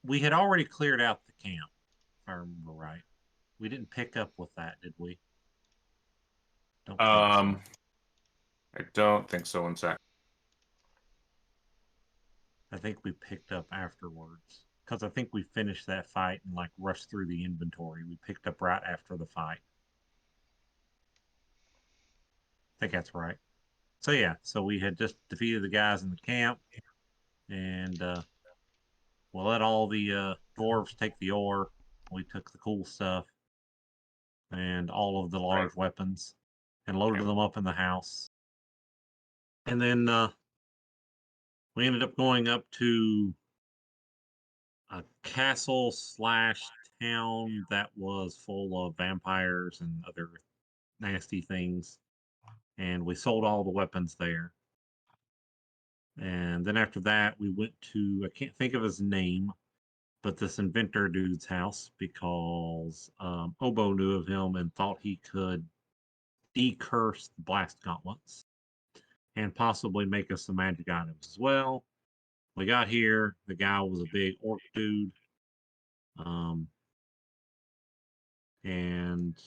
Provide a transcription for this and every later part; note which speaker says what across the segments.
Speaker 1: we had already cleared out the camp, if I remember right. We didn't pick up with that, did we? Don't think so.
Speaker 2: I don't think so. One sec.
Speaker 1: I think we picked up afterwards because I think we finished that fight and like rushed through the inventory. We picked up right after the fight. I think that's right. So yeah, so we had just defeated the guys in the camp, and we let all the dwarves take the ore. We took the cool stuff and all of the
Speaker 2: Right.
Speaker 1: large weapons and loaded
Speaker 2: Yeah.
Speaker 1: them up in the house. And then we ended up going up to a castle slash town that was full of vampires and other nasty things. And we sold all the weapons there. And then after that, we went to, I can't think of his name, but this inventor dude's house because Obo knew of him and thought he could decurse the blast gauntlets and possibly make us some magic items as well. We got here, the guy was a big orc dude. Um, and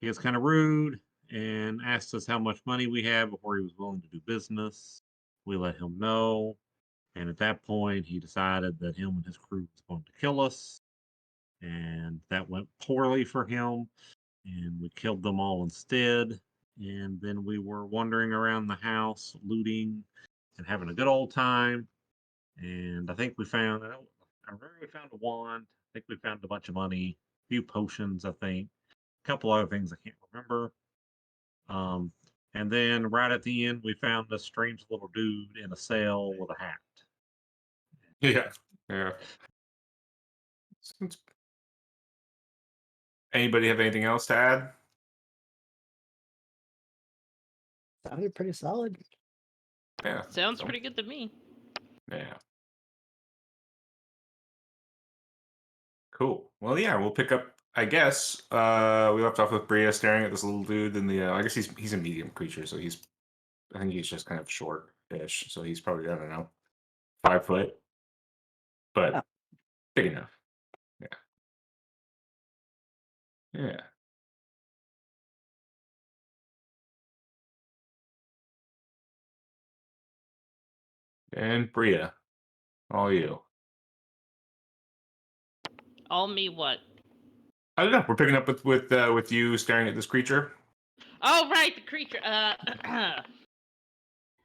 Speaker 1: he was kind of rude and asked us how much money we had before he was willing to do business. We let him know. And at that point, he decided that him and his crew was going to kill us. And that went poorly for him. And we killed them all instead. And then we were wandering around the house, looting and having a good old time. And I think we found, I remember we found a wand. I think we found a bunch of money, a few potions, I think, a couple other things I can't remember. Um, and then right at the end, we found this strange little dude in a cell with a hat.
Speaker 2: Yeah. Yeah. Anybody have anything else to add?
Speaker 3: Sounded pretty solid.
Speaker 2: Yeah.
Speaker 4: Sounds pretty good to me.
Speaker 2: Yeah. Cool. Well, yeah, we'll pick up. I guess we left off with Bria staring at this little dude in the. I guess he's a medium creature, so he's. I think he's just kind of short-ish, so he's probably, I don't know, 5 foot, but
Speaker 3: Yeah.
Speaker 2: big enough. Yeah. Yeah. And Bria, all you.
Speaker 4: All me what?
Speaker 2: I don't know. We're picking up with you staring at this creature.
Speaker 4: Oh, right, the creature.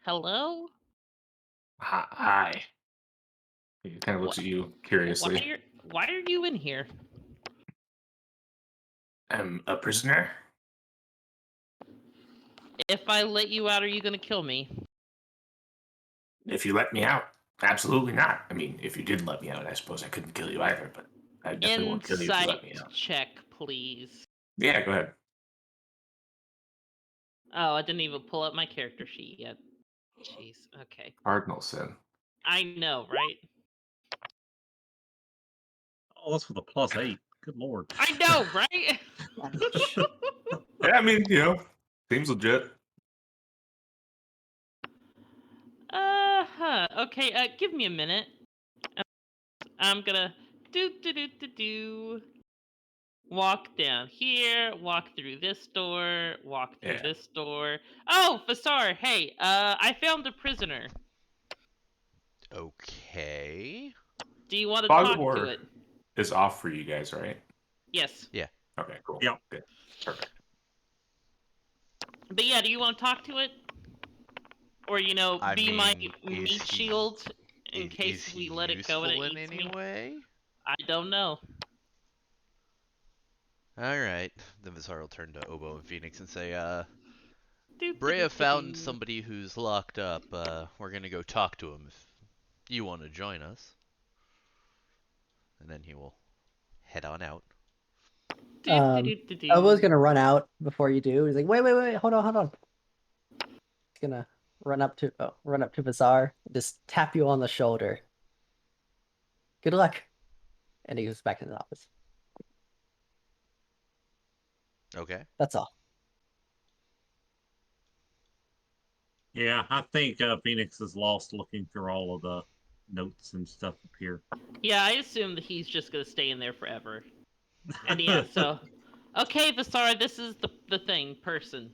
Speaker 4: Hello?
Speaker 2: Hi. He kind of looks
Speaker 4: What?
Speaker 2: at you
Speaker 4: Why
Speaker 2: curiously.
Speaker 4: are you in here?
Speaker 2: I'm a prisoner.
Speaker 4: If I let you out, are you gonna kill me?
Speaker 2: If you let me out, absolutely not. I mean, if you did let me out, I suppose I couldn't kill you either, but I definitely won't kill you if you let me
Speaker 4: Insight
Speaker 2: out.
Speaker 4: check, please.
Speaker 2: Yeah, go ahead.
Speaker 4: Oh, I didn't even pull up my character sheet yet. Jeez. Okay.
Speaker 2: Cardinal sin.
Speaker 4: I know, right?
Speaker 1: Oh, that's with a +8. Good lord.
Speaker 4: I know, right?
Speaker 3: Ouch.
Speaker 2: Yeah, I mean, seems legit.
Speaker 4: Okay, give me a minute. I'm gonna do. Walk down here, walk through this door, walk through
Speaker 2: Yeah.
Speaker 4: this door. Oh, Vasar, hey, I found a prisoner.
Speaker 5: Okay.
Speaker 4: Do you want to
Speaker 2: Fog of
Speaker 4: talk to
Speaker 2: War
Speaker 4: it?
Speaker 2: is off for you guys, right?
Speaker 4: Yes.
Speaker 5: Yeah.
Speaker 2: Okay, cool.
Speaker 1: Yep.
Speaker 2: Good. Perfect.
Speaker 4: But yeah, do you want to talk to it? Or,
Speaker 5: I
Speaker 4: be my
Speaker 5: mean,
Speaker 4: meat shield in
Speaker 5: is
Speaker 4: case
Speaker 5: he
Speaker 4: we let it go and it
Speaker 5: useful in
Speaker 4: eats
Speaker 5: any
Speaker 4: me?
Speaker 5: way?
Speaker 4: I don't know.
Speaker 5: All right. Then Vizar will turn to Obo and Phoenix and say,
Speaker 4: Do, do, do,
Speaker 5: Brea
Speaker 4: do,
Speaker 5: found
Speaker 4: do.
Speaker 5: somebody who's locked up. We're gonna go talk to him if you want to join us. And then he will head on out.
Speaker 4: Do, do, do, do, do.
Speaker 3: I was gonna run out before you do. He's like, wait, hold on. He's gonna run up to Bazaar, just tap you on the shoulder. Good luck. And he goes back in the office.
Speaker 5: Okay.
Speaker 3: That's all.
Speaker 1: Yeah, I think Phoenix is lost looking through all of the notes and stuff appear.
Speaker 4: Yeah, I assume that he's just gonna stay in there forever. And yeah, so okay, Vasar, this is the thing, person.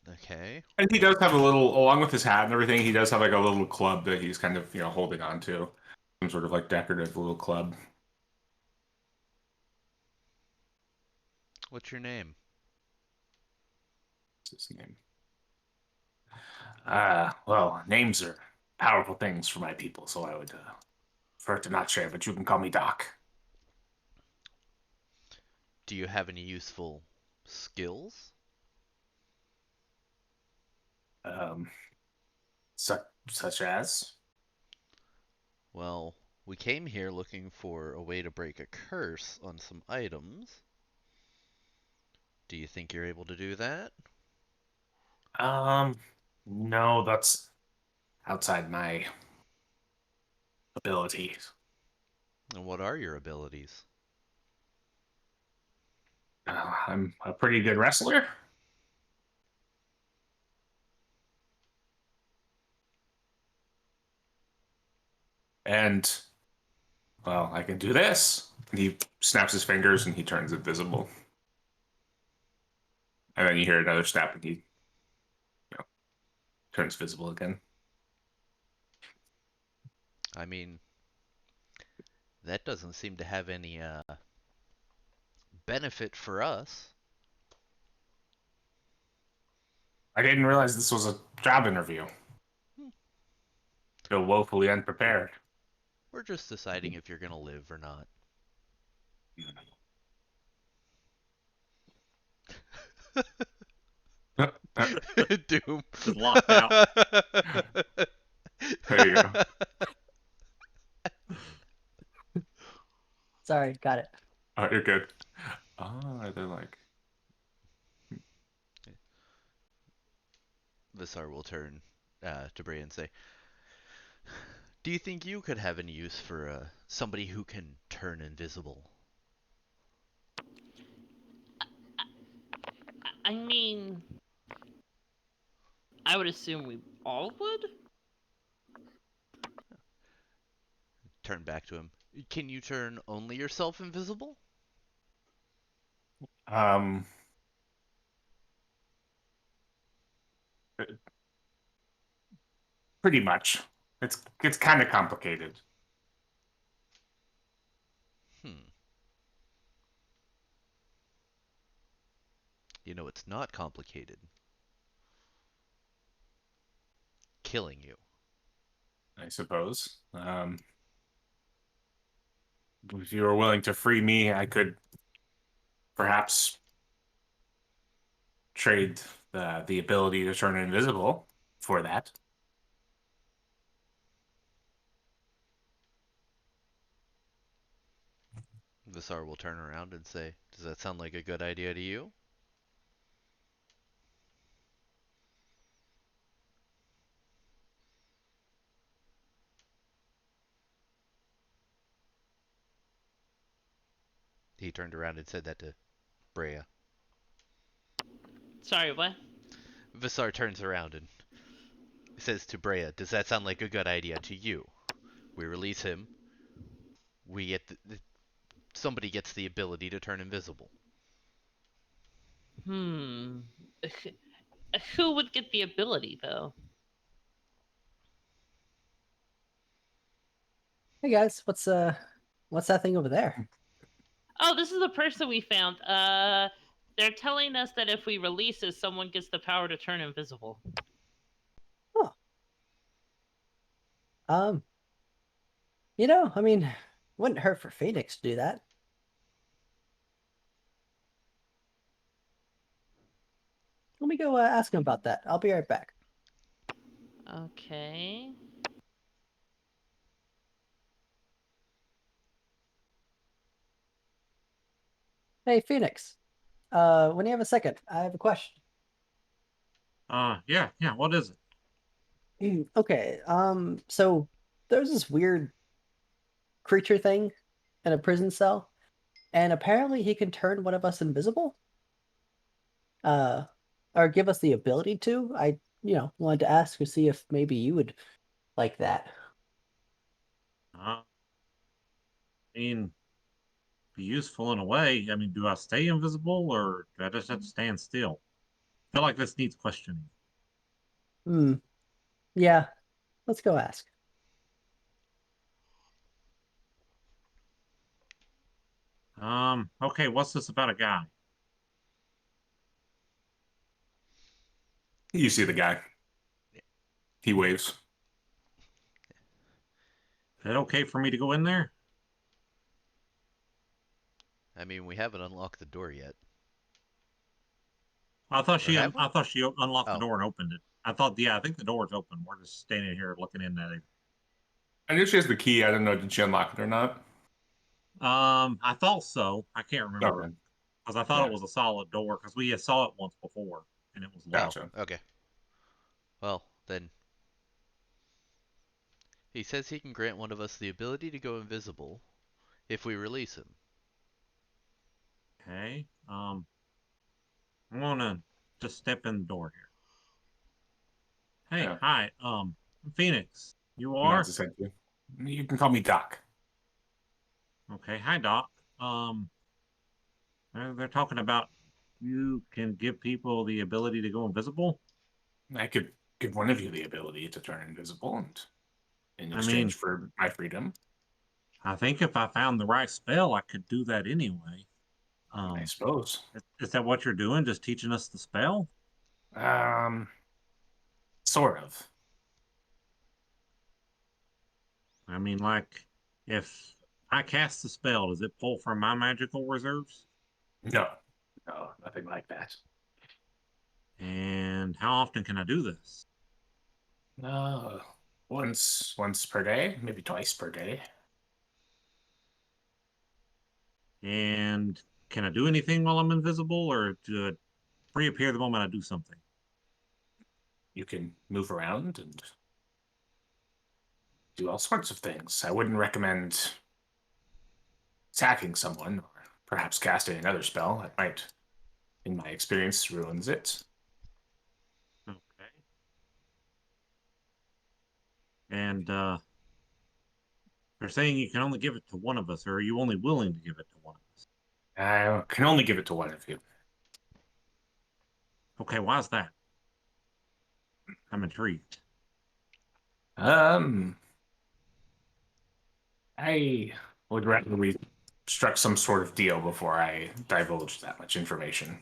Speaker 5: Okay.
Speaker 2: And he does have a little, along with his hat and everything, he does have like a little club that he's kind of, holding on to. Some sort of like decorative little club.
Speaker 5: What's your name?
Speaker 2: What's his name? Well, names are powerful things for my people, so I would prefer to not share, but you can call me Doc.
Speaker 5: Do you have any useful skills?
Speaker 2: Um, such as?
Speaker 5: Well, we came here looking for a way to break a curse on some items. Do you think you're able to do that?
Speaker 2: No, that's outside my abilities.
Speaker 5: And what are your abilities?
Speaker 2: I'm a pretty good wrestler. And, well, I can do this. And he snaps his fingers and he turns invisible. And then you hear another snap and he turns visible again.
Speaker 5: I mean, that doesn't seem to have any benefit for us.
Speaker 2: I didn't realize this was a job interview. Feel woefully unprepared.
Speaker 5: We're just deciding if you're gonna live or not. Doom.
Speaker 1: Just locked out.
Speaker 2: There you go.
Speaker 3: Sorry, got it.
Speaker 2: Oh, you're good. They're like,
Speaker 5: Visar will turn to Bray and say, "Do you think you could have any use for somebody who can turn invisible?"
Speaker 4: I mean, I would assume we all would.
Speaker 5: Turn back to him. Can you turn only yourself invisible?
Speaker 2: um, pretty much. It's kind of complicated.
Speaker 5: Hmm. You know, it's not complicated. Killing you.
Speaker 2: I suppose. If you were willing to free me, I could perhaps trade the ability to turn invisible for that.
Speaker 5: Visar will turn around and say, "Does that sound like a good idea to you?" He turned around and said that to Brea.
Speaker 4: Sorry, what?
Speaker 5: Visar turns around and says to Brea, "Does that sound like a good idea to you? We release him. We get somebody gets the ability to turn invisible."
Speaker 4: Hmm. Who would get the ability though?
Speaker 3: Hey guys, what's that thing over there?
Speaker 4: Oh, this is the person we found. They're telling us that if we release this, someone gets the power to turn invisible.
Speaker 3: Oh. I mean, wouldn't hurt for Phoenix to do that. Let me go ask him about that. I'll be right back.
Speaker 4: Okay.
Speaker 3: Hey, Phoenix. When you have a second, I have a question.
Speaker 1: Yeah. What is it?
Speaker 3: Okay. So there's this weird creature thing in a prison cell, and apparently he can turn one of us invisible. Or give us the ability to. I wanted to ask to see if maybe you would like that.
Speaker 1: mean, be useful in a way. I mean, do I stay invisible or do I just have to stand still? I feel like this needs questioning.
Speaker 3: Hmm. Yeah. Let's go ask.
Speaker 1: Okay, what's this about a guy?
Speaker 2: You see the guy. He waves.
Speaker 1: Is it okay for me to go in there?
Speaker 5: I mean, we haven't unlocked the door yet.
Speaker 1: I thought
Speaker 5: Or have we?
Speaker 1: she unlocked the
Speaker 5: Oh.
Speaker 1: door and opened it. I think the door's open. We're just standing here looking in at it.
Speaker 2: I knew she has the key. I don't know, did she unlock it or not?
Speaker 1: I thought so. I can't remember
Speaker 2: Okay.
Speaker 1: because I thought
Speaker 2: Yeah.
Speaker 1: it was a solid door because we had saw it once before and it was locked.
Speaker 2: Gotcha.
Speaker 5: Okay. Well, then. He says he can grant one of us the ability to go invisible if we release him.
Speaker 1: Okay. I'm gonna just step in the door here. Hey,
Speaker 2: Yeah.
Speaker 1: hi. Phoenix. You
Speaker 2: Nods
Speaker 1: are?
Speaker 2: his head to you. You can call me Doc.
Speaker 1: Okay. Hi, Doc. They're talking about you can give people the ability to go invisible.
Speaker 2: I could give one of you the ability to turn invisible and in
Speaker 1: I mean,
Speaker 2: exchange for my freedom.
Speaker 1: I think if I found the right spell, I could do that anyway.
Speaker 2: I suppose.
Speaker 1: Is that what you're doing? Just teaching us the spell?
Speaker 2: Um, sort of.
Speaker 1: I mean, like, if I cast the spell, does it pull from my magical reserves?
Speaker 2: No, no, nothing like that.
Speaker 1: And how often can I do this?
Speaker 2: Uh, once per day, maybe twice per day.
Speaker 1: And can I do anything while I'm invisible, or do it reappear the moment I do something?
Speaker 2: You can move around and do all sorts of things. I wouldn't recommend attacking someone or perhaps casting another spell. That might, in my experience, ruins it.
Speaker 1: Okay. And they're saying you can only give it to one of us, or are you only willing to give it to one of us?
Speaker 2: I can only give it to one of you.
Speaker 1: Okay, why is that? I'm intrigued.
Speaker 2: Um, I would rather we struck some sort of deal before I divulge that much information.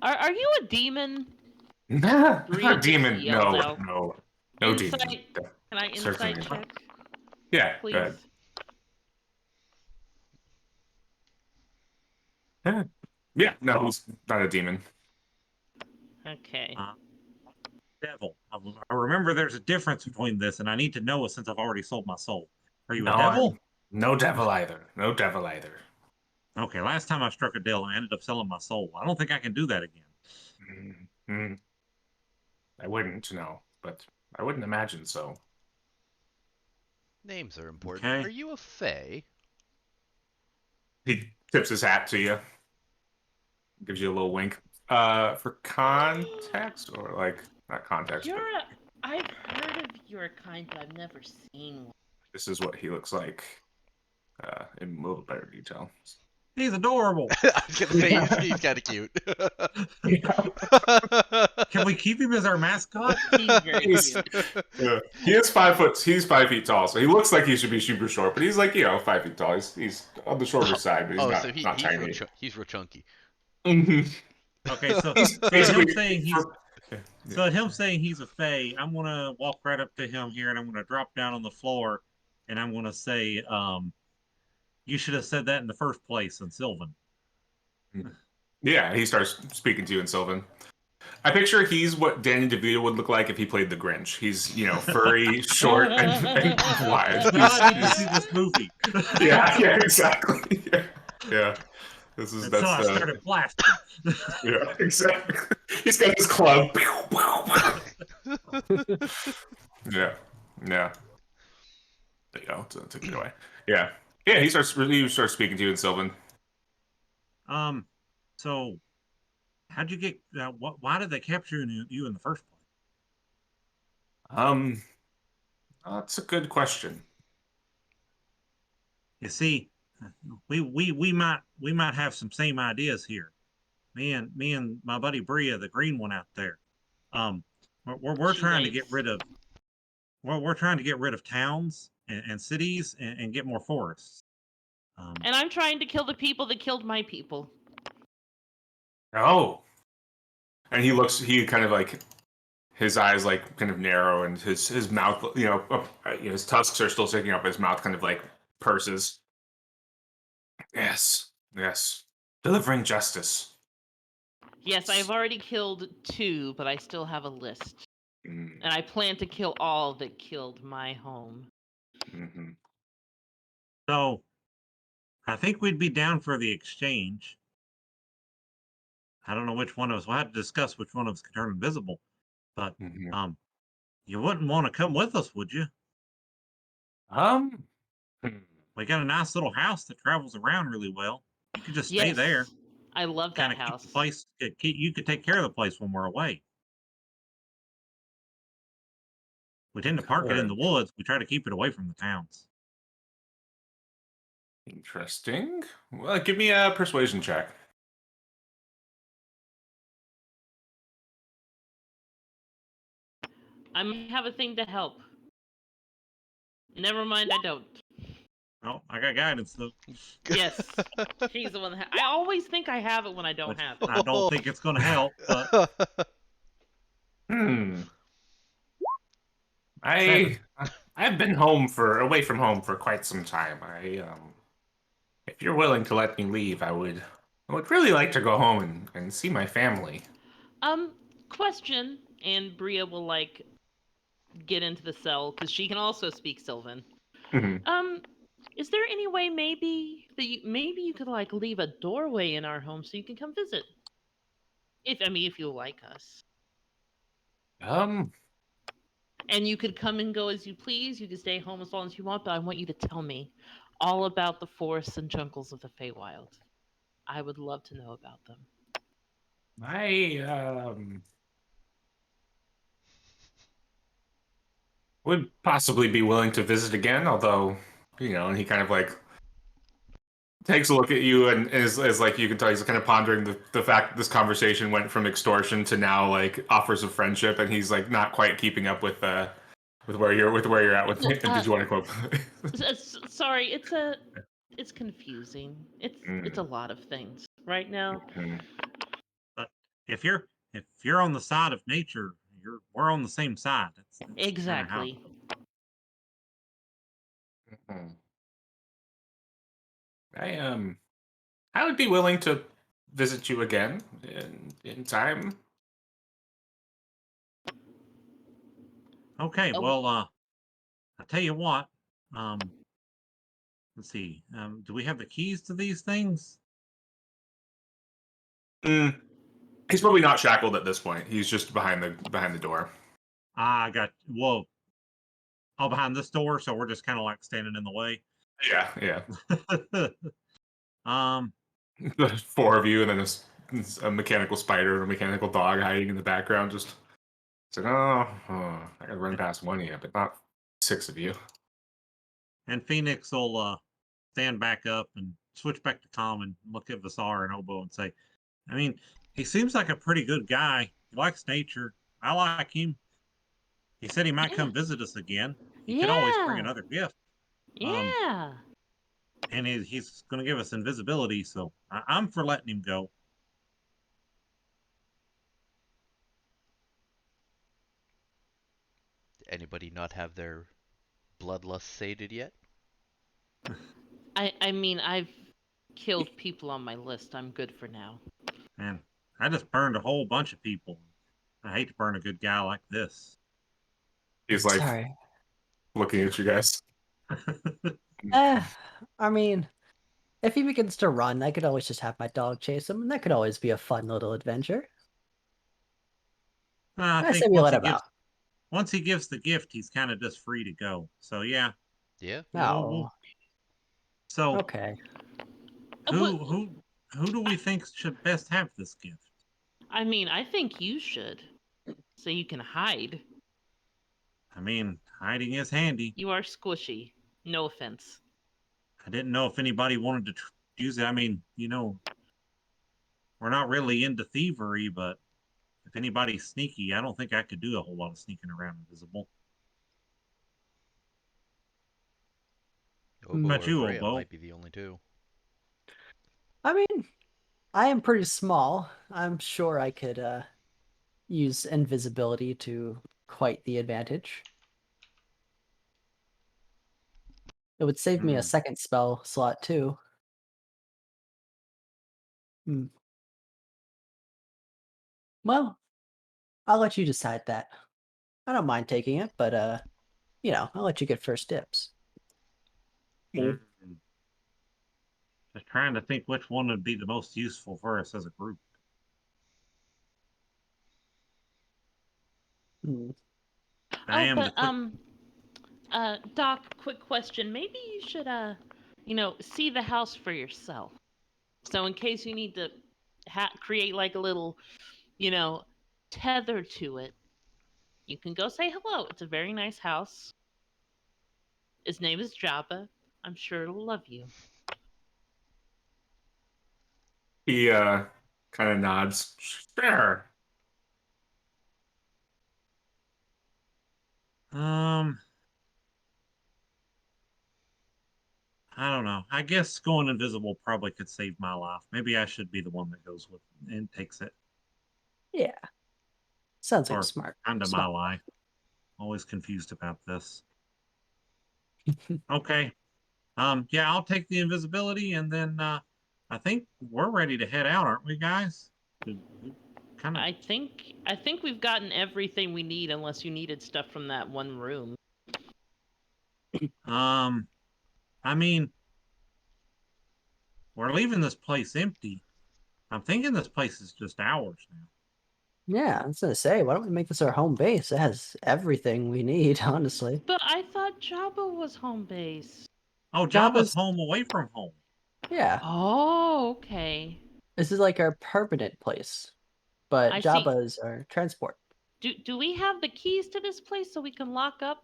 Speaker 4: Are you a demon?
Speaker 2: Not
Speaker 4: Read the
Speaker 2: demon.
Speaker 4: seal,
Speaker 2: No,
Speaker 4: though.
Speaker 2: no, no demon.
Speaker 4: Insight. Can I
Speaker 2: Certainly
Speaker 4: insight
Speaker 2: not.
Speaker 4: check,
Speaker 2: Yeah,
Speaker 4: please?
Speaker 2: go ahead. Yeah, no, he's not a demon.
Speaker 4: Okay.
Speaker 1: Devil. I remember there's a difference between this, and I need to know it since I've already sold my soul. Are you
Speaker 2: No,
Speaker 1: a devil?
Speaker 2: no devil either. No devil either.
Speaker 1: Okay, last time I struck a deal, I ended up selling my soul. I don't think I can do that again.
Speaker 2: Mm, I wouldn't, no, but I wouldn't imagine so.
Speaker 5: Names are important.
Speaker 1: Okay.
Speaker 5: Are you a fae?
Speaker 2: He tips his hat to you, gives you a little wink. For context, or like not context, but
Speaker 4: I've heard of your kind, but I've never seen one.
Speaker 2: this is what he looks like in a little better detail.
Speaker 1: He's adorable.
Speaker 5: I was gonna say he's kind of cute.
Speaker 1: Can we keep him as our mascot?
Speaker 4: He's very cute.
Speaker 2: Yeah. He is 5 foot. He's 5 feet tall, so he looks like he should be super short, but he's like 5 feet tall. He's on the shorter side, but he's
Speaker 5: Oh, so
Speaker 2: not
Speaker 5: he's
Speaker 2: tiny.
Speaker 5: he's real chunky.
Speaker 2: Mhm.
Speaker 1: Okay, so
Speaker 2: He's
Speaker 1: so
Speaker 2: basically
Speaker 1: him saying he's a fae, I'm gonna walk right up to him here and I'm gonna drop down on the floor and I'm gonna say, you should have said that in the first place in Sylvan.
Speaker 2: Yeah, he starts speaking to you in Sylvan. I picture he's what Danny DeVito would look like if he played the Grinch. He's, furry, short, and wide.
Speaker 1: God, did you see this movie?
Speaker 2: Yeah, exactly. Yeah.
Speaker 1: And so I started blasting.
Speaker 2: Yeah, exactly. He's got his club. Yeah. There you go. Took it away. Yeah. Yeah, he starts speaking to you in Sylvan.
Speaker 1: So how'd you get? Why did they capture you in the first place?
Speaker 2: That's a good question.
Speaker 1: You see, we might have some same ideas here. Me and my buddy Bria, the green one out there. Um, we're
Speaker 4: She
Speaker 1: trying to get
Speaker 4: waves.
Speaker 1: rid of we're trying to get rid of towns and cities and get more forests.
Speaker 4: And I'm trying to kill the people that killed my people.
Speaker 2: Oh. And he kind of like, his eyes like kind of narrow, and his mouth, his tusks are still sticking up. His mouth kind of like purses. Yes, yes. Delivering justice.
Speaker 4: Yes, I've already killed 2, but I still have a list.
Speaker 2: Mm,
Speaker 4: And I plan to kill all that killed my home.
Speaker 2: mm-hmm.
Speaker 1: So I think we'd be down for the exchange. I don't know which one of us. We'll have to discuss which one of us can turn invisible. But
Speaker 2: Mm-hmm.
Speaker 1: you wouldn't want to come with us, would you?
Speaker 2: Um, hmm.
Speaker 1: We got a nice little house that travels around really well. You could just stay
Speaker 4: Yes,
Speaker 1: there.
Speaker 4: I love
Speaker 1: Kind
Speaker 4: that
Speaker 1: of keep the
Speaker 4: house.
Speaker 1: place. You could take care of the place when we're away. We tend to park it in the
Speaker 2: Good.
Speaker 1: woods. We try to keep it away from the towns.
Speaker 2: Interesting. Well, give me a persuasion check.
Speaker 4: I might have a thing to help. Never mind, I don't.
Speaker 1: Oh, I got guidance though.
Speaker 4: Yes, he's the one that I always think I have it when I don't
Speaker 1: Which
Speaker 4: have it.
Speaker 1: I don't think it's going to help, but
Speaker 2: Hmm.
Speaker 1: 7.
Speaker 2: I've been away from home for quite some time. If you're willing to let me leave, I would really like to go home and see my family.
Speaker 4: Question, and Bria will like get into the cell because she can also speak Sylvan.
Speaker 2: Mhm.
Speaker 4: Is there any way maybe that you could like leave a doorway in our home so you can come visit? If you like us.
Speaker 2: Um,
Speaker 4: And you could come and go as you please. You could stay home as long as you want, but I want you to tell me all about the forests and jungles of the Feywild. I would love to know about them.
Speaker 2: I would possibly be willing to visit again, although, and he kind of like takes a look at you and is like, you can tell he's kind of pondering the fact that this conversation went from extortion to now like offers of friendship, and he's like not quite keeping up with where you're at with
Speaker 4: Well,
Speaker 2: it. Did you want to quote?
Speaker 4: Sorry, it's confusing. It's a lot of things right now.
Speaker 1: but if you're on the side of nature, we're on the same side. That's kind of how.
Speaker 4: Exactly.
Speaker 2: I I would be willing to visit you again in time.
Speaker 1: Okay,
Speaker 4: Oh,
Speaker 1: well, I tell you what. Um, let's see. Do we have the keys to these things?
Speaker 2: Mm, he's probably not shackled at this point. He's just behind the door.
Speaker 1: I got whoa. All behind this door, so we're just kind of like standing in the way.
Speaker 2: Yeah, yeah.
Speaker 1: um,
Speaker 2: There's 4 of you, and then a mechanical spider and a mechanical dog hiding in the background. Just it's like, I gotta run past one of you, but not 6 of you.
Speaker 1: and Phoenix will stand back up and switch back to Tom and look at Vasar and Obo and say, I mean, he seems like a pretty good guy. He likes nature. I like him. He said he might
Speaker 4: yeah.
Speaker 1: come visit us again. He could always bring
Speaker 4: Yeah.
Speaker 1: another gift.
Speaker 4: Yeah.
Speaker 1: And he's going to give us invisibility. So I'm for letting him go.
Speaker 5: Anybody not have their bloodlust sated yet?
Speaker 4: I mean, I've killed people on my list. I'm good for now.
Speaker 1: And I just burned a whole bunch of people. I hate to burn a good guy like this.
Speaker 2: He's like
Speaker 3: Sorry.
Speaker 2: looking at you guys.
Speaker 3: I mean, if he begins to run, I could always just have my dog chase him, and that could always be a fun little adventure.
Speaker 1: I
Speaker 3: I say
Speaker 1: think
Speaker 3: we let him out.
Speaker 1: once he gives the gift, he's kind of just free to go. So yeah.
Speaker 5: Yeah.
Speaker 3: No.
Speaker 1: So
Speaker 3: Okay.
Speaker 1: who do we think should best have this gift?
Speaker 4: I mean, I think you should, so you can hide.
Speaker 1: I mean, hiding is handy.
Speaker 4: You are squishy. No offense.
Speaker 1: I didn't know if anybody wanted to use it. I mean, we're not really into thievery, but if anybody's sneaky, I don't think I could do a whole lot of sneaking around invisible.
Speaker 5: Obo
Speaker 1: What about
Speaker 5: or
Speaker 1: you,
Speaker 5: Brea
Speaker 1: Obo?
Speaker 5: might be the only two.
Speaker 3: I mean, I am pretty small. I'm sure I could use invisibility to quite the advantage. It would save me a
Speaker 1: Hmm.
Speaker 3: second spell slot too. Hmm. Well, I'll let you decide that. I don't mind taking it, but I'll let you get first dibs.
Speaker 1: Hmm. Just trying to think which one would be the most useful for us as a group.
Speaker 3: Hmm.
Speaker 1: I
Speaker 4: Oh,
Speaker 1: am the
Speaker 4: but
Speaker 1: quick.
Speaker 4: Doc, quick question. Maybe you should see the house for yourself. So in case you need to create like a little, tether to it, you can go say hello. It's a very nice house. His name is Jabba. I'm sure it'll love you.
Speaker 2: He kind of nods. Sure.
Speaker 1: Um, I don't know. I guess going invisible probably could save my life. Maybe I should be the one that goes with and takes it,
Speaker 3: Yeah, sounds like a
Speaker 1: or
Speaker 3: smart,
Speaker 1: kind of my
Speaker 3: smart.
Speaker 1: lie. Always confused about this. Okay. Yeah, I'll take the invisibility, and then I think we're ready to head out, aren't we, guys? Kind of.
Speaker 4: I think we've gotten everything we need, unless you needed stuff from that one room.
Speaker 1: I mean, we're leaving this place empty. I'm thinking this place is just ours now.
Speaker 3: Yeah, I was gonna say, why don't we make this our home base? It has everything we need, honestly.
Speaker 4: But I thought Jabba was home base.
Speaker 1: Oh, Jabba's
Speaker 3: Jabba's,
Speaker 1: home away from home.
Speaker 3: yeah,
Speaker 4: Oh, okay.
Speaker 3: this is like our permanent place, but
Speaker 4: I see.
Speaker 3: Jabba is our transport.
Speaker 4: Do we have the keys to this place so we can lock up?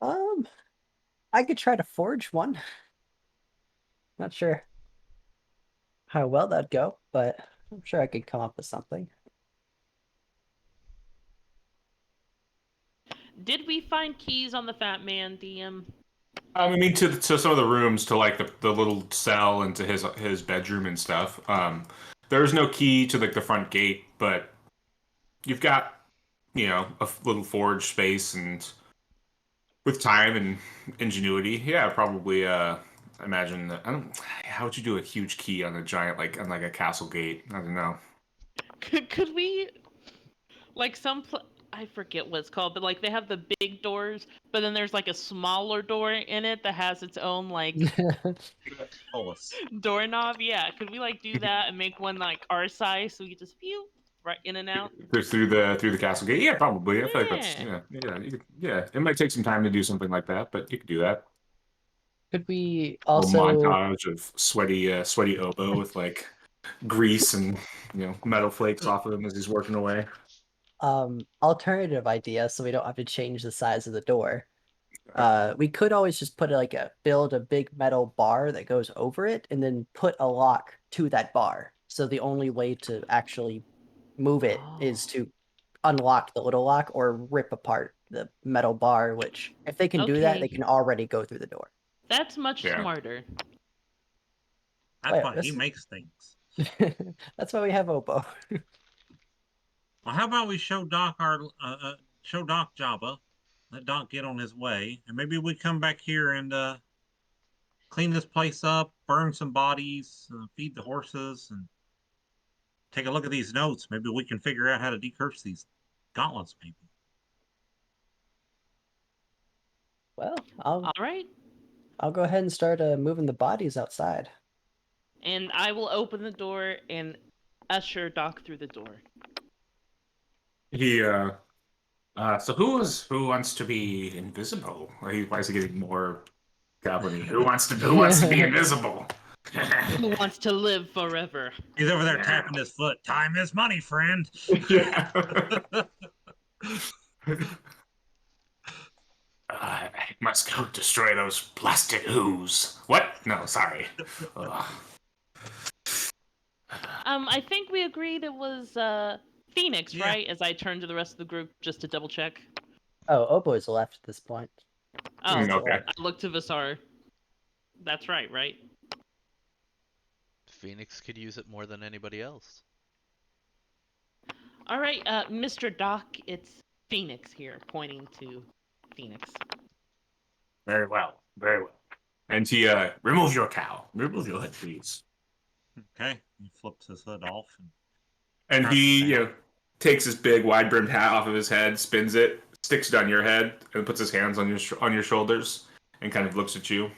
Speaker 3: Um, I could try to forge one. Not sure how well that'd go, but I'm sure I could come up with something.
Speaker 4: Did we find keys on the Fat Man, DM?
Speaker 2: I mean, to some of the rooms, to like the little cell and to his bedroom and stuff. There's no key to like the front gate, but you've got a little forge space, and with time and ingenuity, yeah, probably. Imagine that. I don't. How would you do a huge key on a giant on like a castle gate? I don't know.
Speaker 4: Could we, like I forget what it's called, but like they have the big doors, but then there's like a smaller door in it that has its own like
Speaker 1: Hollis.
Speaker 4: doorknob. Yeah, could we like do that and make one like our size so we could just pew right in and out?
Speaker 2: Through the castle gate. Yeah, probably. I feel like that's
Speaker 4: Yeah.
Speaker 2: yeah. It might take some time to do something like that, but you could do that.
Speaker 3: Could we
Speaker 2: A little
Speaker 3: also
Speaker 2: montage of sweaty oboe with like grease and metal flakes off of him as he's working away.
Speaker 3: alternative idea so we don't have to change the size of the door? We could always just build a big metal bar that goes over it and then put a lock to that bar. So the only way to actually move it is to unlock the little lock or rip apart the metal bar, which if they can do that, they
Speaker 4: Okay.
Speaker 3: can already go through the door.
Speaker 4: That's much
Speaker 2: Yeah.
Speaker 4: smarter.
Speaker 1: That's
Speaker 3: Wait,
Speaker 1: why he
Speaker 3: this-
Speaker 1: makes things.
Speaker 3: That's why we have Oppo.
Speaker 1: Well, how about we show Doc show Doc Jabba, let Doc get on his way, and maybe we come back here and clean this place up, burn some bodies, feed the horses, and take a look at these notes. Maybe we can figure out how to decurse these gauntlets. Maybe.
Speaker 3: Well,
Speaker 4: All right.
Speaker 3: I'll go ahead and start moving the bodies outside.
Speaker 4: And I will open the door and usher Doc through the door.
Speaker 2: He so who wants to be invisible? Why is he getting more goblin-y? Who wants to be invisible?
Speaker 4: Who wants to live forever?
Speaker 1: He's over there tapping his foot. Time is money, friend.
Speaker 2: Yeah. I must go destroy those plastic ooze. What? No, sorry. Ugh.
Speaker 4: I think we agreed it was Phoenix,
Speaker 1: Yeah.
Speaker 4: right? As I turned to the rest of the group just to double check.
Speaker 3: Oh, Obo's left at this point.
Speaker 4: Oh,
Speaker 2: Mm, okay.
Speaker 4: I looked to Vasar. That's right, right?
Speaker 5: Phoenix could use it more than anybody else.
Speaker 4: All right, Mr. Doc, it's Phoenix here, pointing to Phoenix.
Speaker 2: Very well. Very well. And he remove your cow. Remove your hood, please.
Speaker 1: Okay. He flips his hood off.
Speaker 2: And
Speaker 1: Crouches
Speaker 2: he,
Speaker 1: down.
Speaker 2: takes his big wide brimmed hat off of his head, spins it, sticks it on your head, and puts his hands on your shoulders, and kind of looks at you.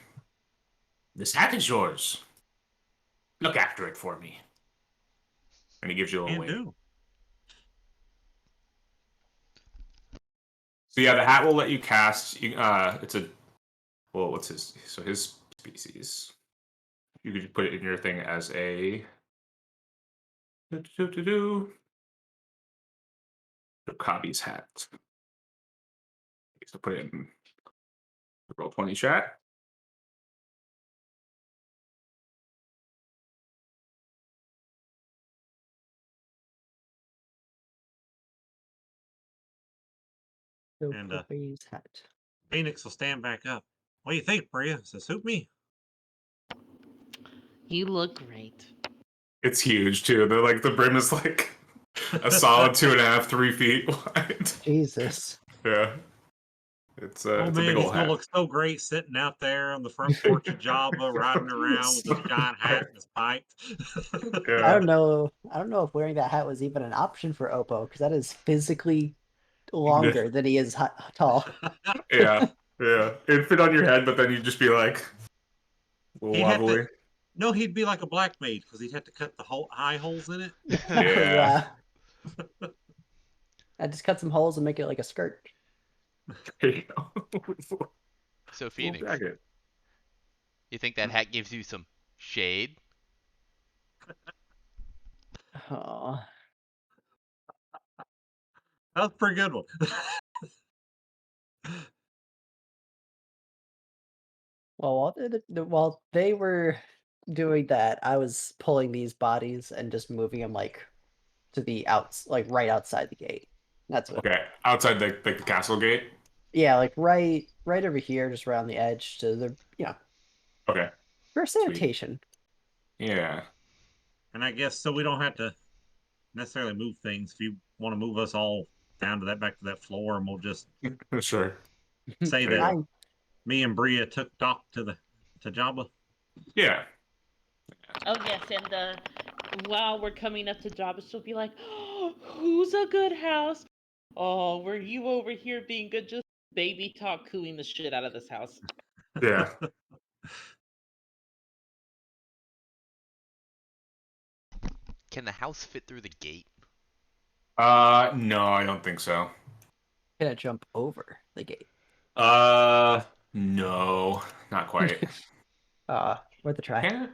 Speaker 2: This hat is yours. Look after it for me. And he gives you a little
Speaker 1: Can
Speaker 2: wink.
Speaker 1: do.
Speaker 2: So yeah, the hat will let you cast. It's a what's his? So his species. You could put it in your thing as a. Kabi's hat. So put it in the Roll20 chat.
Speaker 3: So
Speaker 1: And,
Speaker 3: Kobe's hat.
Speaker 1: Phoenix will stand back up. What do you think, Bria? Does it suit me?
Speaker 4: You look great.
Speaker 2: It's huge too. They're like the brim is like a solid 2.5, 3 feet wide.
Speaker 3: Jesus.
Speaker 2: Yeah. It's a
Speaker 1: Oh
Speaker 2: big
Speaker 1: man, he's
Speaker 2: old
Speaker 1: gonna
Speaker 2: hat.
Speaker 1: look so great sitting out there on the front porch of Java, riding around with his giant hat and his pipe.
Speaker 3: I
Speaker 2: Yeah.
Speaker 3: don't know. I don't know if wearing that hat was even an option for Oppo because that is physically longer than he is tall.
Speaker 2: Yeah. Yeah. It'd fit on your head, but then you'd just be like a little
Speaker 1: He'd have
Speaker 2: wobbly.
Speaker 1: to. No, he'd be like a black maid because he'd have to cut the eye holes in it.
Speaker 2: Yeah.
Speaker 3: I just cut some holes and make it like a skirt.
Speaker 2: There you go.
Speaker 5: So
Speaker 2: Full
Speaker 5: Phoenix,
Speaker 2: jacket.
Speaker 5: you think that hat gives you some shade?
Speaker 3: Oh.
Speaker 1: That was a pretty good one.
Speaker 3: Well, while they were doing that, I was pulling these bodies and just moving them like to the outs, like right outside the gate. That's what.
Speaker 2: Okay. Outside the castle gate.
Speaker 3: Yeah, like right over here, just around the edge to the
Speaker 2: Okay.
Speaker 3: for
Speaker 2: Sweet.
Speaker 3: sanitation.
Speaker 2: Yeah.
Speaker 1: And I guess so we don't have to necessarily move things. If you want to move us all down to that back to that floor, and we'll just
Speaker 2: Sure.
Speaker 1: say
Speaker 2: There you
Speaker 1: that
Speaker 2: go.
Speaker 1: me and Bria took Doc to Jabba.
Speaker 2: Yeah.
Speaker 4: Oh yes, and while we're coming up to Jabba, she'll be like, oh, "Who's a good house? Oh, were you over here being good? Just baby talk, cooing the shit out of this house."
Speaker 2: Yeah.
Speaker 5: Can the house fit through the gate?
Speaker 2: No, I don't think so.
Speaker 3: Gonna jump over the gate.
Speaker 2: No, not quite.
Speaker 3: Worth a try.
Speaker 2: Can it?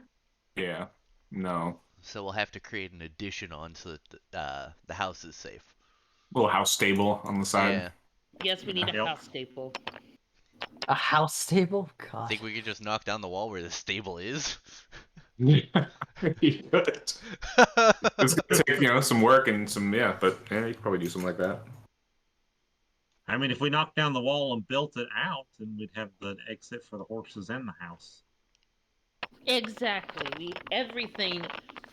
Speaker 2: Yeah. No.
Speaker 5: So we'll have to create an addition on so that the house is safe.
Speaker 2: Little house stable on the side.
Speaker 5: Yeah.
Speaker 4: Yes, we need a
Speaker 1: Yep.
Speaker 4: house staple.
Speaker 3: A house stable? God.
Speaker 5: Think we could just knock down the wall where the stable is?
Speaker 2: Yeah. You could. It's gonna take, some work and some but yeah, you could probably do something like that.
Speaker 1: I mean, if we knocked down the wall and built it out, then we'd have the exit for the horses and the house.
Speaker 4: Exactly. We everything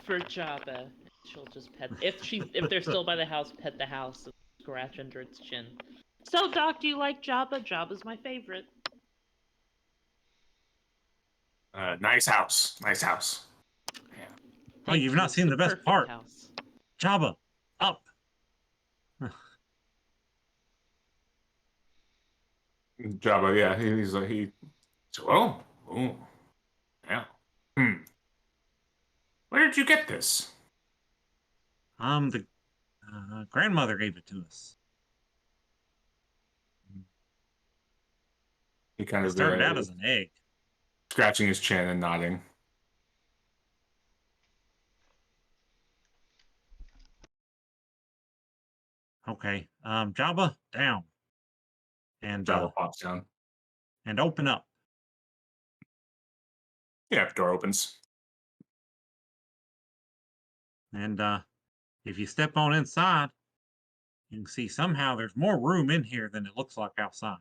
Speaker 4: for Jabba. She'll just pet if they're still by the house, pet the house and scratch under its chin. So, Doc, do you like Jabba? Jabba's my favorite.
Speaker 2: Nice house. Nice house. Yeah.
Speaker 1: Oh,
Speaker 4: Thank
Speaker 1: you've
Speaker 4: you.
Speaker 1: not
Speaker 4: It's
Speaker 1: seen the best
Speaker 4: perfect
Speaker 1: part.
Speaker 4: house.
Speaker 1: Jabba, up.
Speaker 2: Jabba, yeah, he's like oh, yeah. Where did you get this?
Speaker 1: The grandmother gave it to us.
Speaker 2: He kind
Speaker 1: It
Speaker 2: of
Speaker 1: started out as an egg.
Speaker 2: scratching his chin and nodding.
Speaker 1: Okay. Jabba, down. And
Speaker 2: Jabba pops down.
Speaker 1: and open up.
Speaker 2: Yeah, the door opens.
Speaker 1: And if you step on inside, you can see somehow there's more room in here than it looks like outside.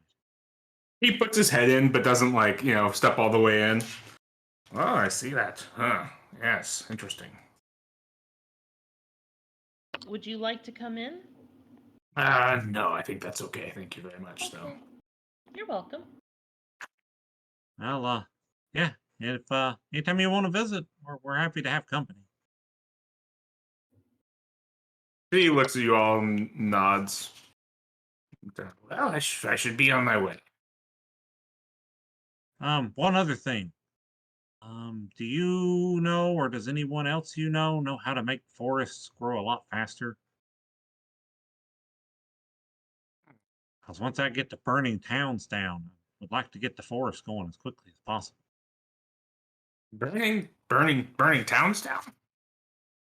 Speaker 2: He puts his head in, but doesn't like, step all the way in. Oh, I see that. Huh. Yes, interesting.
Speaker 4: Would you like to come in?
Speaker 2: No, I think that's okay. Thank you very much, though.
Speaker 4: Okay. You're welcome.
Speaker 1: Well, yeah. If anytime you want to visit, we're happy to have company.
Speaker 2: He looks at you all and nods. Well, I should be on my way.
Speaker 1: One other thing. Do you know, or does anyone else know how to make forests grow a lot faster? Because once I get the burning towns down, I would like to get the forest going as quickly as possible.
Speaker 2: Burning towns down.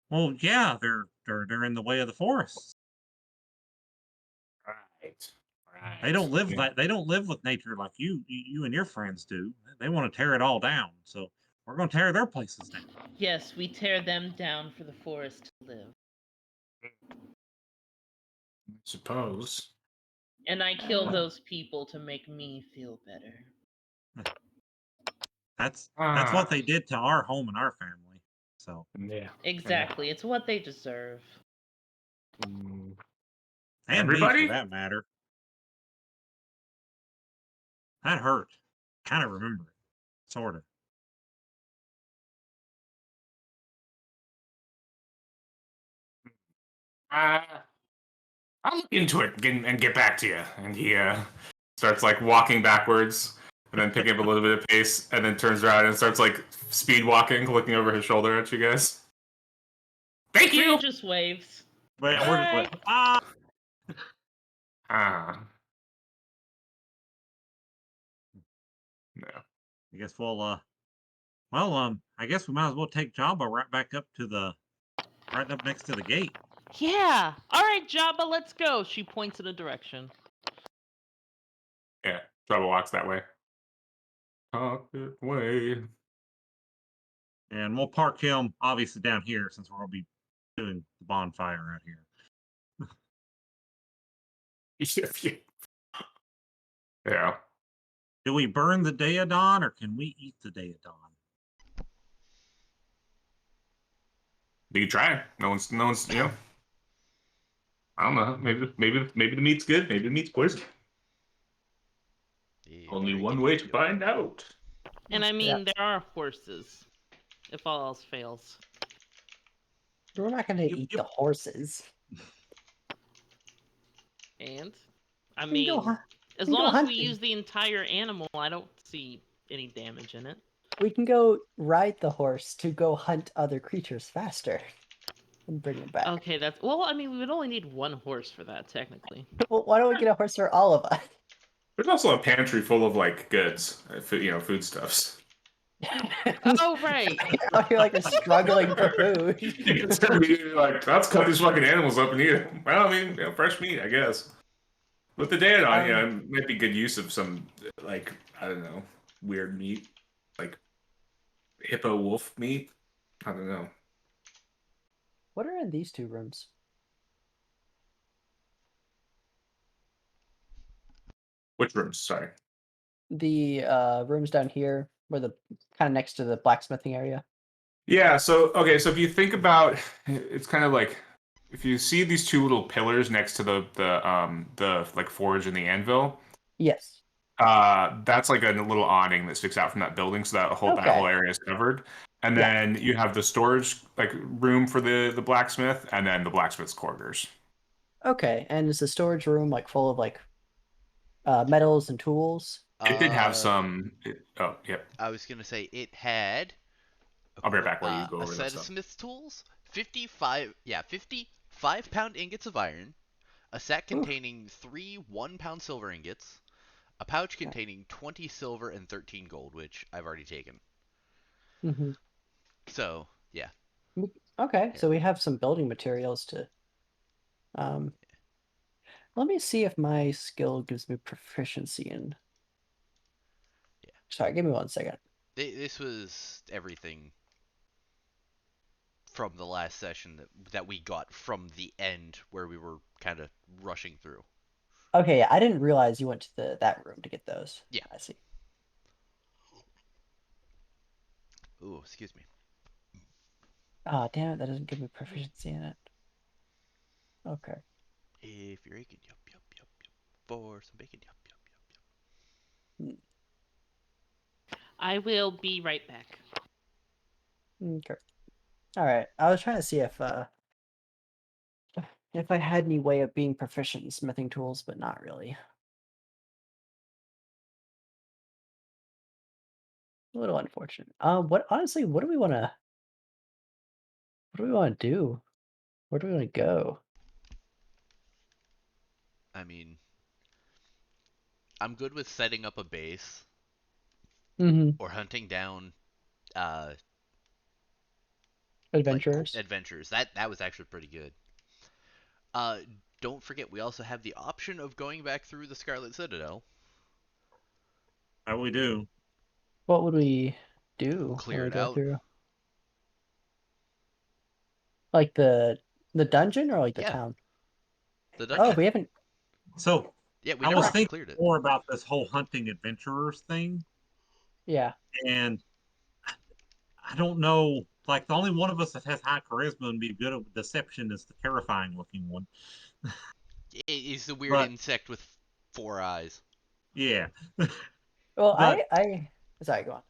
Speaker 1: Well, yeah, they're in the way of the forests.
Speaker 2: Right.
Speaker 1: They don't live
Speaker 2: Yeah.
Speaker 1: like they don't live with nature like you and your friends do. They want to tear it all down. So we're going to tear their places down.
Speaker 4: Yes, we tear them down for the forest to live.
Speaker 2: Suppose.
Speaker 4: And I kill those people to make me feel better.
Speaker 1: That's what they did to our home and our family. So
Speaker 2: Yeah.
Speaker 4: Exactly. It's what they deserve.
Speaker 1: and
Speaker 2: Everybody?
Speaker 1: me for that matter. That hurt. Kind of remember it, sort of.
Speaker 2: I'll look into it and get back to you. And he starts like walking backwards and then picking up a little bit of pace and then turns around and starts like speed walking, looking over his shoulder at you guys. Thank
Speaker 4: He
Speaker 2: you.
Speaker 4: just waves.
Speaker 1: Wait,
Speaker 4: Bye.
Speaker 2: No.
Speaker 1: I guess we'll I guess we might as well take Jabba right back up to right up next to the gate.
Speaker 4: Yeah. All right, Jabba, let's go. She points in a direction.
Speaker 2: Yeah, Trouble walks that way. Talk that way.
Speaker 1: And we'll park him obviously down here since we're gonna be doing the bonfire out here.
Speaker 2: Yeah.
Speaker 1: Do we burn the Daedon or can we eat the Daedon?
Speaker 2: You can try. No one's I don't know. Maybe the meat's good. Maybe the meat's poison.
Speaker 5: Yeah,
Speaker 2: Only
Speaker 5: very
Speaker 2: one
Speaker 5: good
Speaker 2: way to
Speaker 5: deal.
Speaker 2: find out.
Speaker 4: And I mean, there are horses, if all else fails.
Speaker 3: We're not going to eat the horses.
Speaker 4: And I
Speaker 3: We can go
Speaker 4: mean,
Speaker 3: hu-
Speaker 4: as
Speaker 3: we can go
Speaker 4: long as we
Speaker 3: hunting.
Speaker 4: use the entire animal, I don't see any damage in it.
Speaker 3: We can go ride the horse to go hunt other creatures faster and bring them back.
Speaker 4: Okay, that's well. I mean, we would only need one horse for that, technically.
Speaker 3: Well, why don't we get a horse for all of us?
Speaker 2: There's also a pantry full of like goods, foodstuffs.
Speaker 4: Oh right.
Speaker 3: I feel like we're struggling for food.
Speaker 2: It's gonna be like, let's cut these fucking animals up and eat them. Well, I mean, fresh meat, I guess. With the Daedon, it might be good use of some like, I don't know, weird meat, like hippo wolf meat. I don't know.
Speaker 3: What are in these two rooms?
Speaker 2: Which rooms? Sorry.
Speaker 3: The rooms down here, where the kind of next to the blacksmithing area.
Speaker 2: Yeah. So if you think about, it's kind of like if you see these two little pillars next to the like forge and the anvil.
Speaker 3: Yes.
Speaker 2: That's like a little awning that sticks out from that building, so that whole area is covered. And then you have the storage like room for the blacksmith, and then the blacksmith's quarters.
Speaker 3: Okay, and is the storage room like full of like metals and tools?
Speaker 2: It did have some. Oh, yep.
Speaker 5: I was gonna say it had.
Speaker 2: I'll be right back while you go
Speaker 5: a
Speaker 2: over that
Speaker 5: set of
Speaker 2: stuff.
Speaker 5: smith's tools, 55-pound ingots of iron, a sack containing 3 1-pound silver ingots, a pouch containing 20 silver and 13 gold, which I've already taken.
Speaker 3: Mm-hmm.
Speaker 5: So, yeah.
Speaker 3: Okay, so we have some building materials to. Let me see if my skill gives me proficiency in Sorry, give me 1 second.
Speaker 5: This was everything from the last session that we got from the end where we were kind of rushing through.
Speaker 3: Okay, yeah, I didn't realize you went to that room to get those.
Speaker 5: Yeah.
Speaker 3: I see.
Speaker 5: Ooh, excuse me.
Speaker 3: Oh, damn it, that doesn't give me proficiency in it. Okay.
Speaker 5: If you're aching, yup, yup, yup, yup. For some bacon, yup, yup, yup, yup.
Speaker 4: I will be right back.
Speaker 3: Okay. All right. I was trying to see if I had any way of being proficient in smithing tools, but not really. A little unfortunate. What honestly, what do we want to do? Where do we want to go?
Speaker 5: I mean, I'm good with setting up a base
Speaker 3: Mm-hmm.
Speaker 5: or hunting down like
Speaker 3: Adventurers.
Speaker 5: adventures. That was actually pretty good. Uh, don't forget we also have the option of going back through the Scarlet Citadel.
Speaker 1: How we do?
Speaker 3: What would we do when
Speaker 5: Clear
Speaker 3: we
Speaker 5: it
Speaker 3: go
Speaker 5: out.
Speaker 3: through? Like the dungeon or like the
Speaker 5: Yeah,
Speaker 3: town?
Speaker 5: the
Speaker 3: Oh,
Speaker 5: dungeon.
Speaker 3: we haven't.
Speaker 1: So
Speaker 5: Yeah, we
Speaker 1: I
Speaker 5: never
Speaker 1: was
Speaker 5: actually
Speaker 1: thinking
Speaker 5: cleared it.
Speaker 1: more about this whole hunting adventurers thing,
Speaker 3: Yeah.
Speaker 1: and I don't know. Like the only one of us that has high charisma and be good at deception is the terrifying looking one.
Speaker 5: It's the weird
Speaker 1: But
Speaker 5: insect with 4 eyes.
Speaker 1: yeah,
Speaker 3: Well,
Speaker 1: but
Speaker 3: sorry, go on.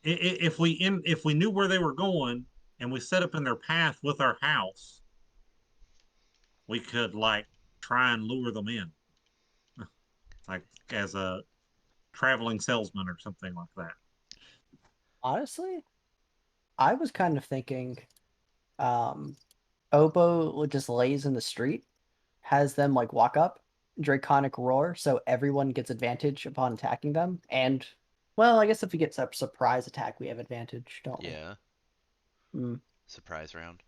Speaker 1: if we knew where they were going and we set up in their path with our house, we could like try and lure them in, like as a traveling salesman or something like that.
Speaker 3: Honestly, I was kind of thinking, Obo just lays in the street, has them like walk up, draconic roar, so everyone gets advantage upon attacking them. And well, I guess if we get a surprise attack, we have advantage, don't we?
Speaker 5: Yeah,
Speaker 3: Mm.
Speaker 5: surprise round.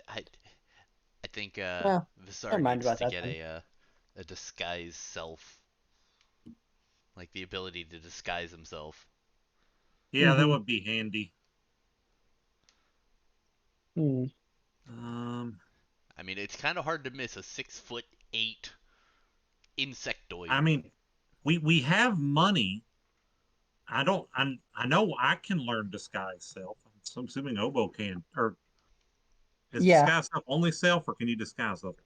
Speaker 5: I I think
Speaker 3: Well,
Speaker 5: Visar
Speaker 3: never mind
Speaker 5: needs
Speaker 3: about
Speaker 5: to
Speaker 3: that
Speaker 5: get
Speaker 3: then.
Speaker 5: a disguise self, like the ability to disguise himself.
Speaker 1: Yeah, that
Speaker 3: Mm-hmm.
Speaker 1: would be handy.
Speaker 3: Hmm.
Speaker 1: Um,
Speaker 5: I mean, it's kind of hard to miss a 6'8" insectoid.
Speaker 1: I mean, we have money. I know I can learn disguise self. So I'm assuming Obo can. Or is
Speaker 3: Yeah.
Speaker 1: disguise self only self, or can you disguise other?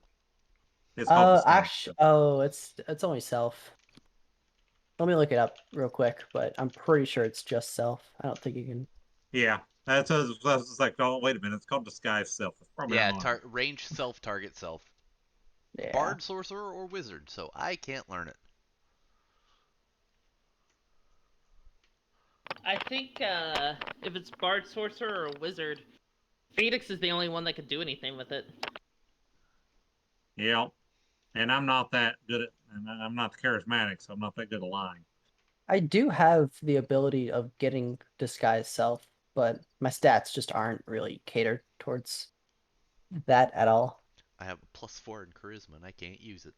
Speaker 1: It's called disguise
Speaker 3: Actually,
Speaker 1: self.
Speaker 3: oh, it's only self. Let me look it up real quick, but I'm pretty sure it's just self. I don't think you can.
Speaker 1: Yeah, that's like, oh, wait a minute, it's called disguise self. It's probably
Speaker 5: Yeah,
Speaker 1: not on.
Speaker 5: range self, target self.
Speaker 3: Yeah.
Speaker 5: Bard, sorcerer, or wizard, so I can't learn it.
Speaker 4: I think if it's bard, sorcerer, or wizard, Phoenix is the only one that could do anything with it.
Speaker 1: Yeah, and I'm not that good at, and I'm not charismatic, so I'm not that good at lying.
Speaker 3: I do have the ability of getting disguise self, but my stats just aren't really catered towards that at all.
Speaker 5: I have a +4 in charisma and I can't use it.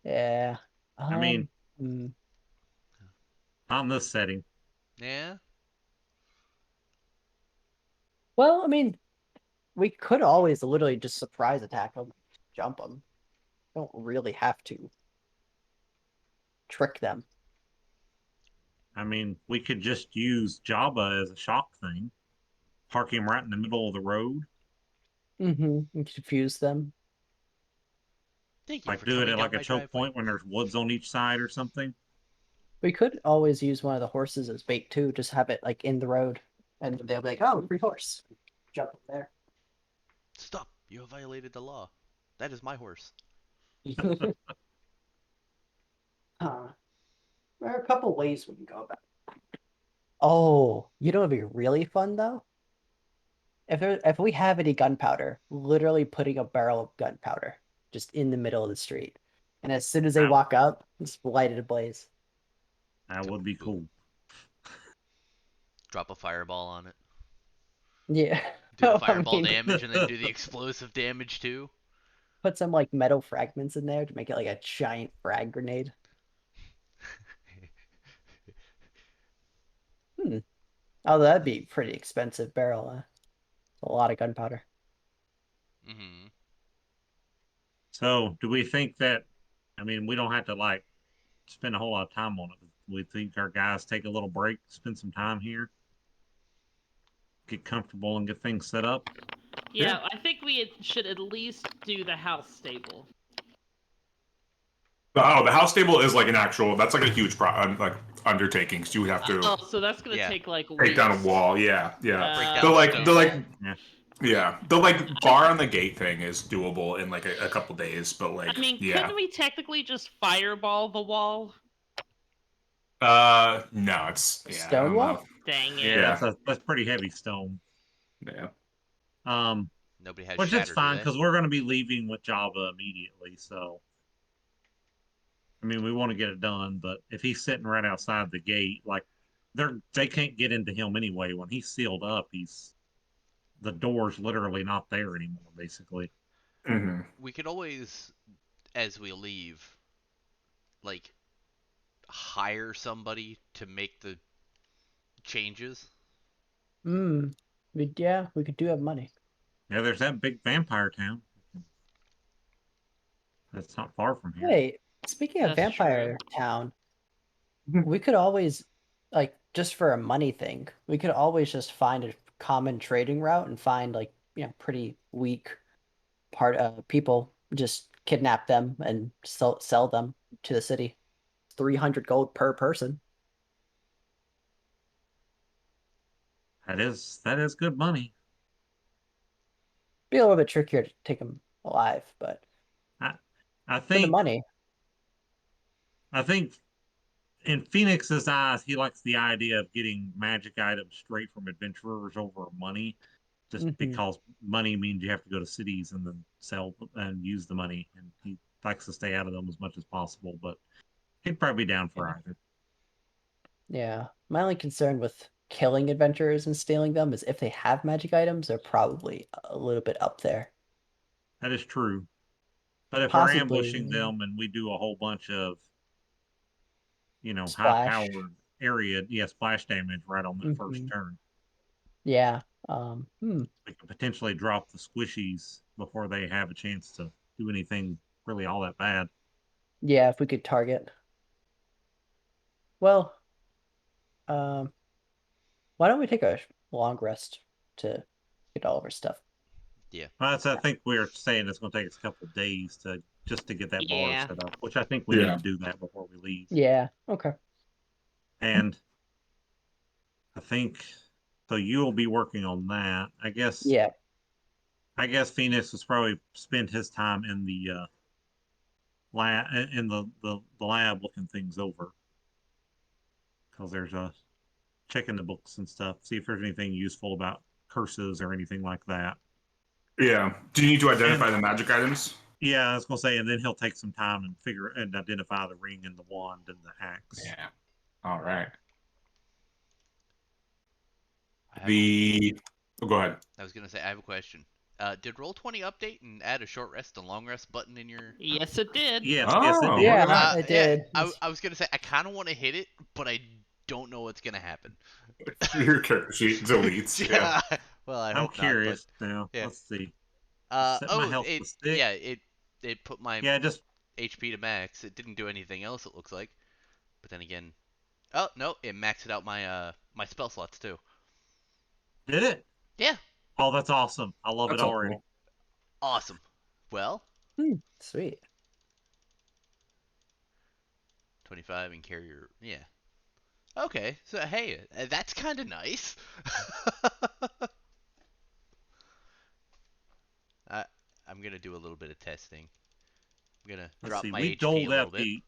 Speaker 3: Yeah.
Speaker 1: I mean,
Speaker 3: Hmm.
Speaker 1: on this setting,
Speaker 5: Yeah,
Speaker 3: Well, I mean, we could always literally just surprise attack them, jump them. Don't really have to trick them.
Speaker 1: I mean, we could just use Jabba as a shock thing, park him right in the middle of the road,
Speaker 3: Mm-hmm. And confuse them.
Speaker 5: thank you
Speaker 1: like
Speaker 5: for
Speaker 1: do it
Speaker 5: coming
Speaker 1: at
Speaker 5: down
Speaker 1: like a
Speaker 5: my
Speaker 1: choke
Speaker 5: driveway.
Speaker 1: point when there's woods on each side or something.
Speaker 3: We could always use one of the horses as bait too. Just have it like in the road, and they'll be like, "Oh, free horse." Jump up there.
Speaker 5: Stop! You have violated the law. That is my horse.
Speaker 3: Huh. There are a couple ways we can go about it. Oh, you know what'd be really fun though? If we have any gunpowder, literally putting a barrel of gunpowder just in the middle of the street, and as soon as they
Speaker 1: That,
Speaker 3: walk up, just light it ablaze.
Speaker 1: that would be
Speaker 5: Kaboom.
Speaker 1: cool.
Speaker 5: Drop a fireball on it.
Speaker 3: Yeah.
Speaker 5: Do the
Speaker 3: Oh, I
Speaker 5: fireball
Speaker 3: mean,
Speaker 5: damage and then do the explosive damage too.
Speaker 3: put some like metal fragments in there to make it like a giant frag grenade. Oh, that'd be pretty expensive barrel. A lot of gunpowder.
Speaker 5: Mm-hmm.
Speaker 1: So, do we think that? I mean, we don't have to like spend a whole lot of time on it. We think our guys take a little break, spend some time here, get comfortable, and get things set up.
Speaker 4: Yeah, I think we should at least do the house stable.
Speaker 2: Oh, the house stable is like an actual. That's like a huge like undertaking. So you would have to
Speaker 4: Oh, so that's gonna
Speaker 5: Yeah.
Speaker 4: take like
Speaker 2: take down a
Speaker 4: weeks.
Speaker 2: wall. Yeah, yeah.
Speaker 5: Break
Speaker 4: Uh,
Speaker 5: down
Speaker 2: The like
Speaker 5: stone.
Speaker 1: Yeah.
Speaker 2: yeah. The like bar on the gate thing is doable in like a couple days, but like
Speaker 4: I mean,
Speaker 2: yeah.
Speaker 4: couldn't we technically just fireball the wall?
Speaker 2: No, it's I
Speaker 3: Stone
Speaker 2: don't
Speaker 3: wall?
Speaker 2: know.
Speaker 4: Dang it.
Speaker 1: Yeah, that's pretty heavy stone.
Speaker 2: Yeah.
Speaker 5: Nobody has
Speaker 1: Which is
Speaker 5: shatter, do
Speaker 1: fine
Speaker 5: they?
Speaker 1: because we're going to be leaving with Java immediately. So, I mean, we want to get it done, but if he's sitting right outside the gate, like they can't get into him anyway. When he's sealed up, the door's literally not there anymore, basically.
Speaker 2: Mm-hmm.
Speaker 5: We could always, as we leave, like hire somebody to make the changes.
Speaker 3: We could do have money.
Speaker 1: Yeah, there's that big vampire town. That's not far from here.
Speaker 3: Wait, speaking of
Speaker 4: That's true.
Speaker 3: Vampire Town, we could always, like, just for a money thing, we could always just find a common trading route and find like pretty weak people, just kidnap them and sell them to the city. 300 gold per person.
Speaker 1: That is good money.
Speaker 3: Be a little bit trickier to take them alive, but
Speaker 1: I
Speaker 3: for the
Speaker 1: think
Speaker 3: money.
Speaker 1: I think in Phoenix's eyes, he likes the idea of getting magic items straight from adventurers over money, just
Speaker 3: Mhm.
Speaker 1: because money means you have to go to cities and then sell and use the money, and he likes to stay out of them as much as possible. But he'd probably be down for either.
Speaker 3: Yeah. My only concern with killing adventurers and stealing them is if they have magic items, they're probably a little bit up there.
Speaker 1: That is true. But if we're ambushing
Speaker 3: Possibly
Speaker 1: them and we do a whole bunch of, high
Speaker 3: splash.
Speaker 1: powered area, splash damage right on that first
Speaker 3: Mhm.
Speaker 1: turn,
Speaker 3: Yeah.
Speaker 1: we could potentially drop the squishies before they have a chance to do anything really all that bad.
Speaker 3: Yeah, if we could target. Well, um, why don't we take a long rest to get all of our stuff?
Speaker 5: Yeah.
Speaker 1: Well, I think we're saying it's going to take us a couple of days to get that bar
Speaker 4: Yeah.
Speaker 1: set up, which I think we need to do that before we leave.
Speaker 3: Yeah. Okay.
Speaker 1: And I think so. You'll be working on that.
Speaker 3: Yeah.
Speaker 1: I guess Phoenix was probably spend his time in the lab the lab looking things over because there's a checking the books and stuff, see if there's anything useful about curses or anything like that.
Speaker 2: Yeah. Do you need to identify the magic items?
Speaker 1: Yeah, I was gonna say, and then he'll take some time and figure and identify the ring and the wand and the axe.
Speaker 2: Yeah. All right.
Speaker 5: I have
Speaker 2: Go ahead.
Speaker 5: I was gonna say I have a question. Did Roll20 update and add a short rest and long rest button in your?
Speaker 4: Yes, it did.
Speaker 1: Yes,
Speaker 2: Oh,
Speaker 1: yes, it did.
Speaker 3: Yeah,
Speaker 5: Uh,
Speaker 3: it did.
Speaker 5: I was gonna say I kind of want to hit it, but I don't know what's gonna happen.
Speaker 2: Your character sheet deletes. Yeah.
Speaker 5: Well, I
Speaker 1: I'm
Speaker 5: hope
Speaker 1: curious
Speaker 5: not.
Speaker 1: now.
Speaker 5: yeah.
Speaker 1: Let's see.
Speaker 5: But
Speaker 1: Set my health to 6.
Speaker 5: yeah, it put my
Speaker 1: Yeah, just
Speaker 5: HP to max. It didn't do anything else. It looks like. But then again, oh no, it maxed out my my spell slots too.
Speaker 1: did it.
Speaker 5: Yeah,
Speaker 1: Oh, that's awesome. I love
Speaker 2: That's
Speaker 1: it
Speaker 2: all
Speaker 1: already.
Speaker 2: cool.
Speaker 5: awesome. Well,
Speaker 3: Sweet.
Speaker 5: 25 and carrier. Yeah. Okay, so hey, that's kind of nice. I, I'm gonna do a little bit of testing. I'm gonna
Speaker 1: Let's
Speaker 5: drop
Speaker 1: see.
Speaker 5: my HP a little bit.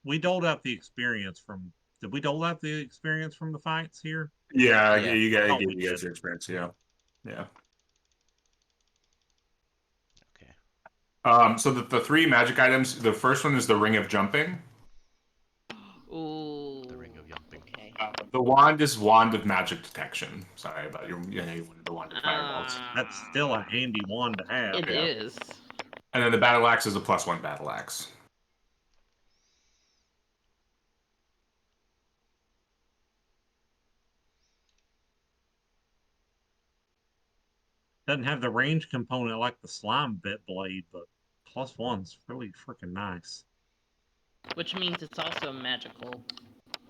Speaker 1: We doled out the experience from. Did we dole out the experience from the fights here?
Speaker 2: Yeah,
Speaker 5: Yeah.
Speaker 2: you guys
Speaker 1: Oh,
Speaker 2: give
Speaker 1: we
Speaker 2: you guys
Speaker 1: did.
Speaker 2: your experience. Yeah. Yeah.
Speaker 5: Okay.
Speaker 2: So the three magic items, the first one is the Ring of Jumping.
Speaker 4: Ooh.
Speaker 5: The Ring of Jumping.
Speaker 4: Okay.
Speaker 2: The wand is Wand of Magic Detection. Sorry about you wanted the Wand of Fireballs.
Speaker 1: That's still a handy one to have.
Speaker 4: It
Speaker 2: Yeah.
Speaker 4: is.
Speaker 2: And then the Battle Axe is a +1 Battle Axe.
Speaker 1: Doesn't have the range component like the slime bit blade, but +1's really freaking nice.
Speaker 4: Which means it's also magical.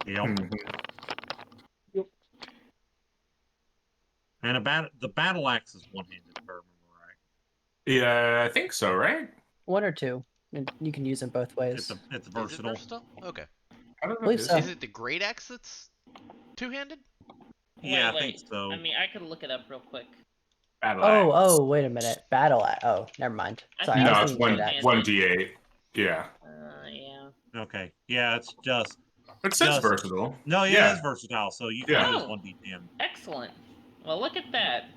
Speaker 1: Yep.
Speaker 2: Mhm.
Speaker 1: And the battle axe is one-handed, if I remember right.
Speaker 2: Yeah, I think so, right?
Speaker 3: One or two. And you can use them both ways.
Speaker 1: It's
Speaker 5: Is it
Speaker 1: versatile.
Speaker 5: versatile? Okay.
Speaker 2: I don't know.
Speaker 3: Believe
Speaker 2: if it
Speaker 3: so.
Speaker 2: is.
Speaker 5: Is it the great axe that's two-handed?
Speaker 1: Yeah,
Speaker 4: Wait,
Speaker 1: I think so.
Speaker 4: I mean, I could look it up real quick.
Speaker 2: Battle
Speaker 3: Oh,
Speaker 2: axe.
Speaker 3: wait a minute. Oh, never mind.
Speaker 4: I
Speaker 3: Sorry, I
Speaker 4: think
Speaker 3: was
Speaker 2: No,
Speaker 4: it's
Speaker 2: it's
Speaker 3: thinking
Speaker 2: one
Speaker 3: great axe.
Speaker 2: one d8. Yeah,
Speaker 4: Yeah.
Speaker 1: Okay. Yeah, it's just
Speaker 2: it says
Speaker 1: Just-
Speaker 2: versatile.
Speaker 1: no. Yeah,
Speaker 2: Yeah.
Speaker 1: it's versatile, so you can
Speaker 2: Yeah.
Speaker 1: use
Speaker 4: Oh.
Speaker 1: 1d10.
Speaker 4: Excellent. Well, look at that.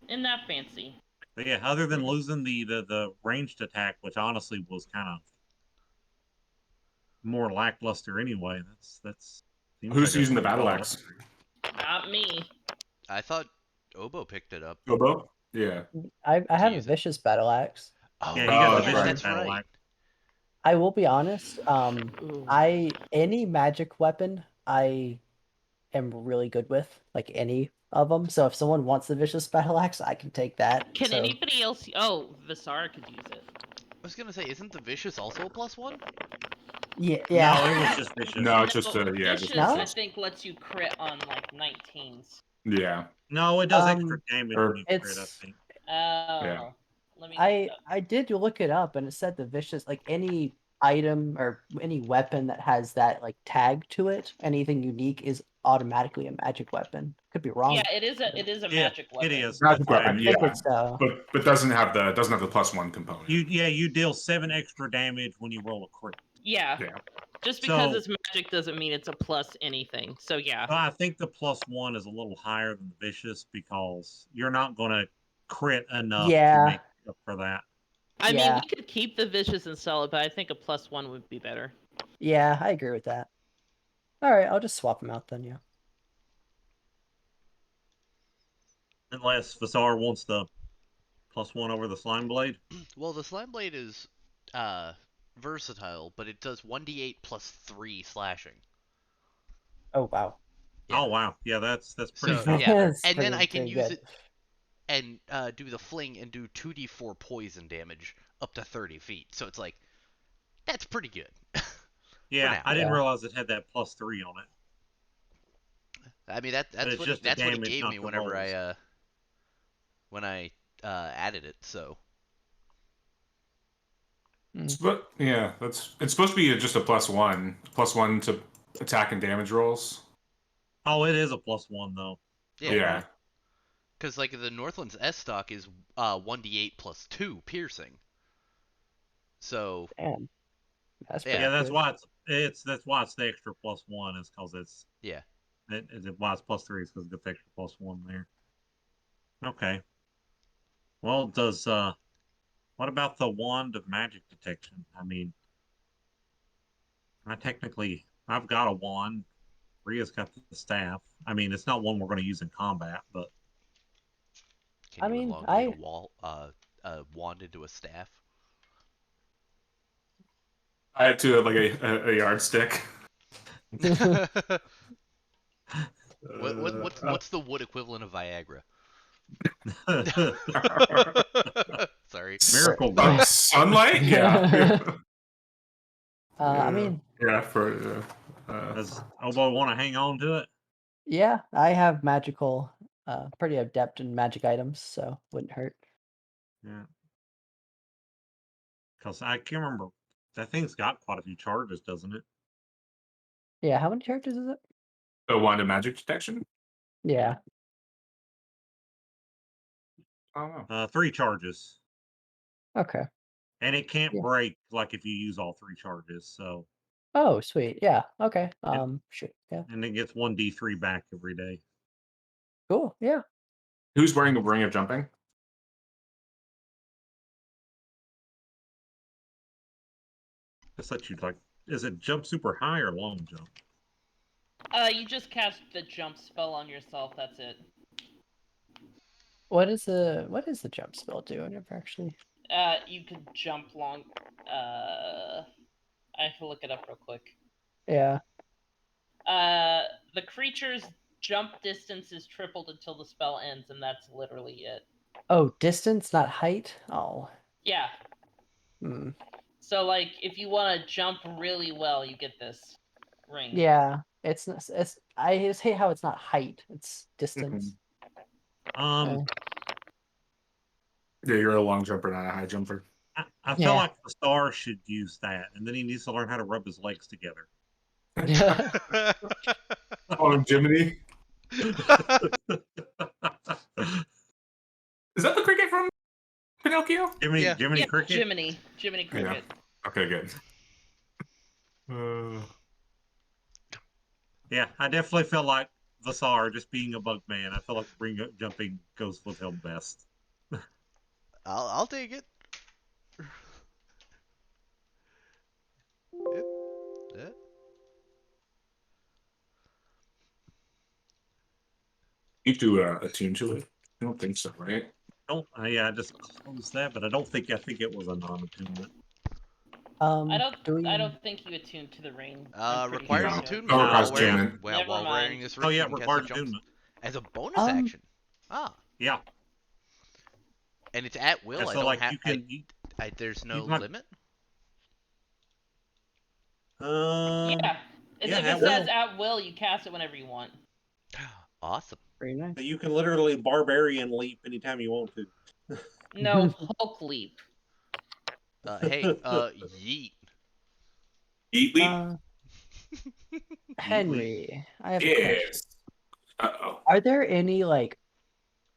Speaker 4: Isn't that fancy?
Speaker 1: But yeah, other than losing the ranged attack, which honestly was kind of more lackluster anyway. That's seems
Speaker 2: Who's
Speaker 1: like a
Speaker 2: using the
Speaker 1: pretty
Speaker 2: battle
Speaker 1: solid
Speaker 2: axe?
Speaker 1: upgrade.
Speaker 4: Not me.
Speaker 5: I thought Obo picked it up.
Speaker 2: Obo? Yeah.
Speaker 3: I have a
Speaker 5: use it.
Speaker 3: vicious battle axe.
Speaker 5: Oh,
Speaker 1: Yeah,
Speaker 2: you got the
Speaker 5: yes,
Speaker 2: vicious
Speaker 5: that's
Speaker 1: battle
Speaker 5: right.
Speaker 1: axe.
Speaker 3: I will be honest.
Speaker 4: Ooh.
Speaker 3: Any magic weapon I am really good with, like any of them. So if someone wants the vicious battle axe, I can take that.
Speaker 4: Can
Speaker 3: So,
Speaker 4: anybody else? Oh, Visara could use it.
Speaker 5: I was gonna say, isn't the vicious also a +1?
Speaker 3: yeah,
Speaker 1: No,
Speaker 3: yeah.
Speaker 1: it was just vicious.
Speaker 2: No, it's just yeah,
Speaker 4: Vicious,
Speaker 2: just
Speaker 3: No?
Speaker 4: I think, lets you crit on like 19s.
Speaker 2: yeah.
Speaker 1: No, it does extra damage
Speaker 2: or-
Speaker 1: when you crit, I
Speaker 3: It's
Speaker 1: think.
Speaker 4: Oh. Let me look it up.
Speaker 3: I did look it up and it said the vicious, like any item or any weapon that has that like tag to it, anything unique is automatically a magic weapon. Could be wrong.
Speaker 4: Yeah, it is a
Speaker 1: Yeah,
Speaker 4: magic weapon.
Speaker 1: it is.
Speaker 2: Magic
Speaker 1: That's
Speaker 2: weapon,
Speaker 1: right.
Speaker 2: yeah.
Speaker 3: Figured so.
Speaker 2: But doesn't have the +1 component.
Speaker 1: You deal 7 extra damage when you roll a crit.
Speaker 4: Yeah.
Speaker 2: Yeah.
Speaker 4: Just because
Speaker 1: So-
Speaker 4: it's magic doesn't mean it's a plus anything. So yeah.
Speaker 1: But I think the +1 is a little higher than the vicious because you're not going to crit enough to
Speaker 3: Yeah.
Speaker 1: make up for that.
Speaker 4: I mean,
Speaker 3: Yeah.
Speaker 4: we could keep the vicious and sell it, but I think a +1 would be better.
Speaker 3: Yeah, I agree with that. All right, I'll just swap them out then. Yeah.
Speaker 1: Unless Vasar wants the +1 over the slime blade.
Speaker 5: Well, the slime blade is versatile, but it does 1d8 +3 slashing.
Speaker 3: Oh wow.
Speaker 5: Yeah.
Speaker 1: Oh wow, yeah, that's pretty
Speaker 5: So,
Speaker 1: tough.
Speaker 5: yeah.
Speaker 3: That's
Speaker 5: And then
Speaker 3: pretty-
Speaker 5: I can
Speaker 3: pretty
Speaker 5: use
Speaker 3: good.
Speaker 5: it and do the fling and do 2d4 poison damage up to 30 feet. So it's like, that's pretty good.
Speaker 1: Yeah,
Speaker 5: now.
Speaker 1: I didn't
Speaker 3: Yeah.
Speaker 1: realize it had that +3 on it.
Speaker 5: I mean,
Speaker 1: it's
Speaker 5: that's what
Speaker 1: just the
Speaker 5: that's what it
Speaker 1: damage,
Speaker 5: gave
Speaker 1: not
Speaker 5: me
Speaker 1: the
Speaker 5: whenever
Speaker 1: rolls.
Speaker 5: when I added it. So
Speaker 2: But yeah, it's supposed to be just a +1 to attack and damage rolls.
Speaker 1: Oh, it is a +1 though.
Speaker 5: yeah,
Speaker 2: Yeah.
Speaker 5: because like the Northland's S stock is 1d8 +2 piercing. So
Speaker 3: Damn. That's
Speaker 5: Yeah.
Speaker 3: pretty
Speaker 1: Yeah, that's
Speaker 3: good.
Speaker 1: why that's why it's the extra +1 is because it's
Speaker 5: yeah,
Speaker 1: why it's +3 is because it's the extra +1 there. Okay. Well, does what about the wand of magic detection? I mean, I've got a wand. Ria's got the staff. I mean, it's not one we're going to use in combat, but
Speaker 5: can
Speaker 3: I
Speaker 5: you
Speaker 3: mean,
Speaker 5: elongate a wand into a staff?
Speaker 2: I had to have like a yardstick.
Speaker 5: What's the wood equivalent of Viagra? Sorry.
Speaker 1: Miracle Grow.
Speaker 2: Sunlight? Yeah.
Speaker 3: I mean,
Speaker 2: yeah, for
Speaker 1: Does Obo want to hang on to it?
Speaker 3: yeah, I have magical, pretty adept in magic items, so wouldn't hurt.
Speaker 1: Yeah. Because I can't remember. That thing's got quite a few charges, doesn't it?
Speaker 3: Yeah, how many characters is it?
Speaker 2: the wand of magic detection.
Speaker 3: Yeah.
Speaker 2: I don't know.
Speaker 1: 3 charges.
Speaker 3: Okay.
Speaker 1: And it can't
Speaker 3: Yeah.
Speaker 1: break like if you use all 3 charges. So,
Speaker 3: Oh, sweet. Yeah. Okay. Shit. Yeah.
Speaker 1: and it gets 1d3 back every day.
Speaker 3: Cool. Yeah.
Speaker 2: Who's wearing the ring of jumping?
Speaker 1: Guess that you'd like. Is it jump super high or long jump?
Speaker 4: You just cast the jump spell on yourself. That's it.
Speaker 3: What is the jump spell do? I never actually.
Speaker 4: You can jump long. I have to look it up real quick.
Speaker 3: Yeah.
Speaker 4: The creature's jump distance is tripled until the spell ends, and that's literally it.
Speaker 3: Oh, distance, not height. Oh.
Speaker 4: Yeah.
Speaker 3: Hmm.
Speaker 4: So like, if you want to jump really well, you get this ring.
Speaker 3: Yeah. It's I just hate how it's not height. It's distance.
Speaker 1: Um,
Speaker 2: Yeah, you're a long jumper, not a high jumper.
Speaker 1: I feel
Speaker 3: Yeah.
Speaker 1: like the star should use that, and then he needs to learn how to rub his legs together.
Speaker 2: Call him Jiminy. Is that the cricket from Pinocchio?
Speaker 1: Jiminy,
Speaker 5: Yeah.
Speaker 1: Jiminy
Speaker 4: Yeah,
Speaker 1: Cricket.
Speaker 4: Jiminy Cricket.
Speaker 2: Okay, good.
Speaker 1: Yeah, I definitely feel like Vasar just being a bug man. I feel like ring jumping goes with him best.
Speaker 5: I'll take it. Yep. Yeah.
Speaker 2: You do attune to it? I don't think so, right?
Speaker 1: Yeah, I just closed that, but I think it was a non-attunement.
Speaker 4: I
Speaker 3: Do
Speaker 4: don't think you attuned to the ring. I'm pretty
Speaker 5: Requires
Speaker 4: sure.
Speaker 5: attunement
Speaker 2: Oh,
Speaker 1: requires
Speaker 5: while wearing
Speaker 2: attunement.
Speaker 5: while
Speaker 4: Never
Speaker 5: wearing
Speaker 4: mind.
Speaker 5: this
Speaker 1: Oh
Speaker 5: ring.
Speaker 1: yeah,
Speaker 5: You can cast
Speaker 1: required
Speaker 5: the jumps
Speaker 1: attunement.
Speaker 5: as a bonus action. Ah,
Speaker 1: Yeah,
Speaker 5: and it's at will.
Speaker 1: and
Speaker 5: I
Speaker 1: so
Speaker 5: don't
Speaker 1: like
Speaker 5: have.
Speaker 1: you can.
Speaker 5: There's no
Speaker 1: He's not-
Speaker 5: limit.
Speaker 4: Yeah. If
Speaker 1: yeah,
Speaker 4: it
Speaker 1: at
Speaker 4: says
Speaker 1: will.
Speaker 4: at will, you cast it whenever you want.
Speaker 5: Awesome.
Speaker 3: Very nice.
Speaker 1: You can literally barbarian leap anytime you want to.
Speaker 4: No, Hulk leap.
Speaker 5: Hey, yeet.
Speaker 2: Eat leap.
Speaker 3: Henry, I have a question.
Speaker 2: Yes. Uh-oh.
Speaker 3: Are there any like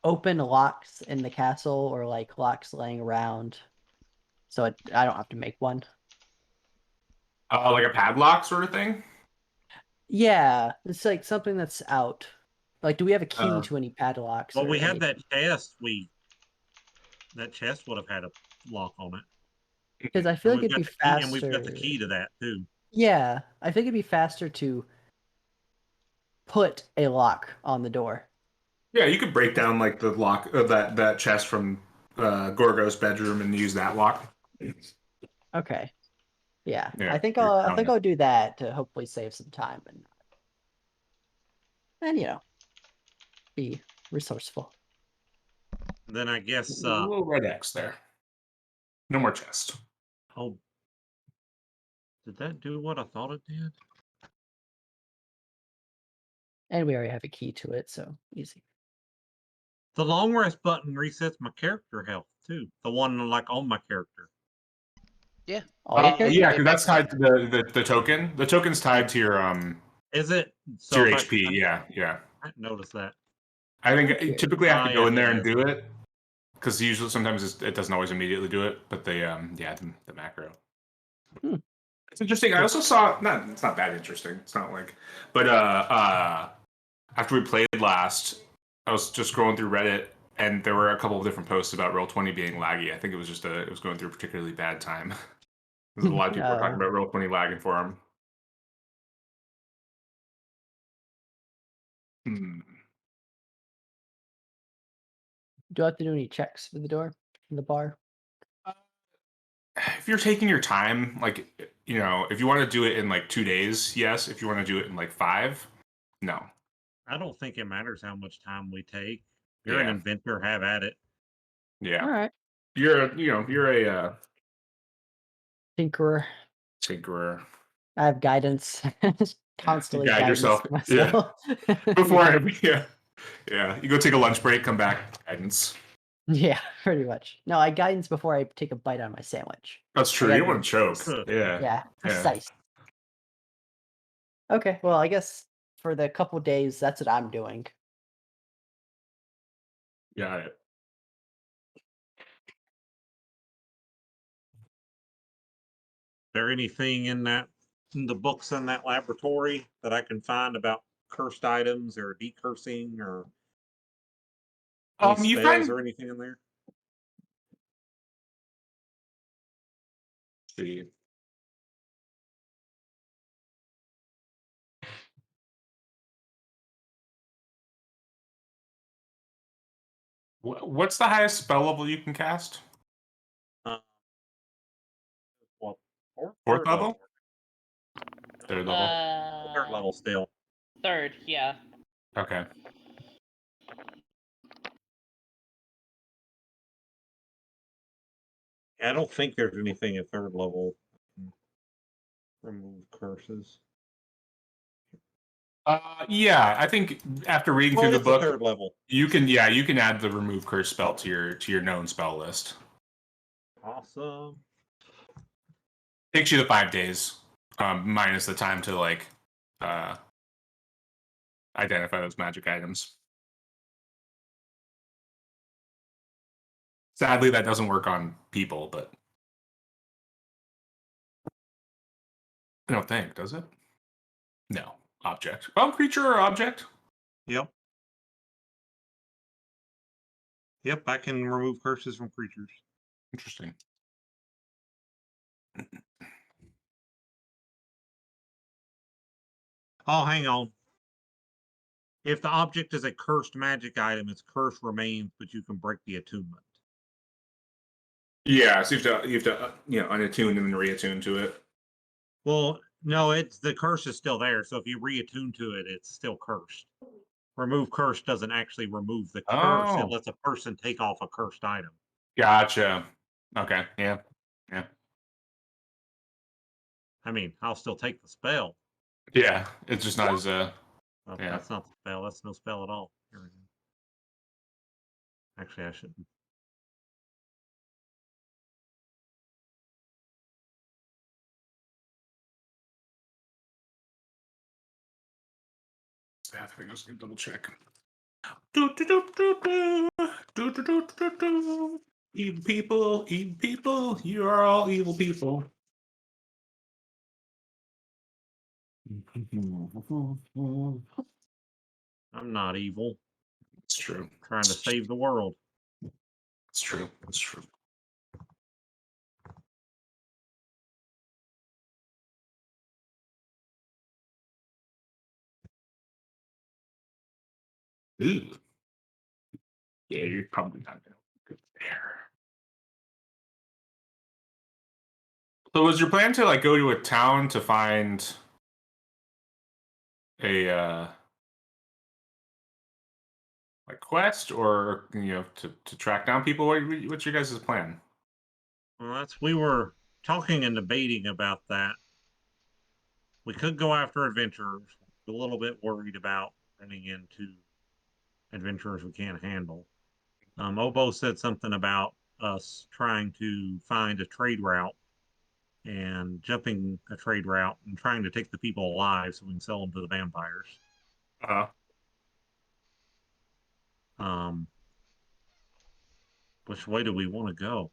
Speaker 3: open locks in the castle or like locks laying around? So I don't have to make one.
Speaker 2: Like a padlock sort of thing?
Speaker 3: Yeah, it's like something that's out. Like, do we have a key
Speaker 2: Uh,
Speaker 3: to any padlocks?
Speaker 1: Well,
Speaker 3: or
Speaker 1: we had
Speaker 3: any...
Speaker 1: that chest. That chest would have had a lock on it.
Speaker 3: Because I feel
Speaker 1: And
Speaker 3: like it'd be
Speaker 1: and we've got the
Speaker 3: faster.
Speaker 1: key to that too.
Speaker 3: Yeah, I think it'd be faster to put a lock on the door.
Speaker 2: Yeah, you could break down like the lock of that chest from Gorgo's bedroom and use that lock.
Speaker 3: Okay. Yeah,
Speaker 2: Yeah,
Speaker 3: I think
Speaker 2: you're
Speaker 3: I'll
Speaker 2: telling me.
Speaker 3: do that to hopefully save some time and be resourceful.
Speaker 1: Then I guess.
Speaker 2: A little red X there. No more chest.
Speaker 1: Oh, did that do what I thought it did?
Speaker 3: And we already have a key to it, so easy.
Speaker 1: The long rest button resets my character health too. The one like on my character.
Speaker 5: Yeah.
Speaker 3: All your characters?
Speaker 2: Yeah, because that's tied to the token. The token's tied to your
Speaker 1: Is it?
Speaker 2: to your
Speaker 1: if
Speaker 2: HP. Yeah.
Speaker 1: I didn't notice that.
Speaker 2: I think
Speaker 3: Okay.
Speaker 2: typically I have to go
Speaker 1: yeah,
Speaker 2: in there
Speaker 1: yeah.
Speaker 2: and do it because usually sometimes it doesn't always immediately do it. But the macro.
Speaker 3: Hmm.
Speaker 2: It's interesting. I also saw it's not that interesting. It's not like, but after we played last, I was just scrolling through Reddit and there were a couple of different posts about Roll20 being laggy. I think it was just it was going through a particularly bad time. There's a lot of people were talking about Roll20 lagging for them.
Speaker 3: Do I have to do any checks for the door in the bar?
Speaker 2: If you're taking your time, like if you want to do it in like 2 days, yes. If you want to do it in like 5, no.
Speaker 1: I don't think it matters how much time we take. You're an inventor. Have at it.
Speaker 2: Yeah.
Speaker 3: All right.
Speaker 2: You're a
Speaker 3: Tinkerer.
Speaker 2: tinkerer.
Speaker 3: I have guidance. Constantly
Speaker 2: Guide
Speaker 3: guidance
Speaker 2: yourself.
Speaker 3: myself.
Speaker 2: Before yeah. You go take a lunch break, come back, guidance.
Speaker 3: Yeah, pretty much. No, I guidance before I take a bite on my sandwich.
Speaker 2: That's true.
Speaker 3: Okay.
Speaker 2: You don't want to choke. Yeah.
Speaker 3: Yeah, precise. Okay, well, I guess for the couple days, that's what I'm doing.
Speaker 2: Got it.
Speaker 1: There anything in the books in that laboratory that I can find about cursed items or decursing or any
Speaker 2: You
Speaker 1: spells
Speaker 2: find
Speaker 1: or anything in there?
Speaker 2: see. What's the highest spell level you can cast?
Speaker 1: Well,
Speaker 2: Fourth level? Third level.
Speaker 1: Third level still.
Speaker 4: Third, yeah.
Speaker 2: Okay.
Speaker 1: I don't think there's anything at third level. Remove curses.
Speaker 2: Yeah, I think after reading
Speaker 1: Oh,
Speaker 2: through the
Speaker 1: it's a
Speaker 2: book,
Speaker 1: third level.
Speaker 2: you can add the remove curse spell to your known spell list.
Speaker 1: Awesome.
Speaker 2: Takes you the 5 days, minus the time to like identify those magic items. Sadly, that doesn't work on people, but I don't think, does it? No. Object. Oh, creature or object?
Speaker 1: Yep. Yep, I can remove curses from creatures.
Speaker 2: Interesting.
Speaker 1: Oh, hang on. If the object is a cursed magic item, its curse remains, but you can break the attunement.
Speaker 2: Yeah, so you have to unattune and then reattune to it.
Speaker 1: Well, no, it's the curse is still there. So if you reattune to it, it's still cursed. Remove curse doesn't actually remove the curse. It
Speaker 2: Oh.
Speaker 1: lets a person take off a cursed item.
Speaker 2: Gotcha. Okay. Yeah.
Speaker 1: I mean, I'll still take the spell.
Speaker 2: Yeah. It's just not as
Speaker 1: Well,
Speaker 2: yeah.
Speaker 1: that's not the spell. That's no spell at all. Here we go. Actually, I shouldn't.
Speaker 2: I think I just need to double check. Evil people, you are all evil people.
Speaker 1: I'm not evil.
Speaker 2: It's true.
Speaker 1: I'm trying to save the world.
Speaker 2: It's true. It's true. Ooh. Yeah, you're probably not gonna go there. So was your plan to like go to a town to find a like quest, or to track down people? What's your guys' plan?
Speaker 1: Well, we were talking and debating about that. We could go after adventurers. A little bit worried about running into adventurers we can't handle. Obo said something about us trying to find a trade route and jumping a trade route and trying to take the people alive so we can sell them to the vampires. Um, which way do we want to go?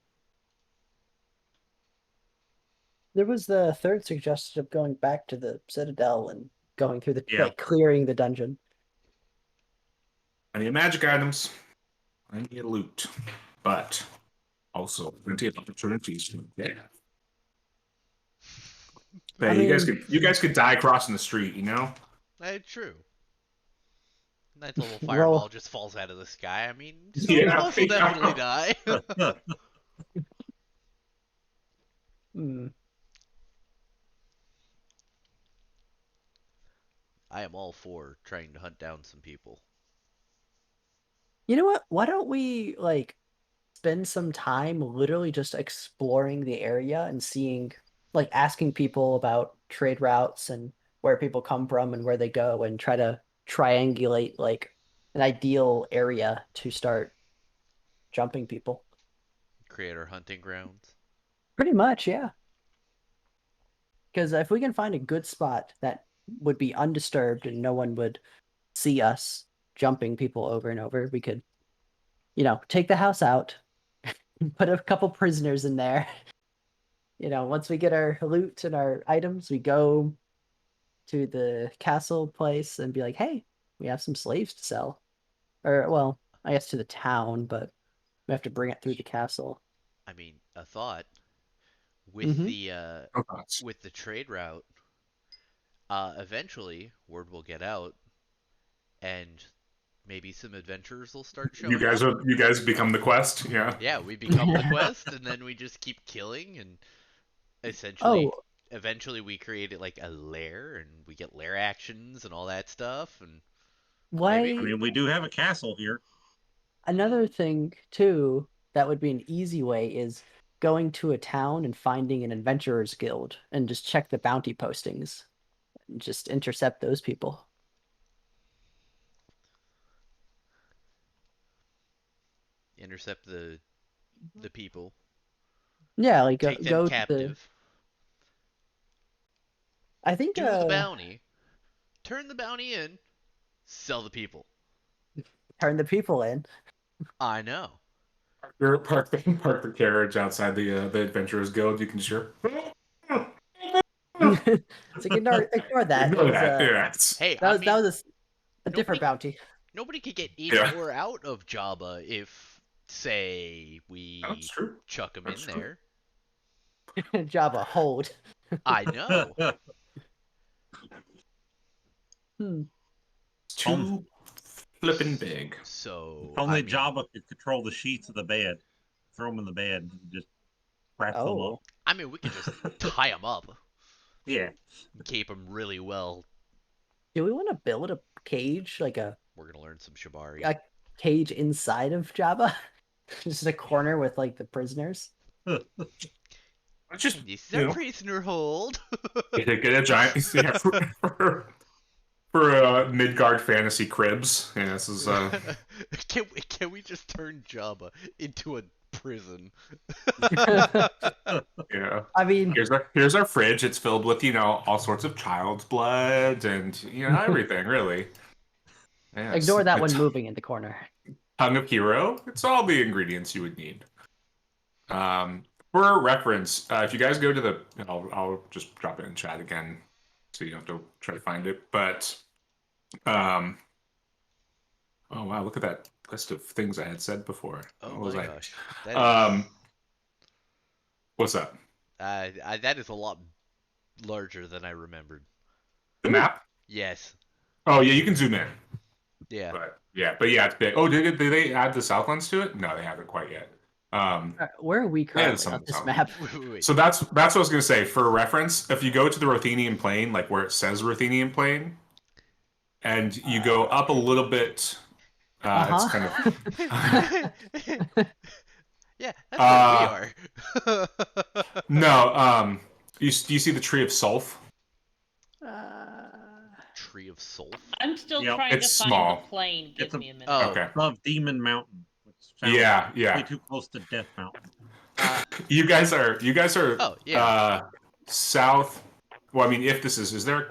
Speaker 3: There was the third suggestion of going back to the Citadel and going through the
Speaker 1: Yeah.
Speaker 3: like clearing the dungeon.
Speaker 2: I need magic items. I need loot, but also plenty of opportunities. Yeah. Hey,
Speaker 3: I
Speaker 2: you guys could die crossing the street, you know?
Speaker 5: True. Ninth level
Speaker 3: Roll.
Speaker 5: fireball just falls out of the sky. I mean, some
Speaker 2: Yeah,
Speaker 5: of us will
Speaker 2: yeah.
Speaker 5: definitely die.
Speaker 3: Hmm.
Speaker 5: I am all for trying to hunt down some people.
Speaker 3: You know what? Why don't we like spend some time literally just exploring the area and seeing, like, asking people about trade routes and where people come from and where they go, and try to triangulate like an ideal area to start jumping people.
Speaker 5: Create our hunting grounds.
Speaker 3: Pretty much, yeah. Because if we can find a good spot that would be undisturbed and no one would see us jumping people over and over, we could, take the house out, put a couple prisoners in there. Once we get our loot and our items, we go to the castle place and be like, hey, we have some slaves to sell. Or, well, I guess to the town, but we have to bring it through the castle.
Speaker 5: I mean, a thought with
Speaker 3: Mhm.
Speaker 5: the trade route. Eventually, word will get out, and maybe some adventurers will start showing up.
Speaker 2: You guys become the quest, yeah.
Speaker 5: Yeah, we become the quest, and then we just keep killing, and essentially,
Speaker 3: Oh,
Speaker 5: eventually we create like a lair, and we get lair actions and all that stuff, and
Speaker 3: why?
Speaker 1: I mean, we do have a castle here.
Speaker 3: Another thing, too, that would be an easy way is going to a town and finding an adventurers guild and just check the bounty postings and just intercept those people.
Speaker 5: Intercept the people.
Speaker 3: Yeah, like
Speaker 5: Take them
Speaker 3: go to the.
Speaker 5: captive.
Speaker 3: I think
Speaker 5: Do the bounty. Turn the bounty in. Sell the people.
Speaker 3: turn the people in.
Speaker 5: I know.
Speaker 2: Park the carriage outside the Adventurers Guild. You can just hear.
Speaker 3: It's like ignore that.
Speaker 2: Ignore
Speaker 3: It was,
Speaker 2: that. Yeah, it's-
Speaker 5: Hey,
Speaker 3: that was
Speaker 5: I mean,
Speaker 3: a different bounty.
Speaker 5: nobody could get in
Speaker 2: Yeah.
Speaker 5: or out of Jabba if, say, we
Speaker 2: That's true.
Speaker 5: chuck them
Speaker 2: That's
Speaker 5: in
Speaker 2: true.
Speaker 5: there.
Speaker 3: Jabba hold.
Speaker 5: I know.
Speaker 2: It's too flipping big.
Speaker 5: So
Speaker 1: If only
Speaker 5: I mean,
Speaker 1: Jabba could control the sheets of the bed. Throw them in the bed and just wrap them
Speaker 3: Oh,
Speaker 1: up.
Speaker 5: I mean, we could just tie them up,
Speaker 1: Yeah.
Speaker 5: keep them really well.
Speaker 3: do we want to build a cage, like
Speaker 5: We're gonna learn some Shibari.
Speaker 3: a cage inside of Jabba? Just a corner with like the prisoners.
Speaker 2: It's just
Speaker 5: This is
Speaker 2: you
Speaker 5: our
Speaker 2: know,
Speaker 5: prisoner hold.
Speaker 2: get a giant yeah, for Midgard fantasy cribs. Yeah, this is
Speaker 5: Can we just turn Jabba into a prison?
Speaker 2: yeah.
Speaker 3: I mean,
Speaker 2: Here's our fridge. It's filled with all sorts of child's blood and everything really. Yeah,
Speaker 3: ignore that
Speaker 2: the
Speaker 3: one moving in the corner.
Speaker 2: Tongue of Hero. It's all the ingredients you would need. For reference, if you guys go to the, I'll just drop it in chat again, so you don't have to try to find it. But, oh wow, look at that list of things I had said before.
Speaker 5: Oh
Speaker 2: What was
Speaker 5: my
Speaker 2: I?
Speaker 5: gosh. That
Speaker 2: What's up?
Speaker 5: that is a lot larger than I remembered.
Speaker 2: The map?
Speaker 5: Yes.
Speaker 2: Oh yeah, you can zoom in.
Speaker 5: Yeah.
Speaker 2: But yeah, it's big. Oh, did they add the Southlands to it? No, they haven't quite yet.
Speaker 3: Where are we currently
Speaker 2: some
Speaker 3: on
Speaker 2: of
Speaker 3: this
Speaker 2: the
Speaker 3: map?
Speaker 5: Wait.
Speaker 2: So that's what I was gonna say. For reference, if you go to the Ruthenian Plain, like where it says Ruthenian Plain, and you go up a little bit, it's kind of
Speaker 5: Yeah, that's where we are.
Speaker 2: no. Do you see the Tree of Sulf?
Speaker 5: Tree of Soul.
Speaker 4: I'm still
Speaker 1: Yep.
Speaker 4: trying to
Speaker 2: It's
Speaker 4: find
Speaker 2: small.
Speaker 4: the plane. Give
Speaker 1: It's a-
Speaker 4: me a minute.
Speaker 5: Oh.
Speaker 2: Okay.
Speaker 1: Above Demon Mountain. Which sounds
Speaker 2: Yeah.
Speaker 1: way too close to Death Mountain.
Speaker 2: You guys are.
Speaker 5: Oh, yeah.
Speaker 2: South. Well, I mean, if this is there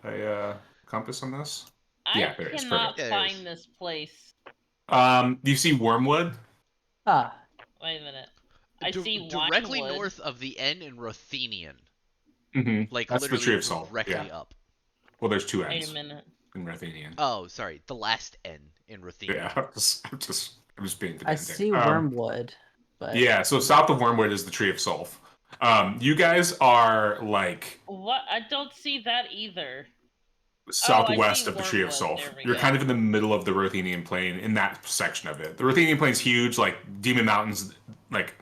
Speaker 2: a compass on this? Yeah, there
Speaker 4: I
Speaker 2: is.
Speaker 4: cannot
Speaker 5: Perfect. Yeah, there
Speaker 4: find this place.
Speaker 2: Do you see Wormwood?
Speaker 3: Ah,
Speaker 4: Wait a minute. I see
Speaker 5: directly
Speaker 4: Winewood.
Speaker 5: north of the N in Ruthenian.
Speaker 2: Mm-hmm.
Speaker 5: Like
Speaker 2: That's the
Speaker 5: literally
Speaker 2: Tree of Salt.
Speaker 5: directly
Speaker 2: Yeah.
Speaker 5: up.
Speaker 2: Well, there's two
Speaker 4: Wait
Speaker 2: ends
Speaker 4: a minute.
Speaker 2: in Ruthenian.
Speaker 5: Oh, sorry, the last N in Ruthenian.
Speaker 2: Yeah, I'm just being pedantic.
Speaker 3: I see Wormwood, but
Speaker 2: Yeah, so south of Wormwood is the Tree of Sulf. You guys are like
Speaker 4: What? I don't see that either.
Speaker 2: southwest
Speaker 4: see
Speaker 2: of the Tree of
Speaker 4: Wormwood.
Speaker 2: Sulf.
Speaker 4: There we
Speaker 2: You're
Speaker 4: go.
Speaker 2: kind of in the middle of the Ruthenian Plain in that section of it. The Ruthenian Plain's huge, like Demon Mountain's like,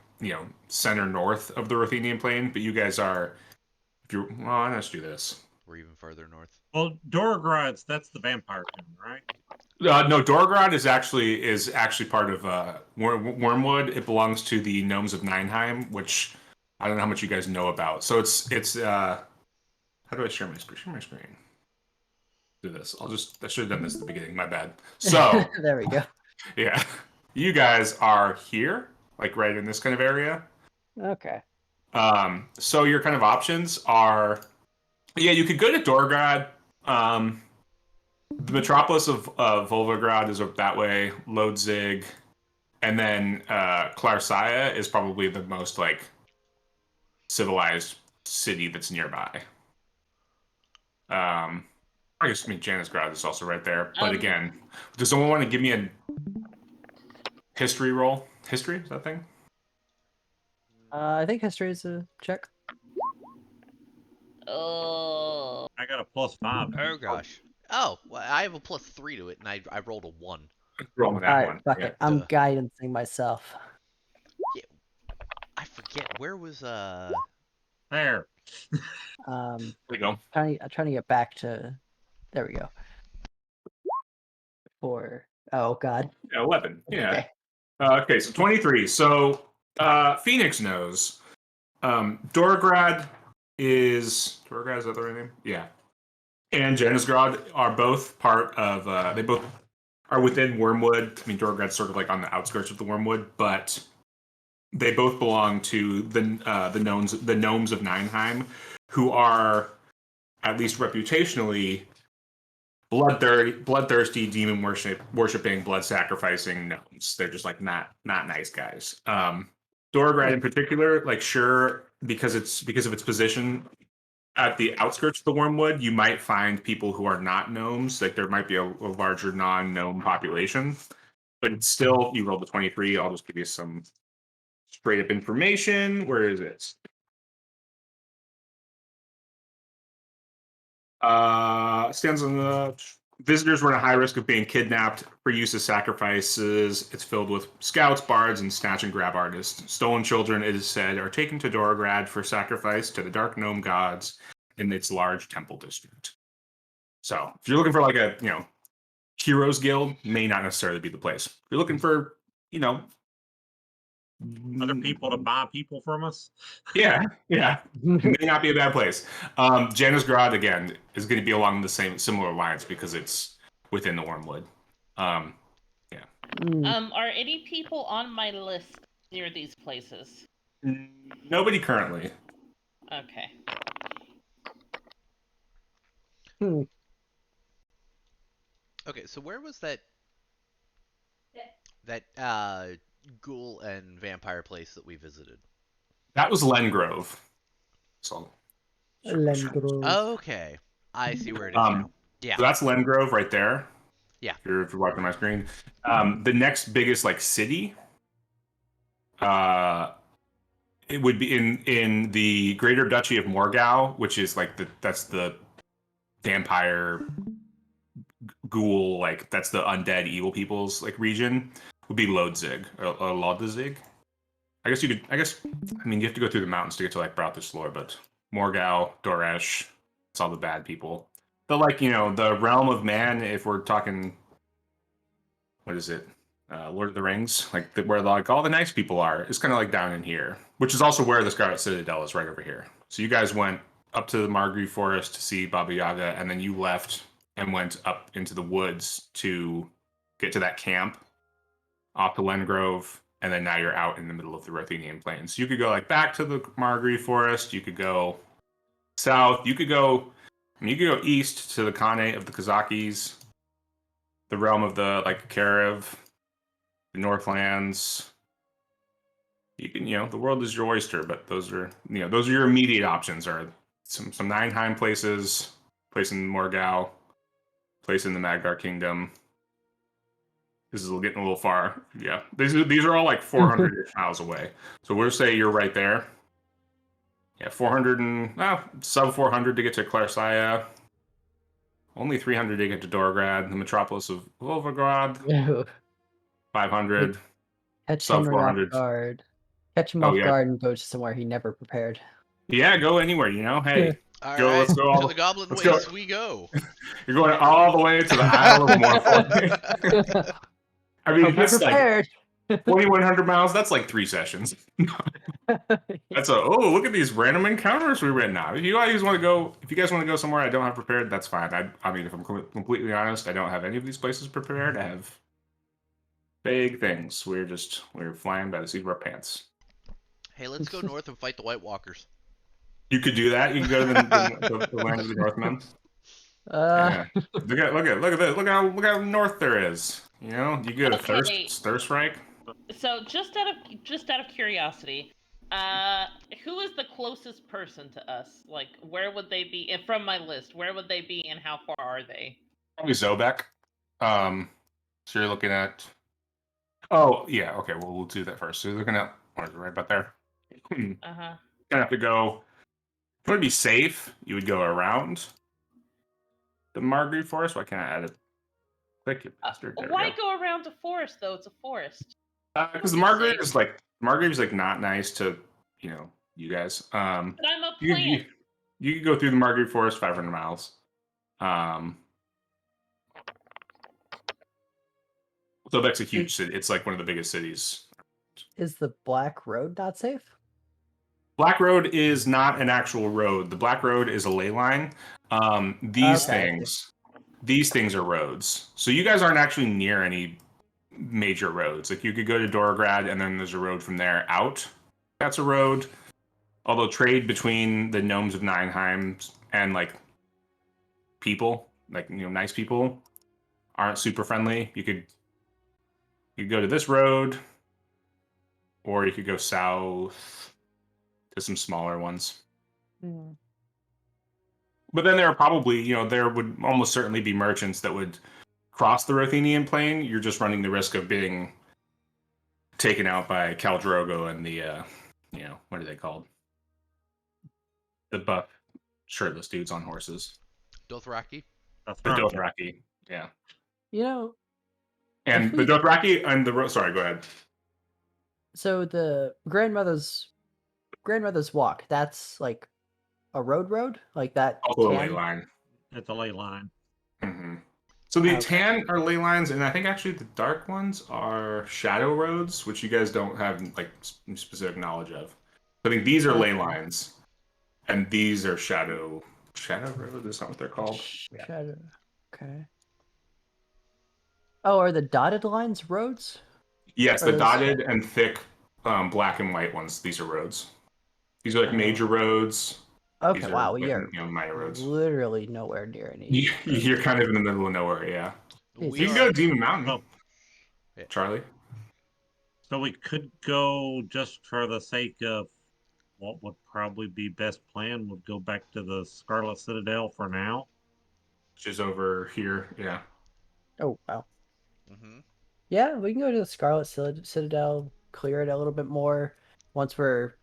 Speaker 2: center north of the Ruthenian Plain, but you guys are let's do this.
Speaker 5: We're even farther north.
Speaker 1: Well, Dorograd's, that's the vampire town, right?
Speaker 2: No, Dorograd is actually part of Wormwood. It belongs to the Gnomes of Nineheim, which I don't know how much you guys know about. So it's how do I share my screen? Share my screen. Do this. I should have done this at the beginning. My bad. So
Speaker 3: there we go.
Speaker 2: yeah, you guys are here, like right in this kind of area.
Speaker 3: Okay.
Speaker 2: So your kind of options are, you could go to Dorograd. The metropolis of Volgograd is up that way, Lodzig, and then Klarsaya is probably the most like civilized city that's nearby. I guess Janisgrad is also right there, but again, does someone want to give me a history roll? History, is that thing?
Speaker 3: I think history is a check.
Speaker 4: Oh.
Speaker 1: I got a +5.
Speaker 5: Oh gosh. Oh, well, I have a +3 to it, and I rolled a 1.
Speaker 2: Rolling that
Speaker 3: All right,
Speaker 2: one.
Speaker 3: fuck
Speaker 2: Yeah.
Speaker 3: it. I'm guidancing myself.
Speaker 5: I forget where was
Speaker 1: There.
Speaker 2: There you go.
Speaker 3: I'm trying to get back to. There we go. 4. Oh god.
Speaker 2: Yeah, 11. Yeah.
Speaker 3: Okay.
Speaker 2: Okay, so 23. So Phoenix knows. Dorograd is that the right name? Yeah. And Janisgrad are both part of. They both are within Wormwood. I mean, Dorograd's sort of like on the outskirts of the Wormwood, but they both belong to the gnomes of Nineheim, who are, at least reputationally, bloodthirsty, demon worshipping, blood sacrificing gnomes. They're just like not nice guys. Dorograd in particular, like sure, because of its position at the outskirts of the Wormwood, you might find people who are not gnomes. Like there might be a larger non-gnome population, but it's still, you rolled a 23. I'll just give you some straight up information. Where is it? Stands on the visitors were at a high risk of being kidnapped for use as sacrifices. It's filled with scouts, bards, and snatch and grab artists. Stolen children, it is said, are taken to Dorograd for sacrifice to the dark gnome gods in its large temple district. So if you're looking for like a heroes guild, may not necessarily be the place. If you're looking for
Speaker 1: Other people to buy people from us.
Speaker 2: Yeah, may not be a bad place. Janisgrad again is going to be along the similar lines because it's within the Wormwood.
Speaker 4: Are any people on my list near these places?
Speaker 2: Nobody currently.
Speaker 4: Okay.
Speaker 5: Okay, so where was that ghoul and vampire place that we visited?
Speaker 2: That was Lengrove. So.
Speaker 5: Okay, I see where it is now. Yeah.
Speaker 2: So that's Lengrove right there.
Speaker 5: Yeah.
Speaker 2: If you're watching my screen, the next biggest city, it would be in the Greater Duchy of Morgau, which is that's the vampire ghoul, that's the undead evil people's region. Would be Lodzig or Lodazig. I mean, you have to go through the mountains to get to Brauthus but Morgau, Doresh, it's all the bad people. But the realm of man, if we're talking, what is it? Lord of the Rings, where all the nice people are, is kind of down in here, which is also where the Scarlet Citadel is, right over here. So you guys went up to the Margrave Forest to see Baba Yaga, and then you left and went up into the woods to get to that camp off to Lengrove, and then now you're out in the middle of the Ruthenian Plains. You could go back to the Margrave Forest. You could go south. You could go east to the Khanate of the Kazakis, the realm of the Karev, the Northlands. You can, the world is your oyster, but those are your immediate options. Are some Nineheim places, place in Morgau, place in the Magdar Kingdom. This is getting a little far. Yeah, these are all 400 miles away. So we'll say you're right there. Yeah, 400 and sub 400 to get to Clarsaya. Only 300 to get to Dorograd, the metropolis of Volgograd. 500.
Speaker 3: Catch
Speaker 2: sub
Speaker 3: Henry off
Speaker 2: 400.
Speaker 3: guard. Catch him off guard and go to somewhere he never prepared.
Speaker 2: Yeah, go anywhere. Hey,
Speaker 5: let's go
Speaker 2: to
Speaker 5: the Goblin Waste. We go.
Speaker 2: You're going all the way to the Isle of Morphle. I mean, that's 2,100 miles. That's 3 sessions. That's look at these random encounters we ran now. If you guys want to go somewhere I don't have prepared, that's fine. I mean, if I'm completely honest, I don't have any of these places prepared. I have vague things. We're flying by the seat of our pants.
Speaker 5: Hey, let's go north and fight the White Walkers.
Speaker 2: You could do that. You could go to the land of the Northmen. Yeah. Look at this. Look how north there is. You get a thirst strike.
Speaker 4: So just out of curiosity, who is the closest person to us? Where would they be? And from my list, where would they be, and how far are they?
Speaker 2: Probably Zobek. So you're looking at. Oh yeah, okay. Well, we'll do that first. So you're looking at what is it, right about there? Gonna have to go. If you want to be safe, you would go around the Margrave Forest. Why can't I add it? Click you bastard.
Speaker 4: Why go around a forest though? It's a forest.
Speaker 2: Because the Margrave is Margrave's not nice to you guys.
Speaker 4: But I'm a plant.
Speaker 2: You could go through the Margrave Forest 500 miles. Zobek's a huge city. It's one of the biggest cities
Speaker 3: Is the Black Road not safe?
Speaker 2: Black Road is not an actual road. The Black Road is a ley line. These
Speaker 3: Okay.
Speaker 2: things are roads. So you guys aren't actually near any major roads. Like you could go to Dorograd and then there's a road from there out. That's a road. Although trade between the gnomes of Nineheim and like people, like nice people, aren't super friendly. You could go to this road, or you could go south to some smaller ones.
Speaker 3: Hmm.
Speaker 2: But then there are probably, there would almost certainly be merchants that would cross the Ruthenian plain. You're just running the risk of being taken out by Khal Drogo and the, what are they called? The buff, shirtless dudes on horses.
Speaker 5: Dothraki.
Speaker 1: That's
Speaker 2: The
Speaker 1: right.
Speaker 2: Dothraki, yeah.
Speaker 3: You know,
Speaker 2: And
Speaker 3: If
Speaker 2: the
Speaker 3: we-
Speaker 2: Dothraki and the... Sorry, go ahead.
Speaker 3: so the grandmother's walk, that's like a road? Like that
Speaker 2: Also a ley
Speaker 3: tan?
Speaker 2: line.
Speaker 1: It's a ley line.
Speaker 2: Mm-hmm. So the
Speaker 3: Okay.
Speaker 2: tan are ley lines, and I think actually the dark ones are shadow roads, which you guys don't have like specific knowledge of. I think these are ley
Speaker 3: Okay.
Speaker 2: lines, and these are shadow roads. Is that what they're called? Yeah.
Speaker 3: Shadow. Okay. Oh, are the dotted lines roads?
Speaker 2: Yes,
Speaker 3: Or
Speaker 2: the
Speaker 3: those-
Speaker 2: dotted and thick black and white ones. These are roads. These are like
Speaker 3: Oh.
Speaker 2: major roads.
Speaker 3: Okay,
Speaker 2: These are
Speaker 3: wow, you're
Speaker 2: minor roads.
Speaker 3: literally nowhere near any.
Speaker 2: You're kind of in the middle of nowhere. Yeah.
Speaker 3: Is
Speaker 2: You can
Speaker 3: this-
Speaker 2: go to Demon Mountain,
Speaker 1: Oh,
Speaker 2: Charlie.
Speaker 1: so we could go just for the sake of what would probably be best plan. Would go back to the Scarlet Citadel for now.
Speaker 2: Which is over here. Yeah.
Speaker 3: Oh, wow.
Speaker 5: Mm-hmm.
Speaker 3: Yeah, we can go to the Scarlet Citadel, clear it a little bit more. Once we're,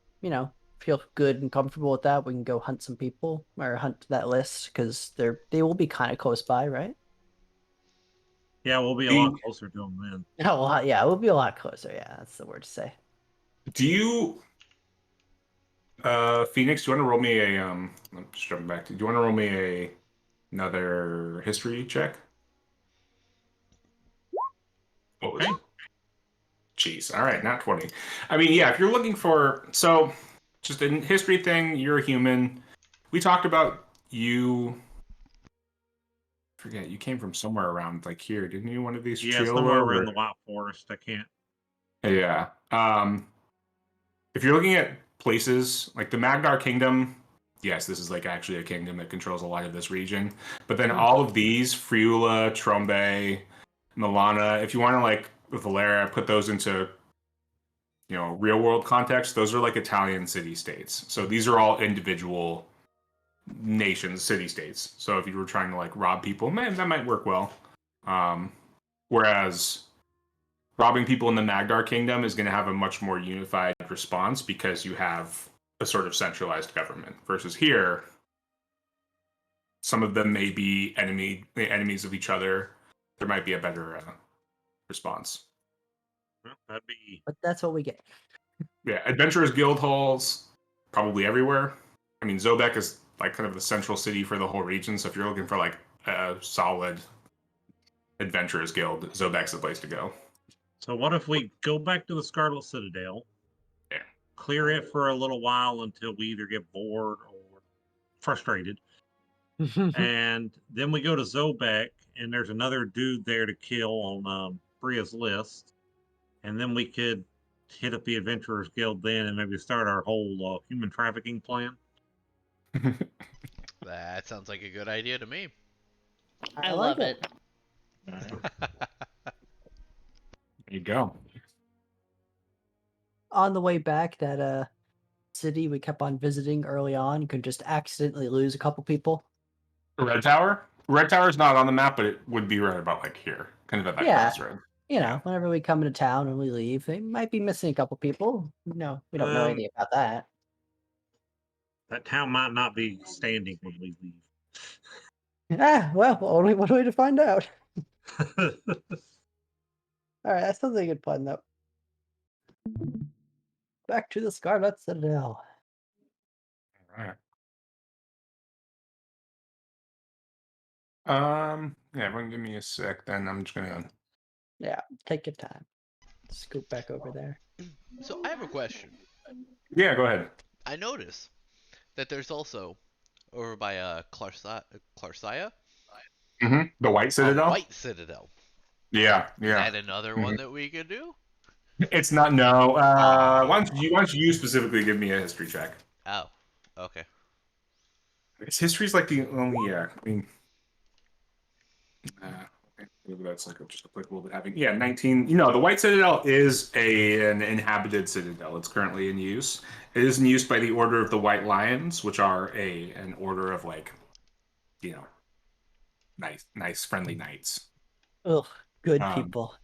Speaker 3: feel good and comfortable with that, we can go hunt some people or hunt that list because they will be kind of close by, right?
Speaker 1: Yeah, we'll be a lot closer to them then.
Speaker 3: Oh, yeah, we'll be a lot closer. Yeah, that's the word to say.
Speaker 2: Do you, Phoenix? Do you want to roll me a? I'm just jumping back. Do you want to roll me another history check? What was
Speaker 1: Okay.
Speaker 2: it? Jeez. All right, not 20. I mean, yeah. If you're looking for just a history thing, you're a human. We talked about you. Forget you came from somewhere around like here, didn't you? One of these
Speaker 1: Yeah,
Speaker 2: trio
Speaker 1: somewhere
Speaker 2: over?
Speaker 1: around the White Forest. I can't.
Speaker 2: Yeah. If you're looking at places like the Magdar Kingdom, yes, this is like actually a kingdom that controls a lot of this region. But then all of these, Friula, Trombe, Milana, if you want to like Valera, put those into real world context, those are like Italian city states. So these are all individual nations, city states. So if you were trying to like rob people, man, that might work well. Whereas robbing people in the Magdar Kingdom is going to have a much more unified response because you have a sort of centralized government. Versus here, some of them may be enemies of each other. There might be a better response.
Speaker 1: Well, that'd be.
Speaker 3: But that's what we get.
Speaker 2: Yeah, Adventurers Guild halls probably everywhere. I mean, Zobek is like kind of the central city for the whole region. So if you're looking for like a solid Adventurers Guild, Zobek's the place to go.
Speaker 1: So what if we go back to the Scarlet Citadel?
Speaker 2: Yeah.
Speaker 1: Clear it for a little while until we either get bored or frustrated. And then we go to Zobek, and there's another dude there to kill on Bria's list. And then we could hit up the Adventurers Guild then and maybe start our whole human trafficking plan.
Speaker 5: That sounds like a good idea to me.
Speaker 4: I
Speaker 3: like
Speaker 4: love it.
Speaker 2: There you go.
Speaker 3: On the way back, that city we kept on visiting early on could just accidentally lose a couple people.
Speaker 2: Red Tower? Red Tower's not on the map, but it would be right about like here, kind of at that
Speaker 3: Yeah.
Speaker 2: crossroad.
Speaker 3: Whenever we come into town and we leave, they might be missing a couple people. No, we don't know anything about that.
Speaker 1: That town might not be standing when we leave.
Speaker 3: Well, only one way to find out. All right, that sounds like a good plan, though. Back to the Scarlet Citadel.
Speaker 2: All right. Yeah, everyone give me a sec, then I'm just gonna
Speaker 3: Yeah, take your time. scoop back over there.
Speaker 5: So I have a question.
Speaker 2: Yeah, go ahead.
Speaker 5: I notice that there's also over by Clarsia,
Speaker 2: The White
Speaker 5: a
Speaker 2: Citadel.
Speaker 5: white citadel.
Speaker 2: Yeah,
Speaker 5: Is
Speaker 2: yeah.
Speaker 5: that another one that we could do?
Speaker 2: It's not. No. Why
Speaker 5: Oh.
Speaker 2: don't you specifically give me a history check?
Speaker 5: Oh. Okay.
Speaker 2: His history's like the only. Yeah, I mean. Okay, maybe that's like just applicable to having. Yeah, 19. You know, the White Citadel is an inhabited citadel. It's currently in use. It is in use by the Order of the White Lions, which are an order of like, you know, nice, friendly knights.
Speaker 3: Ugh, good
Speaker 2: Um,
Speaker 3: people.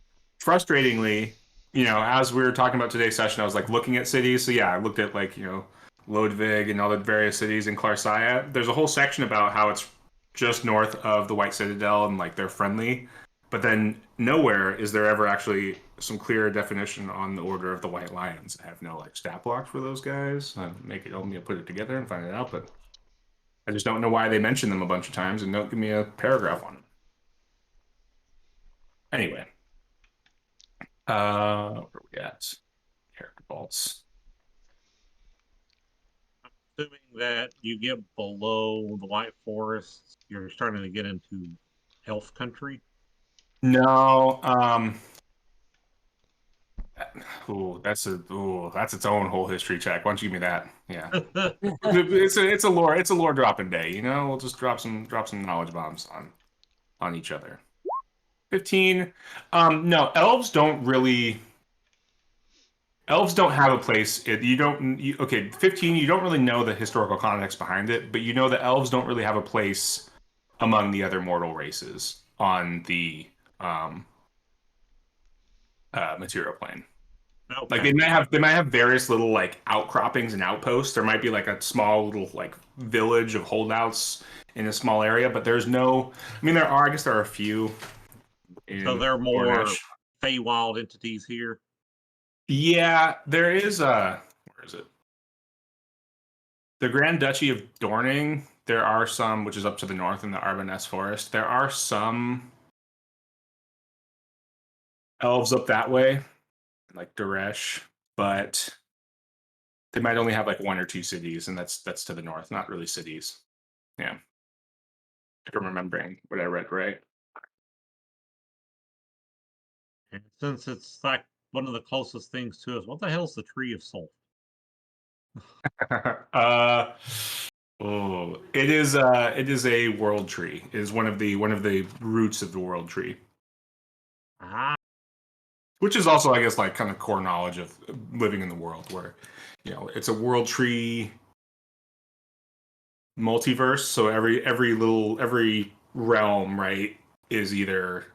Speaker 2: Frustratingly, you know, as we were talking about today's session, I was like looking at cities. So yeah, I looked at like, you know, Lodvig and all the various cities in Clarsia. There's a whole section about how it's just north of the White Citadel and like they're friendly. But then nowhere is there ever actually some clear definition on the Order of the White Lions. I have no like stat blocks for those guys. Make it, me put it together and find it out, but I just don't know why they mention them a bunch of times and don't give me a paragraph on them. Anyway, where are we at? Character vaults.
Speaker 1: Assuming that you get below the White Forest, you're starting to get into elf country.
Speaker 2: No, that's its own whole history check. Why don't you give me that? Yeah, it's a lore dropping day. You know, we'll just drop some knowledge bombs on each other. 15. No, elves don't have a place. Okay, 15. You don't really know the historical context behind it, but you know that elves don't really have a place among the other mortal races on the material plane.
Speaker 1: Okay.
Speaker 2: Like they might have various little like outcroppings and outposts. There might be like a small little like village of holdouts in a small area, but there's no. I mean, I guess there are a few.
Speaker 1: So there are more Feywild entities here.
Speaker 2: Yeah, there is. Where is it? The Grand Duchy of Dorning. There are some, which is up to the north in the Arbanès Forest. There are some elves up that way, like Duresh, but they might only have like one or two cities, and that's to the north, not really cities. Yeah. If I'm remembering what I read right.
Speaker 1: And since it's like one of the closest things to us, what the hell's the Tree of Soul?
Speaker 2: It is a world tree. It is one of the roots of the world tree.
Speaker 1: Ah.
Speaker 2: Which is also, I guess, like kind of core knowledge of living in the world where, you know, it's a world tree multiverse. So every realm, right, is either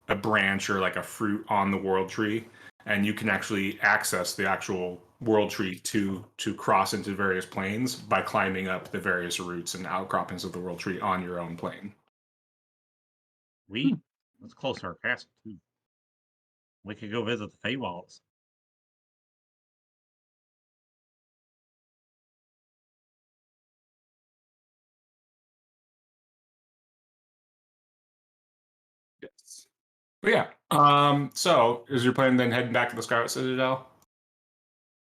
Speaker 2: a branch or like a fruit on the world tree, and you can actually access the actual world tree to cross into various planes by climbing up the various roots and outcroppings of the world tree on your own plane.
Speaker 1: That's close to our castle too. We could go visit the Feywalds.
Speaker 2: Yes. But yeah. So is your plan then heading back to the Scarlet Citadel?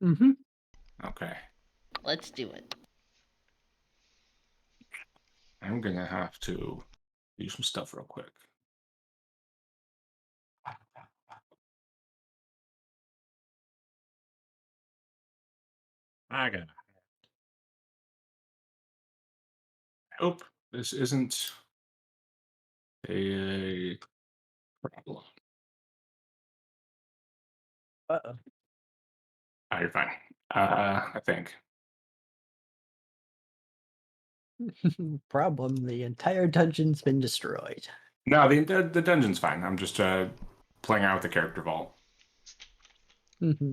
Speaker 3: Mm-hmm.
Speaker 2: Okay.
Speaker 4: Let's do it.
Speaker 2: I'm gonna have to do some stuff real quick.
Speaker 1: I got it.
Speaker 2: I hope this isn't a problem.
Speaker 3: Uh-oh.
Speaker 2: Oh, you're fine. I think.
Speaker 3: Problem. The entire dungeon's been destroyed.
Speaker 2: No, the dungeon's fine. I'm just playing out with the character vault.
Speaker 3: Mm-hmm.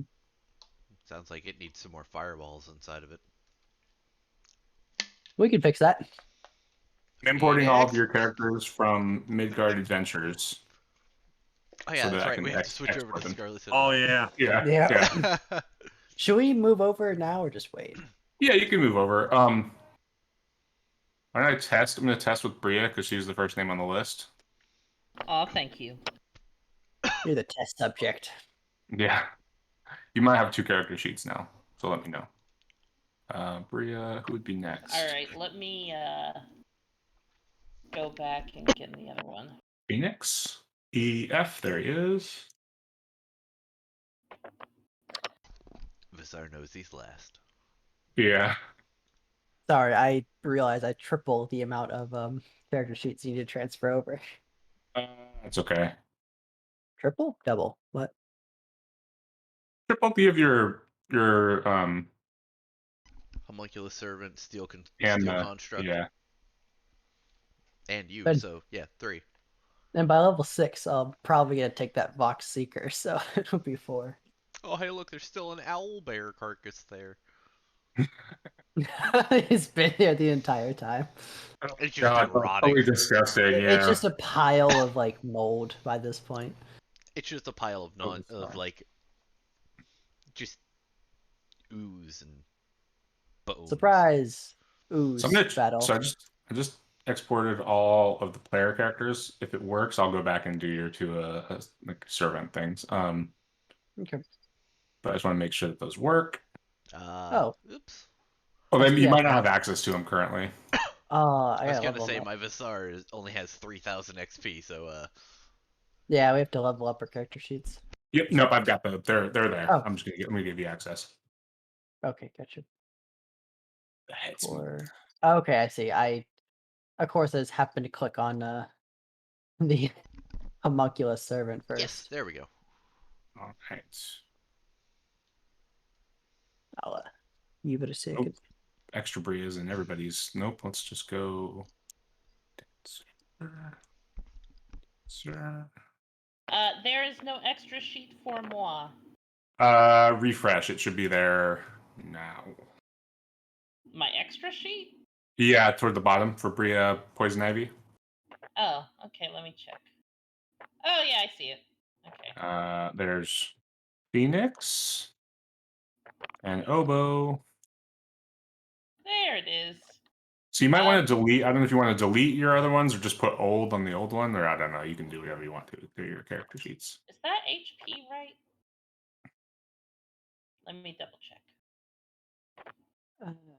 Speaker 5: Sounds like it needs some more firewalls inside of it.
Speaker 3: We can fix that.
Speaker 2: I'm importing all of
Speaker 5: Phoenix?
Speaker 2: your characters from Midgard Adventures.
Speaker 5: Oh yeah,
Speaker 2: so
Speaker 5: that's
Speaker 2: that I
Speaker 5: right.
Speaker 2: can
Speaker 5: We have to switch over
Speaker 2: export
Speaker 5: to
Speaker 2: them.
Speaker 5: Scarlet
Speaker 1: Oh
Speaker 5: Citadel.
Speaker 1: yeah.
Speaker 2: Yeah.
Speaker 3: Should we move over now or just wait?
Speaker 2: Yeah, you can move over. Why don't I test? I'm going to test with Bria because she's the first name on the list.
Speaker 4: Aw, thank you.
Speaker 3: You're the test subject.
Speaker 2: Yeah. You might have 2 character sheets now, so let me know. Bria, who would be next?
Speaker 4: All right, let me go back and get the other one.
Speaker 2: Phoenix. EF, there he is.
Speaker 5: Vizar knows he's last.
Speaker 2: Yeah.
Speaker 3: Sorry, I realized I tripled the amount of character sheets you need to transfer over.
Speaker 2: That's okay.
Speaker 3: Triple? Double? What?
Speaker 2: Triple P of your
Speaker 5: Homunculus Servant, Steel
Speaker 2: and
Speaker 5: Construct,
Speaker 2: yeah.
Speaker 5: and you.
Speaker 3: Good.
Speaker 5: So yeah, 3.
Speaker 3: And by level 6, I'm probably gonna take that Vox Seeker, so it'll be 4.
Speaker 5: Oh hey, look, there's still an owl bear carcass there.
Speaker 3: It's been there the entire time.
Speaker 5: It's just
Speaker 2: God,
Speaker 5: been
Speaker 2: that's
Speaker 5: rotting.
Speaker 2: totally disgusting.
Speaker 3: It's
Speaker 2: Yeah.
Speaker 3: just a pile of like mold by this point.
Speaker 5: It's just a pile of
Speaker 2: Sorry.
Speaker 5: like just ooze and bones.
Speaker 3: Surprise! Ooze
Speaker 2: So
Speaker 3: battle.
Speaker 2: So I just exported all of the player characters. If it works, I'll go back and do your 2 like servant things.
Speaker 3: Okay.
Speaker 2: But I just want to make sure that those work.
Speaker 5: Oops.
Speaker 2: Well, then you
Speaker 3: Yeah.
Speaker 2: might not have access to them currently.
Speaker 3: I
Speaker 5: I was
Speaker 3: gotta
Speaker 5: gonna
Speaker 3: level
Speaker 5: say
Speaker 3: them up.
Speaker 5: my Visar only has 3,000 XP, so
Speaker 3: Yeah, we have to level up our character sheets.
Speaker 2: Yep. Nope. I've got they're there.
Speaker 3: Oh.
Speaker 2: I'm gonna give you access.
Speaker 3: Okay, gotcha.
Speaker 2: The headsman.
Speaker 3: Okay, I see. Of course, I just happened to click on the homunculus servant first.
Speaker 5: yes, there we go.
Speaker 2: All right.
Speaker 3: I'll give it a second.
Speaker 2: Extra Brias and everybody's. Nope. Let's just go.
Speaker 4: There is no extra sheet for moi.
Speaker 2: Refresh. It should be there now.
Speaker 4: My extra sheet?
Speaker 2: Yeah, toward the bottom for Bria Poison Ivy.
Speaker 4: Oh, okay, let me check. Oh yeah, I see it. Okay.
Speaker 2: There's Phoenix and Oboe.
Speaker 4: There it is.
Speaker 2: So you might want to delete. I don't know if you want to delete your other ones or just put old on the old one, or I don't know. You can do whatever you want to through your character sheets.
Speaker 4: Is that HP right? Let me double check.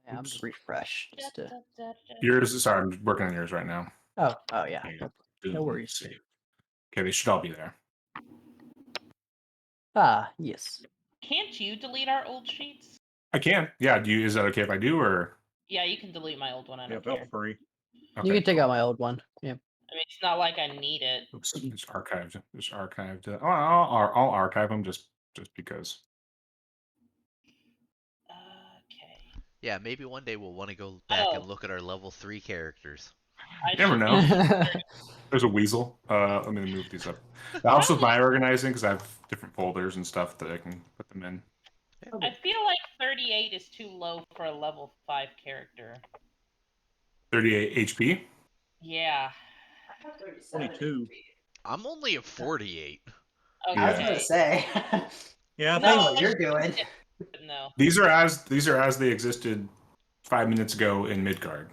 Speaker 3: Yeah, I'm just refresh. Just to...
Speaker 2: Yours. Sorry, I'm working on yours right now.
Speaker 3: Oh yeah.
Speaker 2: No
Speaker 3: worries.
Speaker 2: Save. Okay, they should all be there.
Speaker 3: Yes.
Speaker 4: Can't you delete our old sheets?
Speaker 2: I can. Yeah. Is that okay if I do, or?
Speaker 4: Yeah, you can delete my old one. I don't
Speaker 1: feel
Speaker 4: care.
Speaker 1: free.
Speaker 2: Okay,
Speaker 3: You can take
Speaker 2: cool.
Speaker 3: out my old one. Yeah.
Speaker 4: I mean, it's not like I need it.
Speaker 2: Oops, it's archived. It's archived. I'll archive them just because.
Speaker 4: Okay.
Speaker 5: Yeah, maybe one day we'll want to go back and look at our level 3 characters.
Speaker 4: I
Speaker 2: You never
Speaker 4: should
Speaker 2: know.
Speaker 4: be-
Speaker 2: There's a weasel. Let me move these up. It helps with my organizing because I have different folders and stuff that I can put them in.
Speaker 4: I feel like 38 is too low for a level 5 character.
Speaker 2: 38 HP.
Speaker 4: Yeah.
Speaker 1: 22.
Speaker 5: I'm only at 48.
Speaker 4: Okay.
Speaker 3: I was gonna say.
Speaker 1: Yeah, I
Speaker 4: No,
Speaker 1: think
Speaker 3: what you're doing.
Speaker 4: No.
Speaker 2: These are as they existed 5 minutes ago in Midgard.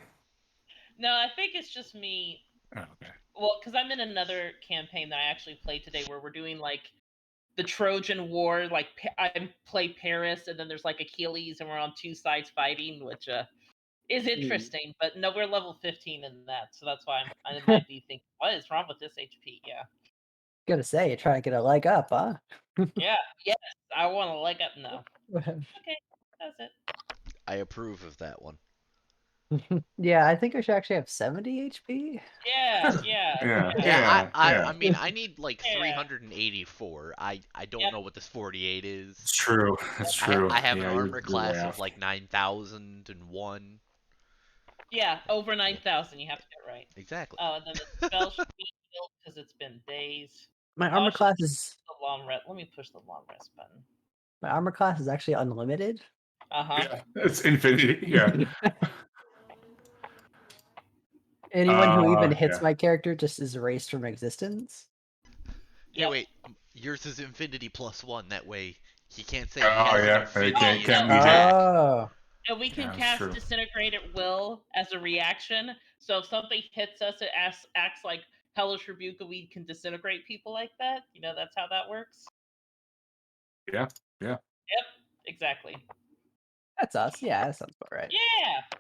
Speaker 4: No, I think it's just me.
Speaker 2: Oh, okay.
Speaker 4: Well, because I'm in another campaign that I actually played today where we're doing like the Trojan War. Like I play Paris, and then there's like Achilles, and we're on 2 sides fighting, which is interesting. But no, we're level 15 in that, so that's why I might be thinking, what is wrong with this HP? Yeah.
Speaker 3: Gonna say you're trying to get a leg up, huh?
Speaker 4: Yeah. Yes, I want a leg up now. Okay, that's it.
Speaker 5: I approve of that one.
Speaker 3: Yeah, I think I should actually have 70 HP.
Speaker 4: Yeah.
Speaker 5: I mean, I need like
Speaker 4: Yeah.
Speaker 5: 384. I don't
Speaker 4: Yep.
Speaker 5: know what this 48 is.
Speaker 2: It's true. That's true.
Speaker 5: I have an
Speaker 2: Yeah,
Speaker 5: armor
Speaker 2: you're
Speaker 5: class
Speaker 2: way
Speaker 5: of
Speaker 2: off.
Speaker 5: like 9,001.
Speaker 4: Yeah, over 9,000, you have to get right.
Speaker 5: Exactly.
Speaker 4: Oh, and then the spell should be healed because it's been days.
Speaker 3: My
Speaker 4: Oh,
Speaker 3: armor
Speaker 4: I should
Speaker 3: class
Speaker 4: push
Speaker 3: is
Speaker 4: the long rest. Let me push the long rest button.
Speaker 3: actually unlimited.
Speaker 2: Yeah, it's infinity. Yeah.
Speaker 3: Anyone who even hits
Speaker 2: Yeah.
Speaker 3: my character just is erased from existence.
Speaker 5: Hey,
Speaker 4: Yep.
Speaker 5: wait. Yours is infinity +1. That way, he can't say he
Speaker 2: Oh,
Speaker 5: has
Speaker 2: yeah,
Speaker 5: an infinity
Speaker 2: can't
Speaker 5: in
Speaker 2: be
Speaker 5: attack.
Speaker 3: Oh,
Speaker 4: And we can
Speaker 2: Yeah, that's
Speaker 4: cast
Speaker 2: true.
Speaker 4: Disintegrate at will as a reaction. So if something hits us, it acts like Hellish Rebuke, and we can disintegrate people like that. You know, that's how that works.
Speaker 2: Yeah.
Speaker 4: Yep, exactly.
Speaker 3: That's us. Yeah, that sounds about right.
Speaker 4: Yeah.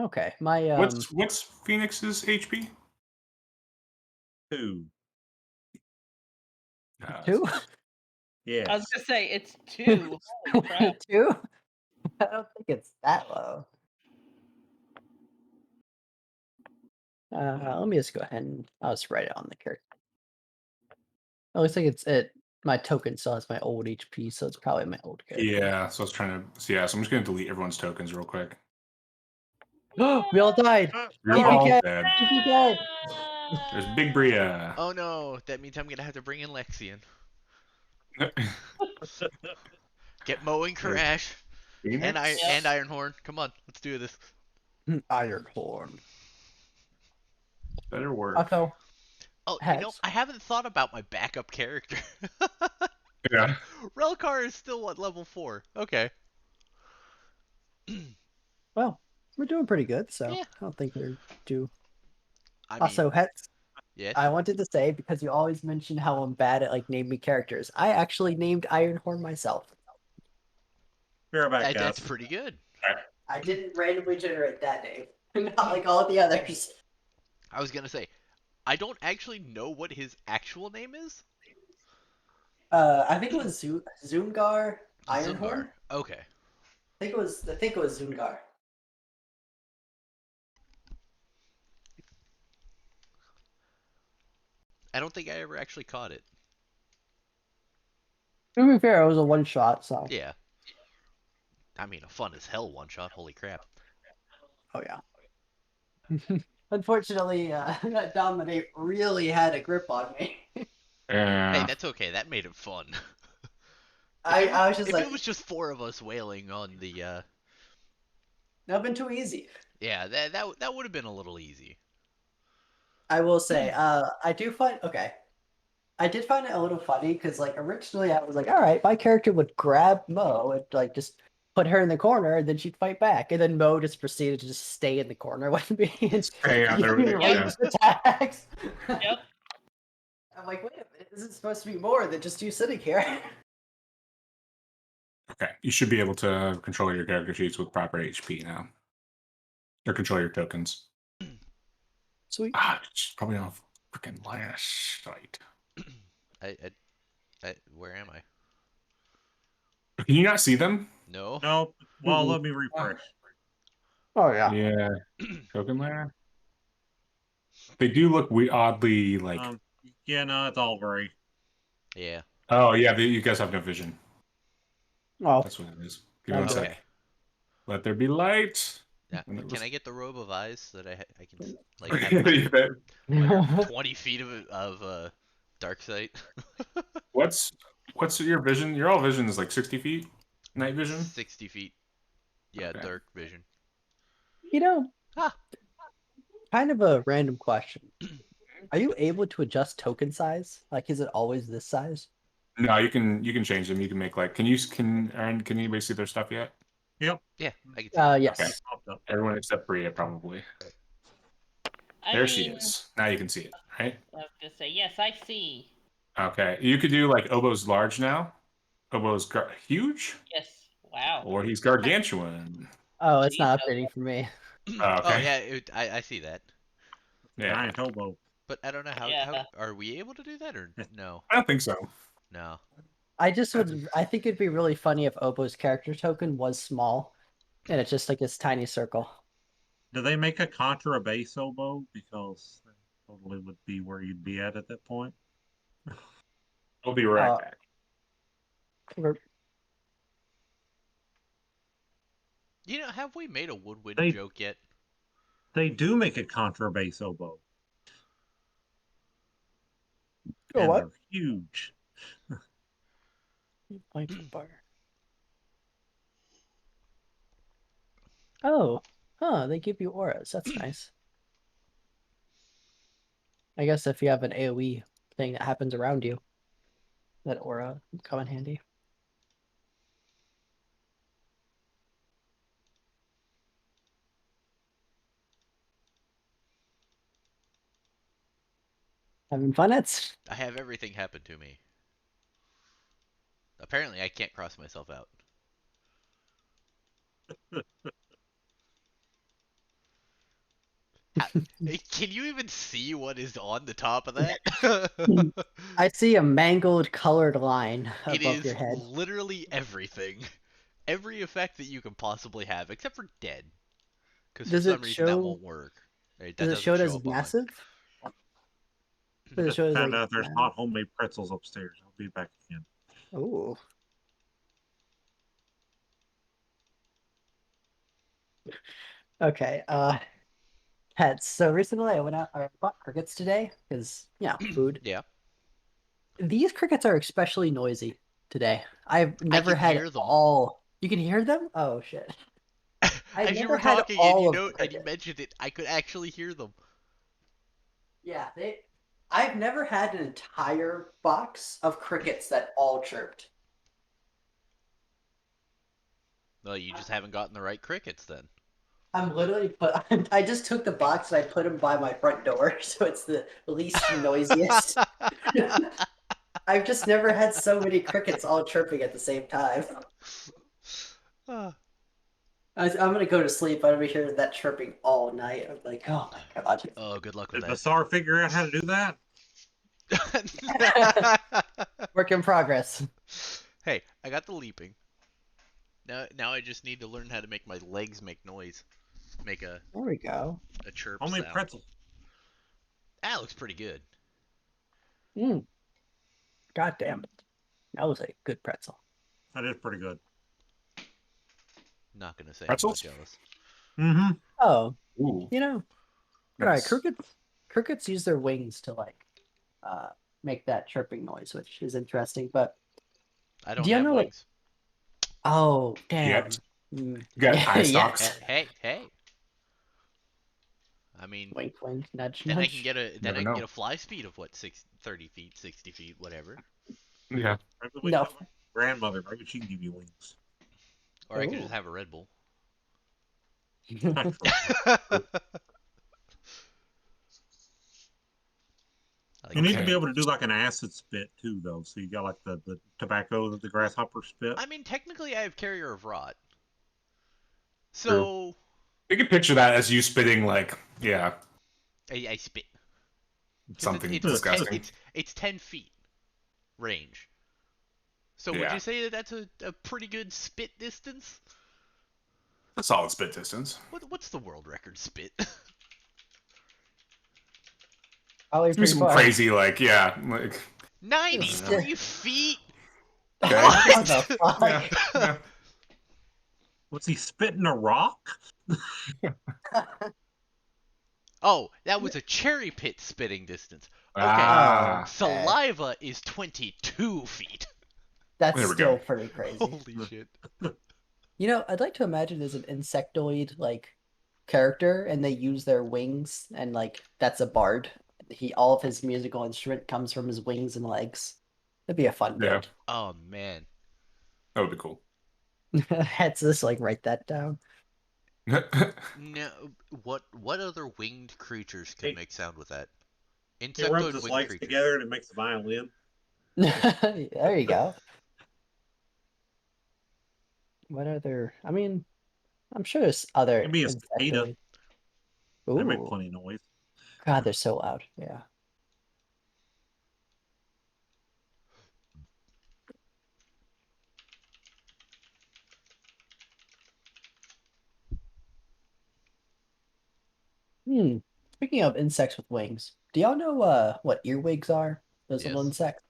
Speaker 3: Okay, my
Speaker 2: What's Phoenix's HP?
Speaker 1: 2.
Speaker 3: two.
Speaker 1: Yes.
Speaker 4: I was gonna say it's 2. Holy crap.
Speaker 3: 2. I don't think it's that low. Let me just go ahead and I'll just write it on the character. It looks like it's it. My token still has my old HP, so it's probably my old character.
Speaker 2: Yeah, so I was trying to. So yeah, so I'm just gonna delete everyone's tokens real quick.
Speaker 3: We all died.
Speaker 2: You're
Speaker 3: TPK.
Speaker 2: all dead.
Speaker 3: TPK.
Speaker 2: There's Big Bria.
Speaker 5: Oh no, that means I'm gonna have to bring in Lexian. Get Mo and Crash and
Speaker 2: Phoenix?
Speaker 5: and Ironhorn. Come on, let's do this.
Speaker 3: Ironhorn.
Speaker 2: Better work.
Speaker 3: Also,
Speaker 5: Oh,
Speaker 3: Heads.
Speaker 5: I haven't thought about my backup character.
Speaker 2: Yeah.
Speaker 5: Relcar is still what, level 4? Okay.
Speaker 3: well, we're doing pretty good, so
Speaker 5: Yeah.
Speaker 3: I don't think we're due.
Speaker 5: I mean,
Speaker 3: Also, Hex,
Speaker 5: yes.
Speaker 3: I wanted to say, because you always mention how I'm bad at like naming characters, I actually named Ironhorn myself.
Speaker 1: Be right back,
Speaker 5: That's
Speaker 1: guys.
Speaker 5: pretty good.
Speaker 3: I didn't randomly generate that name, not like all the others.
Speaker 5: I was gonna say, I don't actually know what his actual name is.
Speaker 3: I think it was Zungar Ironhorn.
Speaker 5: Zungar. Okay.
Speaker 3: I think it was Zungar.
Speaker 5: I don't think I ever actually caught it.
Speaker 3: To be fair, it was a one shot, so
Speaker 5: Yeah. I mean, a fun as hell one shot. Holy crap.
Speaker 3: oh yeah. Unfortunately, Dominate really had a grip on me.
Speaker 2: Yeah.
Speaker 5: Hey, that's okay. That made it fun.
Speaker 3: I was just
Speaker 5: if
Speaker 3: like,
Speaker 5: it was just 4 of us wailing on the,
Speaker 3: I've been too easy.
Speaker 5: yeah, that would have been a little easy.
Speaker 3: I will say, I do find okay. I did find it a little funny because, like, originally I was like, all right, my character would grab Mo and like just put her in the corner, and then she'd fight back, and then Mo just proceeded to just stay in the corner with me and
Speaker 2: Stay out there with you,
Speaker 3: ranged attacks.
Speaker 4: Yep.
Speaker 3: I'm like, wait a minute, this is supposed to be more than just you sitting here.
Speaker 2: Okay, you should be able to control your character sheets with proper HP now, or control your tokens.
Speaker 3: Sweet.
Speaker 2: It's probably on freaking last site.
Speaker 5: Where am I?
Speaker 2: Can you not see them?
Speaker 5: No.
Speaker 1: Nope. Well,
Speaker 3: Mhm.
Speaker 1: let me refresh.
Speaker 3: Oh yeah.
Speaker 2: Yeah, token layer. They do look oddly like.
Speaker 1: Yeah, no, it's all very.
Speaker 5: Yeah.
Speaker 2: Oh yeah, you guys have no vision.
Speaker 3: Oh,
Speaker 2: That's what it is. Give me one
Speaker 3: Okay.
Speaker 2: sec. Let there be light.
Speaker 5: Yeah.
Speaker 2: And it
Speaker 5: Can
Speaker 2: was-
Speaker 5: I get the robe of eyes so that I can like
Speaker 2: You bet.
Speaker 5: have like 20 feet of dark sight?
Speaker 2: What's your vision? Your all vision is like 60 feet. Night vision.
Speaker 5: 60 feet. Yeah,
Speaker 2: Okay.
Speaker 5: dark vision.
Speaker 3: you know,
Speaker 5: Ah.
Speaker 3: kind of a random question. Are you able to adjust token size? Like, is it always this size?
Speaker 2: No, you can change them. You can make like. Can anybody see their stuff yet?
Speaker 1: Yep.
Speaker 5: Yeah, I can see.
Speaker 3: Yes.
Speaker 2: Okay.
Speaker 1: Popped up.
Speaker 2: Everyone except Bria probably.
Speaker 4: I
Speaker 2: There
Speaker 4: mean,
Speaker 2: she is. Now you can see it, right?
Speaker 4: I was gonna say yes. I see.
Speaker 2: Okay. You could do like Obo's large now. Obo's huge,
Speaker 4: Yes. Wow.
Speaker 2: or he's gargantuan.
Speaker 3: Oh, it's not
Speaker 4: Jeez,
Speaker 3: updating for me.
Speaker 2: Oh,
Speaker 5: Oh
Speaker 2: okay.
Speaker 5: yeah, I see that.
Speaker 2: Yeah.
Speaker 1: Giant hobo.
Speaker 5: But I don't know how
Speaker 4: Yeah.
Speaker 5: are we able to do that or no?
Speaker 2: I don't think so.
Speaker 5: No.
Speaker 3: I just would. I think it'd be really funny if Obo's character token was small, and it's just like this tiny circle.
Speaker 1: Do they make a contra base oboe? Because that totally would be where you'd be at that point.
Speaker 2: We'll be right
Speaker 3: Uh,
Speaker 2: back.
Speaker 5: You know, have we made a woodwind
Speaker 1: They-
Speaker 5: joke yet?
Speaker 1: They do make a contra base oboe.
Speaker 3: Oh,
Speaker 1: And
Speaker 3: what?
Speaker 1: they're huge.
Speaker 3: Points of fire. Oh, they give you auras. That's nice. I guess if you have an AoE thing that happens around you, that aura would come in handy. Having fun? It's
Speaker 5: I have everything happen to me. Apparently, I can't cross myself out. How, can you even see what is on the top of that?
Speaker 3: I see a mangled colored line
Speaker 5: It
Speaker 3: above your
Speaker 5: is
Speaker 3: head.
Speaker 5: literally everything. Every effect that you can possibly have, except for dead. Because for
Speaker 3: Does
Speaker 5: some
Speaker 3: it
Speaker 5: reason that
Speaker 3: show?
Speaker 5: won't work. Right, that
Speaker 3: Does it
Speaker 5: doesn't
Speaker 3: show it
Speaker 5: show
Speaker 3: as
Speaker 5: up on mine.
Speaker 3: massive? Does it
Speaker 1: Just
Speaker 3: show it as
Speaker 1: found
Speaker 3: like?
Speaker 1: out there's hot homemade pretzels upstairs. I'll be back again.
Speaker 3: Ooh. Okay. Pets. So recently I went out. I bought crickets today because food.
Speaker 5: Yeah.
Speaker 3: These crickets are especially noisy today. I've never
Speaker 5: can
Speaker 3: had
Speaker 5: hear them.
Speaker 3: all. You can hear them? Oh shit! I've
Speaker 5: As you
Speaker 3: never
Speaker 5: were
Speaker 3: had
Speaker 5: talking
Speaker 3: all of
Speaker 5: and
Speaker 3: the
Speaker 5: you
Speaker 3: crickets.
Speaker 5: mentioned it, I could actually hear them.
Speaker 3: Yeah, they. I've never had an entire box of crickets that all chirped.
Speaker 5: Well, you just haven't gotten the right crickets then.
Speaker 3: I'm literally put. I just took the box and I put them by my front door, so it's the least noisiest. I've just never had so many crickets all chirping at the same time. I'm gonna go to sleep. I'm gonna be hearing that chirping all night. I'm like, oh my god.
Speaker 5: Oh, good luck with
Speaker 1: Did
Speaker 5: that.
Speaker 1: Basar figure out how to do that?
Speaker 3: Work in progress.
Speaker 5: Hey, I got the leaping. Now I just need to learn how to make my legs make noise. Make a
Speaker 3: There we go.
Speaker 5: chirp
Speaker 1: Homemade
Speaker 5: sound.
Speaker 1: pretzel.
Speaker 5: That looks pretty good.
Speaker 3: Mm. God damn it. That was a good pretzel.
Speaker 1: That is pretty good.
Speaker 5: Not gonna say
Speaker 2: Pretzels?
Speaker 5: I'm not jealous.
Speaker 1: Mm-hmm.
Speaker 3: Oh,
Speaker 2: Ooh.
Speaker 3: right,
Speaker 2: Nice.
Speaker 3: crickets use their wings to make that chirping noise, which is interesting. But
Speaker 5: I don't
Speaker 3: do you
Speaker 5: have
Speaker 3: know
Speaker 5: wings.
Speaker 3: oh damn.
Speaker 2: Yet.
Speaker 3: Mm.
Speaker 2: You got eye
Speaker 3: Yeah.
Speaker 2: stalks.
Speaker 5: Hey. I mean,
Speaker 3: Wink wink nudge
Speaker 5: then I
Speaker 3: nudge.
Speaker 5: can get a
Speaker 2: Never know.
Speaker 5: fly speed of what 30 feet, 60 feet, whatever.
Speaker 2: Yeah.
Speaker 1: Maybe we
Speaker 3: No.
Speaker 1: have a grandmother. Maybe she can give you wings.
Speaker 5: Or I could
Speaker 3: Ooh.
Speaker 5: just have a Red Bull.
Speaker 1: Actually,
Speaker 5: Like
Speaker 1: you need to
Speaker 2: Okay.
Speaker 1: be able to do like an acid spit too, though. So you got like the tobacco that the grasshopper spit.
Speaker 5: I mean, technically, I have carrier of rot. So
Speaker 2: You can picture that as you spitting like, yeah,
Speaker 5: I spit. 'Cause
Speaker 2: something
Speaker 5: it's
Speaker 2: disgusting.
Speaker 5: it's 10 feet range. So would
Speaker 2: Yeah.
Speaker 5: you say that that's a pretty good spit distance?
Speaker 2: A solid spit distance.
Speaker 5: What's the world record spit?
Speaker 3: Probably
Speaker 2: It's gonna be
Speaker 3: pretty
Speaker 2: some
Speaker 3: far.
Speaker 2: crazy, like, yeah, like,
Speaker 5: 93 feet.
Speaker 2: okay.
Speaker 3: What the fuck?
Speaker 2: yeah, yeah.
Speaker 1: Was he spitting a rock?
Speaker 5: Oh, that was a cherry pit spitting distance. Okay,
Speaker 2: Ah,
Speaker 3: Okay.
Speaker 5: saliva is 22 feet.
Speaker 3: That's
Speaker 2: There we
Speaker 3: still
Speaker 2: go.
Speaker 3: pretty crazy.
Speaker 5: Holy shit.
Speaker 3: You know, I'd like to imagine there's an insectoid like character and they use their wings and like that's a bard. All of his musical instrument comes from his wings and legs. That'd be a fun
Speaker 2: yeah,
Speaker 3: build.
Speaker 5: Oh man.
Speaker 2: that would be cool.
Speaker 3: Let's just like write that down.
Speaker 5: No, what other winged creatures can
Speaker 1: Hey.
Speaker 5: make sound with that?
Speaker 1: He rubs
Speaker 5: Insectoid
Speaker 1: his
Speaker 5: winged
Speaker 1: legs
Speaker 5: creatures.
Speaker 1: together and it makes a violin.
Speaker 3: There you go. What other? I mean, I'm sure there's other
Speaker 1: Maybe a cicada.
Speaker 3: insectoid.
Speaker 1: They make
Speaker 3: Ooh,
Speaker 1: plenty of noise.
Speaker 3: God, they're so loud. Yeah. Hmm. Speaking of insects with wings, do y'all know what earwigs are? Those little
Speaker 5: Yes.
Speaker 3: insects.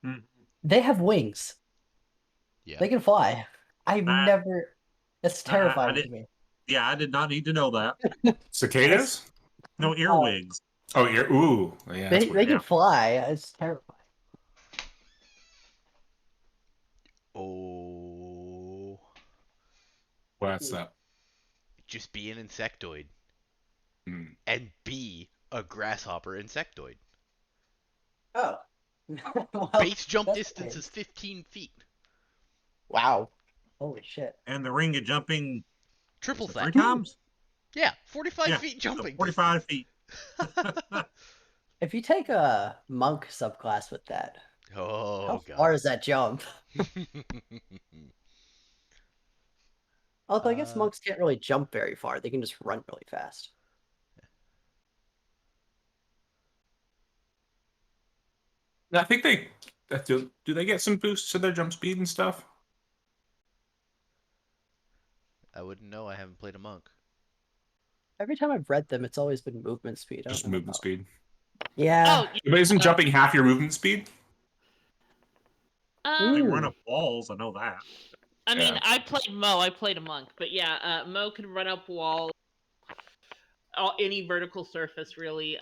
Speaker 1: Hmm.
Speaker 3: They have wings.
Speaker 5: Yeah.
Speaker 3: They can fly. I've
Speaker 1: I-
Speaker 3: never. That's
Speaker 1: I
Speaker 3: terrifying
Speaker 1: did-
Speaker 3: to me.
Speaker 1: Yeah, I did not need to know that.
Speaker 2: Cicadas?
Speaker 1: No earwigs.
Speaker 2: Oh, ear. Ooh, yeah, that's
Speaker 3: They
Speaker 2: weird.
Speaker 3: can
Speaker 1: Yeah.
Speaker 3: fly. It's terrifying.
Speaker 5: Oh.
Speaker 2: What's that?
Speaker 5: Just be an insectoid.
Speaker 2: Hmm.
Speaker 5: And be a grasshopper insectoid.
Speaker 3: Oh. Well,
Speaker 5: Base jump
Speaker 3: that's
Speaker 5: distance
Speaker 3: weird.
Speaker 5: is 15 feet.
Speaker 3: Wow. Holy shit.
Speaker 1: And the ring of jumping
Speaker 5: Triple
Speaker 1: was it
Speaker 5: that.
Speaker 1: 3 times?
Speaker 5: Yeah, 45
Speaker 1: Yeah,
Speaker 5: feet
Speaker 1: so
Speaker 5: jumping.
Speaker 1: 45 feet.
Speaker 3: If If you take a monk subclass with that,
Speaker 5: Oh
Speaker 3: how
Speaker 5: god.
Speaker 3: far is that jump? Although I guess
Speaker 5: Uh,
Speaker 3: monks can't really jump very far; they can just run really fast.
Speaker 2: I think they do they get some boosts to their jump speed and stuff?
Speaker 5: I wouldn't know. I haven't played a monk.
Speaker 3: Every time I've read them, it's always been movement speed. I
Speaker 2: Just
Speaker 3: don't know
Speaker 2: movement
Speaker 3: about...
Speaker 2: speed.
Speaker 3: Yeah.
Speaker 4: Oh,
Speaker 2: But isn't
Speaker 4: uh,
Speaker 2: jumping half your movement speed?
Speaker 1: They
Speaker 3: Ooh.
Speaker 1: run up walls. I know that.
Speaker 4: I mean,
Speaker 2: Yeah.
Speaker 4: I played Mo. I played a monk, but yeah, Mo can run up walls, any vertical surface really.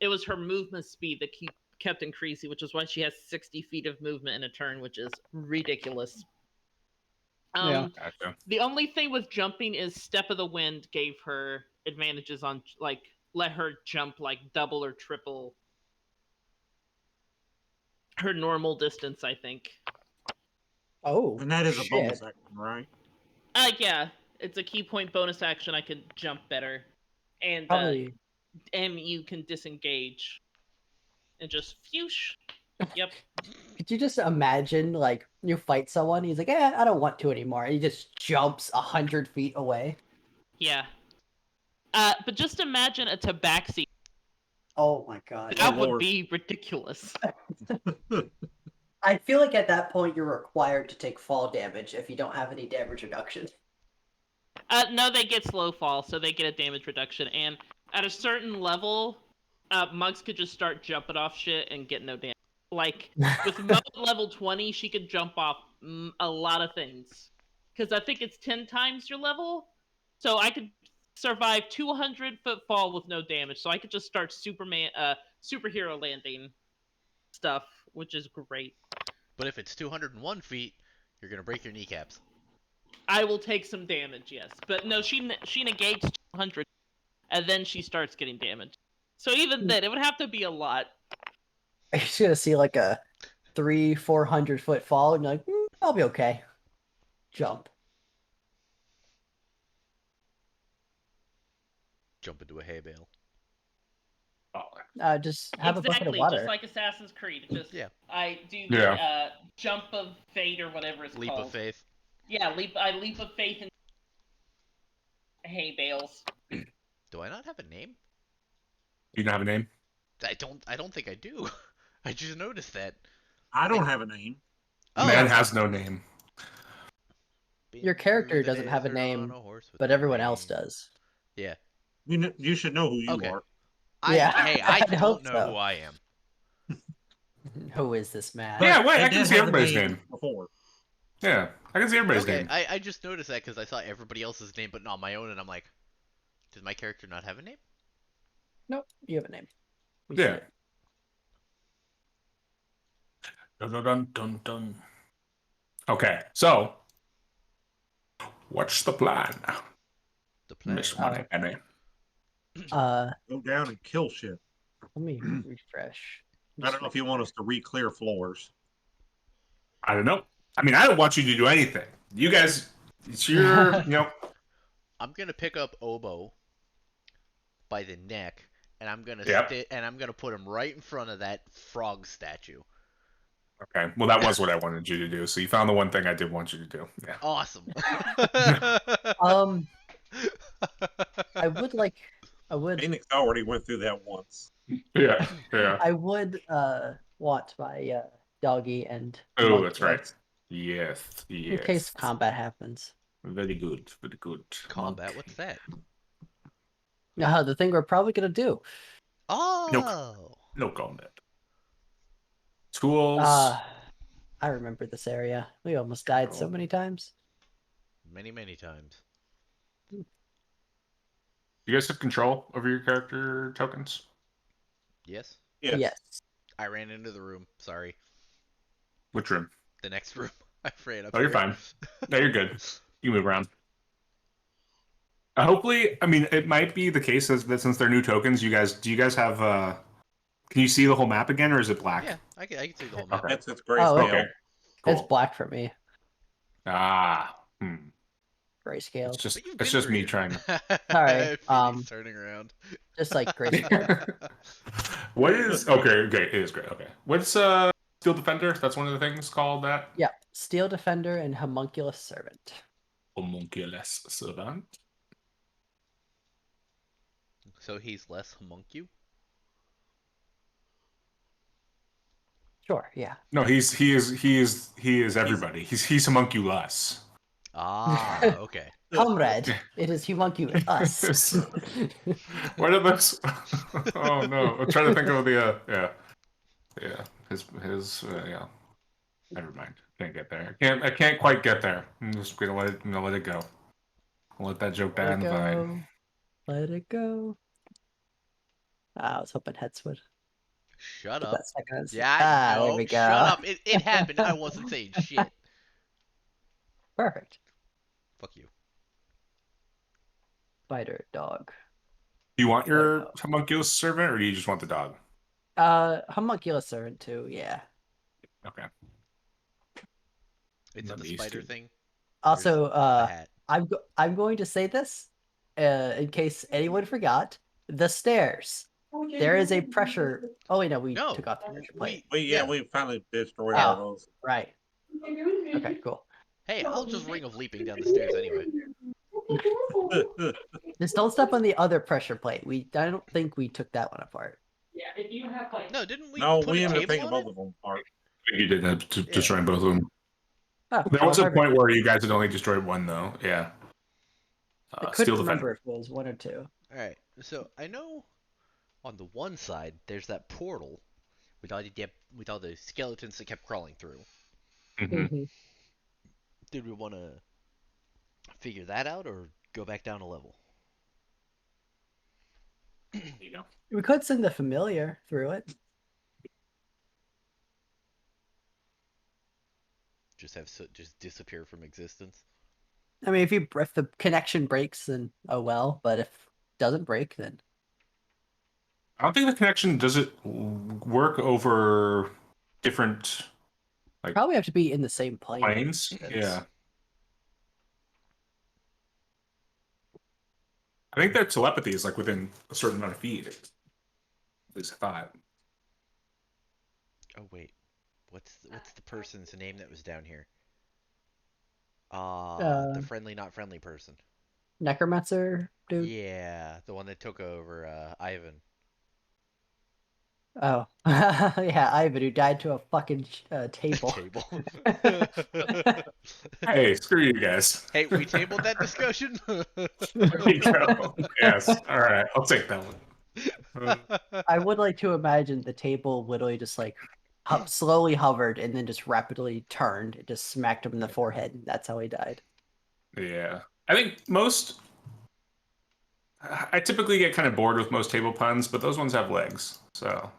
Speaker 4: It was her movement speed that kept increasing, which is why she has 60 feet of movement in a turn, which is ridiculous.
Speaker 3: Yeah.
Speaker 2: Gotcha.
Speaker 4: The only thing with jumping is Step of the Wind gave her advantages on like let her jump like double or triple her normal distance, I think.
Speaker 3: Oh.
Speaker 1: And that is a
Speaker 3: shit.
Speaker 1: bonus action, right?
Speaker 4: Yeah, it's a key point bonus action. I can jump better, and
Speaker 3: Probably.
Speaker 4: you can disengage and just foosh. Yep.
Speaker 3: Could you just imagine, like, you fight someone, he's like, I don't want to anymore. And he just jumps 100 feet away.
Speaker 4: Yeah. But just imagine a tabaxi.
Speaker 3: Oh my god.
Speaker 4: That would
Speaker 1: Lord.
Speaker 4: be ridiculous.
Speaker 3: I feel like at that point you're required to take fall damage if you don't have any damage reduction.
Speaker 4: No, they get slow fall, so they get a damage reduction. And at a certain level, monks could just start jumping off shit and get no damage. Like, with Mo at level 20, she could jump off a lot of things. Because I think it's 10 times your level. So I could survive 200-foot fall with no damage. So I could just start superhero landing stuff, which is great.
Speaker 5: But if it's 201 feet, you're gonna break your kneecaps.
Speaker 4: I will take some damage, yes. But no, she negates 200, and then she starts getting damage. So even then, it would have to be a lot.
Speaker 3: You're just gonna see like a 300-400 foot fall, and you're like, I'll be okay. Jump.
Speaker 5: Jump into a hay bale.
Speaker 3: Just have a bucket of
Speaker 4: Exactly,
Speaker 3: water.
Speaker 4: just like Assassin's Creed. Just
Speaker 5: Yeah.
Speaker 4: I do the
Speaker 2: Yeah.
Speaker 4: jump of fate or whatever it's
Speaker 5: Leap
Speaker 4: called.
Speaker 5: of faith.
Speaker 4: Yeah, I leap of faith in hay bales.
Speaker 5: Do I not have a name?
Speaker 2: You don't have a name?
Speaker 5: I don't think I do. I just noticed that.
Speaker 1: I don't have a name.
Speaker 5: Oh,
Speaker 2: Man has no name.
Speaker 3: Your character doesn't have a name, but everyone else does.
Speaker 5: Yeah.
Speaker 1: You should know who you
Speaker 5: Okay.
Speaker 1: are.
Speaker 3: Yeah,
Speaker 5: Hey, I
Speaker 3: I'd hope
Speaker 5: don't know
Speaker 3: so.
Speaker 5: who I am.
Speaker 3: Who is this man?
Speaker 2: Yeah, wait,
Speaker 1: They
Speaker 2: I can
Speaker 1: did
Speaker 2: see
Speaker 1: have a
Speaker 2: everybody's name.
Speaker 1: before.
Speaker 2: Yeah, I can see everybody's
Speaker 5: Okay,
Speaker 2: name.
Speaker 5: I just noticed that because I saw everybody else's name, but not my own, and I'm like, does my character not have a name?
Speaker 3: Nope, you have a name. We
Speaker 2: Yeah.
Speaker 3: see it.
Speaker 2: Dun, dun, dun, dun, dun. Okay, so what's the plan,
Speaker 5: The plan.
Speaker 2: Miss Moneypenny?
Speaker 3: Uh,
Speaker 1: Go down and kill shit.
Speaker 3: let me refresh.
Speaker 1: I don't know if you want us to re-clear floors.
Speaker 2: I don't know. I mean, I don't want you to do anything. You guys, it's your,
Speaker 5: I'm gonna pick up Obo by the neck, and I'm gonna
Speaker 2: Yep.
Speaker 5: and I'm gonna put him right in front of that frog statue.
Speaker 2: Okay, well, that was what I wanted you to do. So you found the one thing I did want you to do. Yeah.
Speaker 5: Awesome.
Speaker 3: I would
Speaker 1: Phoenix already went through that once.
Speaker 2: Yeah.
Speaker 3: I would want my doggy and
Speaker 2: Oh,
Speaker 3: monkey
Speaker 2: that's right.
Speaker 3: legs
Speaker 2: Yes.
Speaker 3: in case combat happens.
Speaker 2: Very good. Very good.
Speaker 5: Combat? What's that?
Speaker 3: The thing we're probably gonna do.
Speaker 5: Oh.
Speaker 2: No combat. Tools.
Speaker 3: I remember this area. We almost died so
Speaker 2: Oh.
Speaker 3: many times.
Speaker 5: Many, many times.
Speaker 2: You guys have control over your character tokens?
Speaker 5: Yes.
Speaker 3: Yes.
Speaker 5: I ran into the room. Sorry.
Speaker 2: Which room?
Speaker 5: The next room. I ran up.
Speaker 2: Oh, you're fine. No, you're good. You can move around. Hopefully, I mean, it might be the case that since they're new tokens, do you guys have, can you see the whole map again, or is it black?
Speaker 5: Yeah, I can see the whole map.
Speaker 2: Okay.
Speaker 1: It's grayscale.
Speaker 3: Oh,
Speaker 2: Okay. Cool.
Speaker 3: It's black for me. Grayscale.
Speaker 2: It's just
Speaker 5: But you've
Speaker 2: it's
Speaker 5: been
Speaker 2: just me
Speaker 5: through-
Speaker 2: trying.
Speaker 3: Sorry,
Speaker 5: Phoenix turning around.
Speaker 3: Just like grayscale.
Speaker 2: What is okay? Okay, it is great. Okay, what's Steel Defender? That's one of the things called that.
Speaker 3: Yeah, Steel Defender and Homunculus Servant.
Speaker 2: Homunculus Servant.
Speaker 5: So he's less homuncu?
Speaker 3: Sure, yeah.
Speaker 2: No, he is everybody. He's homunculus.
Speaker 5: Ah, okay.
Speaker 3: Comrade, it is Homunculus.
Speaker 2: What are those? Oh no! I'm trying to think of the yeah. His yeah. Never mind. Can't get there. I can't quite get there. I'm just gonna let it go. I'll let that joke die in the vine.
Speaker 3: Let it go. I was hoping heads would
Speaker 5: Shut
Speaker 3: get
Speaker 5: up.
Speaker 3: that second.
Speaker 5: Yeah,
Speaker 3: There
Speaker 5: no,
Speaker 3: we go.
Speaker 5: shut up. It happened. I wasn't saying shit.
Speaker 3: Perfect.
Speaker 5: Fuck you.
Speaker 3: Spider dog.
Speaker 2: Do you want your
Speaker 3: no.
Speaker 2: homunculus servant, or do you just want the dog?
Speaker 3: Homunculus Servant too. Yeah.
Speaker 2: Okay.
Speaker 5: It's
Speaker 2: Let
Speaker 5: in
Speaker 2: me
Speaker 5: the spider
Speaker 2: see.
Speaker 5: thing.
Speaker 3: Also,
Speaker 5: The hat.
Speaker 3: I'm going to say this, in case anyone forgot. The stairs. There is a pressure. Oh wait, no, we
Speaker 5: No,
Speaker 3: took off the pressure plate.
Speaker 1: We finally destroyed
Speaker 3: Oh.
Speaker 1: all those.
Speaker 3: Right. Okay, cool.
Speaker 5: Hey, I'll just ring of leaping down the stairs anyway.
Speaker 3: Just don't step on the other pressure plate. I don't think we took that one apart.
Speaker 5: No, didn't we
Speaker 1: No,
Speaker 5: put
Speaker 1: we
Speaker 5: a
Speaker 1: ended up
Speaker 5: table
Speaker 1: taking
Speaker 5: on
Speaker 1: both
Speaker 5: it?
Speaker 1: of them apart.
Speaker 2: You did that to destroy both of them.
Speaker 3: Oh,
Speaker 2: There
Speaker 3: well,
Speaker 2: was a
Speaker 3: perfect.
Speaker 2: point where you guys had only destroyed one, though. Yeah.
Speaker 3: I couldn't
Speaker 2: Steel
Speaker 3: remember
Speaker 2: Defender.
Speaker 3: if it was one or two.
Speaker 5: Alright, so I know on the one side there's that portal with all the skeletons that kept crawling through.
Speaker 2: Mm-hmm.
Speaker 5: Did we want to figure that out or go back down a level?
Speaker 2: You know.
Speaker 3: We could send the familiar through it.
Speaker 5: Just disappear from existence.
Speaker 3: I mean, if the connection breaks, then oh well. But if it doesn't break, then
Speaker 2: I don't think the connection does it work over different
Speaker 3: probably have to be in the same plane.
Speaker 2: planes. Yeah. I think their telepathy is like within a certain amount of feet. At least I thought.
Speaker 5: Oh wait, what's the person's name that was down here? The friendly not friendly person.
Speaker 3: Necromancer dude.
Speaker 5: Yeah, the one that took over Ivan.
Speaker 3: Oh, yeah, Ivan, who died to a fucking table.
Speaker 5: Table.
Speaker 2: Hey, screw you guys.
Speaker 5: Hey, we tabled that discussion.
Speaker 2: There you go. Yes. All right. I'll take that one.
Speaker 3: I would like to imagine the table literally just like slowly hovered and then just rapidly turned. It just smacked him in the forehead. And that's how he died.
Speaker 2: Yeah. I think I typically get kind of bored with most table puns, but those ones have legs. So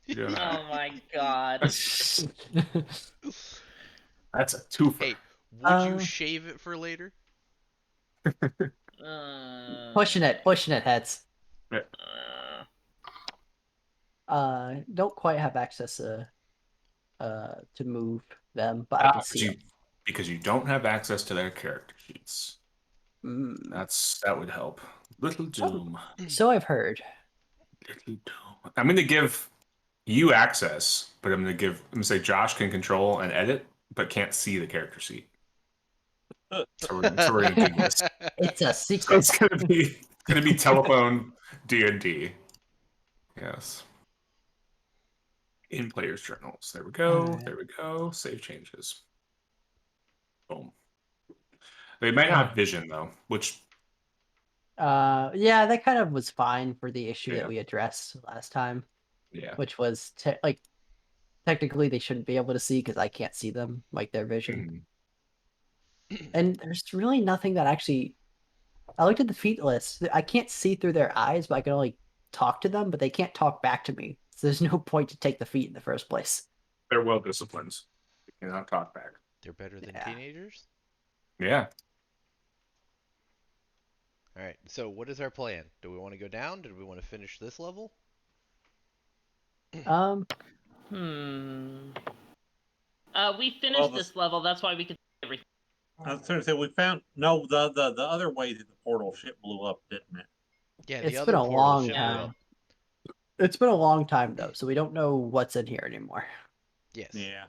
Speaker 2: you're doing
Speaker 4: Oh my god.
Speaker 2: That's a twofer.
Speaker 5: Hey, would you shave it for later?
Speaker 3: Pushing it, heads. Don't quite have access to move them, but I can see them.
Speaker 2: Because you don't have access to their character sheets.
Speaker 3: Mm.
Speaker 2: That would help. Little Doom.
Speaker 3: So I've heard.
Speaker 2: Little Doom. I'm going to give you access, but I'm going to say Josh can control and edit, but can't see the character sheet. So we're going to do this.
Speaker 3: It's a
Speaker 2: So
Speaker 3: secret.
Speaker 2: it's going to be telephone D&D. Yes. In players' journals. There we go.
Speaker 3: Alright.
Speaker 2: There we go. Save changes. Boom. They might not have vision though, which
Speaker 3: Yeah, that kind of was fine for the issue
Speaker 2: Yeah.
Speaker 3: that we addressed last time,
Speaker 2: yeah.
Speaker 3: which was technically they shouldn't be able to see because I can't see them, like their vision. And there's really nothing that actually. I looked at the feat list. I can't see through their eyes, but I can only talk to them, but they can't talk back to me. So there's no point to take the feat in the first place.
Speaker 2: They're well disciplined. They cannot talk back.
Speaker 5: They're better than
Speaker 3: Yeah.
Speaker 5: teenagers?
Speaker 2: Yeah.
Speaker 5: Alright, so what is our plan? Do we want to go down? Do we want to finish this level?
Speaker 4: We finished this level. That's why we could do everything.
Speaker 1: I was going to say we found the other way that the portal shit blew up, didn't it?
Speaker 5: Yeah,
Speaker 3: It's
Speaker 5: the
Speaker 3: been
Speaker 5: other
Speaker 3: a
Speaker 5: portal
Speaker 3: long
Speaker 5: ship blew
Speaker 3: time.
Speaker 5: up.
Speaker 3: It's been a long time though, so we don't know what's in here anymore.
Speaker 5: Yes.
Speaker 1: Yeah.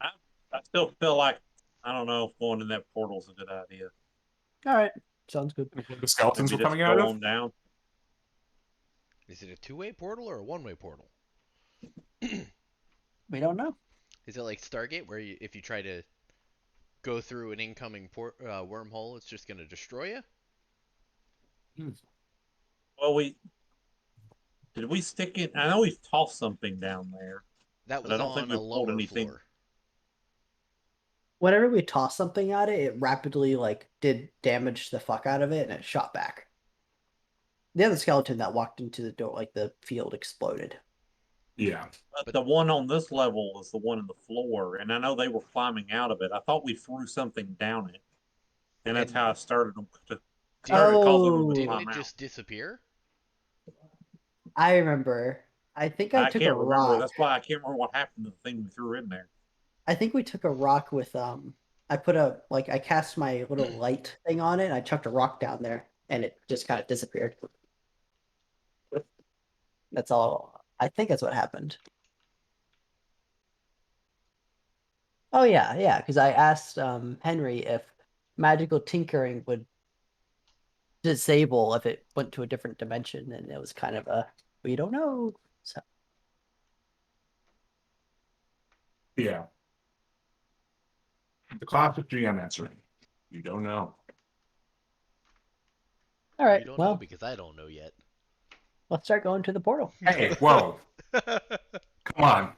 Speaker 1: I still feel like, I don't know if going in that portal's a good idea.
Speaker 3: All right, sounds good.
Speaker 2: The skeletons
Speaker 1: Maybe
Speaker 2: were
Speaker 1: just
Speaker 2: coming out
Speaker 1: go
Speaker 2: of.
Speaker 1: on down.
Speaker 5: Is it a two-way portal or a one-way portal?
Speaker 3: We don't know.
Speaker 5: Is it like Stargate, where if you try to go through an incoming wormhole, it's just gonna destroy you?
Speaker 1: Well, did we stick it? I know we've tossed something down there,
Speaker 5: That
Speaker 1: but I
Speaker 5: was
Speaker 1: don't think
Speaker 5: on a
Speaker 1: we pulled
Speaker 5: lower
Speaker 1: anything.
Speaker 5: floor.
Speaker 3: Whenever we tossed something at it, it rapidly like did damage the fuck out of it, and it shot back. The other skeleton that walked into the door, like the field, exploded.
Speaker 2: Yeah.
Speaker 1: But the one on this level is the one in the floor, and I know they were climbing out of it. I thought we threw something down it, and that's
Speaker 5: And
Speaker 1: how I started them
Speaker 5: Did-
Speaker 1: causing them to
Speaker 5: Didn't
Speaker 1: climb
Speaker 5: it
Speaker 1: out.
Speaker 5: just disappear?
Speaker 3: I remember. I think I
Speaker 1: I
Speaker 3: took a
Speaker 1: can't remember.
Speaker 3: rock.
Speaker 1: That's why I can't remember what happened to the thing we threw in there.
Speaker 3: I think we took a rock with I put a like I cast my little light thing on it and I chucked a rock down there and it just kind of disappeared. That's all. I think that's what happened. Oh yeah, because I asked Henry if magical tinkering would disable if it went to a different dimension, and it was kind of a we don't know. So
Speaker 2: Yeah. The classic GM answer. You don't know.
Speaker 3: all right,
Speaker 5: We don't know
Speaker 3: well,
Speaker 5: because I don't know yet.
Speaker 3: let's start going to the portal.
Speaker 2: Hey, whoa. Come on.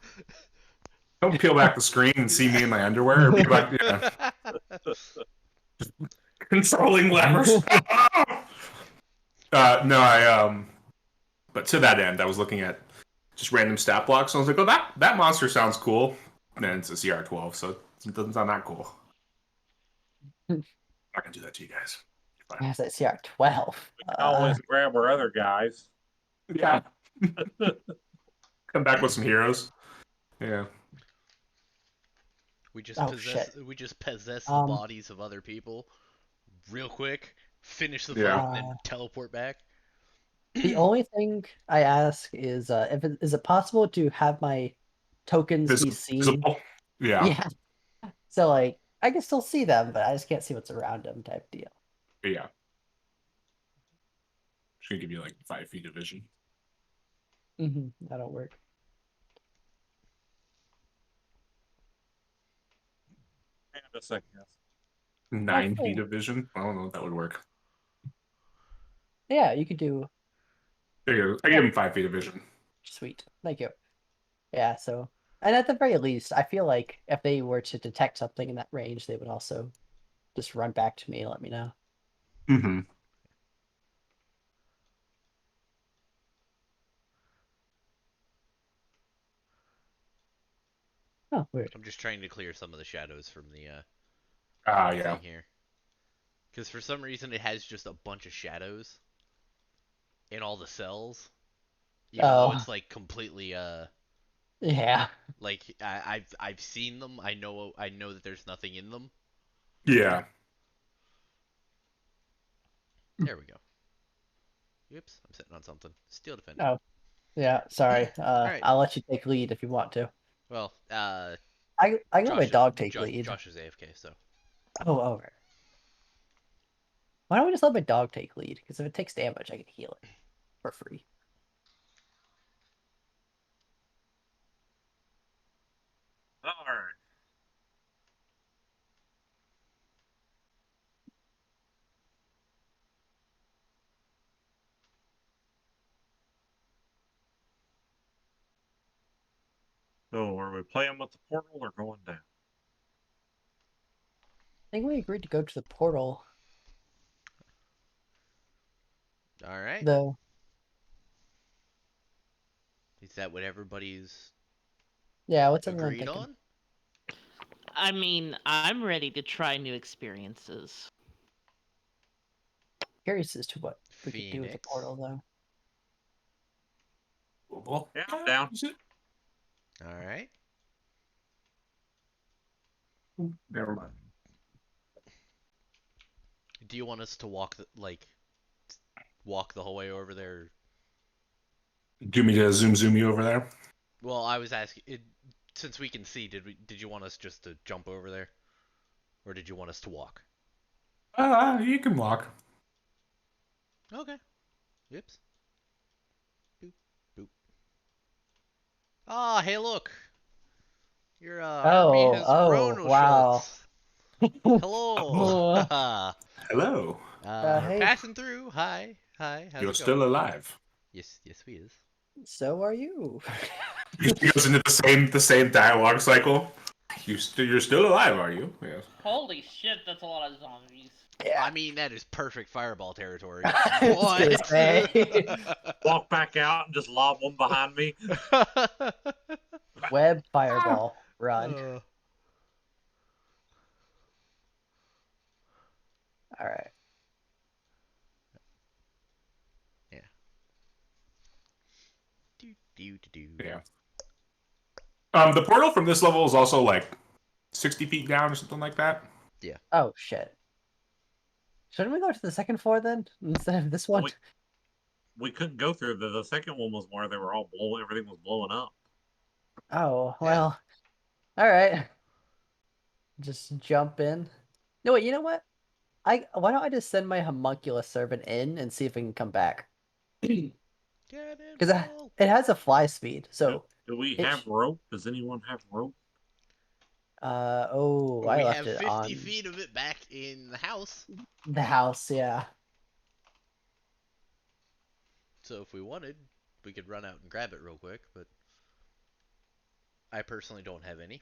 Speaker 2: Don't peel back the screen and see me in my underwear. Or peel back, yeah. Controlling levers. No, but to that end, I was looking at just random stat blocks, and I was like, oh, that monster sounds cool. And then it's a CR12, so it doesn't sound that cool. I'm not gonna do that to you guys. You're fine.
Speaker 3: Yes, that CR12.
Speaker 1: We can always grab our other guys.
Speaker 2: Yeah. Come back with some heroes. Yeah.
Speaker 5: We just
Speaker 3: Oh,
Speaker 5: possess.
Speaker 3: shit.
Speaker 5: We just possess the
Speaker 3: Um,
Speaker 5: bodies of other people, real quick. Finish the
Speaker 2: Yeah.
Speaker 5: fight and then teleport back.
Speaker 3: The only thing I ask is is it possible to have my tokens be seen?
Speaker 2: Visible. Yeah.
Speaker 3: Yeah. So like I can still see them, but I just can't see what's around them type deal.
Speaker 2: Yeah. Just gonna give you like 5 feet of vision.
Speaker 3: That'll work.
Speaker 1: Hang on a second, guys.
Speaker 2: 9
Speaker 3: Okay.
Speaker 2: feet of vision. I don't know if that would work.
Speaker 3: Yeah, you could do
Speaker 2: There you go. I gave him 5 feet of vision.
Speaker 3: sweet. Thank you. Yeah, so and at the very least, I feel like if they were to detect something in that range, they would also just run back to me and let me know.
Speaker 2: Mm-hmm.
Speaker 3: Oh, weird.
Speaker 5: I'm just trying to clear some of the shadows from the
Speaker 2: Yeah.
Speaker 5: thing here, because for some reason it has just a bunch of shadows in all the cells, even though
Speaker 3: Oh,
Speaker 5: it's like completely
Speaker 3: yeah.
Speaker 5: like I've seen them. I know that there's nothing in them.
Speaker 2: Yeah.
Speaker 5: There we go. Oops, I'm sitting on something. Steel defender.
Speaker 3: Oh, yeah. Sorry.
Speaker 5: Alright.
Speaker 3: I'll let you take lead if you want to.
Speaker 5: Well,
Speaker 3: I let my dog take lead.
Speaker 5: Josh is AFK, so
Speaker 3: Oh, right. Why don't we just let my dog take lead? Because if it takes damage, I can heal it for free.
Speaker 1: All right. So, are we playing with the portal or going down?
Speaker 3: I think we agreed to go to the portal,
Speaker 5: all right.
Speaker 3: though.
Speaker 5: Is that what everybody's
Speaker 3: Yeah, what's everyone
Speaker 5: agreed
Speaker 3: thinking?
Speaker 5: on?
Speaker 4: I mean, I'm ready to try new experiences.
Speaker 3: Curious as to what we could do with the
Speaker 5: Phoenix.
Speaker 3: portal, though.
Speaker 2: Well,
Speaker 1: Yeah, I'm down.
Speaker 5: All right.
Speaker 2: Never mind.
Speaker 5: Do you want us to walk the whole way over there?
Speaker 2: Do you want me to zoom you over there?
Speaker 5: Well, I was asking, since we can see, did you want us just to jump over there, or did you want us to walk?
Speaker 2: You can walk.
Speaker 5: Okay. Yips. Boop boop. Ah, hey, look. Your army has grown,
Speaker 3: wow.
Speaker 5: Schultz. Hello.
Speaker 3: Oh,
Speaker 2: Hello.
Speaker 5: We're
Speaker 3: hey.
Speaker 5: passing through. Hi. Hi. How's
Speaker 2: You're
Speaker 5: it
Speaker 2: still
Speaker 5: going?
Speaker 2: alive.
Speaker 5: Yes, we is.
Speaker 3: So are you.
Speaker 2: He goes into the same dialogue cycle. You're still alive, are you? Yes.
Speaker 4: Holy shit, that's a lot of zombies.
Speaker 3: Yeah.
Speaker 5: I mean, that is perfect fireball territory.
Speaker 3: I was gonna
Speaker 5: What?
Speaker 3: say.
Speaker 1: Walk back out and just lob one behind me.
Speaker 3: Web fireball run. All right.
Speaker 5: Yeah. Do.
Speaker 2: Yeah. The portal from this level is also like 60 feet down or something like that.
Speaker 3: Oh shit. Shouldn't we go to the second floor then instead of this one?
Speaker 1: We couldn't go through the second one was where they were all blowing. Everything was blowing up.
Speaker 3: Oh well. All right. Just jump in. No wait. You know what? Why don't I just send my homunculus servant in and see if it can come back? Because
Speaker 5: Cannonball.
Speaker 3: it has a fly speed. So
Speaker 1: Do we
Speaker 3: it
Speaker 1: have rope? Does anyone have rope?
Speaker 3: oh, I
Speaker 5: We
Speaker 3: left
Speaker 5: have
Speaker 3: it
Speaker 5: 50
Speaker 3: on
Speaker 5: feet of it back in the house.
Speaker 3: the house. Yeah.
Speaker 5: So if we wanted, we could run out and grab it real quick, but I personally don't have any.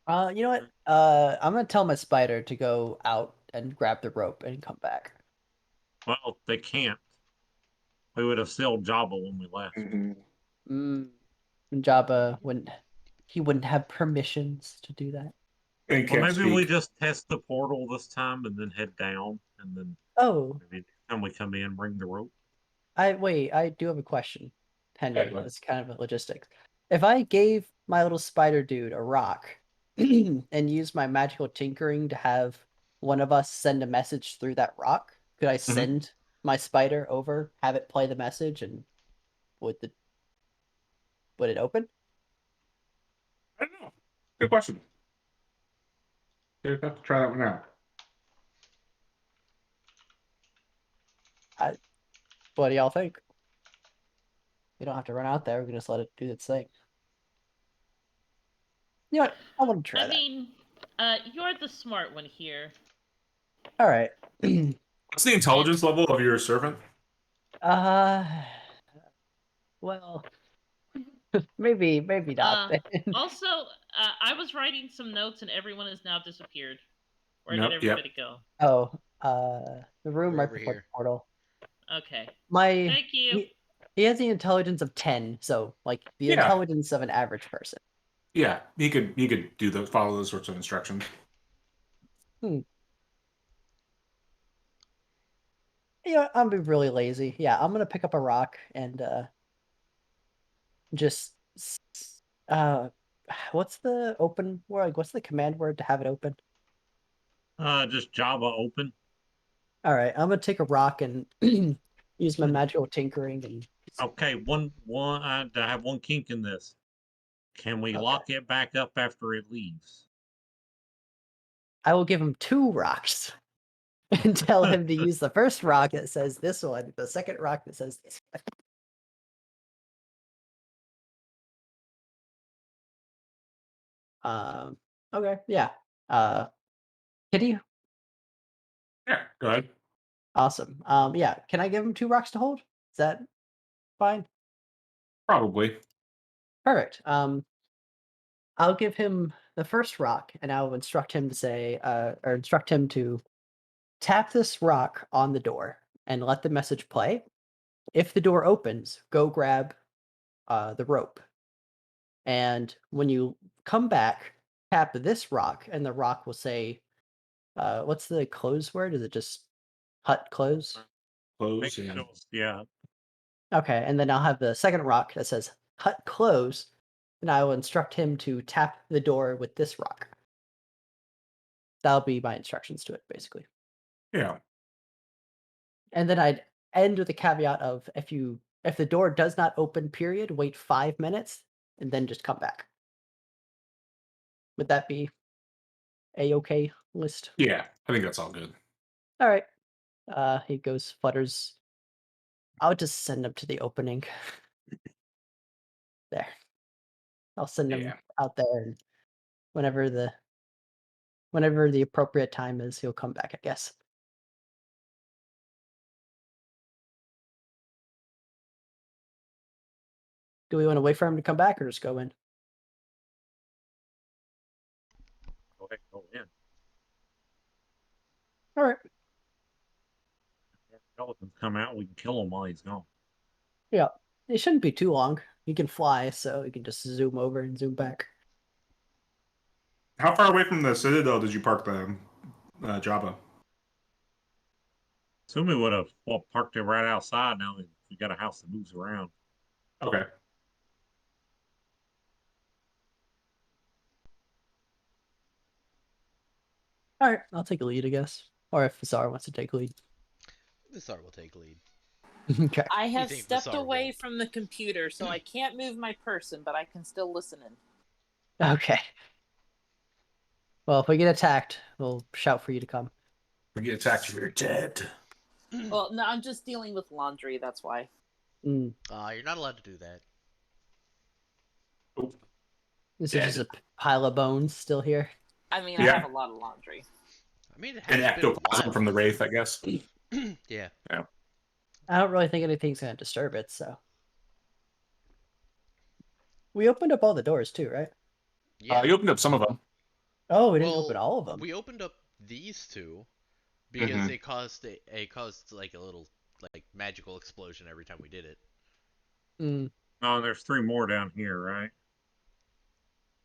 Speaker 3: You know what? I'm gonna tell my spider to go out and grab the rope and come back.
Speaker 1: Well, they can't. We would have sealed Jabba when we left.
Speaker 3: Mm, Jabba wouldn't have permissions to do that.
Speaker 2: And
Speaker 1: Well,
Speaker 2: can't
Speaker 1: maybe we
Speaker 2: speak.
Speaker 1: just test the portal this time and then head down, and then
Speaker 3: Oh,
Speaker 1: maybe next time we come in, bring the rope.
Speaker 3: I do have a question. Pending.
Speaker 2: Okay.
Speaker 3: It's kind of a logistics. If I gave my little spider dude a rock and used my magical tinkering to have one of us send a message through that rock, could I send my spider over, have it play the message, and would it open?
Speaker 2: I don't know. Good question. You'll have to try that one out.
Speaker 3: What do y'all think? You don't have to run out there. We can just let it do its thing. You know what? I want to try
Speaker 4: I
Speaker 3: that.
Speaker 4: mean, you're the smart one here.
Speaker 3: All right.
Speaker 2: What's the intelligence level of your servant?
Speaker 3: Well, maybe not.
Speaker 4: Also, I was writing some notes and everyone has now disappeared. Where
Speaker 2: Nope,
Speaker 4: did everybody go?
Speaker 3: Oh, the room
Speaker 5: We're
Speaker 3: right
Speaker 5: over
Speaker 3: before the
Speaker 5: here.
Speaker 3: portal.
Speaker 4: Okay.
Speaker 3: My
Speaker 4: Thank you.
Speaker 3: he has the intelligence of 10, so like the
Speaker 2: Yeah.
Speaker 3: intelligence of an average person.
Speaker 2: Yeah, he could do those, follow those sorts of instructions.
Speaker 3: You know, I'm gonna be really lazy. Yeah, I'm gonna pick up a rock and just what's the open word? Like, what's the command word to have it open?
Speaker 1: Just Java open.
Speaker 3: All right, I'm gonna take a rock and use my magical tinkering and.
Speaker 1: Okay, I have one kink in this. Can we
Speaker 3: Okay.
Speaker 1: lock it back up after it leaves?
Speaker 3: I will give him 2 rocks and tell him to use the first rock that says this one, the second rock that says this one. Okay, yeah. Can you?
Speaker 2: Yeah, go ahead.
Speaker 3: Awesome. Yeah. Can I give him 2 rocks to hold? Is that fine?
Speaker 2: Probably.
Speaker 3: Perfect. I'll give him the first rock, and I'll instruct him to say, or instruct him to tap this rock on the door and let the message play. If the door opens, go grab the rope. And when you come back, tap this rock, and the rock will say, what's the close word? Is it just hut close?
Speaker 2: Close.
Speaker 1: Make
Speaker 2: Yeah.
Speaker 1: sure, yeah.
Speaker 3: Okay, and then I'll have the second rock that says hut close, and I will instruct him to tap the door with this rock. That'll be my instructions to it, basically.
Speaker 2: Yeah.
Speaker 3: And then I'd end with the caveat of if the door does not open, period, wait 5 minutes and then just come back. Would that be a-okay list?
Speaker 2: Yeah, I think that's all good.
Speaker 3: All right. He goes, flutters. I'll just send him to the opening. There. I'll send him
Speaker 2: Yeah.
Speaker 3: out there, and whenever the appropriate time is, he'll come back, I guess. Do we want to wait for him to come back or just go in?
Speaker 1: Go ahead, go in.
Speaker 3: All right.
Speaker 1: If skeletons come out, we can kill him while he's gone.
Speaker 3: Yeah. It shouldn't be too long. He can fly, so he can just zoom over and zoom back.
Speaker 2: How far away from the Citadel did you park the Java?
Speaker 1: Assume we would have parked it right outside. Now we got a house that moves around.
Speaker 2: Okay.
Speaker 3: All right. I'll take a lead, I guess. Or if Zara wants to take lead.
Speaker 5: Visar will take lead.
Speaker 3: Okay.
Speaker 6: I have
Speaker 5: think
Speaker 6: stepped
Speaker 5: Visar
Speaker 6: away
Speaker 5: will?
Speaker 6: from the computer, so I can't move my person, but I can still listen in.
Speaker 3: Okay. Well, if we get attacked, we'll shout for you to come.
Speaker 2: We get attacked, you're dead.
Speaker 6: Well, no, I'm just dealing with laundry, that's why.
Speaker 3: Mm.
Speaker 5: You're not allowed to do that.
Speaker 3: This
Speaker 2: Dead.
Speaker 3: is just a pile of bones still here.
Speaker 6: I mean,
Speaker 2: Yeah.
Speaker 6: I have a lot of laundry.
Speaker 5: I mean, it
Speaker 2: An
Speaker 5: has been a
Speaker 2: ectoplasm
Speaker 5: while.
Speaker 2: from the Wraith, I guess.
Speaker 5: Yeah.
Speaker 3: I don't really think anything's going to disturb it, so. We opened up all the doors too, right?
Speaker 5: Yeah.
Speaker 2: You opened up some of them.
Speaker 3: Oh, we didn't open all of them.
Speaker 5: We opened up these two because
Speaker 2: Mhm.
Speaker 5: they caused like a little like magical explosion every time we did it.
Speaker 3: Mm.
Speaker 1: Oh, there's 3 more down here, right?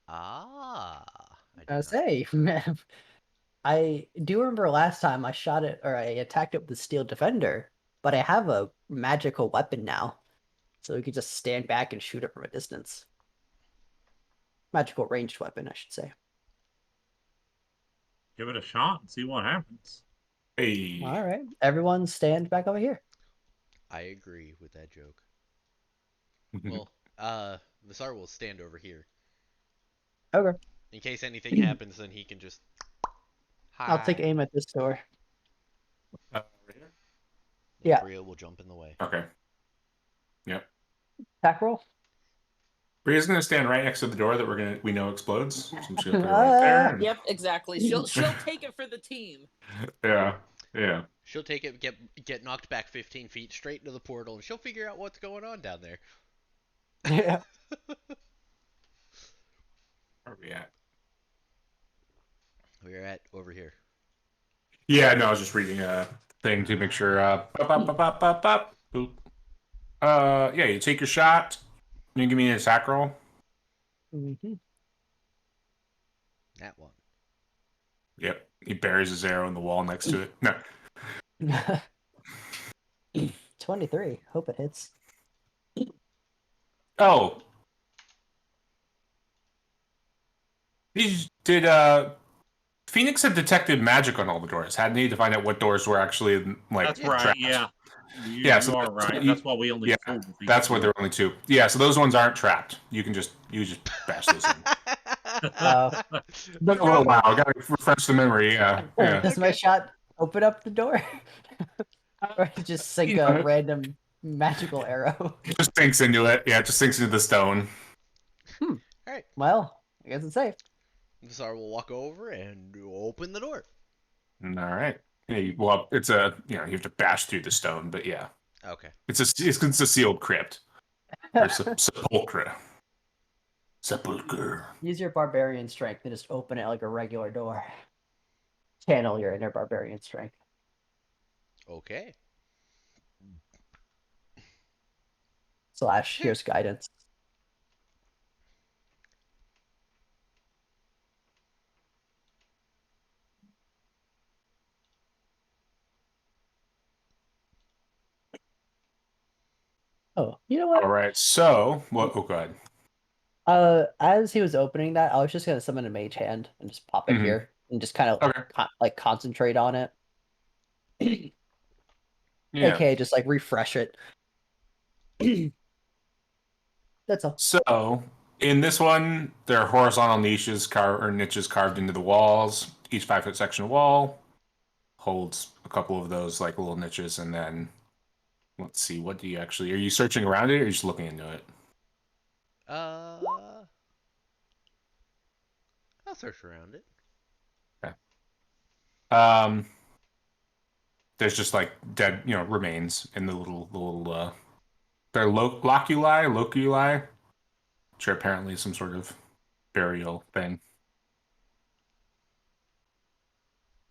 Speaker 5: I did
Speaker 3: I
Speaker 5: not-
Speaker 3: say, man, I do remember last time I shot it or I attacked it with the steel defender, but I have a magical weapon now, so we could just stand back and shoot it from a distance. Magical ranged weapon, I should say.
Speaker 1: Give it a shot and see what happens.
Speaker 2: Hey.
Speaker 3: All right, everyone stand back over here.
Speaker 5: I agree with that joke.
Speaker 2: Mhm.
Speaker 5: Well, Visar will stand over here.
Speaker 3: Okay,
Speaker 5: In case anything happens, then he can just
Speaker 3: I'll take
Speaker 5: hide.
Speaker 3: aim at this door.
Speaker 2: Right here?
Speaker 3: Yeah.
Speaker 5: Bria will jump in the way.
Speaker 2: Okay. Yep.
Speaker 3: Attack roll.
Speaker 2: Bria's gonna stand right next to the door that we know explodes. So I'm just gonna put her right there. and-
Speaker 6: Yep, exactly. She'll take it for the team.
Speaker 2: Yeah. Yeah.
Speaker 5: She'll take it, get knocked back 15 feet straight into the portal, and she'll figure out what's going on down there.
Speaker 3: Yeah.
Speaker 2: Where are we at?
Speaker 5: We're at over here.
Speaker 2: Yeah, no, I was just reading a thing to make sure. Boop. Yeah, you take your shot. You give me an attack roll.
Speaker 3: Mm-hmm.
Speaker 5: That one.
Speaker 2: Yep. He buries his arrow in the wall next to it. No.
Speaker 3: 23. Hope it hits.
Speaker 2: Oh. Did Phoenix had detected magic on all the doors, hadn't he, to find out what doors were actually like
Speaker 1: That's right.
Speaker 2: trapped?
Speaker 1: Yeah.
Speaker 2: Yeah, so
Speaker 1: you are
Speaker 2: that's-
Speaker 1: right.
Speaker 2: you-
Speaker 1: That's why we only
Speaker 2: yeah,
Speaker 1: fooled with these
Speaker 2: That's what
Speaker 1: two.
Speaker 2: there are only 2. Yeah, so those ones aren't trapped. You just bash those in. Been a little while. Gotta refresh the memory. Yeah.
Speaker 3: Does my shot open up the door? Or just sink
Speaker 2: You
Speaker 3: a
Speaker 2: know.
Speaker 3: random magical arrow?
Speaker 2: It just sinks into it. Yeah, it just sinks into the stone.
Speaker 5: Alright.
Speaker 3: Well, I guess it's safe.
Speaker 5: Visar will walk over and open the door.
Speaker 2: All right. Yeah, well, it's a you have to bash through the stone, but yeah,
Speaker 5: Okay.
Speaker 2: it's a sealed crypt or sepulchre. Sepulchre.
Speaker 3: Use your barbarian strength to just open it like a regular door. Channel your inner barbarian strength.
Speaker 5: Okay.
Speaker 3: / here's guidance. Oh, you know what?
Speaker 2: All right. So what? Oh, God.
Speaker 3: As he was opening that, I was just gonna summon a mage hand and just pop it
Speaker 2: Mhm.
Speaker 3: here and just kind of
Speaker 2: Okay.
Speaker 3: concentrate on it.
Speaker 2: Yeah.
Speaker 3: AKA just like refresh it. That's all.
Speaker 2: So in this one, there are horizontal niches carved into the walls. Each 5-foot section of wall holds a couple of those like little niches, and then let's see, what do you actually? Are you searching around it, or are you just looking into it?
Speaker 5: I'll search around it.
Speaker 2: Okay. Um, there's just like dead, remains in the little. They're loculi, which are apparently some sort of burial thing.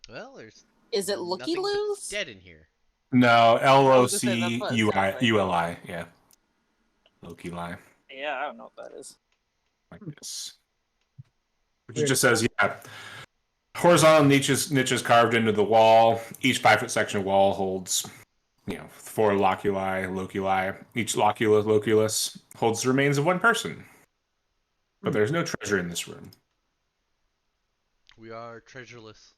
Speaker 5: Well, there's
Speaker 6: Is it Looky
Speaker 5: nothing but
Speaker 6: Loos?
Speaker 5: dead in here.
Speaker 2: No,
Speaker 6: I was gonna say, that's what it sounds like.
Speaker 2: LOCULI, yeah, loculi,
Speaker 6: Yeah, I don't know what that is.
Speaker 2: like this. Which
Speaker 3: Weird.
Speaker 2: just says, horizontal niches carved into the wall. Each 5-foot section wall holds, 4 loculi. Each loculus holds the remains of one person. But there's no treasure in this room.
Speaker 5: We are treasureless.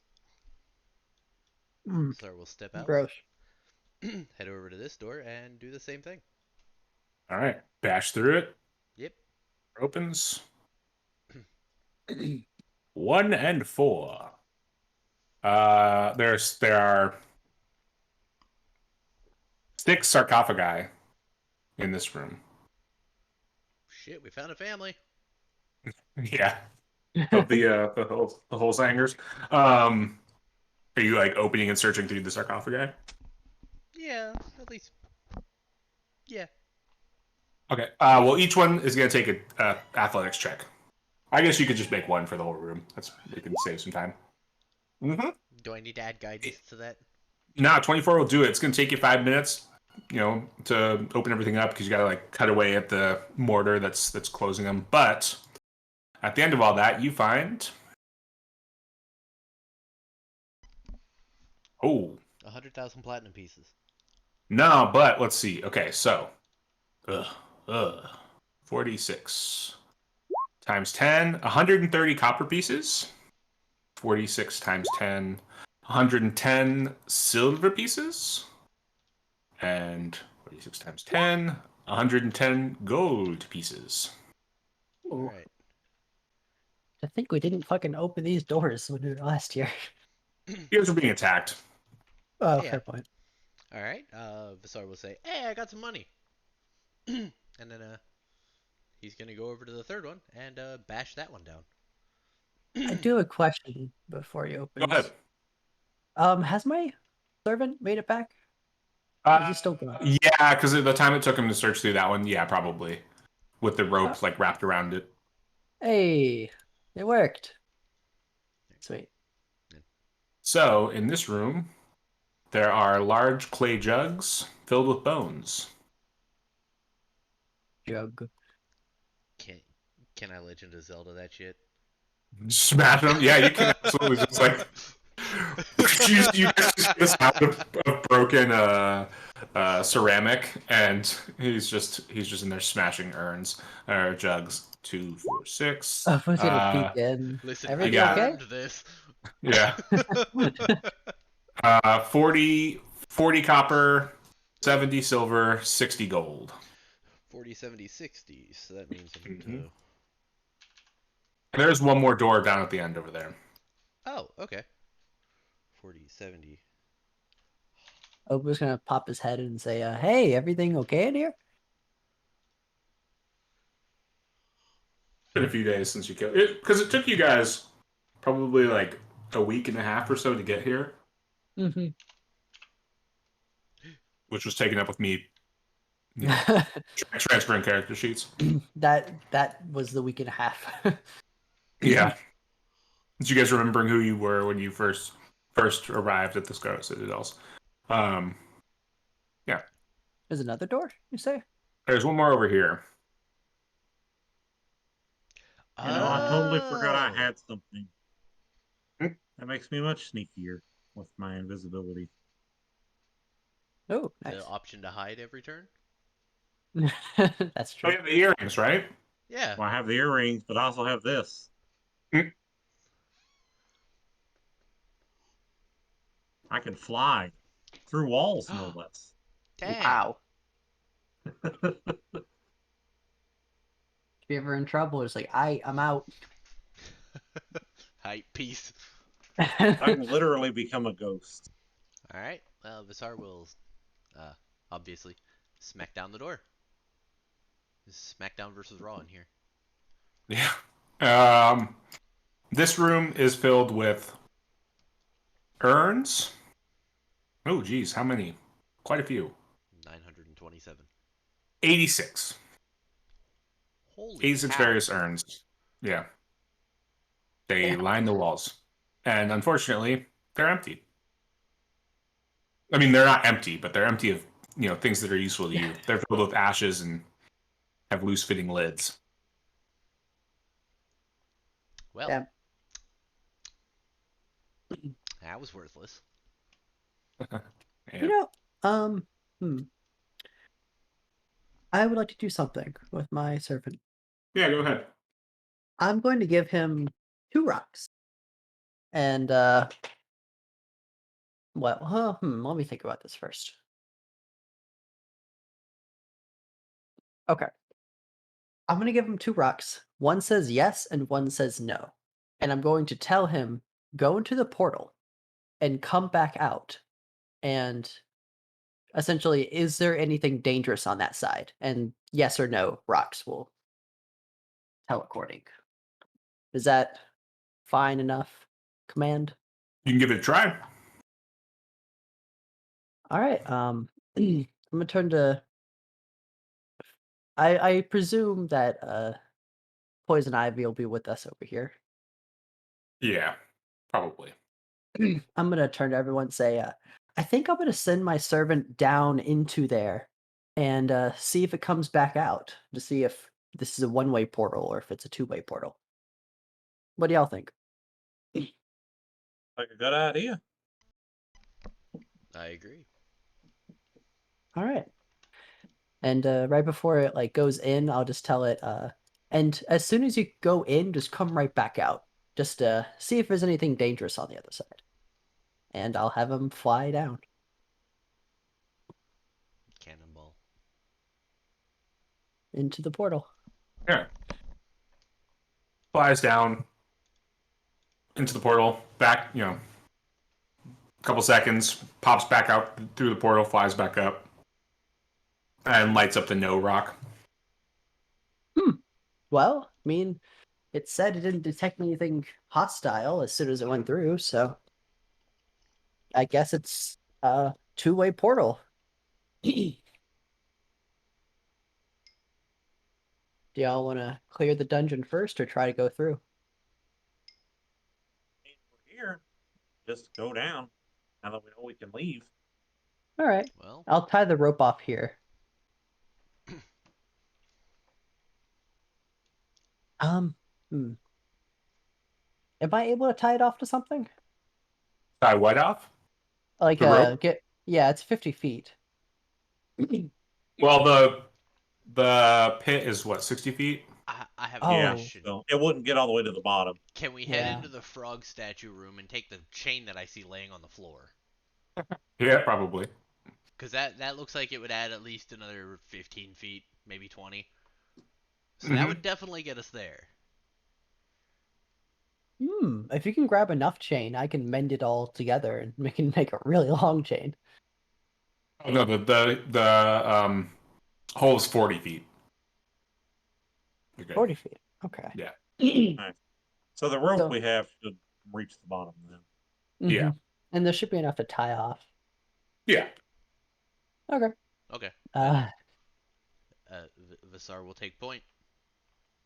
Speaker 3: Mm,
Speaker 5: So we'll step out,
Speaker 3: gross.
Speaker 5: head over to this door, and do the same thing.
Speaker 2: All right, bash through it.
Speaker 5: Yep.
Speaker 2: Opens. 1 and 4. There are 6 sarcophagi in this room.
Speaker 5: Shit, we found a family.
Speaker 2: Yeah, of the whole hangers. Are you like opening and searching through the sarcophagi?
Speaker 5: Yeah, at least. Yeah.
Speaker 2: Okay. Well, each one is going to take a athletics check. I guess you could just make one for the whole room. We can save some time. Mm-hmm.
Speaker 5: Do I need to add guidance to that?
Speaker 2: No, 24 will do it. It's going to take you 5 minutes, to open everything up because you got to like cut away at the mortar that's closing them. But at the end of all that, you find
Speaker 5: 100,000 platinum pieces.
Speaker 2: No, but let's see. Okay, so 46 times 10, 130 copper pieces. 46 times 10, 110 silver pieces. And 46 times 10, 110 gold pieces.
Speaker 5: All right.
Speaker 3: I think we didn't fucking open these doors when we were last year.
Speaker 2: You guys are being attacked.
Speaker 3: Oh,
Speaker 5: Yeah.
Speaker 3: fair point.
Speaker 5: All right. Visar will say, "Hey, I got some money," and then he's gonna go over to the third one and bash that one down.
Speaker 3: I do have a question before you
Speaker 2: Go
Speaker 3: open.
Speaker 2: ahead.
Speaker 3: Has my servant made it back? Is he still gone?
Speaker 2: Yeah, because the time it took him to search through that one, yeah, probably. With the ropes like wrapped around it.
Speaker 3: Hey, it worked. Sweet.
Speaker 2: So, in this room, there are large clay jugs filled with bones.
Speaker 3: Jug.
Speaker 5: Can I Legend of Zelda that shit?
Speaker 2: Smash them? Yeah, you can absolutely just like you guys just get the sound of broken ceramic, and he's just in there smashing urns or jugs. 2, 4, 6.
Speaker 3: Oh, who's gonna peek in?
Speaker 5: Listen,
Speaker 3: Everything
Speaker 5: I
Speaker 3: okay?
Speaker 5: earned this.
Speaker 2: Yeah. 40 copper, 70 silver, 60 gold.
Speaker 5: 40, 70, 60. So that means I'm
Speaker 2: Mhm. There's one more door down at the end over there.
Speaker 5: Oh, okay. 40, 70.
Speaker 3: Obo's gonna pop his head and say, "Hey, everything okay in here?"
Speaker 2: Been a few days since you killed it, because it took you guys probably like a week and a half or so to get here,
Speaker 3: Mm-hmm.
Speaker 2: which was taken up with me transferring character sheets.
Speaker 3: that was the week and a half.
Speaker 2: Yeah. Did you guys remembering who you were when you first arrived at the Scarlet Citadels? Yeah.
Speaker 3: There's another door, you say?
Speaker 2: There's one more over here.
Speaker 1: I totally forgot I
Speaker 5: Oh.
Speaker 1: had something.
Speaker 2: Hmm?
Speaker 1: That makes me much sneakier with my invisibility.
Speaker 3: Oh, nice.
Speaker 5: The option to hide every turn?
Speaker 3: That's
Speaker 2: Oh,
Speaker 3: true.
Speaker 2: yeah, the earrings, right?
Speaker 5: Yeah.
Speaker 1: Well, I have the earrings, but I also have this.
Speaker 2: Hmm.
Speaker 1: I can fly through walls, no less.
Speaker 5: Dang.
Speaker 3: Wow. If you're ever in trouble, it's like, I'm out.
Speaker 5: Hi, peace.
Speaker 1: I can literally become a ghost.
Speaker 5: All right. Well, Visar will, obviously, smack down the door. This is SmackDown versus Raw in here.
Speaker 2: Yeah. This room is filled with urns. Oh, geez, how many? Quite a few.
Speaker 5: 927.
Speaker 2: 86.
Speaker 5: Holy
Speaker 2: 86
Speaker 5: cow.
Speaker 2: various urns. Yeah. They
Speaker 3: Damn.
Speaker 2: line the walls. And unfortunately, they're empty. I mean, they're not empty, but they're empty of, things that are useful to you. They're filled with ashes and have loose-fitting lids.
Speaker 5: Well,
Speaker 3: Damn.
Speaker 5: that was worthless.
Speaker 2: Yeah.
Speaker 3: You know, I would like to do something with my servant.
Speaker 2: Yeah, go ahead.
Speaker 3: I'm going to give him 2 rocks. And, let me think about this first. Okay. I'm going to give him 2 rocks. One says yes and one says no. And I'm going to tell him, go into the portal and come back out. And essentially, is there anything dangerous on that side? And yes or no, rocks will tell according. Is that fine enough command?
Speaker 2: You can give it a try.
Speaker 3: All right. I'm gonna turn to. I presume that Poison Ivy will be with us over here.
Speaker 2: Yeah, probably.
Speaker 3: I'm gonna turn to everyone and say, I think I'm gonna send my servant down into there and see if it comes back out to see if this is a one-way portal or if it's a two-way portal. What do y'all think?
Speaker 1: Like a good idea.
Speaker 5: I agree.
Speaker 3: All right. And right before it like goes in, I'll just tell it. And as soon as you go in, just come right back out. Just see if there's anything dangerous on the other side. And I'll have him fly down
Speaker 5: Cannonball.
Speaker 3: into the portal.
Speaker 2: Yeah. Flies down into the portal, back, a couple seconds, pops back out through the portal, flies back up, and lights up the no rock.
Speaker 3: Well, I mean, it said it didn't detect anything hostile as soon as it went through, so I guess it's a two-way portal. Do y'all want to clear the dungeon first or try to go through?
Speaker 1: We're here. Just go down. Now that we know we can leave.
Speaker 3: All right.
Speaker 5: Well,
Speaker 3: I'll tie the rope off here. Um, hmm. Am I able to tie it off to something?
Speaker 2: Tie what off?
Speaker 3: Like,
Speaker 2: The rope?
Speaker 3: yeah, it's 50 feet.
Speaker 2: Well, the pit is what, 60 feet?
Speaker 5: I have a
Speaker 1: Yeah,
Speaker 5: question.
Speaker 1: so it wouldn't get all the way to the bottom.
Speaker 5: Can we head
Speaker 3: Yeah.
Speaker 5: into the frog statue room and take the chain that I see laying on the floor?
Speaker 2: Yeah, probably.
Speaker 5: Because that looks like it would add at least another 15 feet, maybe 20. So
Speaker 2: Mhm.
Speaker 5: that would definitely get us there.
Speaker 3: If you can grab enough chain, I can mend it all together and we can make a really long chain.
Speaker 2: Oh, no, the hole is 40 feet. You're good.
Speaker 3: 40 feet. Okay.
Speaker 2: Yeah.
Speaker 1: So the rope
Speaker 3: So-
Speaker 1: we have should reach the bottom then.
Speaker 2: Yeah.
Speaker 3: Mhm. And there should be enough to tie off.
Speaker 2: Yeah.
Speaker 3: Okay.
Speaker 5: Okay. Visar will take point.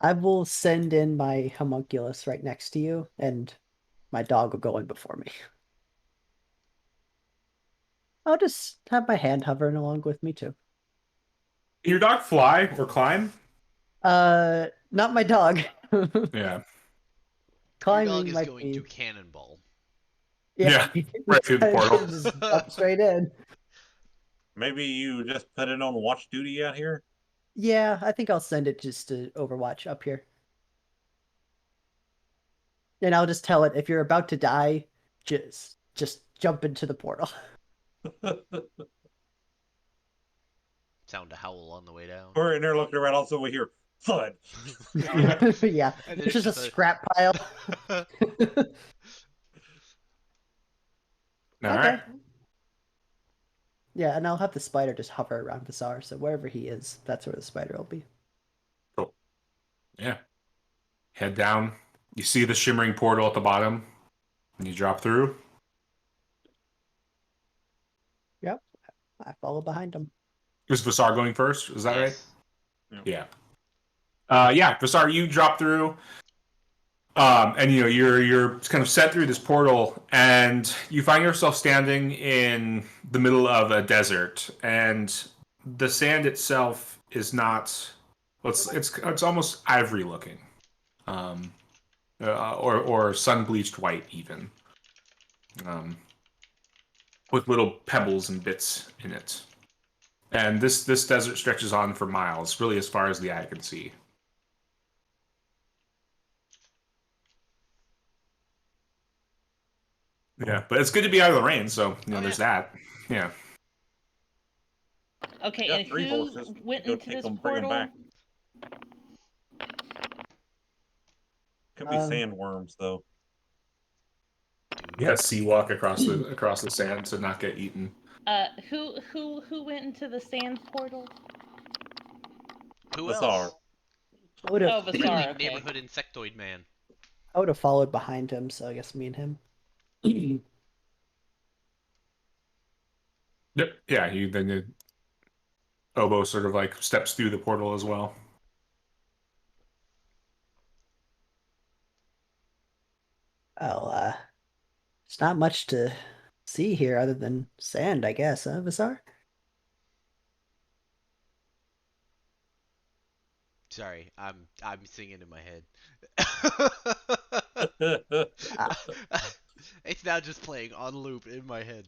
Speaker 3: I will send in my homunculus right next to you, and my dog will go in before me. I'll just have my hand hovering along with me too.
Speaker 2: Can your dog fly or climb?
Speaker 3: Not my dog.
Speaker 2: Yeah.
Speaker 5: Your dog
Speaker 3: Climbing
Speaker 5: is
Speaker 3: might
Speaker 5: going
Speaker 3: be.
Speaker 5: to cannonball.
Speaker 2: Yeah, right through the portal.
Speaker 3: Just jump straight in.
Speaker 1: Maybe you just put it on watch duty out here.
Speaker 3: Yeah, I think I'll send it just to Overwatch up here. And I'll just tell it if you're about to die, just jump into the portal.
Speaker 5: sound a howl on the way down.
Speaker 1: We're in there looking around. Also, we hear thud.
Speaker 3: Yeah,
Speaker 5: And
Speaker 3: it's
Speaker 5: there's
Speaker 3: just a scrap pile.
Speaker 2: All
Speaker 3: Okay.
Speaker 2: right.
Speaker 3: Yeah, and I'll have the spider just hover around Visar, so wherever he is, that's where the spider will be.
Speaker 2: Cool. Yeah. Head down. You see the shimmering portal at the bottom, and you drop through.
Speaker 3: Yep, I follow behind him.
Speaker 2: Is Vasar going first? Is that right?
Speaker 5: Yes.
Speaker 2: Yeah. Yeah, Vasar, you drop through. And you're kind of set through this portal, and you find yourself standing in the middle of a desert, and the sand itself is not. Well, it's almost ivory looking, or sun bleached white even, with little pebbles and bits in it. And this desert stretches on for miles, really as far as the eye can see. Yeah, but it's good to be out of the rain, so there's that. Yeah.
Speaker 4: Okay,
Speaker 1: Got
Speaker 4: and
Speaker 1: 3
Speaker 4: who
Speaker 1: horses.
Speaker 4: went
Speaker 1: Go
Speaker 4: into
Speaker 1: take
Speaker 4: this
Speaker 1: 'em, bring 'em
Speaker 4: portal?
Speaker 1: back. Could be
Speaker 3: Um,
Speaker 1: sandworms though.
Speaker 2: Yeah, sea walk across the sand to not get eaten.
Speaker 4: Who went into the sand portal?
Speaker 5: Who
Speaker 1: Vasar.
Speaker 5: else?
Speaker 3: I would
Speaker 4: Oh,
Speaker 3: have,
Speaker 5: Friendly
Speaker 4: Vasar. Okay.
Speaker 5: neighborhood insectoid man.
Speaker 3: I would have followed behind him, so I guess me and him.
Speaker 2: Yep. Yeah, then Oboe sort of like steps through the portal as well.
Speaker 3: Well, it's not much to see here other than sand, I guess, huh, Visar?
Speaker 5: Sorry, I'm singing in my head. It's now just playing on loop in my head.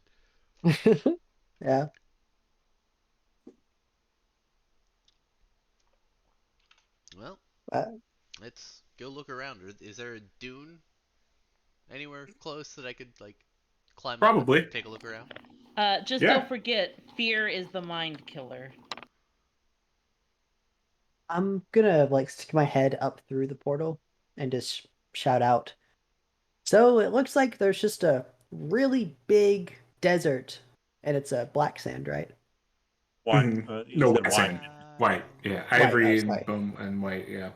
Speaker 3: Yeah.
Speaker 5: Well,
Speaker 3: Uh,
Speaker 5: let's go look around. Is there a dune anywhere close that I could like climb up
Speaker 2: Probably.
Speaker 5: and take a look around?
Speaker 4: Just
Speaker 2: Yeah.
Speaker 4: don't forget, fear is the mind killer.
Speaker 3: I'm gonna like stick my head up through the portal and just shout out. So it looks like there's just a really big desert, and it's a black sand, right?
Speaker 1: White.
Speaker 2: Mhm.
Speaker 1: You
Speaker 2: No,
Speaker 1: said
Speaker 2: white
Speaker 1: white.
Speaker 2: sand. White. Yeah,
Speaker 3: White,
Speaker 2: ivory
Speaker 3: sorry.
Speaker 2: and white. Yeah.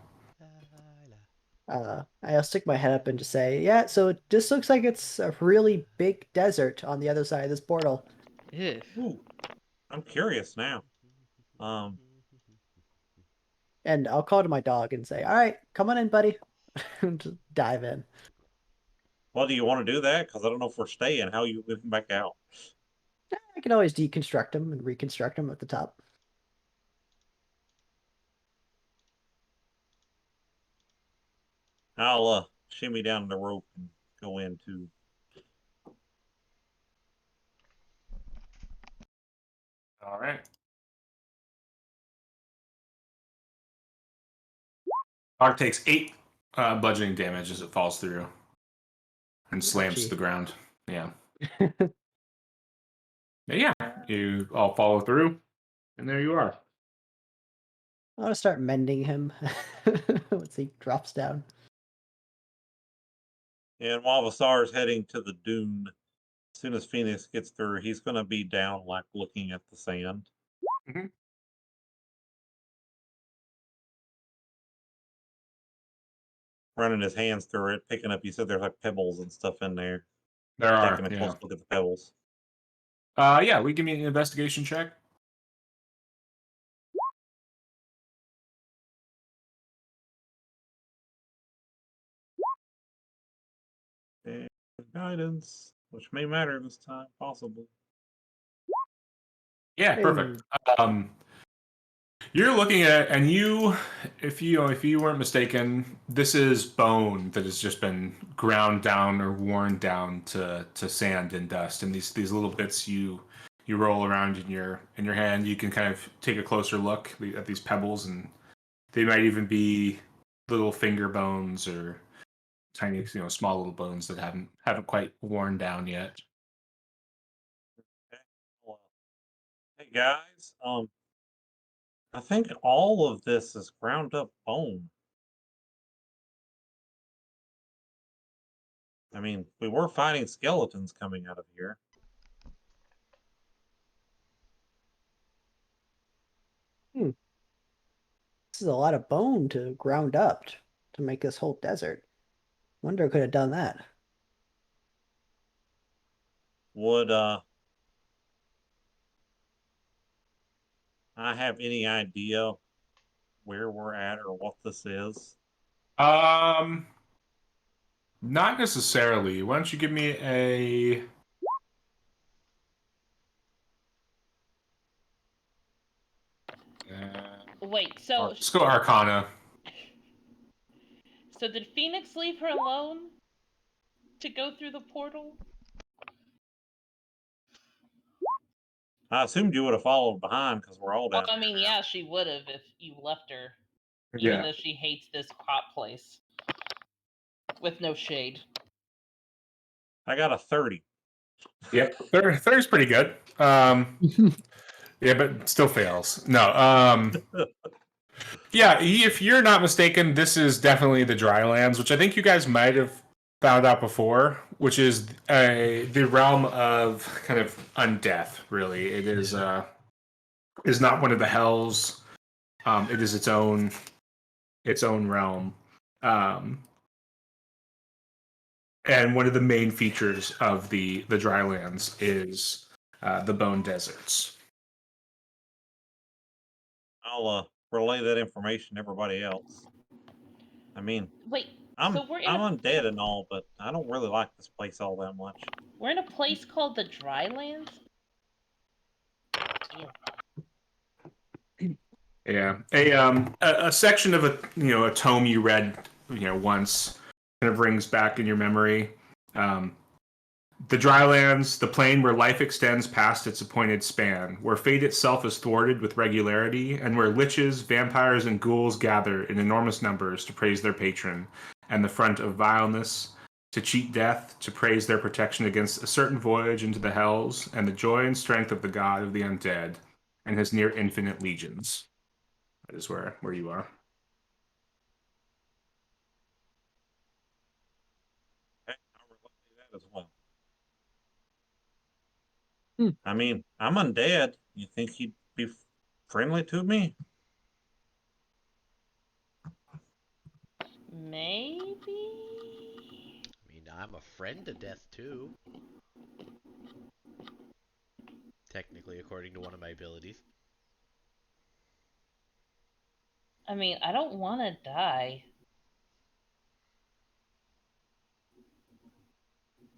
Speaker 3: I'll stick my head up and just say, yeah. So it just looks like it's a really big desert on the other side of this portal.
Speaker 4: Ew.
Speaker 1: Ooh, I'm curious now.
Speaker 3: And I'll call to my dog and say, all right, come on in, buddy. Just dive in.
Speaker 1: Well, do you want to do that? Because I don't know if we're staying. How you get back out?
Speaker 3: I can always deconstruct them and reconstruct them at the top.
Speaker 1: I'll shimmy down the rope and go in too.
Speaker 2: All right. Dog takes 8 bludgeoning damage as it falls through and slams
Speaker 3: Gee.
Speaker 2: to the ground. Yeah. Yeah. You all follow through, and there you are.
Speaker 3: I want to start mending him once he drops down.
Speaker 1: And while Vasar's heading to the dune, as soon as Phoenix gets through, he's going to be down, like looking at the sand.
Speaker 2: Mhm.
Speaker 1: Running his hands through it, picking up. You said there's like pebbles and stuff in there.
Speaker 2: There are.
Speaker 1: Taking a
Speaker 2: Yeah.
Speaker 1: close look at the pebbles.
Speaker 2: Yeah. We give me an investigation check.
Speaker 1: And guidance, which may matter this time, possibly.
Speaker 2: Yeah. Perfect. You're looking at, and if you weren't mistaken, this is bone that has just been ground down or worn down to sand and dust, and these little bits you roll around in your hand. You can kind of take a closer look at these pebbles, and they might even be little finger bones or tiny, small little bones that haven't quite worn down yet.
Speaker 1: Okay. Well, hey guys, I think all of this is ground up bone. I mean, we were fighting skeletons coming out of here.
Speaker 3: This is a lot of bone to ground up to make this whole desert. Wonder who could have done that.
Speaker 1: Would I have any idea where we're at or what this is?
Speaker 2: Not necessarily. Why don't you give me a...
Speaker 4: Wait, so
Speaker 2: let's go Arcana.
Speaker 4: so did Phoenix leave her alone to go through the portal?
Speaker 1: I assumed you would have followed behind because we're all
Speaker 4: Well,
Speaker 1: down
Speaker 4: I mean,
Speaker 1: here.
Speaker 4: yeah, she would have if you left her, even though she hates this hot place. With no shade.
Speaker 1: I got a 30.
Speaker 2: Yep, third's pretty good. Yeah, but still fails. No. Yeah, if you're not mistaken, this is definitely the Drylands, which I think you guys might have found out before, which is the realm of kind of undeath. Really, it is not one of the hells. It is its own realm. And one of the main features of the Drylands is the Bone Deserts.
Speaker 1: I'll relay that information to everybody else. I mean,
Speaker 4: Wait,
Speaker 1: I'm
Speaker 4: so we're in
Speaker 1: undead and all, but I don't really like this place all that much.
Speaker 4: we're in a place called the Drylands?
Speaker 2: Yeah, a section of a tome you read once kind of rings back in your memory. The Drylands, the plane where life extends past its appointed span, where fate itself is thwarted with regularity, and where liches, vampires, and ghouls gather in enormous numbers to praise their patron, and the front of vileness, to cheat death, to praise their protection against a certain voyage into the hells, and the joy and strength of the god of the undead, and his near infinite legions. That is where you are.
Speaker 1: Okay, I'll relay that as well.
Speaker 3: Hmm.
Speaker 1: I mean, I'm undead. You think he'd be friendly to me?
Speaker 4: Maybe?
Speaker 5: I mean, I'm a friend to death too. Technically, according to one of my abilities.
Speaker 4: I mean, I don't want to die.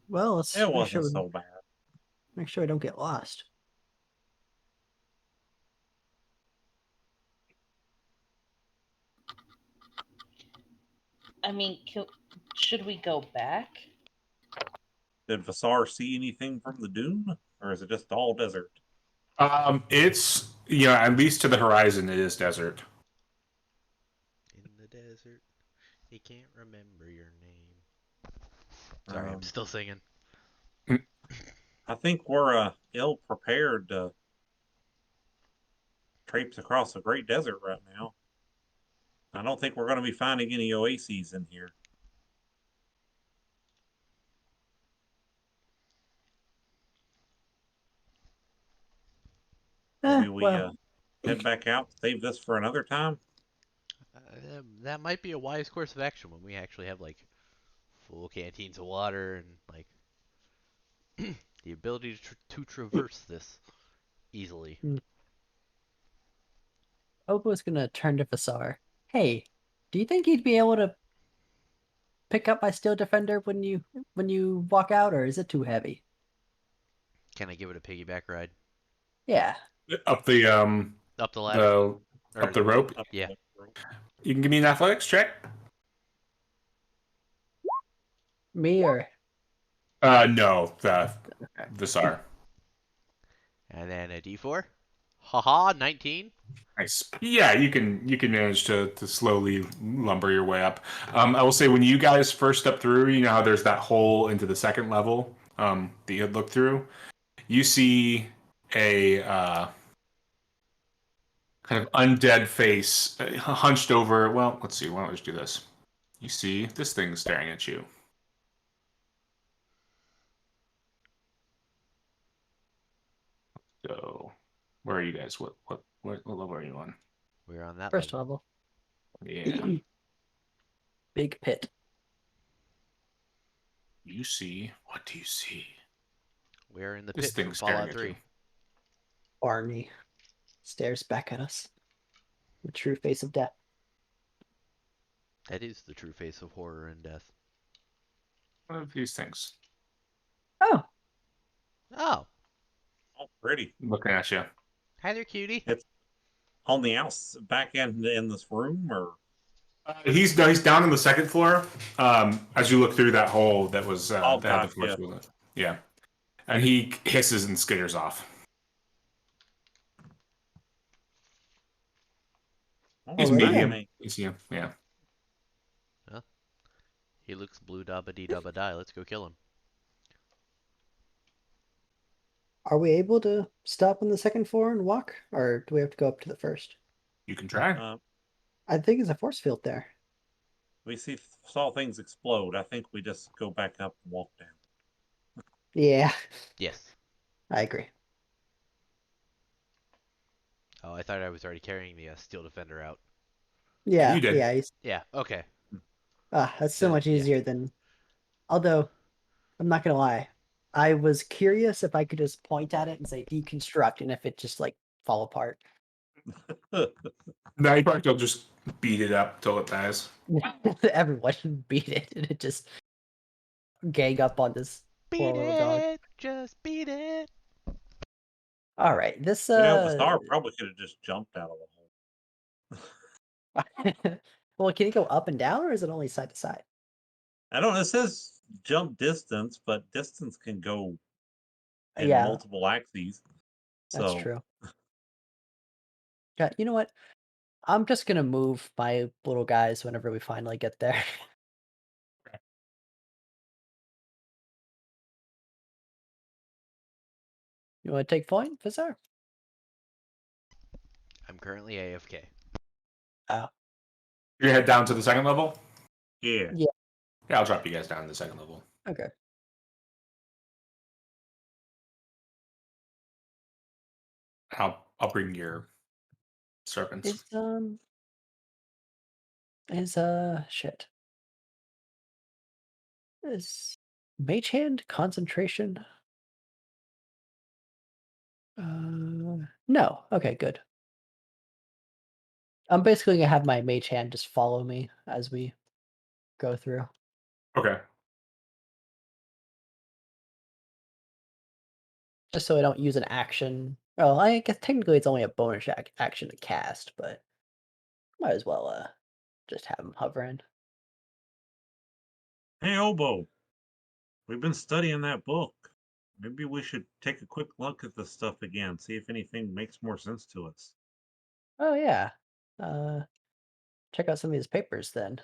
Speaker 3: Well, let's
Speaker 1: It
Speaker 3: make sure
Speaker 1: wasn't so bad.
Speaker 3: we don't get lost.
Speaker 4: I mean, should we go back?
Speaker 1: Did Vasar see anything from the dune, or is it just all desert?
Speaker 2: It's at least to the horizon, it is desert.
Speaker 5: In the desert, he can't remember your name. Sorry, I'm still singing.
Speaker 1: I think we're ill prepared to traipse across the great desert right now. I don't think we're going to be finding any oases in here. Maybe we
Speaker 3: Well,
Speaker 1: head back out, save this for another time.
Speaker 5: That might be a wise course of action when we actually have like full canteens of water and like the ability to traverse this easily.
Speaker 3: Obo's gonna turn to Vasar. Hey, do you think you'd be able to pick up my steel defender when you walk out, or is it too heavy?
Speaker 5: Can I give it a piggyback ride
Speaker 3: Yeah.
Speaker 2: Up the
Speaker 5: up the ladder?
Speaker 2: up the rope.
Speaker 5: Yeah.
Speaker 2: You can give me an athletics check.
Speaker 3: Me or
Speaker 2: No, the Visar.
Speaker 5: And then a D4. Haha, 19.
Speaker 2: Nice. Yeah, you can manage to slowly lumber your way up. I will say when you guys first step through, you know how there's that hole into the second level that you had looked through. You see a kind of undead face, hunched over. Well, let's see. Why don't we just do this? You see this thing staring at you. So, where are you guys? What level are you on?
Speaker 5: We're on that
Speaker 3: First
Speaker 5: level.
Speaker 3: level.
Speaker 2: Yeah.
Speaker 3: Big pit.
Speaker 2: You see. What do you see?
Speaker 5: We're in the
Speaker 2: This
Speaker 5: pit
Speaker 2: thing
Speaker 5: from
Speaker 2: staring
Speaker 5: Fallout
Speaker 2: at
Speaker 5: 3.
Speaker 2: you.
Speaker 3: Barney stares back at us. The true face of death.
Speaker 5: That is the true face of horror and death.
Speaker 2: One of these things
Speaker 3: Oh,
Speaker 5: Oh,
Speaker 1: Oh, pretty.
Speaker 2: looking at you.
Speaker 5: hi there, cutie.
Speaker 1: It's on the outs back in this room, or
Speaker 2: He's down on the second floor. As you look through that hole that was
Speaker 1: oh,
Speaker 2: that had the
Speaker 1: gotcha.
Speaker 2: force with it. Yeah, and he hisses and skitters off.
Speaker 1: Oh,
Speaker 2: He's
Speaker 3: well, there.
Speaker 2: medium.
Speaker 1: me.
Speaker 2: You see him? Yeah.
Speaker 5: He looks blue dabba dee dabba die. Let's go kill him.
Speaker 3: Are we able to stop on the second floor and walk, or do we have to go up to the first?
Speaker 2: You can try.
Speaker 3: I think there's a force field there.
Speaker 1: We saw things explode. I think we just go back up and walk down.
Speaker 3: Yeah,
Speaker 5: Yes.
Speaker 3: I agree.
Speaker 5: Oh, I thought I was already carrying the Steel Defender out.
Speaker 3: Yeah,
Speaker 2: you did.
Speaker 3: yeah.
Speaker 5: Yeah, okay.
Speaker 3: That's so
Speaker 5: So,
Speaker 3: much
Speaker 5: yeah.
Speaker 3: easier than. Although, I'm not gonna lie, I was curious if I could just point at it and say deconstruct, and if it just like fall apart.
Speaker 2: No, you probably will just beat it up till it dies.
Speaker 3: Everyone beat it, and it just gang up on this poor
Speaker 5: Beat
Speaker 3: little dog.
Speaker 5: it! Just beat it!
Speaker 3: All right, this
Speaker 1: The star probably could have just jumped out of the hole.
Speaker 3: well, can it go up and down, or is it only side to side?
Speaker 1: I don't know. It says jump distance, but distance can go in
Speaker 3: Yeah,
Speaker 1: multiple axes.
Speaker 3: that's
Speaker 1: So
Speaker 3: true. Yeah, you know what? I'm just gonna move my little guys whenever we finally get there. You want to take point, Fizar?
Speaker 5: I'm currently AFK.
Speaker 2: You head down to the second level.
Speaker 1: yeah.
Speaker 3: Yeah.
Speaker 2: Yeah, I'll drop you guys down to the second level.
Speaker 3: Okay.
Speaker 2: I'll bring your serpents.
Speaker 3: Shit. Is Mage Hand concentration? No. Okay, good. I'm basically gonna have my Mage Hand just follow me as we go through.
Speaker 2: Okay.
Speaker 3: Just so I don't use an action. Well, I guess technically it's only a bonus action to cast, but might as well just have him hovering.
Speaker 1: Hey, Oboe. We've been studying that book. Maybe we should take a quick look at this stuff again, see if anything makes more sense to us.
Speaker 3: Oh yeah. Check out some of these papers then.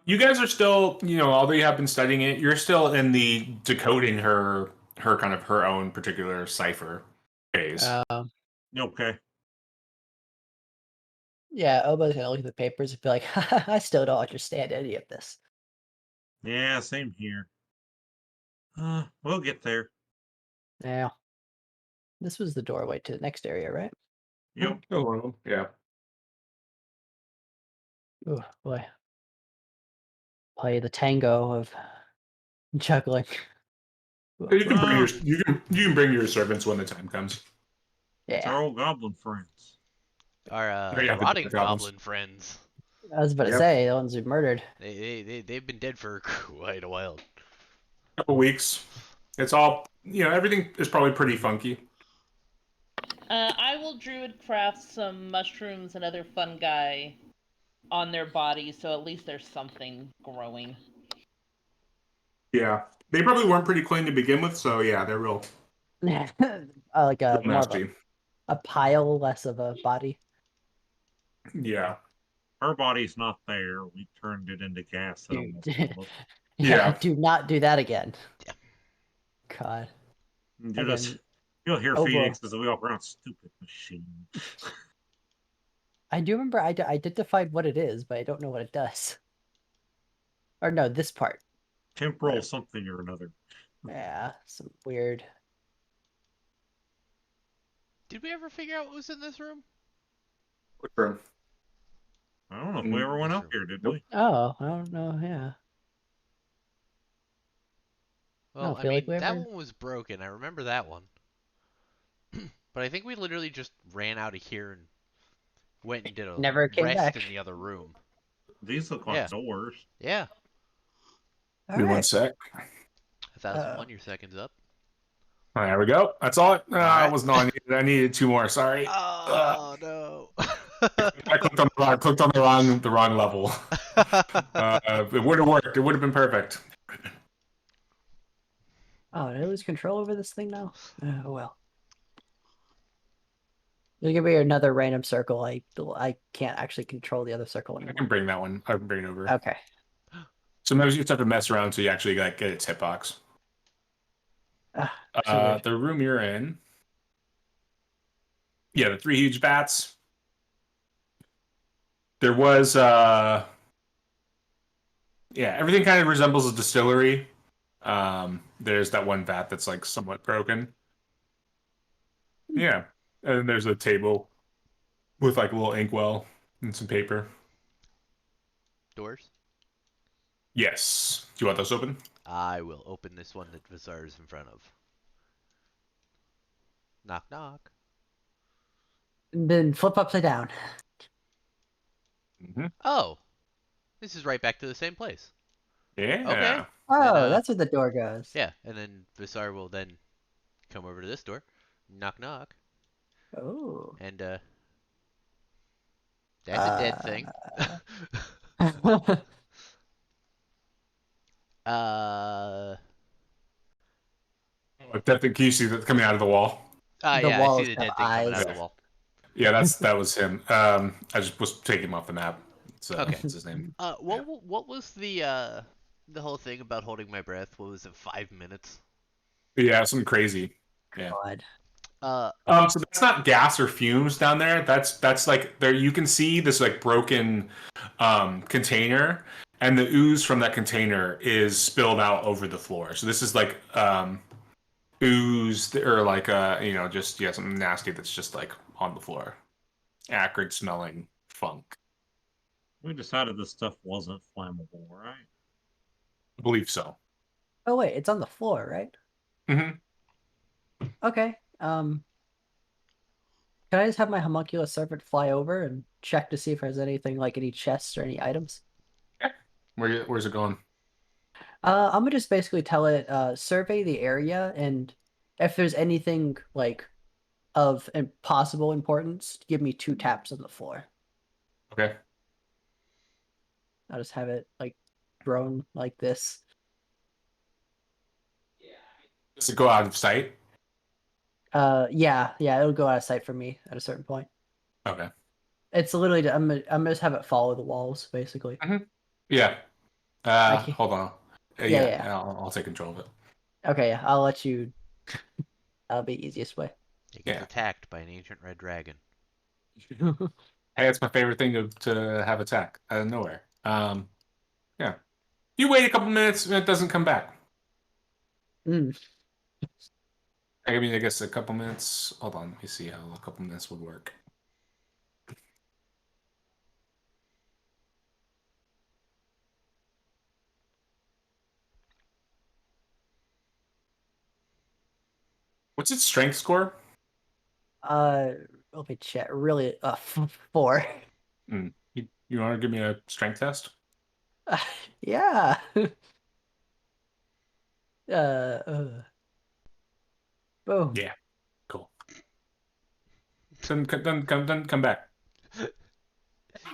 Speaker 2: You guys are still, although you have been studying it, you're still in the decoding her kind of her own particular cipher phase.
Speaker 1: Okay.
Speaker 3: Yeah, Obo's gonna look at the papers and be like, I still don't understand any of this.
Speaker 1: Yeah, same here. We'll get there.
Speaker 3: Yeah. This was the doorway to the next area, right?
Speaker 1: Yep.
Speaker 2: Yeah.
Speaker 3: Oh boy. Play the tango of juggling.
Speaker 2: You can bring you can bring your servants when the time comes.
Speaker 1: It's our
Speaker 3: Yeah.
Speaker 1: old goblin friends.
Speaker 5: Our
Speaker 2: Yeah, the
Speaker 5: rotting
Speaker 2: goblins.
Speaker 5: goblin friends.
Speaker 3: I was about to
Speaker 2: Yep.
Speaker 3: say, the ones who murdered.
Speaker 5: They've been dead for quite a while.
Speaker 2: Couple weeks. It's all everything is probably pretty funky.
Speaker 4: I will druid craft some mushrooms and other fungi on their bodies, so at least there's something growing.
Speaker 2: Yeah. They probably weren't pretty clean to begin with, so yeah, they're real
Speaker 3: Like a more of
Speaker 2: nasty.
Speaker 3: a pile, less of a body.
Speaker 2: Yeah.
Speaker 1: Her body's not there. We turned it into gas. That
Speaker 3: Dude.
Speaker 1: almost killed us.
Speaker 3: Yeah,
Speaker 2: Yeah.
Speaker 3: do not do that again.
Speaker 5: Yeah.
Speaker 3: God.
Speaker 1: Dude,
Speaker 3: Again,
Speaker 1: You'll hear
Speaker 3: Oh, well.
Speaker 1: Phoenix as we walk around. Stupid machine.
Speaker 3: I do remember I identified what it is, but I don't know what it does. Or no, this part.
Speaker 1: Temporal
Speaker 3: Right.
Speaker 1: something or another.
Speaker 3: Yeah, some weird.
Speaker 5: Did we ever figure out what was in this room?
Speaker 2: Which room?
Speaker 1: I don't know if we ever went
Speaker 5: This
Speaker 1: up
Speaker 5: room.
Speaker 1: here, did
Speaker 2: Nope.
Speaker 1: we?
Speaker 3: Oh, I don't know. Yeah.
Speaker 5: Well, I
Speaker 3: feel like
Speaker 5: mean,
Speaker 3: we
Speaker 5: that
Speaker 3: ever-
Speaker 5: one was broken. I remember that one. But I think we literally just ran out of here and went and did a
Speaker 3: Never came
Speaker 5: rest
Speaker 3: back.
Speaker 5: in the other room.
Speaker 1: These look
Speaker 5: Yeah.
Speaker 1: like doors.
Speaker 5: Yeah.
Speaker 3: All
Speaker 2: Give me one
Speaker 3: right.
Speaker 2: sec.
Speaker 5: 1001, your second's up.
Speaker 2: Oh, there we go. That's all. That
Speaker 5: right.
Speaker 2: wasn't all I needed. I needed 2 more. Sorry.
Speaker 5: Oh, no.
Speaker 2: I clicked on the wrong level. It would have worked. It would have been perfect.
Speaker 3: Oh, did I lose control over this thing now? Oh well. There's gonna be another random circle. I can't actually control the other circle
Speaker 2: I
Speaker 3: anymore.
Speaker 2: can bring that one. I can bring it over.
Speaker 3: Okay.
Speaker 2: Sometimes you just have to mess around so you actually like get its hitbox.
Speaker 3: So weird.
Speaker 2: The room you're in. Yeah, the 3 huge bats. There was yeah, everything kind of resembles a distillery. There's that one vat that's like somewhat broken. Yeah. And then there's a table with like a little inkwell and some paper.
Speaker 5: Doors?
Speaker 2: Yes. Do you want those open?
Speaker 5: I will open this one that Vizar is in front of. Knock, knock.
Speaker 3: Then flip upside down.
Speaker 2: Mm-hmm.
Speaker 5: Oh, this is right back to the same place.
Speaker 2: Yeah.
Speaker 5: Okay.
Speaker 3: Oh,
Speaker 5: Then,
Speaker 3: that's where the door goes.
Speaker 5: Yeah, and then Vizar will then come over to this door. Knock, knock.
Speaker 3: Oh.
Speaker 5: And, that's a dead thing. uh,
Speaker 2: Definitely, can you see that coming out of the wall?
Speaker 3: The
Speaker 5: yeah, I see
Speaker 3: walls
Speaker 5: the
Speaker 3: have
Speaker 5: dead thing coming out
Speaker 3: eyes.
Speaker 5: of the wall.
Speaker 2: Yeah, that was him. I just was taking him off the map. So
Speaker 5: Okay.
Speaker 2: that's his name.
Speaker 5: What was the whole thing about holding my breath? What was it, 5 minutes?
Speaker 2: Yeah, something crazy. Yeah.
Speaker 3: God.
Speaker 2: So that's not gas or fumes down there. That's like there you can see this like broken container, and the ooze from that container is spilled out over the floor. So this is like ooze or like just something nasty that's just like on the floor. Acrid smelling funk.
Speaker 1: We decided this stuff wasn't flammable, right?
Speaker 2: I believe so.
Speaker 3: Oh wait, it's on the floor, right?
Speaker 2: Mm-hmm.
Speaker 3: Okay. Can I just have my homunculus servant fly over and check to see if there's anything like any chests or any items?
Speaker 2: Where's it going?
Speaker 3: I'm gonna just basically tell it, survey the area, and if there's anything like of possible importance, give me 2 taps on the floor.
Speaker 2: Okay.
Speaker 3: I'll just have it like thrown like this.
Speaker 2: Does it go out of sight?
Speaker 3: Yeah, it'll go out of sight for me at a certain point.
Speaker 2: Okay.
Speaker 3: It's literally I'm gonna just have it follow the walls, basically.
Speaker 2: Yeah.
Speaker 3: can't-
Speaker 2: Hold on.
Speaker 3: Yeah.
Speaker 2: I'll take control of it.
Speaker 3: Okay, yeah, I'll let you. That'll be the easiest way.
Speaker 5: It gets
Speaker 2: Yeah.
Speaker 5: attacked by an ancient red dragon.
Speaker 2: Hey, it's my favorite thing to have attack out of nowhere. Yeah. You wait a couple minutes and it doesn't come back.
Speaker 3: Mm.
Speaker 2: I mean, I guess a couple minutes. Hold on, let me see how a couple minutes would work. What's its strength score?
Speaker 3: Let me check. Really, 4.
Speaker 2: You want to give me a strength test?
Speaker 3: Yeah. Boom.
Speaker 2: Yeah. Cool. Then come back.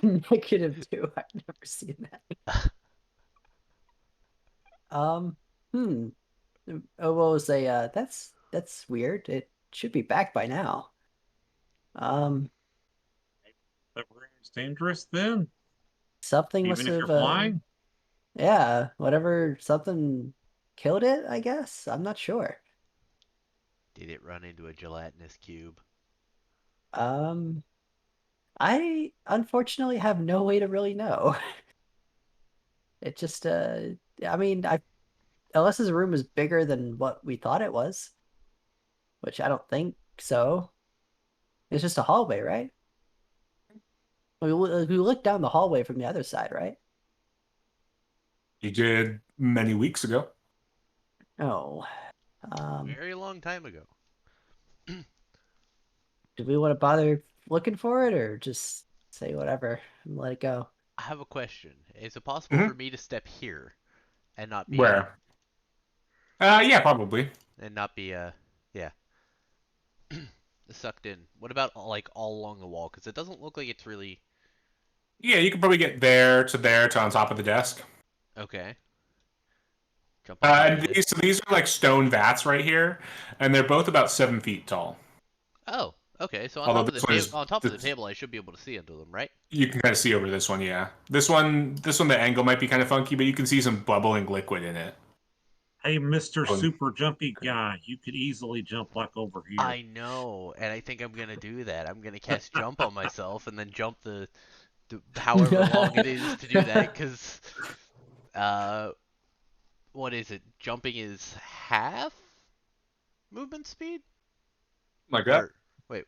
Speaker 3: -2. I've never seen that. Oh, we'll say, that's weird. It should be back by now.
Speaker 1: That room's dangerous then,
Speaker 3: Something must
Speaker 1: even if
Speaker 3: have,
Speaker 1: you're flying.
Speaker 3: yeah, something killed it, I guess. I'm not sure.
Speaker 5: Did it run into a gelatinous cube?
Speaker 3: I unfortunately have no way to really know. It just I mean, unless his room is bigger than what we thought it was, which I don't think so. It's just a hallway, right? We looked down the hallway from the other side, right?
Speaker 2: You did many weeks ago.
Speaker 3: Oh.
Speaker 5: Very long time ago.
Speaker 3: Do we want to bother looking for it or just say whatever and let it go?
Speaker 5: I have a question. Is it possible
Speaker 2: Mhm.
Speaker 5: for me to step here and not be
Speaker 2: Where? Yeah, probably.
Speaker 5: yeah, sucked in? What about like all along the wall? Because it doesn't look like it's really
Speaker 2: Yeah, you could probably get there to on top of the desk.
Speaker 5: okay. Jump on top of
Speaker 2: And
Speaker 5: it.
Speaker 2: these are like stone vats right here, and they're both about 7 feet tall.
Speaker 5: Oh, okay. So on
Speaker 2: Although
Speaker 5: top of the
Speaker 2: this one
Speaker 5: table,
Speaker 2: is
Speaker 5: on top of the table, I should be able to see into them, right?
Speaker 2: you can kind of see over this one, yeah. This one, the angle might be kind of funky, but you can see some bubbling liquid in it.
Speaker 1: Hey, Mr.
Speaker 2: Oh,
Speaker 1: Super Jumpy Guy, you could easily jump like over here.
Speaker 5: I know, and I think I'm gonna do that. I'm gonna cast jump on myself and then jump the however long it is to do that, because what is it? Jumping is half movement speed?
Speaker 2: Like that?
Speaker 5: Or wait,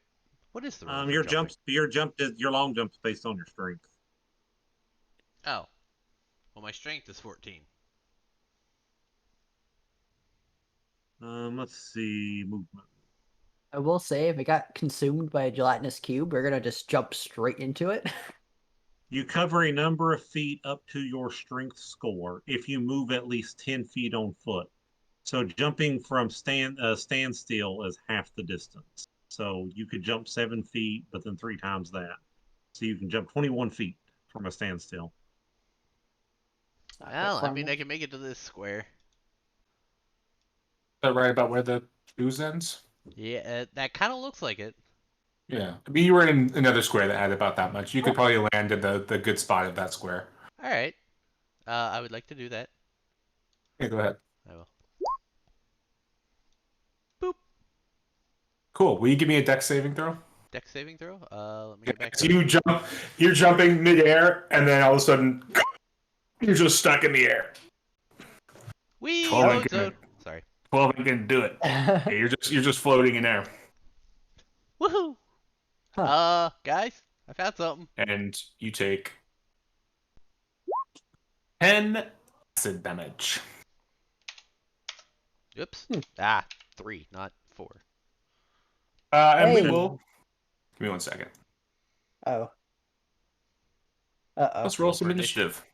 Speaker 5: what is the rule for
Speaker 1: Your
Speaker 5: jumping?
Speaker 1: your long jump's based on your strength.
Speaker 5: Oh, well, my strength is 14.
Speaker 1: Let's see movement.
Speaker 3: I will say, if it got consumed by a gelatinous cube, we're gonna just jump straight into it.
Speaker 1: You cover a number of feet up to your strength score if you move at least 10 feet on foot. So jumping from standstill is half the distance. So you could jump 7 feet, but then 3 times that. So you can jump 21 feet from a standstill.
Speaker 3: Not that
Speaker 5: Well, I
Speaker 3: far
Speaker 5: mean,
Speaker 3: enough.
Speaker 5: I can make it to this square.
Speaker 2: Is that right about where the ooze ends?
Speaker 5: Yeah, that kind of looks like it.
Speaker 2: Yeah. I mean, you were in another square that had about that much. You could probably land in the good spot of that square.
Speaker 5: All right. I would like to do that.
Speaker 2: Yeah, go ahead.
Speaker 5: I will. Boop.
Speaker 2: Cool. Will you give me a dex saving throw?
Speaker 5: Dex saving throw. Let me
Speaker 2: Yeah,
Speaker 5: get back
Speaker 2: so
Speaker 5: to it.
Speaker 2: you're jumping midair, and then all of a sudden, you're just stuck in the air.
Speaker 5: Wee!
Speaker 2: 12
Speaker 5: Oh,
Speaker 2: ain't
Speaker 5: zone.
Speaker 2: gonna,
Speaker 5: Sorry.
Speaker 2: 12 ain't gonna do it. Yeah, you're just floating in air.
Speaker 5: Woohoo!
Speaker 3: Huh.
Speaker 5: Guys, I found something.
Speaker 2: And you take 10 acid damage.
Speaker 5: Oops.
Speaker 3: Hmm.
Speaker 5: 3, not 4.
Speaker 2: And we
Speaker 3: Hey.
Speaker 2: will. Give me 1 second.
Speaker 3: Oh. Uh-oh.
Speaker 2: Let's roll
Speaker 5: Roll
Speaker 2: some
Speaker 5: for
Speaker 2: initiative.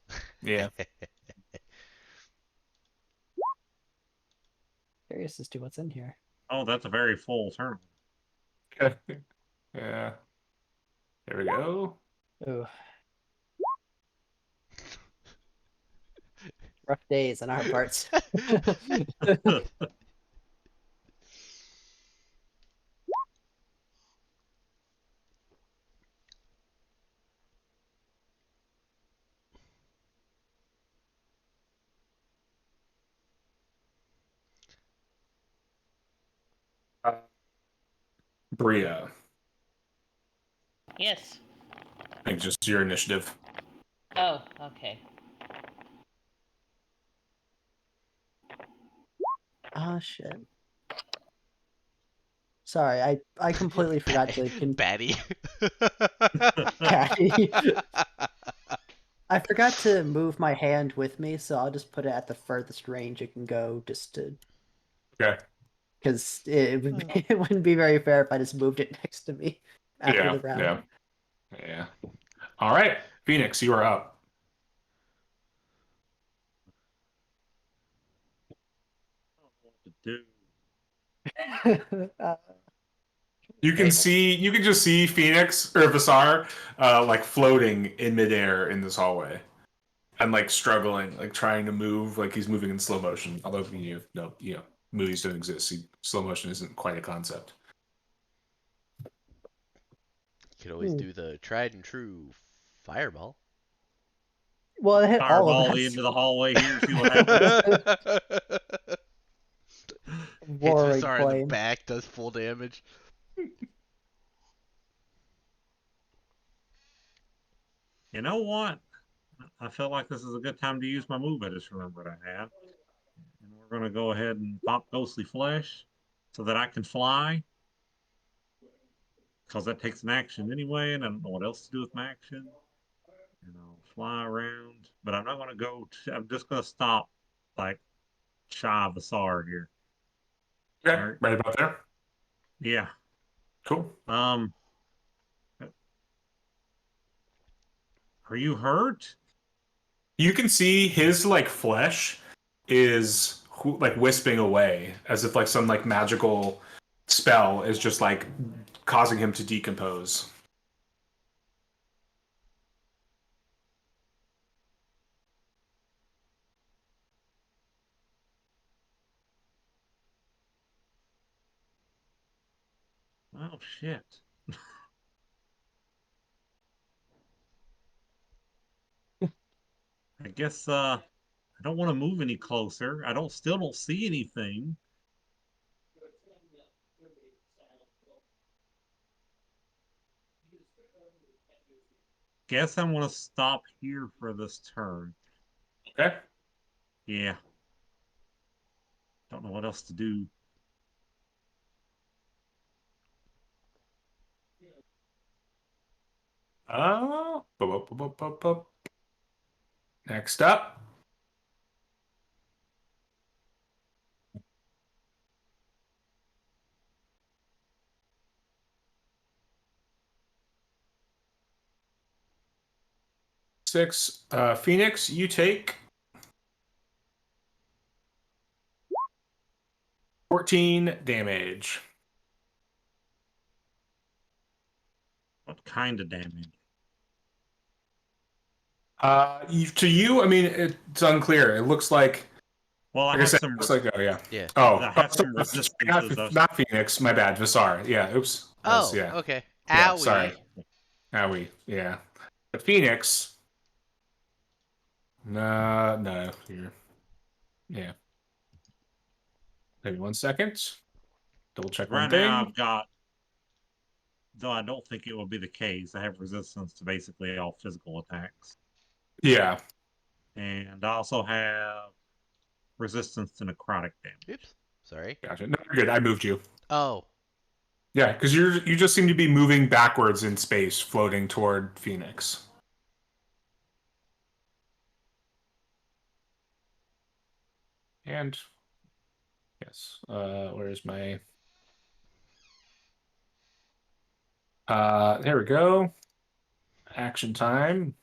Speaker 2: Yeah.
Speaker 3: Curious as to what's in here.
Speaker 1: Oh, that's a very full tournament.
Speaker 2: Yeah. There we go.
Speaker 3: Ooh. Rough days on our parts.
Speaker 2: Bria.
Speaker 6: Yes.
Speaker 2: I think just your initiative.
Speaker 6: Oh, okay.
Speaker 3: Oh shit. Sorry, I completely forgot to
Speaker 5: Batty.
Speaker 3: Batty. I forgot to move my hand with me, so I'll just put it at the furthest range it can go, just to
Speaker 2: Okay.
Speaker 3: because it wouldn't be very fair if I just moved it next to me after the round.
Speaker 2: Yeah. All right, Phoenix, you are up.
Speaker 1: Do.
Speaker 2: You can just see Phoenix or Vasar, like floating in midair in this hallway, and like struggling, like trying to move, like he's moving in slow motion. Although movies don't exist, slow motion isn't quite a concept.
Speaker 5: You could always do the tried and true fireball.
Speaker 3: Well, it hit all of
Speaker 1: Fireball
Speaker 3: us.
Speaker 1: into the hallway here. See what happens.
Speaker 5: Hits
Speaker 3: Roaring
Speaker 5: Visar in the
Speaker 3: flame.
Speaker 5: back, does full damage.
Speaker 1: You know what? I feel like this is a good time to use my move I just remembered I have. And we're going to go ahead and pop Ghostly Flesh so that I can fly. Because that takes an action anyway, and I don't know what else to do with my action. And I'll fly around. But I'm not going to go... I'm just going to stop, like, shy of Asar here.
Speaker 2: Okay,
Speaker 1: Alright.
Speaker 2: right about there.
Speaker 1: Yeah.
Speaker 2: Cool.
Speaker 1: Are you hurt?
Speaker 2: You can see his like flesh is like wisping away as if like some like magical spell is just like causing him to decompose.
Speaker 1: Oh, shit. I guess, I don't want to move any closer. I still don't see anything. Guess I'm gonna stop here for this turn.
Speaker 2: Okay.
Speaker 1: Yeah. Don't know what else to do.
Speaker 2: Next up. Six. Phoenix, you take 14 damage.
Speaker 1: What kind of damage?
Speaker 2: To you, I mean, it's unclear. It looks like,
Speaker 1: Well, I
Speaker 2: like I
Speaker 1: have
Speaker 2: said,
Speaker 1: some.
Speaker 2: it looks like, oh yeah.
Speaker 5: Yeah.
Speaker 2: Oh,
Speaker 1: I have some
Speaker 2: sorry,
Speaker 1: resistances.
Speaker 2: not Phoenix. My bad. Visar. Yeah. Oops.
Speaker 5: Oh,
Speaker 2: Yeah.
Speaker 5: okay.
Speaker 2: Yeah.
Speaker 5: Owie.
Speaker 2: Sorry. Owie. Yeah. The Phoenix. No. Here. Yeah. Maybe 1 second. Double check one
Speaker 1: Right now,
Speaker 2: thing.
Speaker 1: I've got. Though I don't think it will be the case. I have resistance to basically all physical attacks,
Speaker 2: Yeah.
Speaker 1: and I also have resistance to necrotic damage.
Speaker 5: Oops. Sorry.
Speaker 2: Gotcha. No, you're good. I moved you.
Speaker 5: Oh.
Speaker 2: Yeah, because you just seem to be moving backwards in space, floating toward Phoenix. And yes, where's my? There we go. Action time.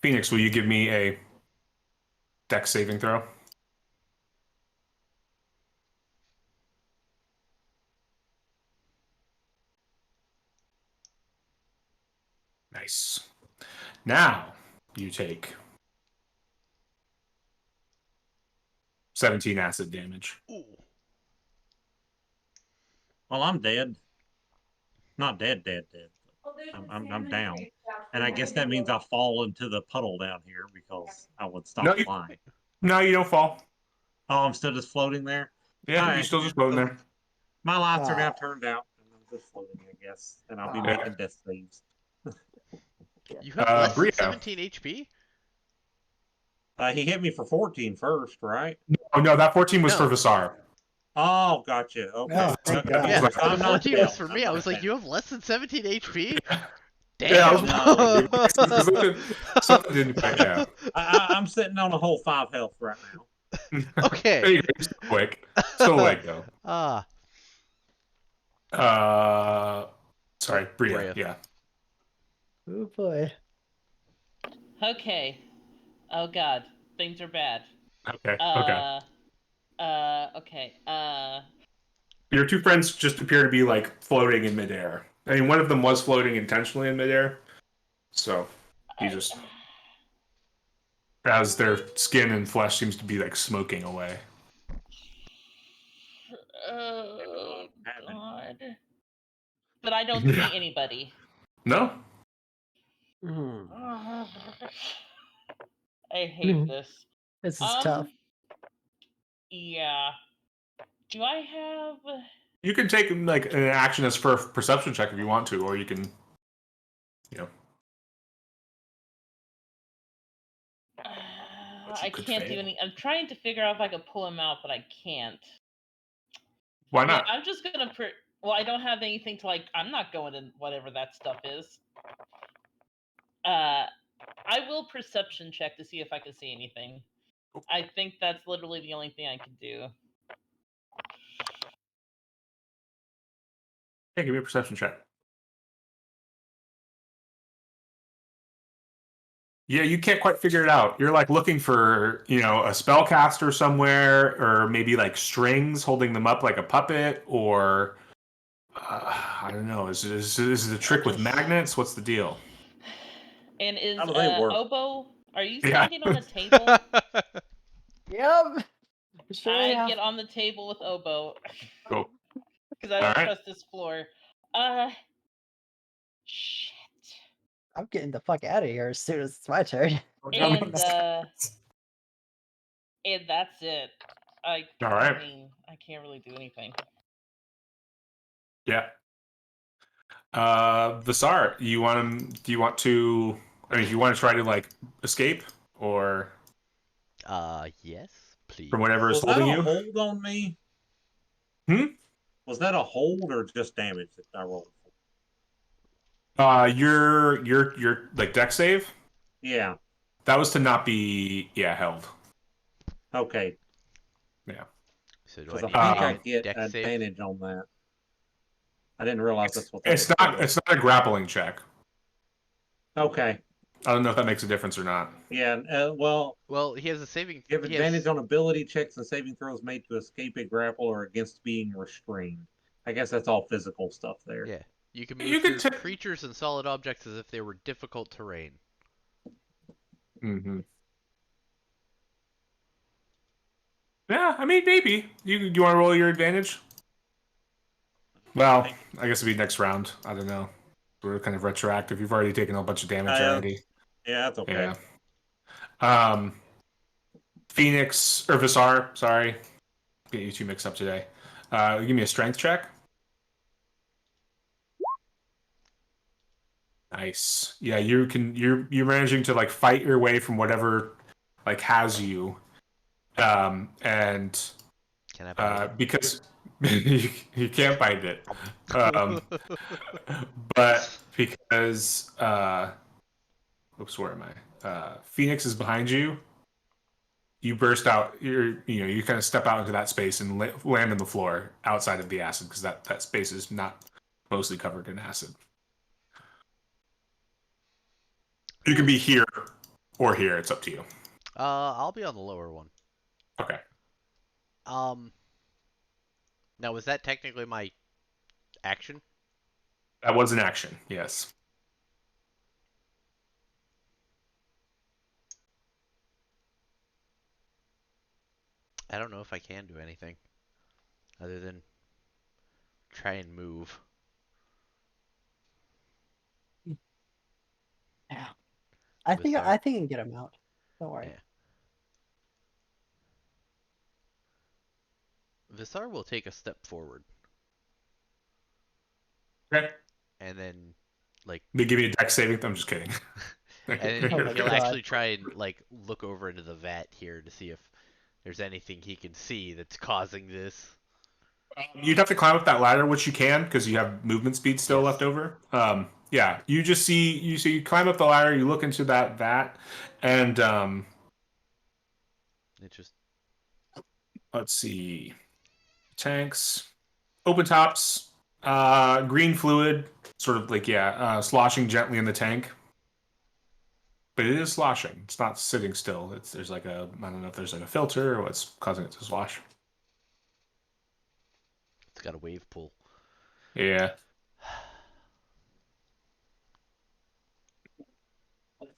Speaker 2: Phoenix, will you give me a dex saving throw? Nice. Now you take 17 acid damage.
Speaker 5: Ooh.
Speaker 1: Well, I'm dead. Not dead. I'm down. And I guess that means I'll fall into the puddle down here because I would stop flying.
Speaker 2: No, you don't fall.
Speaker 1: Oh, I'm still just floating there?
Speaker 2: Yeah,
Speaker 1: All
Speaker 2: you're still just floating there.
Speaker 1: My lights are now turned out, and I'm just floating, I guess. And I'll be
Speaker 2: Okay.
Speaker 1: making death saves.
Speaker 5: You have less than
Speaker 2: Bria.
Speaker 5: 17 HP?
Speaker 1: He hit me for 14 first, right?
Speaker 2: Oh no, that 14 was
Speaker 5: No.
Speaker 2: for Visar.
Speaker 1: Oh, gotcha. Okay.
Speaker 3: Oh, thank God.
Speaker 5: Yeah,
Speaker 2: like,
Speaker 5: the
Speaker 1: I'm not
Speaker 5: 14
Speaker 1: down.
Speaker 5: was for me. I was like, you have less than 17 HP?
Speaker 2: Yeah, I was
Speaker 5: Damn.
Speaker 2: wondering, something didn't quite. Yeah.
Speaker 1: I'm sitting on a whole 5 health right now.
Speaker 5: Okay.
Speaker 2: There you go. Still awake. Still awake though.
Speaker 5: Ah.
Speaker 2: Sorry, Bria.
Speaker 5: Bria.
Speaker 2: Yeah.
Speaker 3: Oh boy.
Speaker 6: Okay. Oh God, things are bad.
Speaker 2: Okay.
Speaker 6: Okay.
Speaker 2: Your two friends just appear to be like floating in midair. I mean, one of them was floating intentionally in midair, so he just, as their skin and flesh seems to be like smoking away.
Speaker 6: Oh God. But I don't see anybody.
Speaker 2: No.
Speaker 3: Hmm.
Speaker 6: I hate this.
Speaker 3: This is tough.
Speaker 6: Yeah. Do I have?
Speaker 2: You can take like an action as for a perception check if you want to, or you can, you know.
Speaker 6: I
Speaker 2: could
Speaker 6: can't do
Speaker 2: fail.
Speaker 6: any. I'm trying to figure out if I can pull him out, but I can't.
Speaker 2: Why
Speaker 6: Yeah,
Speaker 2: not?
Speaker 6: I'm just gonna. Well, I don't have anything to like. I'm not going in whatever that stuff is. I will perception check to see if I can see anything. I think that's literally the only thing I can do.
Speaker 2: Hey, give me a perception check. Yeah, you can't quite figure it out. You're like looking for, a spellcaster somewhere, or maybe like strings holding them up like a puppet, or I don't know. Is it a trick with magnets? What's the deal?
Speaker 6: And is
Speaker 1: How do they work?
Speaker 6: Oboe? Are you
Speaker 2: Yeah.
Speaker 6: standing on a table?
Speaker 3: Yep. Sure
Speaker 6: I
Speaker 3: am.
Speaker 6: get on the table with Oboe
Speaker 2: Go.
Speaker 6: because I don't
Speaker 2: Alright.
Speaker 6: trust this floor. Shit.
Speaker 3: I'm getting the fuck out of here as soon as it's my turn.
Speaker 6: And and that's it. I
Speaker 2: Alright.
Speaker 6: mean, I can't really do anything.
Speaker 2: Yeah. Vasar, do you want to? I mean, if you want to try to like escape, or
Speaker 5: Yes, please.
Speaker 2: from whatever is
Speaker 1: Was that
Speaker 2: holding
Speaker 1: a
Speaker 2: you.
Speaker 1: hold on me? Was that a hold or just damage that I rolled for?
Speaker 2: Your like deck save.
Speaker 1: Yeah.
Speaker 2: That was to not be held.
Speaker 1: Okay.
Speaker 2: Yeah.
Speaker 5: So do
Speaker 1: Because
Speaker 5: I
Speaker 1: I
Speaker 5: need to
Speaker 1: think I
Speaker 5: make a
Speaker 1: get
Speaker 5: deck save?
Speaker 1: advantage on that. I didn't realize that's what that
Speaker 2: It's
Speaker 1: was
Speaker 2: not.
Speaker 1: for.
Speaker 2: It's not a grappling check.
Speaker 1: Okay.
Speaker 2: I don't know if that makes a difference or not.
Speaker 1: Yeah. Well,
Speaker 5: Well, he has a saving.
Speaker 1: you have
Speaker 5: he
Speaker 1: advantage
Speaker 5: has-
Speaker 1: on ability checks and saving throws made to escape a grapple or against being restrained. I guess that's all physical stuff there.
Speaker 5: Yeah, you can
Speaker 2: You
Speaker 5: move
Speaker 2: can
Speaker 5: through creatures and solid objects as if they were difficult terrain.
Speaker 2: Mm-hmm. Yeah, I mean maybe you want to roll your advantage. Well, I guess it'd be next round. I don't know. We're kind of retroactive. You've already taken a bunch of damage already.
Speaker 1: Yeah, that's okay.
Speaker 2: Yeah. Phoenix or Visar, sorry. Get you two mixed up today. Give me a strength check. Nice. Yeah, you're managing to like fight your way from whatever like has you. And
Speaker 5: Can I bite it?
Speaker 2: because you can't bite it. But because oops, where am I? Phoenix is behind you. You burst out. You kind of step out into that space and land on the floor outside of the acid because that space is not mostly covered in acid. You can be here or here. It's up to you.
Speaker 5: I'll be on the lower one.
Speaker 2: Okay.
Speaker 5: Now was that technically my action?
Speaker 2: That was an action. Yes.
Speaker 5: I don't know if I can do anything other than try and move.
Speaker 3: Yeah. I think
Speaker 5: Bizarre.
Speaker 3: I can get him out. Don't worry.
Speaker 5: Yeah. Visar will take a step forward
Speaker 2: Okay.
Speaker 5: and then like
Speaker 2: They give you a deck saving. I'm just kidding.
Speaker 5: and then
Speaker 3: Oh my
Speaker 5: he'll
Speaker 3: God.
Speaker 5: actually try and like look over into the vat here to see if there's anything he can see that's causing this.
Speaker 2: You'd have to climb up that ladder, which you can because you have movement speed still
Speaker 5: Yes.
Speaker 2: left over. Yeah, you just see you climb up the ladder, you look into that vat, and
Speaker 5: It just
Speaker 2: let's see, tanks, open tops, green fluid, sort of like sloshing gently in the tank. But it is sloshing. It's not sitting still. There's like I don't know if there's like a filter or what's causing it to slosh.
Speaker 5: it's got a wave pool.
Speaker 2: Yeah.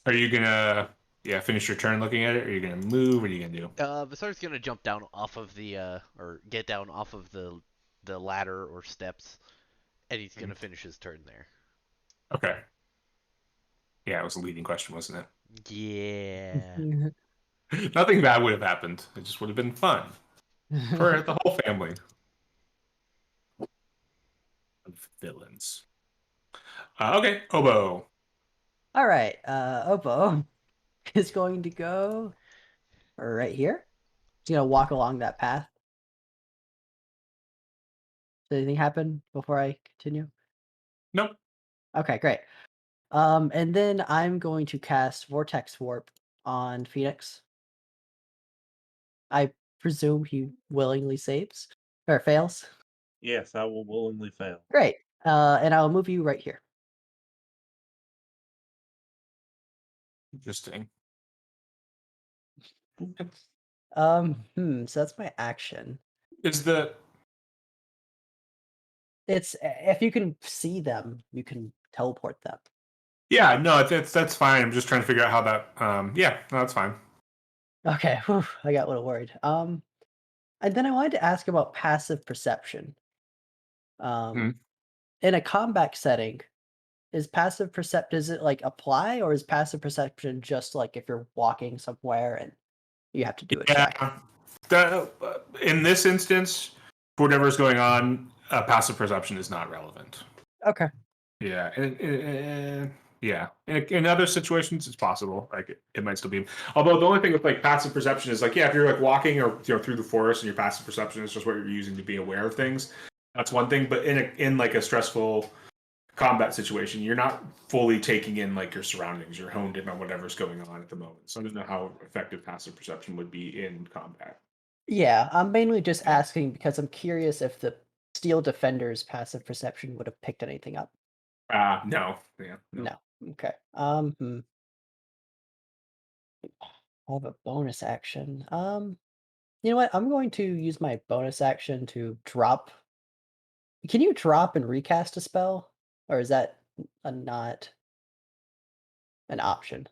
Speaker 2: Are you gonna finish your turn looking at it? Or are you gonna move? What are you gonna do?
Speaker 5: Visar's gonna jump down off of the or get down off of the ladder or steps, and he's gonna finish his turn there.
Speaker 2: Okay. Yeah, it was a leading question, wasn't it?
Speaker 5: Yeah.
Speaker 2: Nothing bad would have happened. It just would have been fun for the whole family of villains. Okay, Obo.
Speaker 3: All right, Oppo is going to go right here. He's gonna walk along that path. Did anything happen before I continue?
Speaker 2: Nope.
Speaker 3: Okay, great. And then I'm going to cast Vortex Warp on Phoenix. I presume he willingly saves or fails.
Speaker 1: Yes, I will willingly fail.
Speaker 3: Great. And I'll move you right here.
Speaker 2: Interesting.
Speaker 3: So that's my action.
Speaker 2: Is the
Speaker 3: It's if you can see them, you can teleport them.
Speaker 2: yeah, no, that's fine. I'm just trying to figure out how that yeah, no, that's fine.
Speaker 3: Okay, whew, I got a little worried. And then I wanted to ask about passive perception.
Speaker 2: Hmm.
Speaker 3: In a combat setting, does it like apply, or is passive perception just like if you're walking somewhere and you have to do a check?
Speaker 2: Yeah. In this instance, for whatever's going on, passive perception is not relevant.
Speaker 3: Okay.
Speaker 2: Yeah, yeah. In other situations, it's possible. Like it might still be. Although the only thing with like passive perception is like, yeah, if you're like walking or through the forest and your passive perception is just what you're using to be aware of things, that's one thing. But in like a stressful combat situation, you're not fully taking in like your surroundings. You're honed in on whatever's going on at the moment. So I don't know how effective passive perception would be in combat.
Speaker 3: Yeah, I'm mainly just
Speaker 2: Yeah.
Speaker 3: asking because I'm curious if the Steel Defender's passive perception would have picked anything up.
Speaker 2: No. Yeah. No.
Speaker 3: No. Okay. I have a bonus action. You know what? I'm going to use my bonus action to drop. Can you drop and recast a spell, or is that not an option?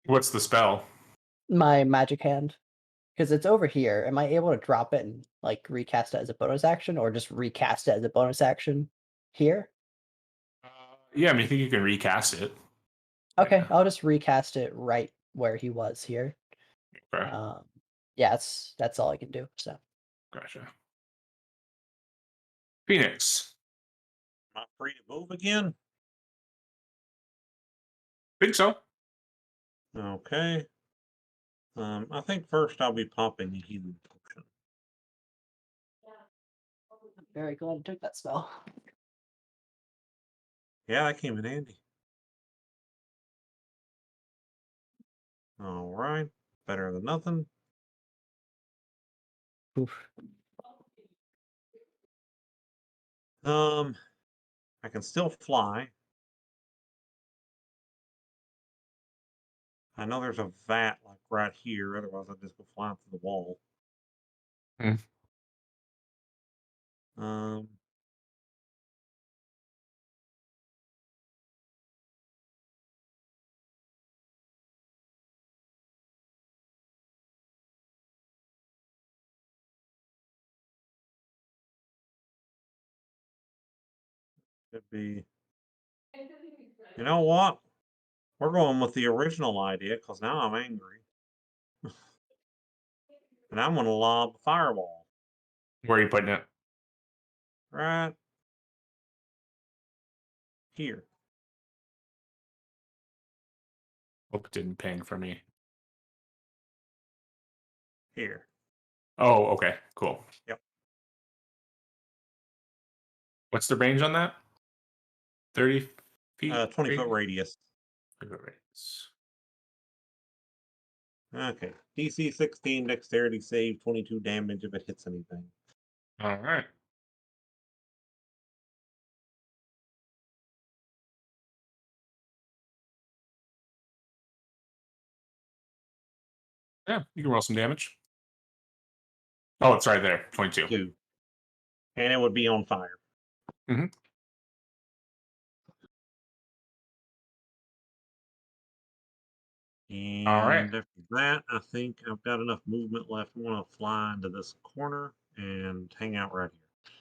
Speaker 2: What's the spell?
Speaker 3: My magic hand, because it's over here. Am I able to drop it and like recast it as a bonus action, or just recast it as a bonus action here?
Speaker 2: Yeah, I mean, I think you can recast it.
Speaker 3: Okay,
Speaker 2: Yeah.
Speaker 3: I'll just recast it right where he was here.
Speaker 2: Okay.
Speaker 3: Yeah, that's all I can do. So
Speaker 2: Gotcha. Phoenix.
Speaker 1: Am I free to move again?
Speaker 2: Think so.
Speaker 1: Okay. I think first I'll be popping the healing potion.
Speaker 3: I'm very glad I took that spell.
Speaker 1: Yeah, that came in handy. All right. Better than nothing.
Speaker 3: Oof.
Speaker 1: I can still fly. I know there's a vat like right here, otherwise I'd just go flying through the wall.
Speaker 2: Hmm.
Speaker 1: Um, could be. You know what? We're going with the original idea because now I'm angry. And I'm going to lob a fireball.
Speaker 2: Where are you putting it?
Speaker 1: Right here.
Speaker 2: Hope it didn't ping for me.
Speaker 1: Here.
Speaker 2: Oh, okay. Cool.
Speaker 1: Yep.
Speaker 2: What's the range on that? 30 feet?
Speaker 1: 20-foot radius.
Speaker 2: 30-foot radius.
Speaker 1: Okay. DC 16, dexterity save, 22 damage if it hits anything.
Speaker 2: All right. Yeah, you can roll some damage. Oh, it's right there. 22.
Speaker 1: 2. And it would be on fire.
Speaker 2: Mhm. All right.
Speaker 1: And after that, I think I've got enough movement left. I want to fly into this corner and hang out right here.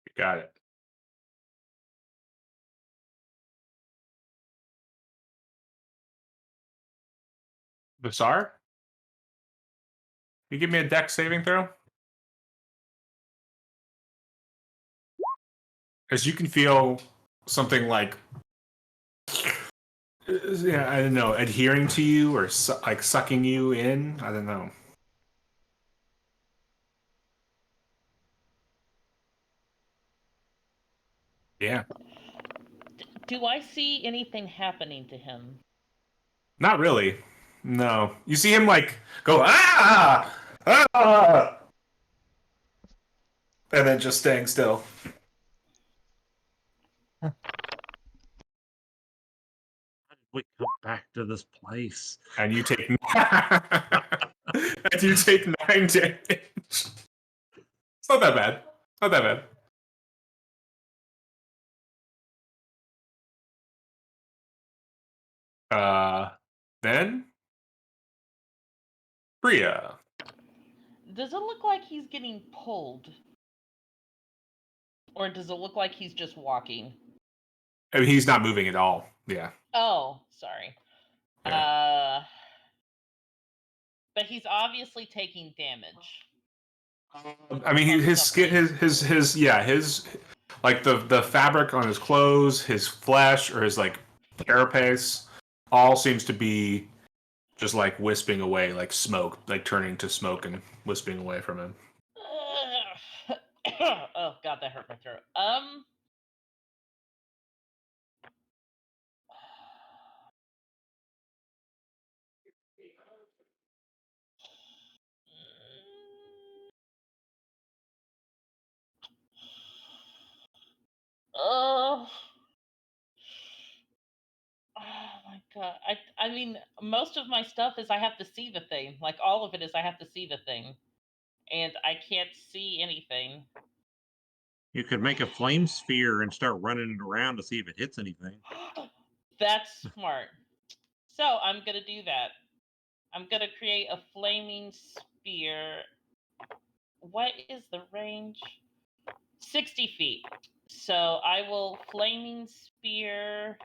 Speaker 2: You got it. Basar? You give me a dex saving throw? As you can feel something like, yeah, I don't know, adhering to you or like sucking you in. I don't know. Yeah,
Speaker 6: Do I see anything happening to him?
Speaker 2: not really. No, you see him like go ah, and then just staying still.
Speaker 1: How did we come back to this place?
Speaker 2: And you take and you take 9 damage. It's not that bad. Not that bad. Then Bria.
Speaker 6: Does it look like he's getting pulled? Or does it look like he's just walking?
Speaker 2: I mean, he's not moving at all. Yeah.
Speaker 6: Oh, sorry.
Speaker 2: Yeah.
Speaker 6: But he's obviously taking damage.
Speaker 2: I mean, his skin, his like the fabric on his clothes, his flesh, or his like carapace, all seems to be just like wisping away, like smoke, like turning to smoke and wisping away from him.
Speaker 6: Oh god, that hurt my throat. Oh. Oh my god. I mean, most of my stuff is I have to see the thing. Like all of it is I have to see the thing. And I can't see anything.
Speaker 1: You could make a flame sphere and start running it around to see if it hits anything.
Speaker 6: That's smart. So I'm gonna do that. I'm gonna create a flaming spear. What is the range? 60 feet. So I will flaming spear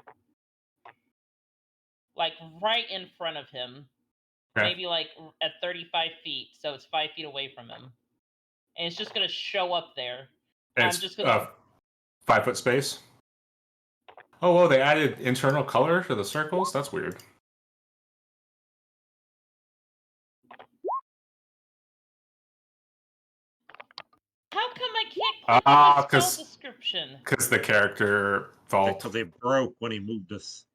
Speaker 6: like right in front of him.
Speaker 2: Okay.
Speaker 6: Maybe like at 35 feet. So it's 5 feet away from him. And it's just gonna show up there.
Speaker 2: And
Speaker 6: I'm
Speaker 2: it's
Speaker 6: just gonna
Speaker 2: 5-foot space. Oh, well, they added internal color to the circles. That's weird.
Speaker 6: How come I can't click on the spell description?
Speaker 2: Because the character fault.
Speaker 1: Because it broke when he moved us.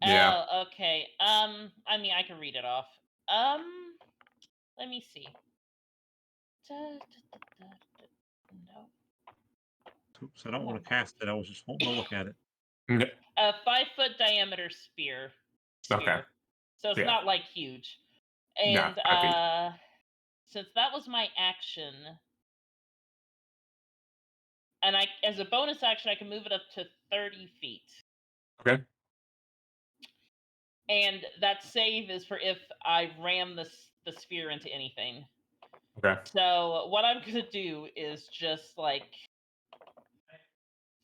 Speaker 2: Yeah.
Speaker 6: Oh, okay. I mean, I can read it off. Let me see. No.
Speaker 1: Oops, I don't want to cast it. I was just wanting to look at it.
Speaker 6: A 5-foot diameter spear.
Speaker 2: Okay.
Speaker 6: So it's
Speaker 2: Yeah.
Speaker 6: not like huge.
Speaker 2: No,
Speaker 6: And since that was my action, and I, as a bonus action, I can move it up to 30 feet.
Speaker 2: Okay.
Speaker 6: And that save is for if I ram the sphere into anything.
Speaker 2: Okay.
Speaker 6: So what I'm gonna do is just like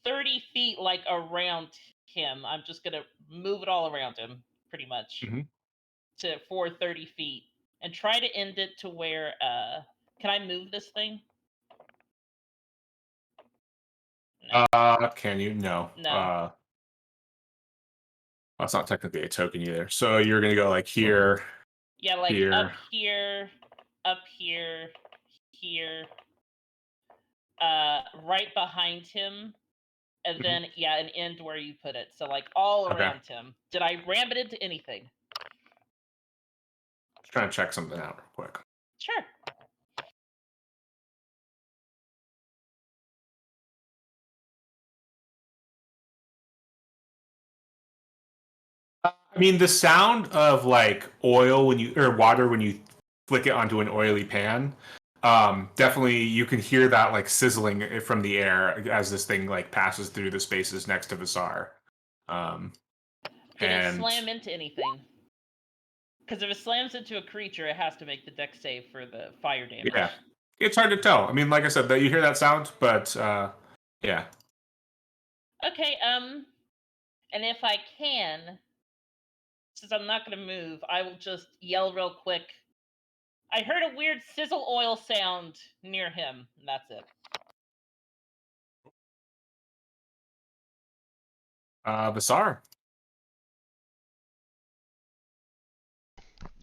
Speaker 6: 30 feet like around him. I'm just gonna move it all around him, pretty much, for 30 feet, and try to end it to where. Can I move this thing?
Speaker 2: No. Can you? No.
Speaker 6: No.
Speaker 2: That's not technically a token either. So you're gonna go like here.
Speaker 6: Yeah, like
Speaker 2: here.
Speaker 6: up here, here, right behind him, and then and end where you put it. So like all around him. Did I ram it into anything?
Speaker 2: Just trying to check something out real quick.
Speaker 6: Sure.
Speaker 2: I mean, the sound of like oil or water when you flick it onto an oily pan, definitely you can hear that like sizzling from the air as this thing like passes through the spaces next to Visar.
Speaker 6: Did it slam into anything? Because if it slams into a creature, it has to make the dex save for the fire damage.
Speaker 2: Yeah, it's hard to tell. I mean, like I said, that you hear that sound, but yeah.
Speaker 6: Okay. And if I can, since I'm not going to move, I will just yell real quick. I heard a weird sizzle oil sound near him, and that's it.
Speaker 2: Basar.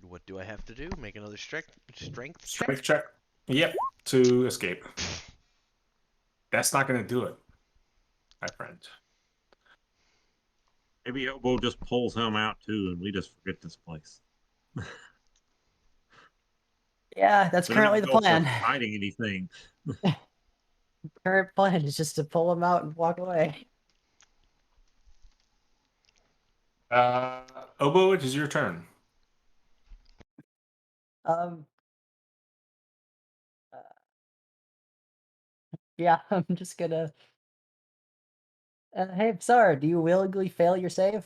Speaker 5: What do I have to do? Make another strength check?
Speaker 2: Strength check. Yep. To escape. That's not going to do it, my friend.
Speaker 1: Maybe Obo just pulls him out too, and we just forget this place.
Speaker 3: Yeah, that's
Speaker 1: We don't
Speaker 3: currently
Speaker 1: even
Speaker 3: the
Speaker 1: go
Speaker 3: plan.
Speaker 1: for fighting anything.
Speaker 3: Current plan is just to pull him out and walk away.
Speaker 2: Obo, it is your turn.
Speaker 3: Um. Yeah, I'm just gonna. Hey, Psar, do you willingly fail your save?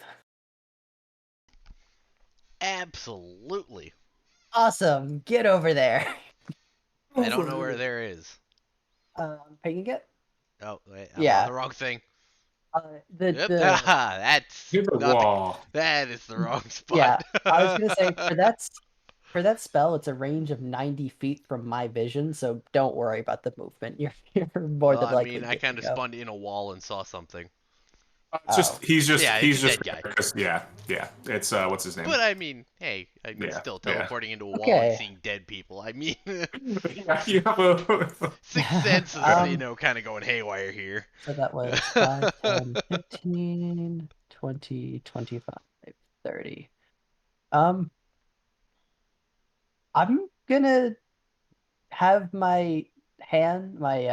Speaker 5: Absolutely.
Speaker 3: Awesome, get over there.
Speaker 5: I don't know where there is.
Speaker 3: Picking it?
Speaker 5: Oh, wait, I'm
Speaker 3: Yeah.
Speaker 5: on the wrong thing.
Speaker 3: The
Speaker 5: Yep.
Speaker 3: the
Speaker 5: That's
Speaker 2: Hit the
Speaker 5: not
Speaker 2: wall.
Speaker 5: that is the wrong
Speaker 3: yeah.
Speaker 5: spot.
Speaker 3: I was gonna say for that spell, it's a range of 90 feet from my vision, so don't worry about the movement. You're more
Speaker 5: Well,
Speaker 3: than
Speaker 5: I
Speaker 3: likely
Speaker 5: mean, I
Speaker 3: good to
Speaker 5: kind of
Speaker 3: go.
Speaker 5: spun in a wall and saw something.
Speaker 2: It's just
Speaker 3: Oh.
Speaker 2: he's just
Speaker 5: Yeah,
Speaker 2: he's
Speaker 5: it's a
Speaker 2: just
Speaker 5: dead guy.
Speaker 2: because yeah. It's what's his name?
Speaker 5: But I mean, hey, I'm
Speaker 2: Yeah,
Speaker 5: still
Speaker 2: yeah.
Speaker 5: teleporting into a wall and
Speaker 3: Okay.
Speaker 5: seeing dead people. I mean,
Speaker 2: Yeah, you have a
Speaker 5: Sixth Sense is,
Speaker 3: Um,
Speaker 5: kind of going haywire here.
Speaker 3: So that was 5, 10, 15, 20, 25, 30. I'm gonna have my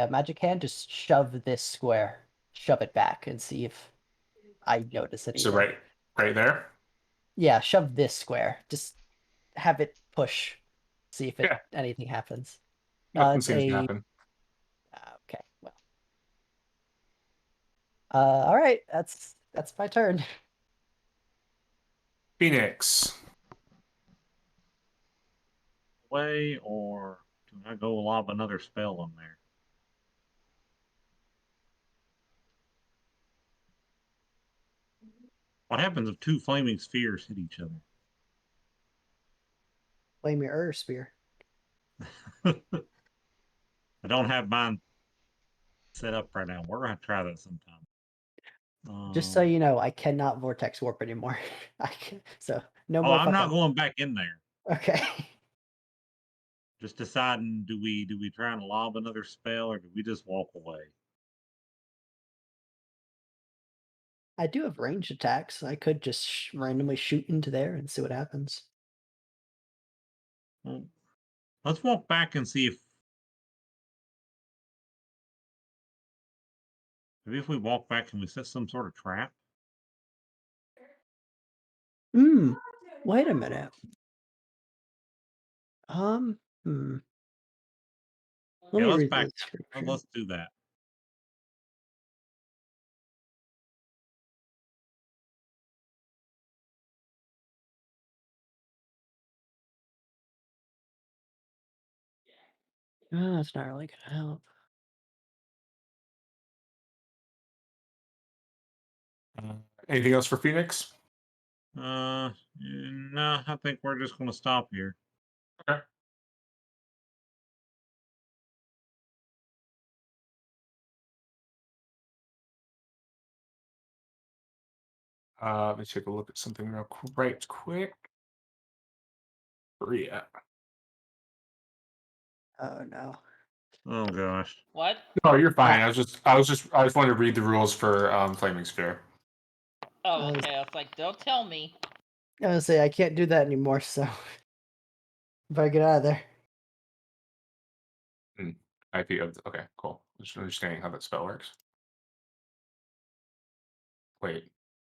Speaker 3: magic hand, just shove this square, shove it back, and see if I notice anything.
Speaker 2: so right there.
Speaker 3: Yeah, shove this square. Just have it push. See if
Speaker 2: Yeah.
Speaker 3: anything happens.
Speaker 2: Nothing
Speaker 3: It's
Speaker 2: seems to
Speaker 3: a
Speaker 2: happen.
Speaker 3: okay. Well, all right. That's my turn.
Speaker 2: Phoenix.
Speaker 1: Way, or do I go lob another spell in there? What happens if two flaming spheres hit each other?
Speaker 3: Flame your Ur spear.
Speaker 1: I don't have mine set up right now. We're gonna try that sometime.
Speaker 3: Just so you know, I cannot vortex warp anymore. So no more.
Speaker 1: I'm not going back in there.
Speaker 3: Okay.
Speaker 1: Just deciding, do we try and lob another spell, or do we just walk away?
Speaker 3: I do have ranged attacks. I could just randomly shoot into there and see what happens.
Speaker 1: Well, let's walk back and see if maybe if we walk back, can we set some sort of trap?
Speaker 3: Wait a minute. Hmm. Let
Speaker 1: Yeah,
Speaker 3: me
Speaker 1: let's
Speaker 3: read
Speaker 1: back.
Speaker 3: the description.
Speaker 1: Let's do that.
Speaker 3: Oh, that's not really gonna help.
Speaker 2: Anything else for Phoenix?
Speaker 1: No, I think we're just gonna stop here.
Speaker 2: Okay. Let me take a look at something right quick. Bria.
Speaker 3: Oh no.
Speaker 1: Oh gosh.
Speaker 6: What?
Speaker 2: Oh, you're fine.
Speaker 3: Ah.
Speaker 2: I just wanted to read the rules for Flaming Sphere.
Speaker 6: Oh, okay. I was like, don't tell me.
Speaker 3: I was gonna say I can't do that anymore, so better get out of there.
Speaker 2: IP of okay, cool. Just understanding how that spell works. Wait,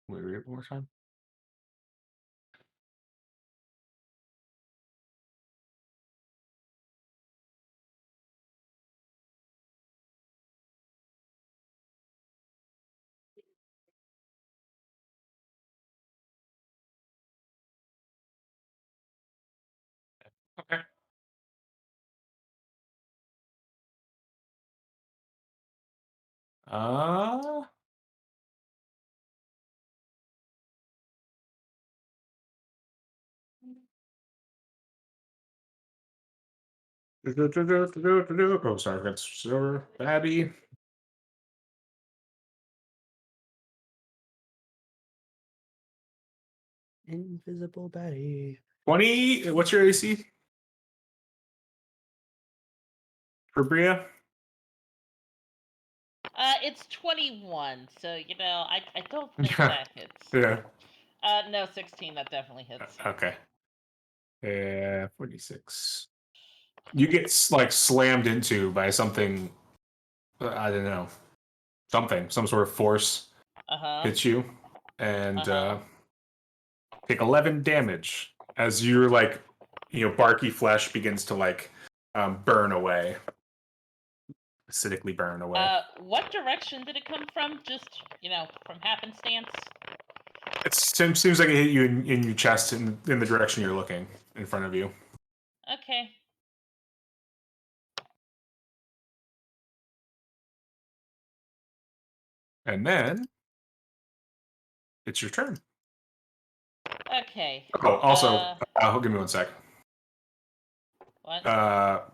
Speaker 2: can we read it one more time? Okay. Uh, Oh, sorry, that's Silver Babby.
Speaker 3: Invisible Betty.
Speaker 2: 20. What's your AC? For Bria?
Speaker 6: It's 21, so I don't think that hits.
Speaker 2: Yeah.
Speaker 6: No, 16. That definitely hits.
Speaker 2: Okay. 46. You get like slammed into by something. I don't know. Some sort of force hits you, and take 11 damage as your barky flesh begins to burn away, acidically burn away.
Speaker 6: What direction did it come from? Just from happenstance.
Speaker 2: It seems like it hit you in your chest in the direction you're looking in front of you.
Speaker 6: Okay.
Speaker 2: And then it's your turn.
Speaker 6: Okay.
Speaker 2: Oh, also, give me 1 sec.
Speaker 6: What?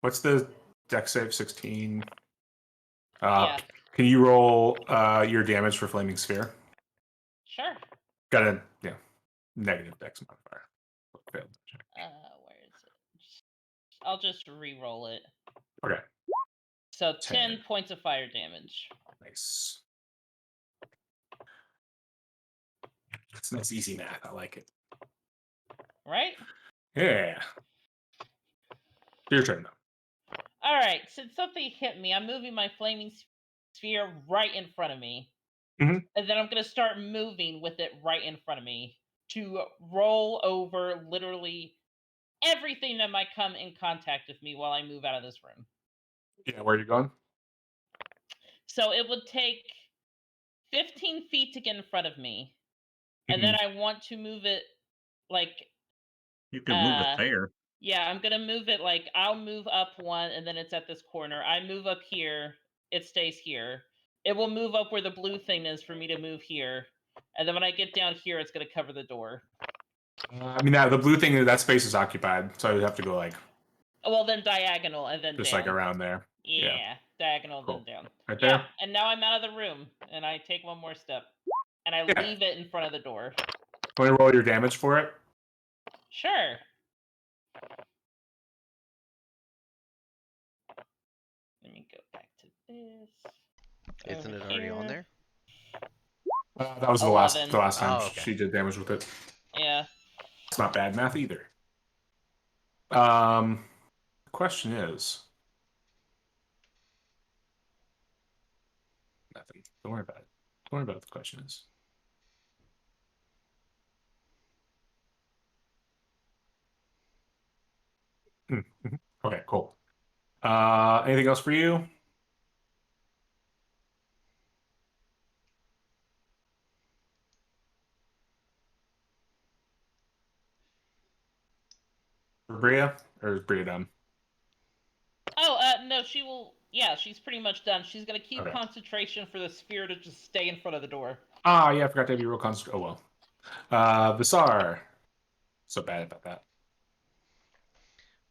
Speaker 2: What's the dex save? 16.
Speaker 6: Yeah.
Speaker 2: Can you roll your damage for Flaming Sphere?
Speaker 6: Sure.
Speaker 2: Got a negative dex modifier. Failed the check.
Speaker 6: Where is it? I'll just re-roll it.
Speaker 2: Okay.
Speaker 6: So
Speaker 2: 10.
Speaker 6: 10 points of fire damage.
Speaker 2: Nice. It's nice, easy math. I like it.
Speaker 6: Right?
Speaker 2: Yeah. Your turn, though.
Speaker 6: All right. Since something hit me, I'm moving my flaming sphere right in front of me.
Speaker 2: Mm-hmm.
Speaker 6: And then I'm going to start moving with it right in front of me to roll over literally everything that might come in contact with me while I move out of this room.
Speaker 2: Yeah, where are you going?
Speaker 6: So it would take 15 feet to get in front of me. And then I want to move it
Speaker 1: You can move it there.
Speaker 6: Yeah, I'm gonna move it I'll move up one and then it's at this corner. I move up here, it stays here. It will move up where the blue thing is for me to move here. And then when I get down here, it's gonna cover the door.
Speaker 2: The blue thing, that space is occupied, so I'd have to go
Speaker 6: Well, then diagonal and then
Speaker 2: just
Speaker 6: down.
Speaker 2: around there.
Speaker 6: Yeah, diagonal
Speaker 2: Cool.
Speaker 6: then down.
Speaker 2: Right
Speaker 6: Yeah,
Speaker 2: there?
Speaker 6: and now I'm out of the room and I take one more step. And I leave it in front of the door.
Speaker 2: Want to roll your damage for it?
Speaker 6: Sure. Let me go back to this.
Speaker 5: Isn't it
Speaker 6: Over
Speaker 5: already on
Speaker 6: here.
Speaker 5: there?
Speaker 2: That was the last
Speaker 6: 11.
Speaker 2: time
Speaker 5: Oh, okay.
Speaker 2: she did damage with it.
Speaker 6: Yeah.
Speaker 2: It's not bad math either. The question is... Nothing. Don't worry about it. Don't worry about what the question is. Okay, cool. Anything else for you? For Bria? Or is Bria done?
Speaker 6: Oh, no, she will. Yeah, she's pretty much done. She's gonna keep
Speaker 2: Okay.
Speaker 6: concentration for the sphere to just stay in front of the door.
Speaker 2: Ah, yeah, I forgot to have you real concentrate. Oh, well. Visar. So bad about that.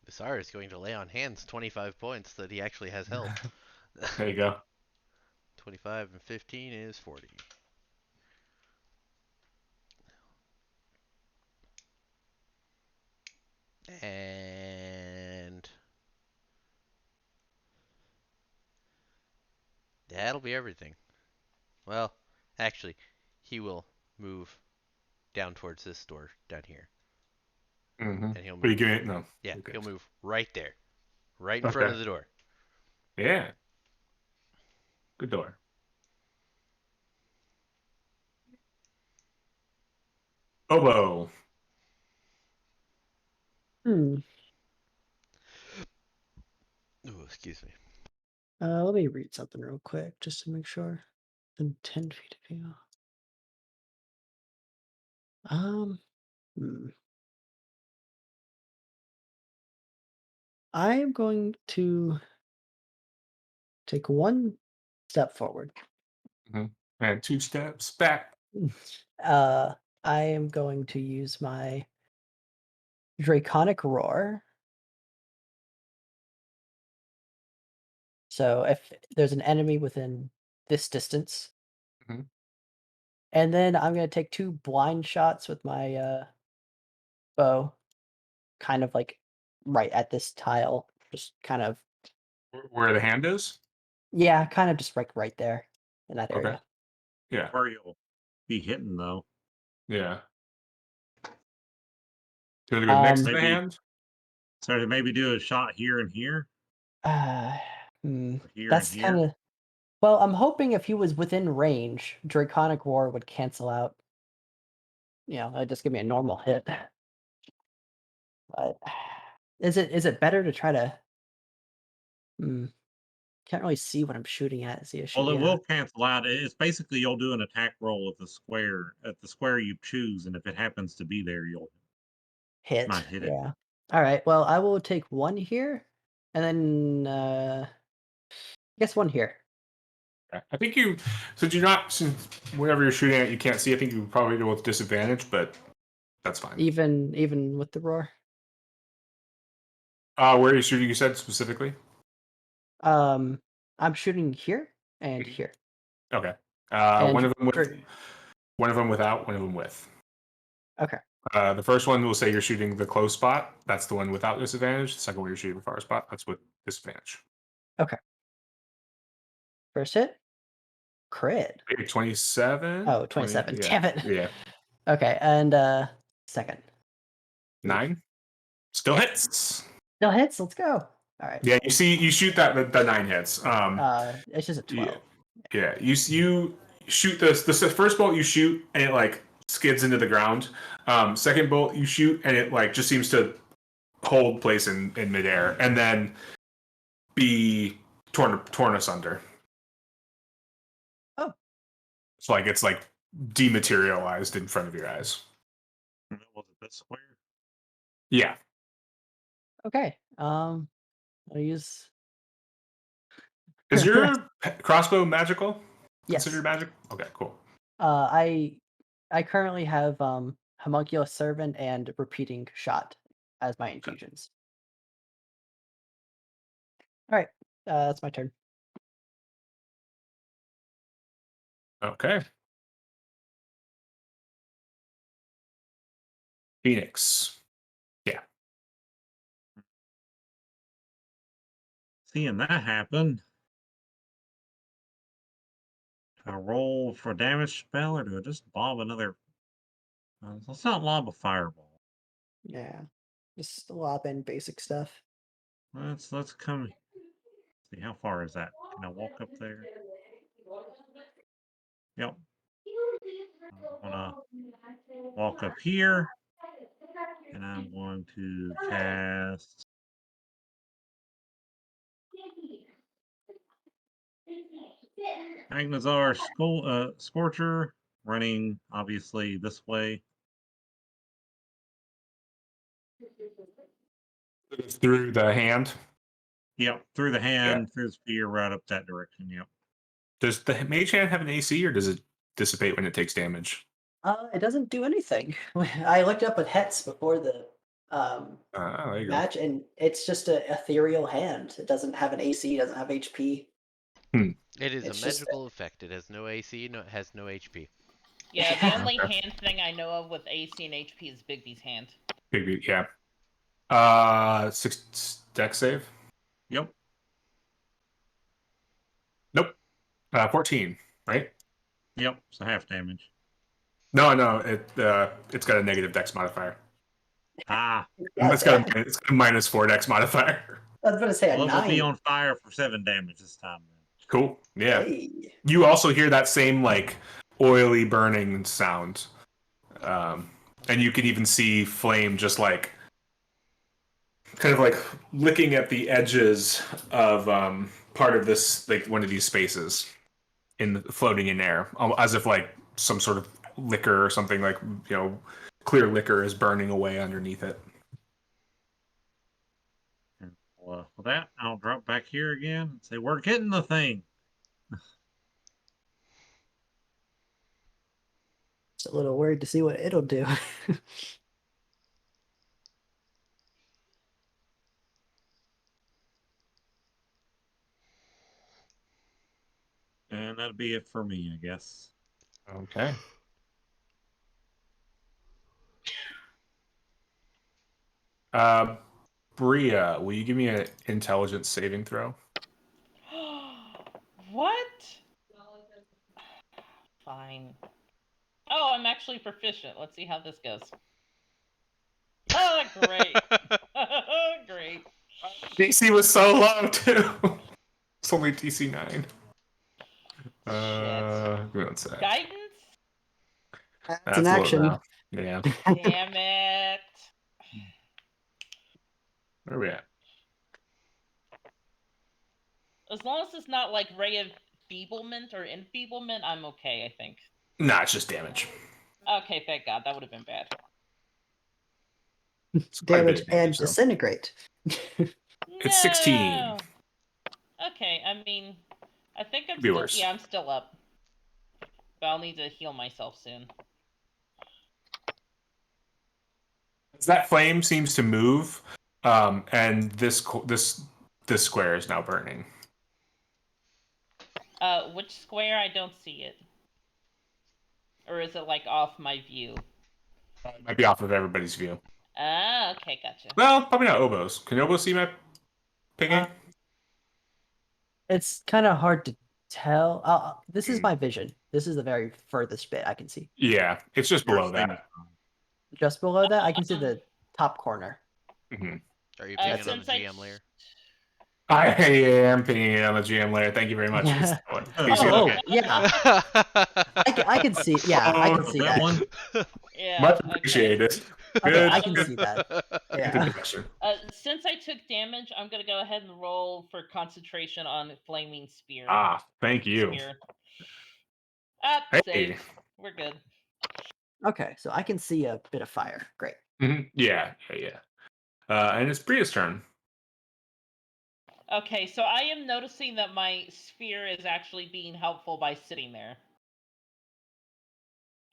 Speaker 5: Visar is going to lay on hands 25 points that he actually has health.
Speaker 2: There you go.
Speaker 5: 25 and 15 is 40. And that'll be everything. Well, actually, he will move down towards this door down here.
Speaker 2: Mm-hmm.
Speaker 5: And he'll
Speaker 2: But you
Speaker 5: move.
Speaker 2: give it no.
Speaker 5: Yeah,
Speaker 2: Okay.
Speaker 5: he'll move right there. Right in front of the door.
Speaker 2: Yeah. Good door. Oboe.
Speaker 3: Hmm.
Speaker 5: Ooh, excuse me.
Speaker 3: Let me read something real quick just to make sure. Then 10 feet of you. I am going to take one step forward.
Speaker 2: And 2 steps back.
Speaker 3: I am going to use my Draconic Roar So if there's an enemy within this distance,
Speaker 2: Mhm.
Speaker 3: and then I'm gonna take 2 blind shots with my bow, kind of like right at this tile, just kind of
Speaker 2: Where the hand is?
Speaker 3: yeah, kind of just like right there in that
Speaker 2: Okay.
Speaker 3: area.
Speaker 2: Yeah.
Speaker 1: Where you'll be hitting though.
Speaker 2: Yeah. Do you want to go next to the
Speaker 1: Maybe
Speaker 2: hand?
Speaker 1: so maybe do a shot here and here,
Speaker 3: Uh, hmm,
Speaker 1: or here and
Speaker 3: that's
Speaker 1: here.
Speaker 3: kind of well. I'm hoping if he was within range, Draconic Roar would cancel out. It'd just give me a normal hit. But is it better to try to? Hmm, can't really see what I'm shooting at. Is the issue?
Speaker 1: Well, it
Speaker 3: Yeah,
Speaker 1: will cancel out. It's basically you'll do an attack roll at the square you choose, and if it happens to be there, you'll
Speaker 3: hit.
Speaker 1: not hit it.
Speaker 3: Yeah. All right. Well, I will take 1 here, and then I guess 1 here.
Speaker 2: I think you, since whenever you're shooting at, you can't see. I think you would probably do it with disadvantage, but that's fine.
Speaker 3: Even with the roar.
Speaker 2: Where are you shooting? You said specifically.
Speaker 3: I'm shooting here and
Speaker 2: Mhm.
Speaker 3: here.
Speaker 2: Okay.
Speaker 3: And
Speaker 2: One of them with,
Speaker 3: for-
Speaker 2: one of them without, one of them with.
Speaker 3: okay.
Speaker 2: The first one will say you're shooting the close spot. That's the one without disadvantage. The second one you're shooting the far spot. That's with disadvantage.
Speaker 3: First hit, crit.
Speaker 2: 27.
Speaker 3: Oh, 27.
Speaker 2: Yeah.
Speaker 3: Damn it.
Speaker 2: Yeah.
Speaker 3: Okay, and second.
Speaker 2: 9. Still
Speaker 3: Yeah.
Speaker 2: hits.
Speaker 3: Still hits. Let's go. All right.
Speaker 2: Yeah. You shoot that the 9 hits.
Speaker 3: It's just a 12.
Speaker 2: Yeah. You shoot the first bolt you shoot and it like skids into the ground. Second bolt you shoot and it like just seems to hold place in midair and then be torn asunder.
Speaker 3: Oh.
Speaker 2: It's like dematerialized in front of your eyes.
Speaker 1: Was it this square?
Speaker 2: Yeah.
Speaker 3: Okay. I'll use.
Speaker 2: Is your crossbow magical?
Speaker 3: Yes.
Speaker 2: Considered magic? Okay, cool.
Speaker 3: I currently have Homunculus Servant and Repeating Shot as my infusions. All right. That's my turn.
Speaker 2: Okay. Phoenix. Yeah.
Speaker 1: Seeing that happen, do I roll for damage spell, or do I just lob another? Let's not lob a fireball.
Speaker 3: Yeah. Just lob in basic stuff.
Speaker 1: Let's come. See how far is that? Can I walk up there? Yep. I'm gonna walk up here, and I'm going to cast Magnazar Scorcher, running obviously this way.
Speaker 2: Through the hand.
Speaker 1: Yep, through the hand, through the spear, right up that direction. Yep.
Speaker 2: Does the mage hand have an AC or does it dissipate when it takes damage?
Speaker 3: It doesn't do anything. I looked up with Hetz before the
Speaker 2: There you go.
Speaker 3: match, and it's just an ethereal hand. It doesn't have an AC. It doesn't have HP.
Speaker 5: It is
Speaker 3: It's
Speaker 5: a
Speaker 3: just
Speaker 5: magical effect. It has no AC, it has no HP.
Speaker 6: Yeah, the only hand thing I know of with AC and HP is Bigby's hand.
Speaker 2: Big, yeah. 6 deck save.
Speaker 1: Yep.
Speaker 2: Nope. 14, right?
Speaker 1: Yep. So half damage.
Speaker 2: No, it's got a negative dex modifier.
Speaker 1: Ah.
Speaker 2: It's got a -4 dex modifier.
Speaker 3: I was going to say a
Speaker 1: Well, it will
Speaker 3: 9.
Speaker 1: be on fire for 7 damage this time. Then.
Speaker 2: Cool. Yeah.
Speaker 3: Hey.
Speaker 2: You also hear that same like oily burning sound, and you can even see flame just like kind of like licking at the edges of part of this, like one of these spaces floating in air, as if like some sort of liquor or something, like clear liquor is burning away underneath it.
Speaker 1: Well, with that, I'll drop back here again and say we're getting the thing.
Speaker 3: Just a little worried to see what it'll do.
Speaker 1: And that'll be it for me, I guess.
Speaker 2: Okay. Bria, will you give me an intelligence saving throw?
Speaker 6: What? Fine. Oh, I'm actually proficient. Let's see how this goes. Oh, great. Great.
Speaker 2: DC was so low too. It's only DC 9. Give me one sec.
Speaker 6: Guidance?
Speaker 3: That's
Speaker 2: That's
Speaker 3: an
Speaker 2: low
Speaker 3: action.
Speaker 2: now. Yeah.
Speaker 6: Damn it.
Speaker 2: Where are we at?
Speaker 6: As long as it's not like ray of feeblement or enfeeblement, I'm okay, I think.
Speaker 2: Nah, it's just damage.
Speaker 6: Okay, thank God. That would have been bad.
Speaker 2: It's quite a bit
Speaker 3: Damage
Speaker 2: of
Speaker 3: and
Speaker 2: though.
Speaker 3: disintegrate.
Speaker 2: It's 16.
Speaker 6: No! Okay, I mean, I think I'm
Speaker 2: Could be
Speaker 6: still...
Speaker 2: worse.
Speaker 6: Yeah, I'm still up. But I'll need to heal myself soon.
Speaker 2: That flame seems to move, and this square is now burning.
Speaker 6: Which square? I don't see it. Or is it, like, off my view?
Speaker 2: It might be off of everybody's view.
Speaker 6: Ah, okay, gotcha.
Speaker 2: Well, probably not Obo's. Can Obo see my pinging?
Speaker 3: It's kind of hard to tell. This is my vision. This is the very furthest bit I can see.
Speaker 2: Yeah, it's just
Speaker 1: Your
Speaker 2: below
Speaker 1: thing
Speaker 2: that.
Speaker 3: Just below that, I can see the top corner.
Speaker 2: Mhm.
Speaker 5: Are you pinging on
Speaker 6: since
Speaker 5: the
Speaker 6: I-
Speaker 5: GM layer?
Speaker 2: I am pinging it on the GM layer. Thank you very much.
Speaker 3: Yeah.
Speaker 2: PC,
Speaker 3: Oh,
Speaker 2: okay.
Speaker 3: yeah. I can see. Yeah, I can see
Speaker 1: that
Speaker 3: that.
Speaker 1: one.
Speaker 6: Yeah,
Speaker 2: Much
Speaker 6: okay.
Speaker 2: appreciated.
Speaker 3: Okay,
Speaker 2: Good.
Speaker 3: I can see that.
Speaker 2: Good
Speaker 3: Yeah.
Speaker 2: deduction.
Speaker 6: Since I took damage, I'm gonna go ahead and roll for concentration on Flaming Spear.
Speaker 2: Ah, thank you.
Speaker 6: Spear.
Speaker 2: Hey.
Speaker 6: Save. We're good.
Speaker 3: Okay, so I can see a bit of fire. Great.
Speaker 2: Mhm. Yeah. And it's Bria's turn.
Speaker 6: Okay, so I am noticing that my sphere is actually being helpful by sitting there.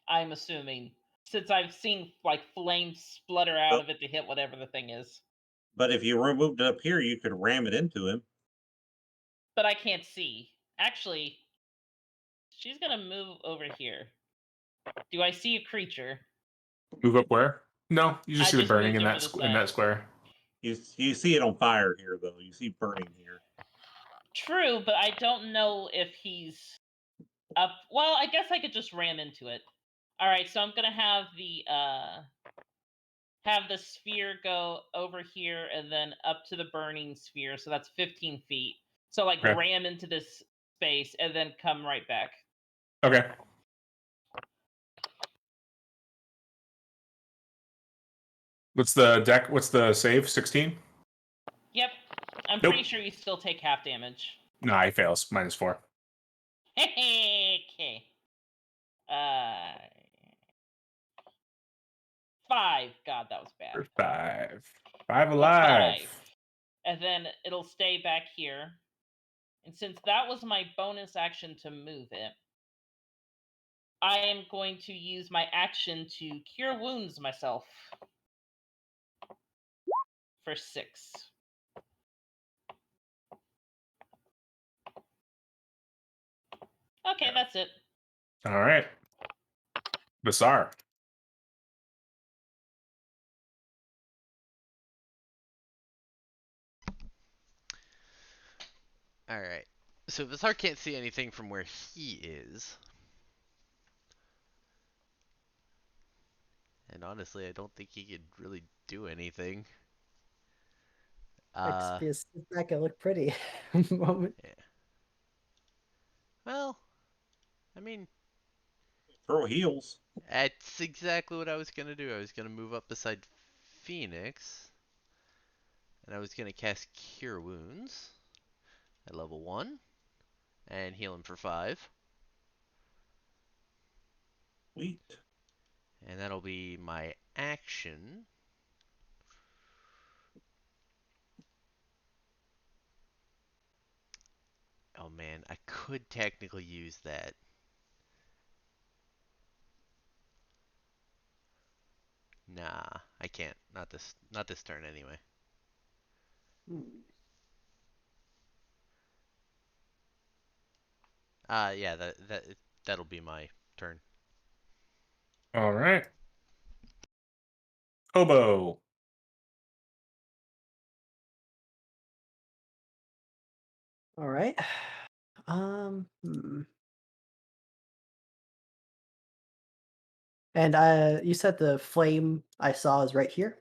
Speaker 6: I'm assuming. Since I've seen, like, flames splutter out of it to hit whatever the thing is.
Speaker 1: But if you removed it up here, you could ram it into him.
Speaker 6: But I can't see. Actually, she's gonna move over here. Do I see a creature?
Speaker 2: Move up where? No, you just
Speaker 6: I
Speaker 2: see the
Speaker 6: just
Speaker 2: burning
Speaker 6: moved
Speaker 2: in
Speaker 6: over
Speaker 2: that
Speaker 6: the
Speaker 2: in that
Speaker 6: side.
Speaker 2: square.
Speaker 1: You see it on fire here, though. You see burning here.
Speaker 6: True, but I don't know if he's up. Well, I guess I could just ram into it. All right, so I'm gonna have the sphere go over here and then up to the burning sphere. So that's 15 feet. So like
Speaker 2: Okay.
Speaker 6: ram into this space and then come right back.
Speaker 2: Okay. What's the save? 16?
Speaker 6: Yep, I'm
Speaker 2: Nope.
Speaker 6: pretty sure you still take half damage.
Speaker 2: No, he fails. -4.
Speaker 6: Okay. 5. God, that was bad.
Speaker 2: 5 alive.
Speaker 6: 5. And then it'll stay back here. And since that was my bonus action to move it, I am going to use my action to cure wounds myself. For 6. Okay, that's it.
Speaker 2: All right. Basar.
Speaker 5: Alright. So Vizar can't see anything from where he is. And honestly, I don't think he could really do anything.
Speaker 3: Like, just sit back and look pretty moment.
Speaker 5: Yeah. Well, I mean,
Speaker 1: Throw heals.
Speaker 5: that's exactly what I was gonna do. I was gonna move up beside Phoenix. And I was gonna cast Cure Wounds at level 1. And heal him for 5.
Speaker 1: Sweet.
Speaker 5: And that'll be my action. Oh man, I could technically use that. Nah, I can't. Not this turn anyway. Yeah, that'll be my turn.
Speaker 2: All right. Hobo.
Speaker 3: All right. And you said the flame I saw is right here?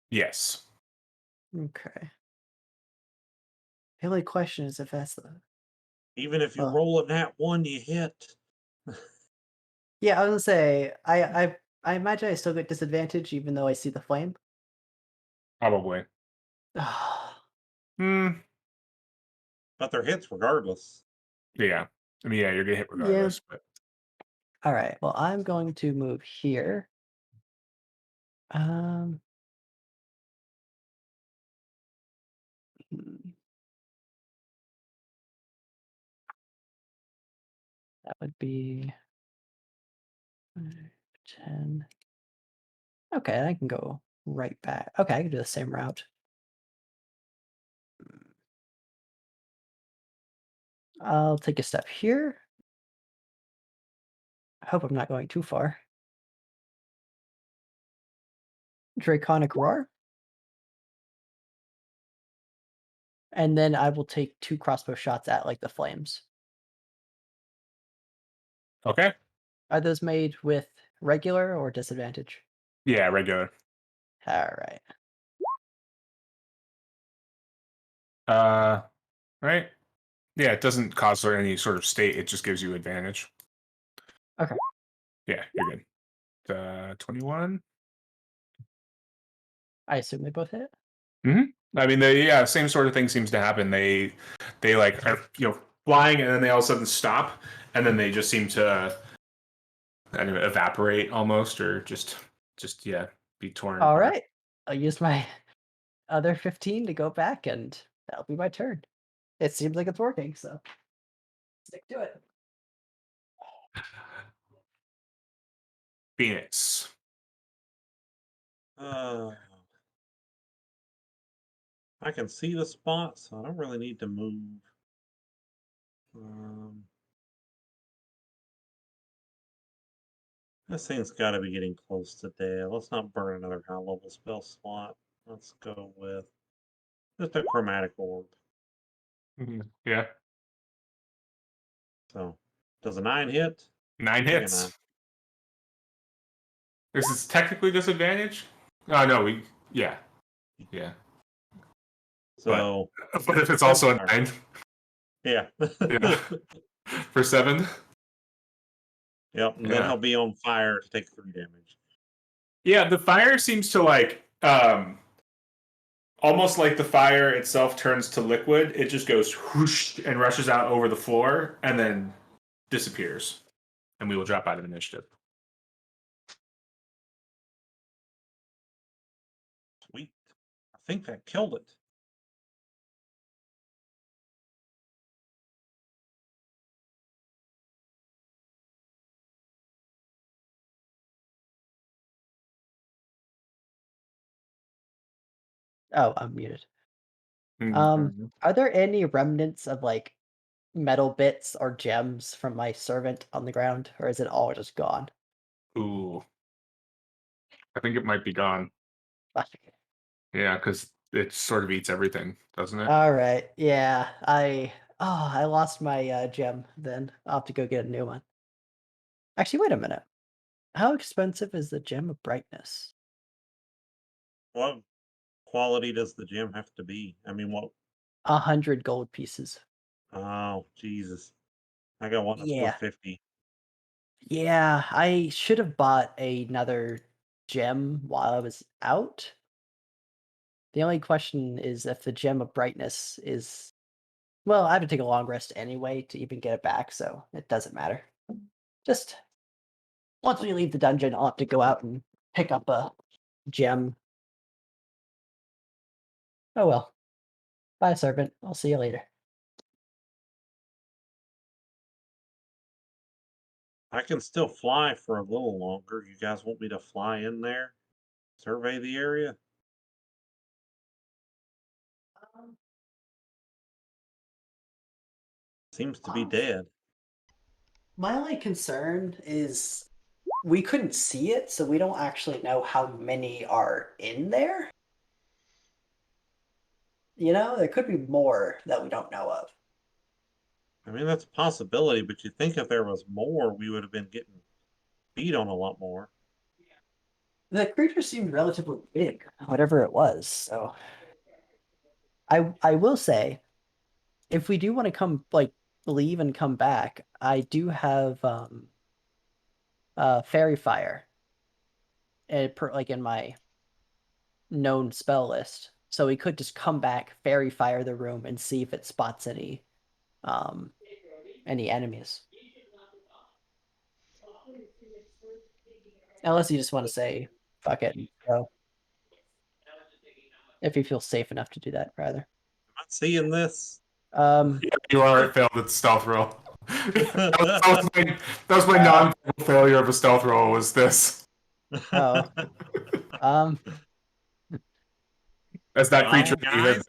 Speaker 2: Yes.
Speaker 3: Okay. The only question is if that's the...
Speaker 1: Even if you
Speaker 3: Oh.
Speaker 1: roll a nat 1, you hit.
Speaker 3: Yeah, I was gonna say, I imagine I still get disadvantage even though I see the flame.
Speaker 2: Probably. Hmm.
Speaker 1: But they're hits regardless.
Speaker 2: Yeah. I mean, yeah, you're gonna hit
Speaker 3: Yeah.
Speaker 2: regardless. But
Speaker 3: All right. Well, I'm going to move here. Hmm. That would be 10. Okay, I can go right back. Okay, I can do the same route. I'll take a step here. I hope I'm not going too far. Draconic Roar. And then I will take 2 crossbow shots at like the flames.
Speaker 2: okay.
Speaker 3: Are those made with regular or disadvantage?
Speaker 2: Yeah, regular.
Speaker 3: All right.
Speaker 2: Right. Yeah, it doesn't cause for any sort of state. It just gives you advantage.
Speaker 3: Okay.
Speaker 2: Yeah, you're good. 21.
Speaker 3: I assume they both hit.
Speaker 2: I mean, same sort of thing seems to happen. They like are flying, and then they all of a sudden stop, and then they just seem to evaporate almost, or just be torn
Speaker 3: All
Speaker 2: apart.
Speaker 3: right. I'll use my other 15 to go back, and that'll be my turn. It seems like it's working, so stick to it.
Speaker 2: Phoenix.
Speaker 1: I can see the spot, so I don't really need to move. This thing's got to be getting close to dead. Let's not burn another high level spell slot. Let's go with just a chromatic orb.
Speaker 2: Yeah,
Speaker 1: So, does a 9 hit?
Speaker 2: 9
Speaker 1: Take a
Speaker 2: hits.
Speaker 1: 9.
Speaker 2: This is technically disadvantage. Oh no, yeah.
Speaker 1: So,
Speaker 2: But if it's also a 9,
Speaker 1: yeah.
Speaker 2: yeah, for 7.
Speaker 1: Yep, and then he'll be on fire to take 3 damage.
Speaker 2: Yeah, the fire seems to almost like the fire itself turns to liquid. It just goes whoosh and rushes out over the floor and then disappears. And we will drop out of initiative.
Speaker 1: Sweet. I think that killed it.
Speaker 3: Oh, I'm muted.
Speaker 2: Mhm.
Speaker 3: Are there any remnants of like metal bits or gems from my servant on the ground, or is it all just gone?
Speaker 2: Ooh. I think it might be gone. Yeah, because it sort of eats everything, doesn't it?
Speaker 3: All right. Yeah, I lost my gem. Then I'll have to go get a new one. Actually, wait a minute. How expensive is the gem of brightness?
Speaker 1: What quality does the gem have to be? I mean, what?
Speaker 3: 100 gold pieces.
Speaker 1: Oh, Jesus. I got one that's
Speaker 3: Yeah.
Speaker 1: worth 50.
Speaker 3: Yeah, I should have bought another gem while I was out. The only question is if the gem of brightness is... Well, I have to take a long rest anyway to even get it back, so it doesn't matter. Just once we leave the dungeon, I'll have to go out and pick up a gem. Oh well. Bye, servant. I'll see you later.
Speaker 1: I can still fly for a little longer. You guys want me to fly in there? Survey the area? Seems to be dead.
Speaker 3: My only concern is we couldn't see it, so we don't actually know how many are in there. You know, there could be more that we don't know of.
Speaker 1: I mean, that's a possibility, but you think if there was more, we would have been getting beat on a lot more.
Speaker 3: The creature seemed relatively big, whatever it was. So I will say, if we do want to come leave and come back, I do have fairy fire, in my known spell list. So we could just come back, fairy fire the room, and see if it spots any enemies. Unless you just want to say fuck it and go. If you feel safe enough to do that, rather.
Speaker 1: Am I seeing this?
Speaker 2: You are failed at stealth roll. that was my non-failure of a stealth roll. Was this?
Speaker 3: Oh.
Speaker 2: As that
Speaker 1: Well,
Speaker 2: creature
Speaker 1: guys.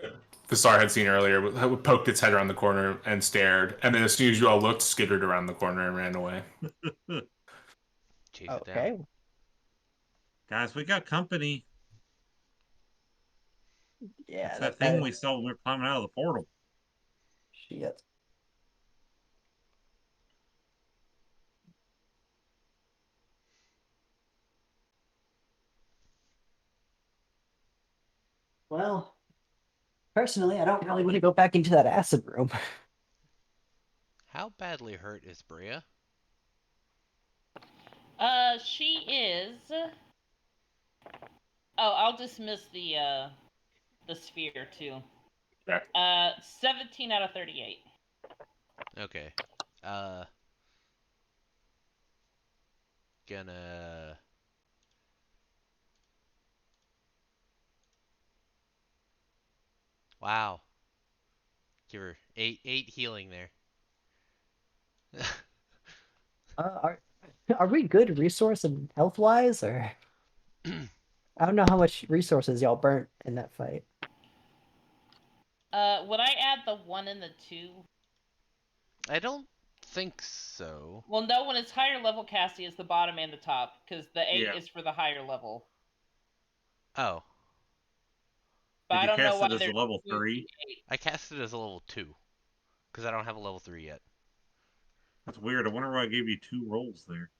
Speaker 2: Visar had seen earlier poked its head around the corner and stared, and then as soon as you all looked, skittered around the corner and ran away.
Speaker 5: Chase it
Speaker 3: Okay.
Speaker 5: down.
Speaker 1: Guys, we got company.
Speaker 3: Yeah,
Speaker 1: It's that thing we saw when we were climbing out of the portal.
Speaker 3: Shit. Well, personally, I don't really want to go back into that acid room.
Speaker 5: How badly hurt is Bria?
Speaker 6: She is. Oh, I'll dismiss the sphere too.
Speaker 2: Okay.
Speaker 6: 17 out of 38.
Speaker 5: Okay. Gonna. Wow. Give her eight healing there.
Speaker 3: Are we good resource and health wise, or I don't know how much resources y'all burnt in that fight.
Speaker 6: Would I add the 1 and the 2?
Speaker 5: I don't think so.
Speaker 6: Well, no, when it's higher level casting, it's the bottom and the top, because the 8
Speaker 1: Yeah.
Speaker 6: is for the higher level.
Speaker 5: Oh,
Speaker 6: But
Speaker 1: Did
Speaker 6: I
Speaker 1: you
Speaker 6: don't know
Speaker 1: cast
Speaker 6: why
Speaker 1: it as a
Speaker 6: they're
Speaker 1: level
Speaker 6: doing
Speaker 1: 3?
Speaker 6: the 8.
Speaker 5: I cast it as a level 2 because I don't have a level 3 yet.
Speaker 1: That's weird. I wonder why I gave you 2 rolls there.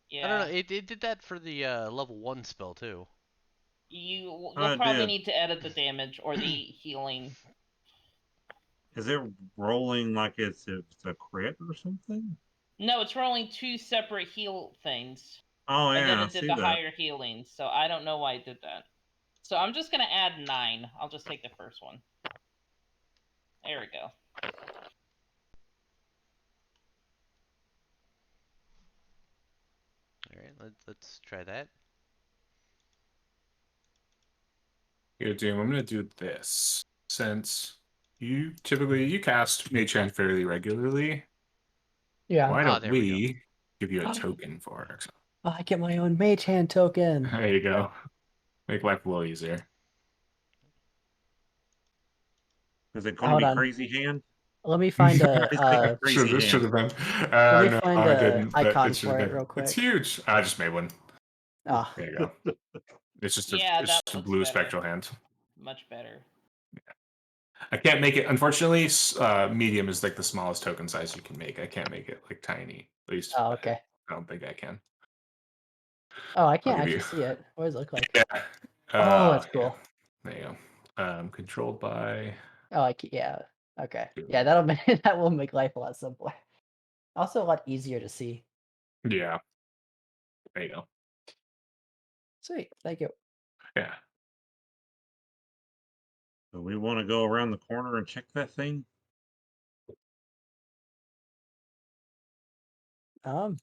Speaker 6: Yeah.
Speaker 5: I don't know. It did that for the level 1 spell too.
Speaker 6: You'll
Speaker 1: it
Speaker 6: probably
Speaker 1: did.
Speaker 6: need to edit the damage or the healing.
Speaker 1: Is it rolling like it's a crit or something?
Speaker 6: No, it's rolling 2 separate heal things.
Speaker 1: Oh,
Speaker 6: And then
Speaker 1: yeah, I
Speaker 6: it did
Speaker 1: see
Speaker 6: the
Speaker 1: that.
Speaker 6: higher healing, so I don't know why it did that. So I'm just going to add 9. I'll just take the first one. There we go.
Speaker 5: All right, let's try that.
Speaker 2: Here, Doom, I'm gonna do this. Since you typically cast Mage Hand fairly regularly,
Speaker 3: Yeah.
Speaker 2: why don't
Speaker 5: there we
Speaker 2: we give you a token for it?
Speaker 3: Oh, I get my own mage hand token.
Speaker 2: There you go. Make life a little easier.
Speaker 1: Is it going to
Speaker 3: Hold
Speaker 1: be
Speaker 3: on.
Speaker 1: crazy hand?
Speaker 3: Let me find
Speaker 1: He's taking
Speaker 3: a
Speaker 1: crazy hand.
Speaker 2: Should have been.
Speaker 3: Let me
Speaker 2: No,
Speaker 3: find
Speaker 2: I
Speaker 3: a
Speaker 2: didn't. But
Speaker 3: icon
Speaker 2: it should
Speaker 3: for
Speaker 2: have
Speaker 3: it
Speaker 2: been.
Speaker 3: real quick.
Speaker 2: It's huge. I just made one.
Speaker 3: Oh,
Speaker 2: There you go. It's just
Speaker 6: Yeah,
Speaker 2: it's
Speaker 6: that
Speaker 2: just a
Speaker 6: looks
Speaker 2: blue
Speaker 6: better.
Speaker 2: spectral hand.
Speaker 6: Much better.
Speaker 2: I can't make it. Unfortunately, medium is like the smallest token size you can make. I can't make it like tiny. At least
Speaker 3: oh, okay.
Speaker 2: I don't think I can.
Speaker 3: Oh, I
Speaker 2: I'll
Speaker 3: can't
Speaker 2: give
Speaker 3: actually
Speaker 2: you.
Speaker 3: see it. What does it look like?
Speaker 2: Yeah.
Speaker 3: Oh, that's cool.
Speaker 2: Yeah. There you go. Controlled by.
Speaker 3: Oh, yeah. Okay. Yeah, that'll make that will make life a lot simpler. Also, a lot easier to see.
Speaker 2: Yeah. There you go.
Speaker 3: Sweet. Thank you.
Speaker 2: Yeah.
Speaker 1: Do we want to go around the corner and check that thing?
Speaker 3: Oh.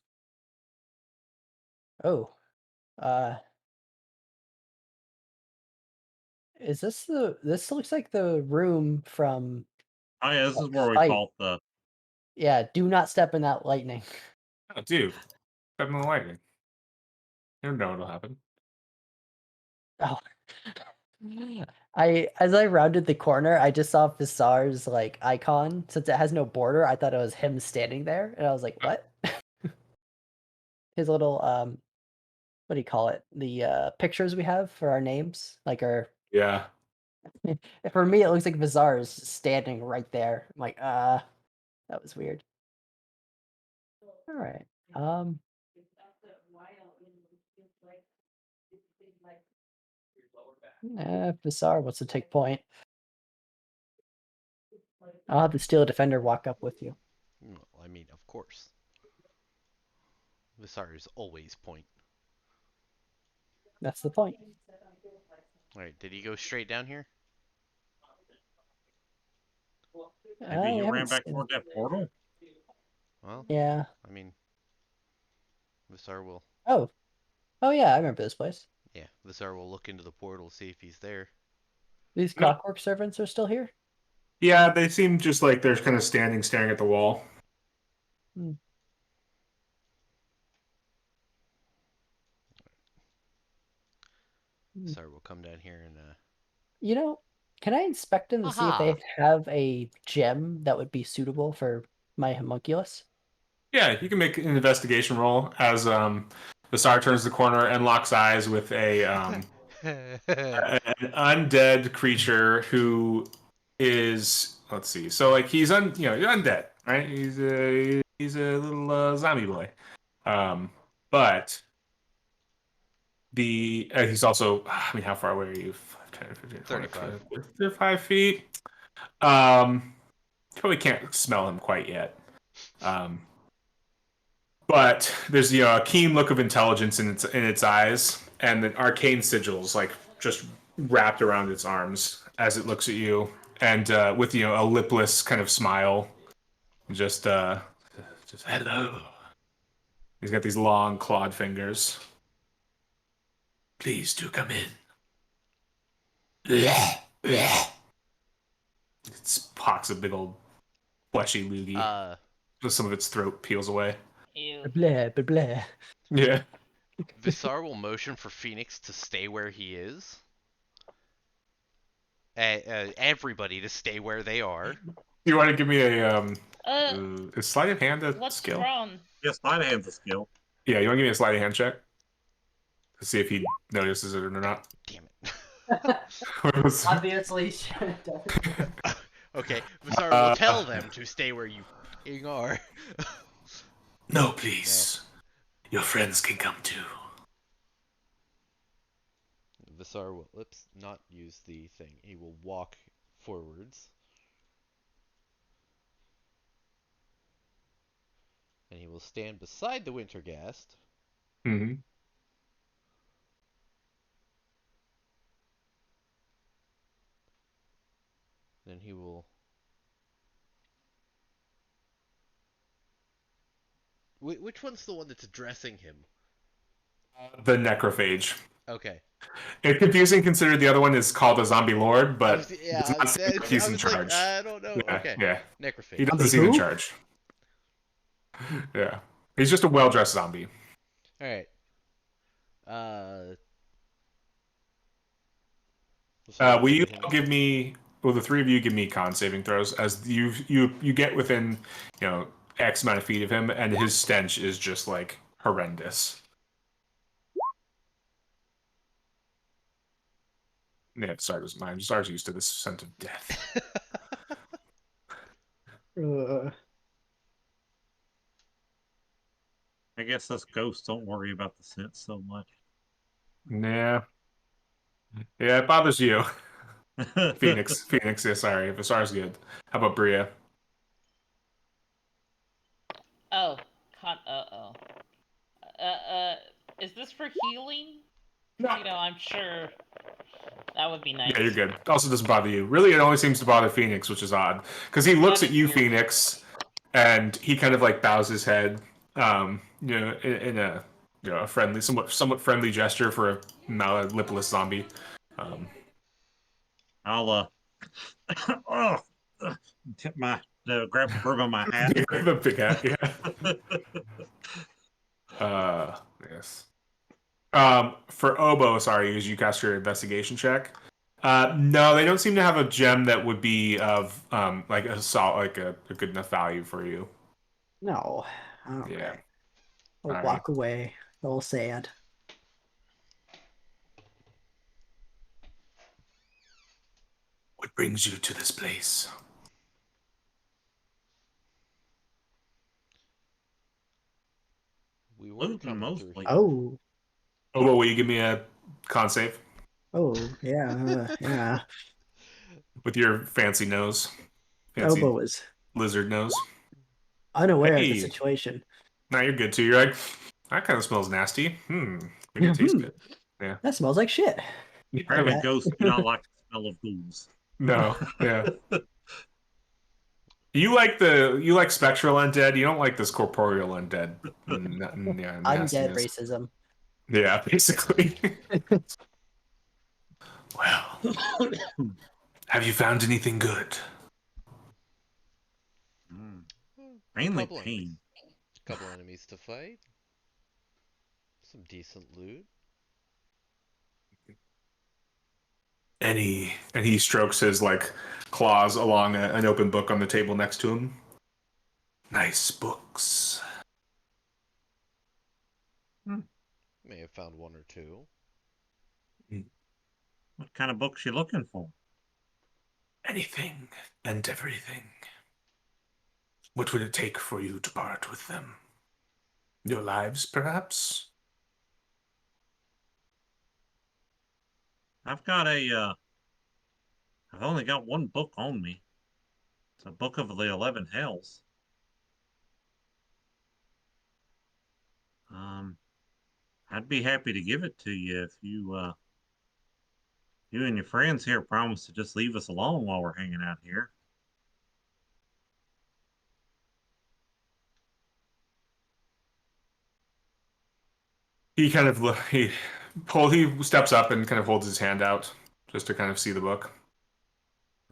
Speaker 3: Is this this looks like the room from
Speaker 1: Oh, yeah, this is where we
Speaker 3: fight.
Speaker 1: fought the.
Speaker 3: Yeah, do not step in that lightning.
Speaker 2: Oh, dude. Step in the lightning. You don't know what'll happen.
Speaker 3: Oh. As I rounded the corner, I just saw Visar's like icon. Since it has no border, I thought it was him standing there, and I was like, "What?" His little what do you call it? The pictures we have for our names, like our.
Speaker 2: Yeah.
Speaker 3: For me, it looks like Visar is standing right there. I'm like, that was weird. All right. Visar wants to take point. I'll have the Steel Defender walk up with you.
Speaker 5: Well, I mean, of course. Visar is always point.
Speaker 3: That's the point.
Speaker 5: Alright, did he go straight down here?
Speaker 1: Maybe he
Speaker 3: we
Speaker 1: ran
Speaker 3: haven't
Speaker 1: back
Speaker 3: seen
Speaker 1: toward
Speaker 3: him.
Speaker 1: that portal.
Speaker 5: Well,
Speaker 3: Yeah.
Speaker 5: I mean, Visar will.
Speaker 3: Oh. Oh yeah, I remember this place.
Speaker 5: Yeah, Visar will look into the portal, see if he's there.
Speaker 3: These
Speaker 2: No.
Speaker 3: clockwork servants are still here?
Speaker 2: Yeah, they seem just like they're kind of standing, staring at the wall.
Speaker 3: Hmm.
Speaker 5: Visar will come down here and
Speaker 3: You know, can I inspect them to see if
Speaker 5: Aha!
Speaker 3: they have a gem that would be suitable for my homunculus?
Speaker 2: Yeah, you can make an investigation roll as Basar turns the corner and locks eyes with an undead creature who is, let's see, so like he's undead, right? He's a little zombie boy, but he's also, I mean, how far away are you? 5, 10, 15,
Speaker 5: 35.
Speaker 2: 35 feet. Probably can't smell him quite yet. But there's a keen look of intelligence in its eyes, and the arcane sigils like just wrapped around its arms as it looks at you, and with a lipless kind of smile, just hello. He's got these long clawed fingers. Please do come in. It pox a big old fleshy loogie. Some of its throat peels away.
Speaker 6: Ew.
Speaker 3: Blah, blah, blah.
Speaker 2: Yeah.
Speaker 5: Visar will motion for Phoenix to stay where he is. Everybody to stay where they are.
Speaker 2: You want to give me is sleight of hand a
Speaker 6: What's
Speaker 2: skill?
Speaker 6: wrong?
Speaker 1: Yes, sleight of hand's a skill.
Speaker 2: Yeah, you want to give me a sleight of hand check to see if he notices it or not?
Speaker 5: Damn it.
Speaker 3: Obviously.
Speaker 5: Okay, Visar will tell them to stay where you f***ing are.
Speaker 2: No, please. Your friends can come too.
Speaker 5: Visar will, not use the thing. He will walk forwards. And he will stand beside the Wintergast.
Speaker 2: Mm-hmm.
Speaker 5: Then he will... Which one's the one that's addressing him?
Speaker 2: The necrophage.
Speaker 5: Okay.
Speaker 2: It's confusing considering the other one is called a zombie lord, but
Speaker 5: Yeah,
Speaker 2: it's not saying he's in charge.
Speaker 5: I don't know.
Speaker 2: Yeah,
Speaker 5: Okay.
Speaker 2: yeah.
Speaker 5: Necrophage.
Speaker 2: He doesn't seem in charge. Yeah. He's just a well-dressed zombie.
Speaker 5: Alright.
Speaker 2: Will you give me... Well, the three of you give me con saving throws as you get within, X amount of feet of him, and his stench is just, like, horrendous. Yeah, Sarge was mine. Sarge's used to this scent of death.
Speaker 1: I guess us ghosts don't worry about the scent so much.
Speaker 2: Yeah. Yeah, it bothers you. Phoenix, yeah, sorry. Vasar's good. How about Bria?
Speaker 6: Oh, is this for healing?
Speaker 2: No.
Speaker 6: I'm sure that would be nice.
Speaker 2: Yeah, you're good. It also doesn't bother you. Really, it only seems to bother Phoenix, which is odd. Because he looks at you,
Speaker 6: weird.
Speaker 2: Phoenix, and he kind of like bows his head, in a friendly, somewhat friendly gesture for a lipless zombie.
Speaker 1: I'll tip grab the brim of my hat.
Speaker 2: The big hat, yeah. Yes. For Obo, sorry, as you cast your investigation check, No, they don't seem to have a gem that would be of like a good enough value for you.
Speaker 3: No. All
Speaker 2: Yeah.
Speaker 3: right. I'll
Speaker 2: All right.
Speaker 3: walk away. All sad.
Speaker 2: What brings you to this place?
Speaker 5: We were
Speaker 1: Looting
Speaker 5: coming through
Speaker 1: mostly.
Speaker 5: here.
Speaker 3: Oh.
Speaker 2: Oh, well, will you give me a con save
Speaker 3: Oh, yeah, yeah.
Speaker 2: with your fancy nose? Fancy
Speaker 3: Obo was
Speaker 2: lizard nose.
Speaker 3: unaware of the
Speaker 2: Hey,
Speaker 3: situation.
Speaker 2: now you're good too. You're like, that kind of smells nasty. Maybe it tastes good. Yeah.
Speaker 3: That smells like shit.
Speaker 1: Apparently,
Speaker 3: that.
Speaker 1: ghosts do not like the smell of ghouls.
Speaker 2: No. Yeah. You like spectral undead. You don't like this corporeal undead. Yeah,
Speaker 3: Undead
Speaker 2: nastiness.
Speaker 3: racism.
Speaker 2: Yeah, basically. Well, have you found anything good?
Speaker 1: Mainly
Speaker 5: Couple
Speaker 1: pain.
Speaker 5: Couple enemies to fight. Some decent loot.
Speaker 2: And he strokes his like claws along an open book on the table next to him. Nice books.
Speaker 5: May have found one or two.
Speaker 1: What kind of books you looking for?
Speaker 2: Anything and everything. What would it take for you to part with them? Your lives, perhaps?
Speaker 1: I've only got one book on me. It's a book of the 11 Hells. I'd be happy to give it to you if you and your friends here promise to just leave us alone while we're hanging out here.
Speaker 2: He kind of he steps up and kind of holds his hand out just to kind of see the book.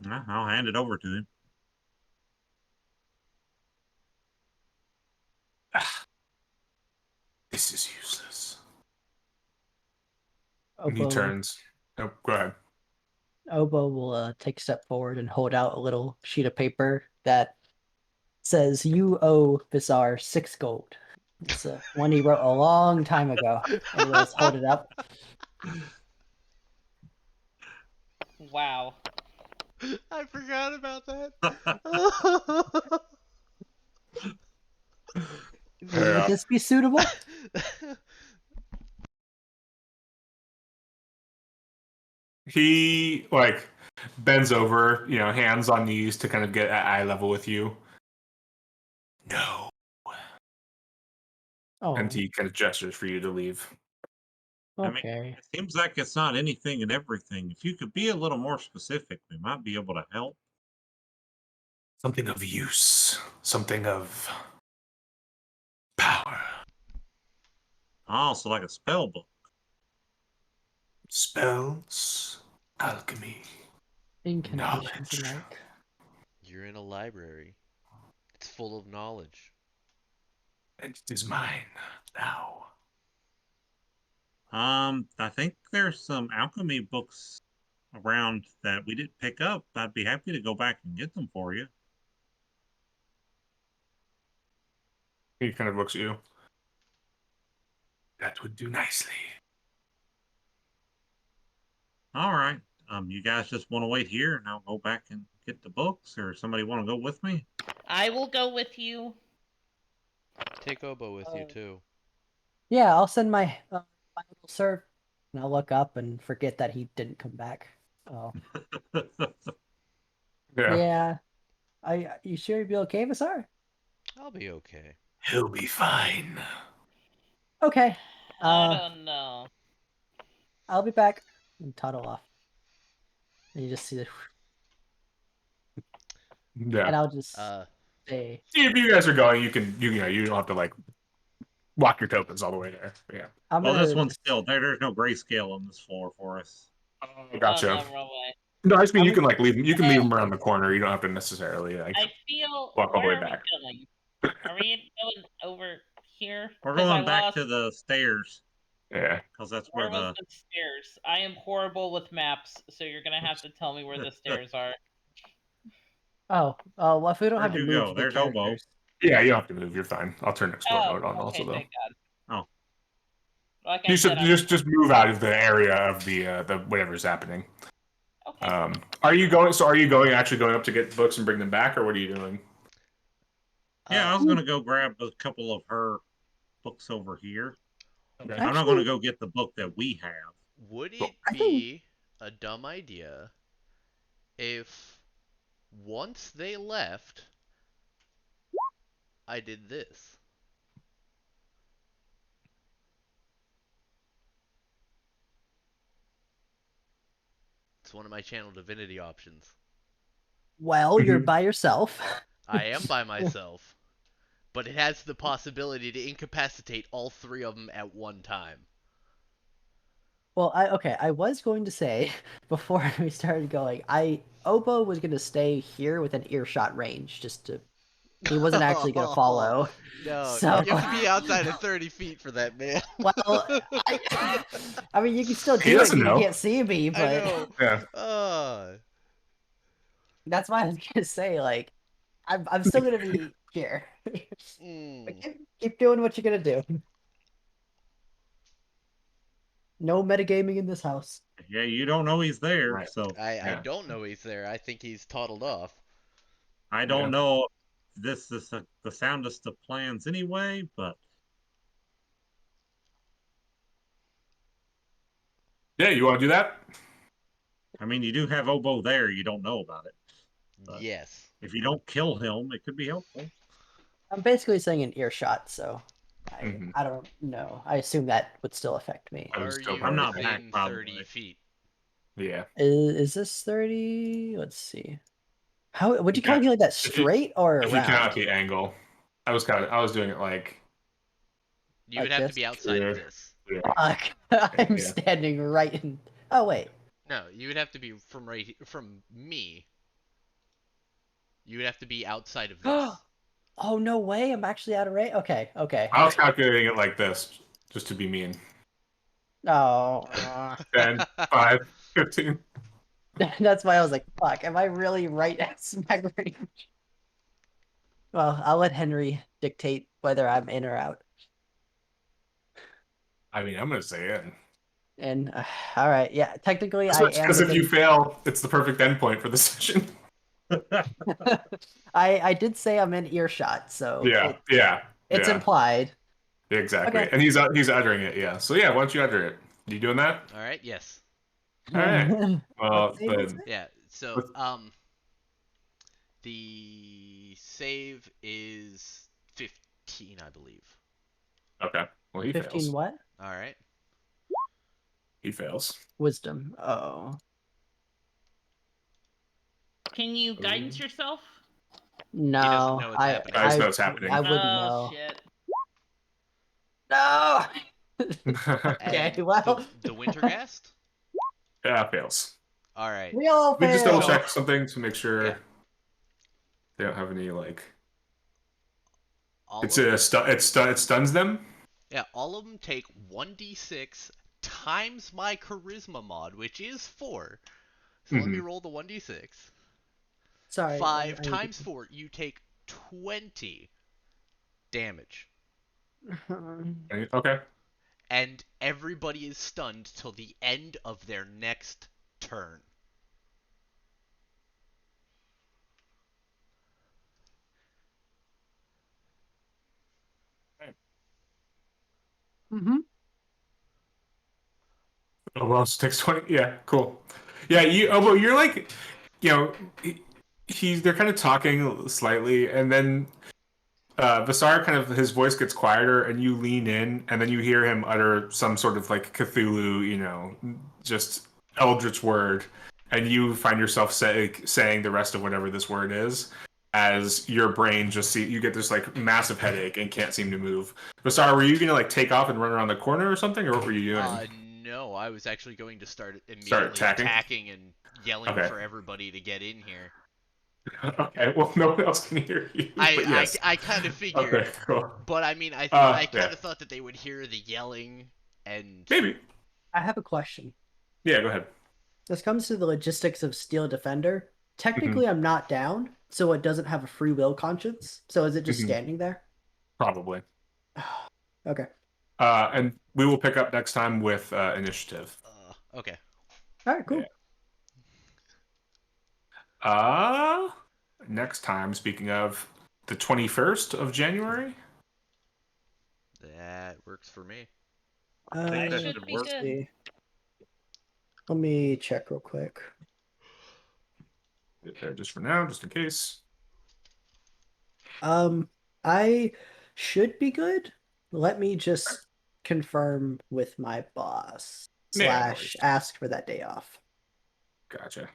Speaker 1: I'll hand it over to him.
Speaker 2: This is useless. And he
Speaker 3: Obo,
Speaker 2: turns. Oh, go ahead.
Speaker 3: Obo will take a step forward and hold out a little sheet of paper that says, "You owe Bizarre 6 gold." It's one he wrote a long time ago. And he'll just hold it up.
Speaker 6: Wow.
Speaker 5: I forgot about that.
Speaker 3: Would this be suitable?
Speaker 2: He like bends over, hands on knees to kind of get at eye level with you. No.
Speaker 3: Oh,
Speaker 2: And he kind of gestures for you to leave.
Speaker 1: I mean,
Speaker 3: okay.
Speaker 1: it seems like it's not anything and everything. If you could be a little more specific, we might be able to help.
Speaker 2: Something of use. Something of power.
Speaker 1: Oh, so like a spell book.
Speaker 2: Spells. Alchemy.
Speaker 3: Incantations and
Speaker 2: Knowledge.
Speaker 3: like.
Speaker 5: You're in a library. It's full of knowledge.
Speaker 2: And it is mine now.
Speaker 1: I think there's some alchemy books around that we didn't pick up. I'd be happy to go back and get them for you.
Speaker 2: He kind of looks at you. That would do nicely.
Speaker 1: All right. You guys just want to wait here and I'll go back and get the books, or somebody want to go with me?
Speaker 6: I will go with you.
Speaker 5: Take Obo with you too.
Speaker 3: Yeah, I'll send my little serve. And I'll look up and forget that he didn't come back. Oh.
Speaker 2: Yeah.
Speaker 3: Yeah. You sure you'll be okay, Vasar?
Speaker 5: I'll be okay.
Speaker 2: He'll be fine.
Speaker 3: Okay.
Speaker 6: I don't know.
Speaker 3: I'll be back. And toddle off. And you just see the.
Speaker 2: Yeah.
Speaker 3: And I'll just say.
Speaker 2: See, if you guys are going, you don't have to like walk your tokens all the way there. Yeah.
Speaker 3: I'm
Speaker 1: Well,
Speaker 3: gonna
Speaker 1: this one's still there's no grayscale on this floor for us.
Speaker 2: Oh, gotcha.
Speaker 6: Oh, no, wrong way.
Speaker 2: No, I just mean you can like leave. You can leave them around the corner. You don't have to necessarily like.
Speaker 6: I feel.
Speaker 2: Walk all the
Speaker 6: Where
Speaker 2: way
Speaker 6: are
Speaker 2: back.
Speaker 6: we going? Are we going over here?
Speaker 1: We're
Speaker 6: 'Cause I
Speaker 1: going back
Speaker 6: lost-
Speaker 1: to the stairs.
Speaker 2: Yeah.
Speaker 1: because that's
Speaker 6: Where
Speaker 1: where
Speaker 6: was the stairs? I am horrible with maps, so you're gonna have to tell me where the stairs are.
Speaker 3: Oh, well, if we don't have
Speaker 1: Where'd
Speaker 3: to
Speaker 1: you
Speaker 3: move
Speaker 1: go?
Speaker 3: the
Speaker 1: There's Obo.
Speaker 3: characters.
Speaker 2: Yeah, you don't have to move. You're fine. I'll turn explore mode on also
Speaker 6: Okay,
Speaker 2: though.
Speaker 6: thank God.
Speaker 1: Oh.
Speaker 6: Like I
Speaker 2: You
Speaker 6: said,
Speaker 2: should
Speaker 6: I'm
Speaker 2: just move out of the area of the whatever's happening.
Speaker 6: okay.
Speaker 2: Are you going? So are you actually going up to get books and bring them back, or what are you doing?
Speaker 1: Yeah, I was gonna go grab a couple of her books over here.
Speaker 2: Okay.
Speaker 1: I'm not gonna go get the book that we have.
Speaker 5: Would
Speaker 2: Well,
Speaker 5: it be a dumb idea if once they left, I did this? It's one of my channel divinity options.
Speaker 3: Well, you're
Speaker 2: Mhm.
Speaker 3: by yourself.
Speaker 5: I am by myself, but it has the possibility to incapacitate all three of them at one time.
Speaker 3: Well, I was going to say before we started going, Obo was going to stay here within earshot range, just to. He wasn't actually going to follow.
Speaker 5: No,
Speaker 3: So
Speaker 5: you have to be outside of 30 feet for that, man.
Speaker 3: well, I mean, you can still
Speaker 2: He
Speaker 3: do it
Speaker 2: doesn't
Speaker 3: because you
Speaker 2: know.
Speaker 3: can't see me,
Speaker 5: I
Speaker 3: but
Speaker 5: know.
Speaker 2: Yeah.
Speaker 3: that's why I was going to say, like, I'm still going to be here.
Speaker 5: Mm.
Speaker 3: But keep doing what you're going to do. No metagaming in this house.
Speaker 1: Yeah, you don't know he's there,
Speaker 2: Right.
Speaker 1: so
Speaker 5: I
Speaker 2: Yeah.
Speaker 5: don't know he's there. I think he's toddled off.
Speaker 1: I don't
Speaker 2: Yeah.
Speaker 1: know if this is the soundest of plans anyway, but
Speaker 2: Yeah, you want to do that?
Speaker 1: I mean, you do have Obo there. You don't know about it. But
Speaker 5: Yes.
Speaker 1: if you don't kill him, it could be helpful.
Speaker 3: I'm basically saying an earshot, so
Speaker 2: Mhm.
Speaker 3: I don't know. I assume that would still affect me.
Speaker 2: I was
Speaker 5: Are
Speaker 2: still
Speaker 5: you
Speaker 1: I'm not
Speaker 5: within
Speaker 1: back,
Speaker 5: 30
Speaker 1: probably.
Speaker 5: feet?
Speaker 2: Yeah.
Speaker 3: Is this 30? Let's see. How would you
Speaker 2: Yeah.
Speaker 3: calculate that
Speaker 2: If you-
Speaker 3: straight or
Speaker 2: If you count
Speaker 3: around?
Speaker 2: out the angle, I was doing it like.
Speaker 5: You
Speaker 3: Like
Speaker 5: would have to
Speaker 3: this?
Speaker 5: be outside of
Speaker 2: Yeah.
Speaker 5: this.
Speaker 2: Yeah.
Speaker 3: I'm
Speaker 2: Yeah.
Speaker 3: standing right in. Oh wait.
Speaker 5: No, you would have to be from me. You would have to be outside of this.
Speaker 3: Oh no way! I'm actually out of range. Okay, okay.
Speaker 2: I was calculating it like this, just to be mean.
Speaker 3: No,
Speaker 2: 10, 5, 15.
Speaker 3: that's why I was like, "Fuck, am I really right at smack range?" Well, I'll let Henry dictate whether I'm in or out.
Speaker 2: I mean, I'm gonna say it.
Speaker 3: And all right, yeah, technically I am.
Speaker 2: Because if you fail, it's the perfect endpoint for the session.
Speaker 3: I did say I'm in earshot, so
Speaker 2: Yeah.
Speaker 3: it's implied.
Speaker 2: Exactly.
Speaker 3: Okay.
Speaker 2: And he's uttering it. Yeah. So yeah, why don't you utter it? You doing that?
Speaker 5: All right. Yes.
Speaker 2: All right. Well,
Speaker 3: Let's see, let's
Speaker 2: then,
Speaker 5: Yeah. So the save is 15, I believe.
Speaker 2: okay. Well, he
Speaker 3: 15
Speaker 2: fails.
Speaker 3: what?
Speaker 5: All right.
Speaker 2: He fails.
Speaker 3: Wisdom. Oh.
Speaker 6: Can you guidance yourself?
Speaker 3: No.
Speaker 5: He doesn't know what's happening.
Speaker 2: I just know what's happening.
Speaker 3: I wouldn't
Speaker 6: Oh
Speaker 3: know.
Speaker 6: shit.
Speaker 3: No. Okay,
Speaker 5: And
Speaker 3: well.
Speaker 5: the Wintergast.
Speaker 2: Yeah, fails.
Speaker 5: All right.
Speaker 3: We all
Speaker 2: We just double
Speaker 3: fail.
Speaker 2: check something to make sure
Speaker 5: Yeah.
Speaker 2: they don't have any like.
Speaker 5: All
Speaker 2: It's
Speaker 5: of,
Speaker 2: it stuns them.
Speaker 5: yeah. All of them take 1d6 times my charisma mod, which is 4. So let me roll the 1d6.
Speaker 3: Sorry.
Speaker 5: 5 times 4, you take 20 damage.
Speaker 2: Okay.
Speaker 5: And everybody is stunned till the end of their next turn.
Speaker 3: Mm-hmm.
Speaker 2: Oh well, it takes 20. Yeah, cool. Yeah, you're like, they're kind of talking slightly, and then Vasar kind of his voice gets quieter, and you lean in, and then you hear him utter some sort of like Cthulhu, just eldritch word, and you find yourself saying the rest of whatever this word is, as your brain you get this like massive headache and can't seem to move. Vasar, were you gonna like take off and run around the corner or something, or what were you doing?
Speaker 5: No, I was actually going to start immediately attacking and yelling for everybody to get in here.
Speaker 2: Okay, well, no one else can hear you.
Speaker 5: I kind of figured.
Speaker 2: Okay, cool.
Speaker 5: But I mean, I kind of thought that they would hear the yelling And
Speaker 2: Maybe.
Speaker 3: I have a question.
Speaker 2: Yeah, go ahead.
Speaker 3: This comes to the logistics of Steel Defender. Technically, I'm not down, so it doesn't have a free will conscience. So is it just
Speaker 2: Mhm.
Speaker 3: standing there?
Speaker 2: Probably.
Speaker 3: Okay.
Speaker 2: And we will pick up next time with initiative.
Speaker 5: okay.
Speaker 3: All right, cool.
Speaker 2: Yeah. Next time, speaking of the 21st of January.
Speaker 5: That works for me.
Speaker 1: think that
Speaker 6: should
Speaker 1: should
Speaker 6: be
Speaker 1: work.
Speaker 6: good.
Speaker 3: See. Let me check real quick.
Speaker 2: Get there just for now, just in case.
Speaker 3: I should be good. Let me just confirm with my boss
Speaker 2: Yeah, no
Speaker 3: /
Speaker 2: worries.
Speaker 3: ask for that day off.
Speaker 2: Gotcha.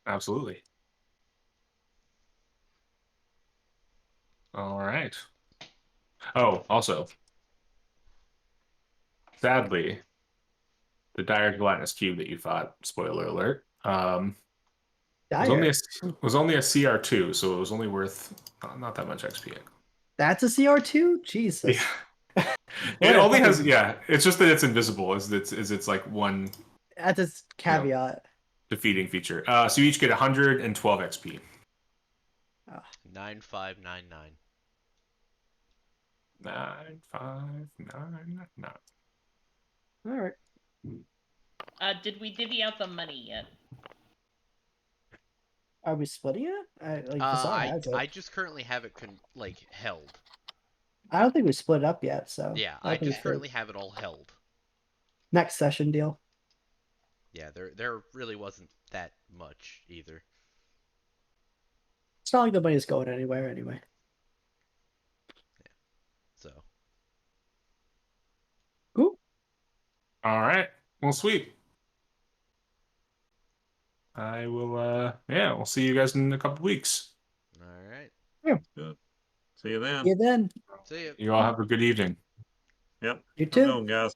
Speaker 2: Absolutely. All right. Oh, also, sadly, the dire gelatinous cube that you fought, spoiler alert, was only
Speaker 3: Dire.
Speaker 2: a CR2, so it was only worth not that much XP.
Speaker 3: That's a CR2? Jesus.
Speaker 2: Yeah.
Speaker 3: What
Speaker 2: It
Speaker 3: a
Speaker 2: only has
Speaker 3: fucking-
Speaker 2: it's just that it's invisible is it's like one
Speaker 3: That's its caveat.
Speaker 2: defeating feature. So you each get 112 XP.
Speaker 5: 9599.
Speaker 2: 9599.
Speaker 3: All right.
Speaker 6: Did we divvy out the money yet?
Speaker 3: Are we splitting it? Fasar has it.
Speaker 5: I just currently have it held.
Speaker 3: I don't think we split it up yet, so
Speaker 5: Yeah,
Speaker 3: I
Speaker 5: I
Speaker 3: think
Speaker 5: just
Speaker 3: it's good.
Speaker 5: currently have it all held.
Speaker 3: Next session deal.
Speaker 5: Yeah, there really wasn't that much either.
Speaker 3: It's not like the money's going anywhere anyway.
Speaker 5: So
Speaker 3: Cool.
Speaker 2: All right. Well, sweet. I will we'll see you guys in a couple weeks.
Speaker 5: all right.
Speaker 1: Good. See you then.
Speaker 3: Yeah, then.
Speaker 5: See ya.
Speaker 2: You all have a good evening.
Speaker 1: Yep.
Speaker 3: You
Speaker 1: How's it
Speaker 3: too.
Speaker 1: going, guys?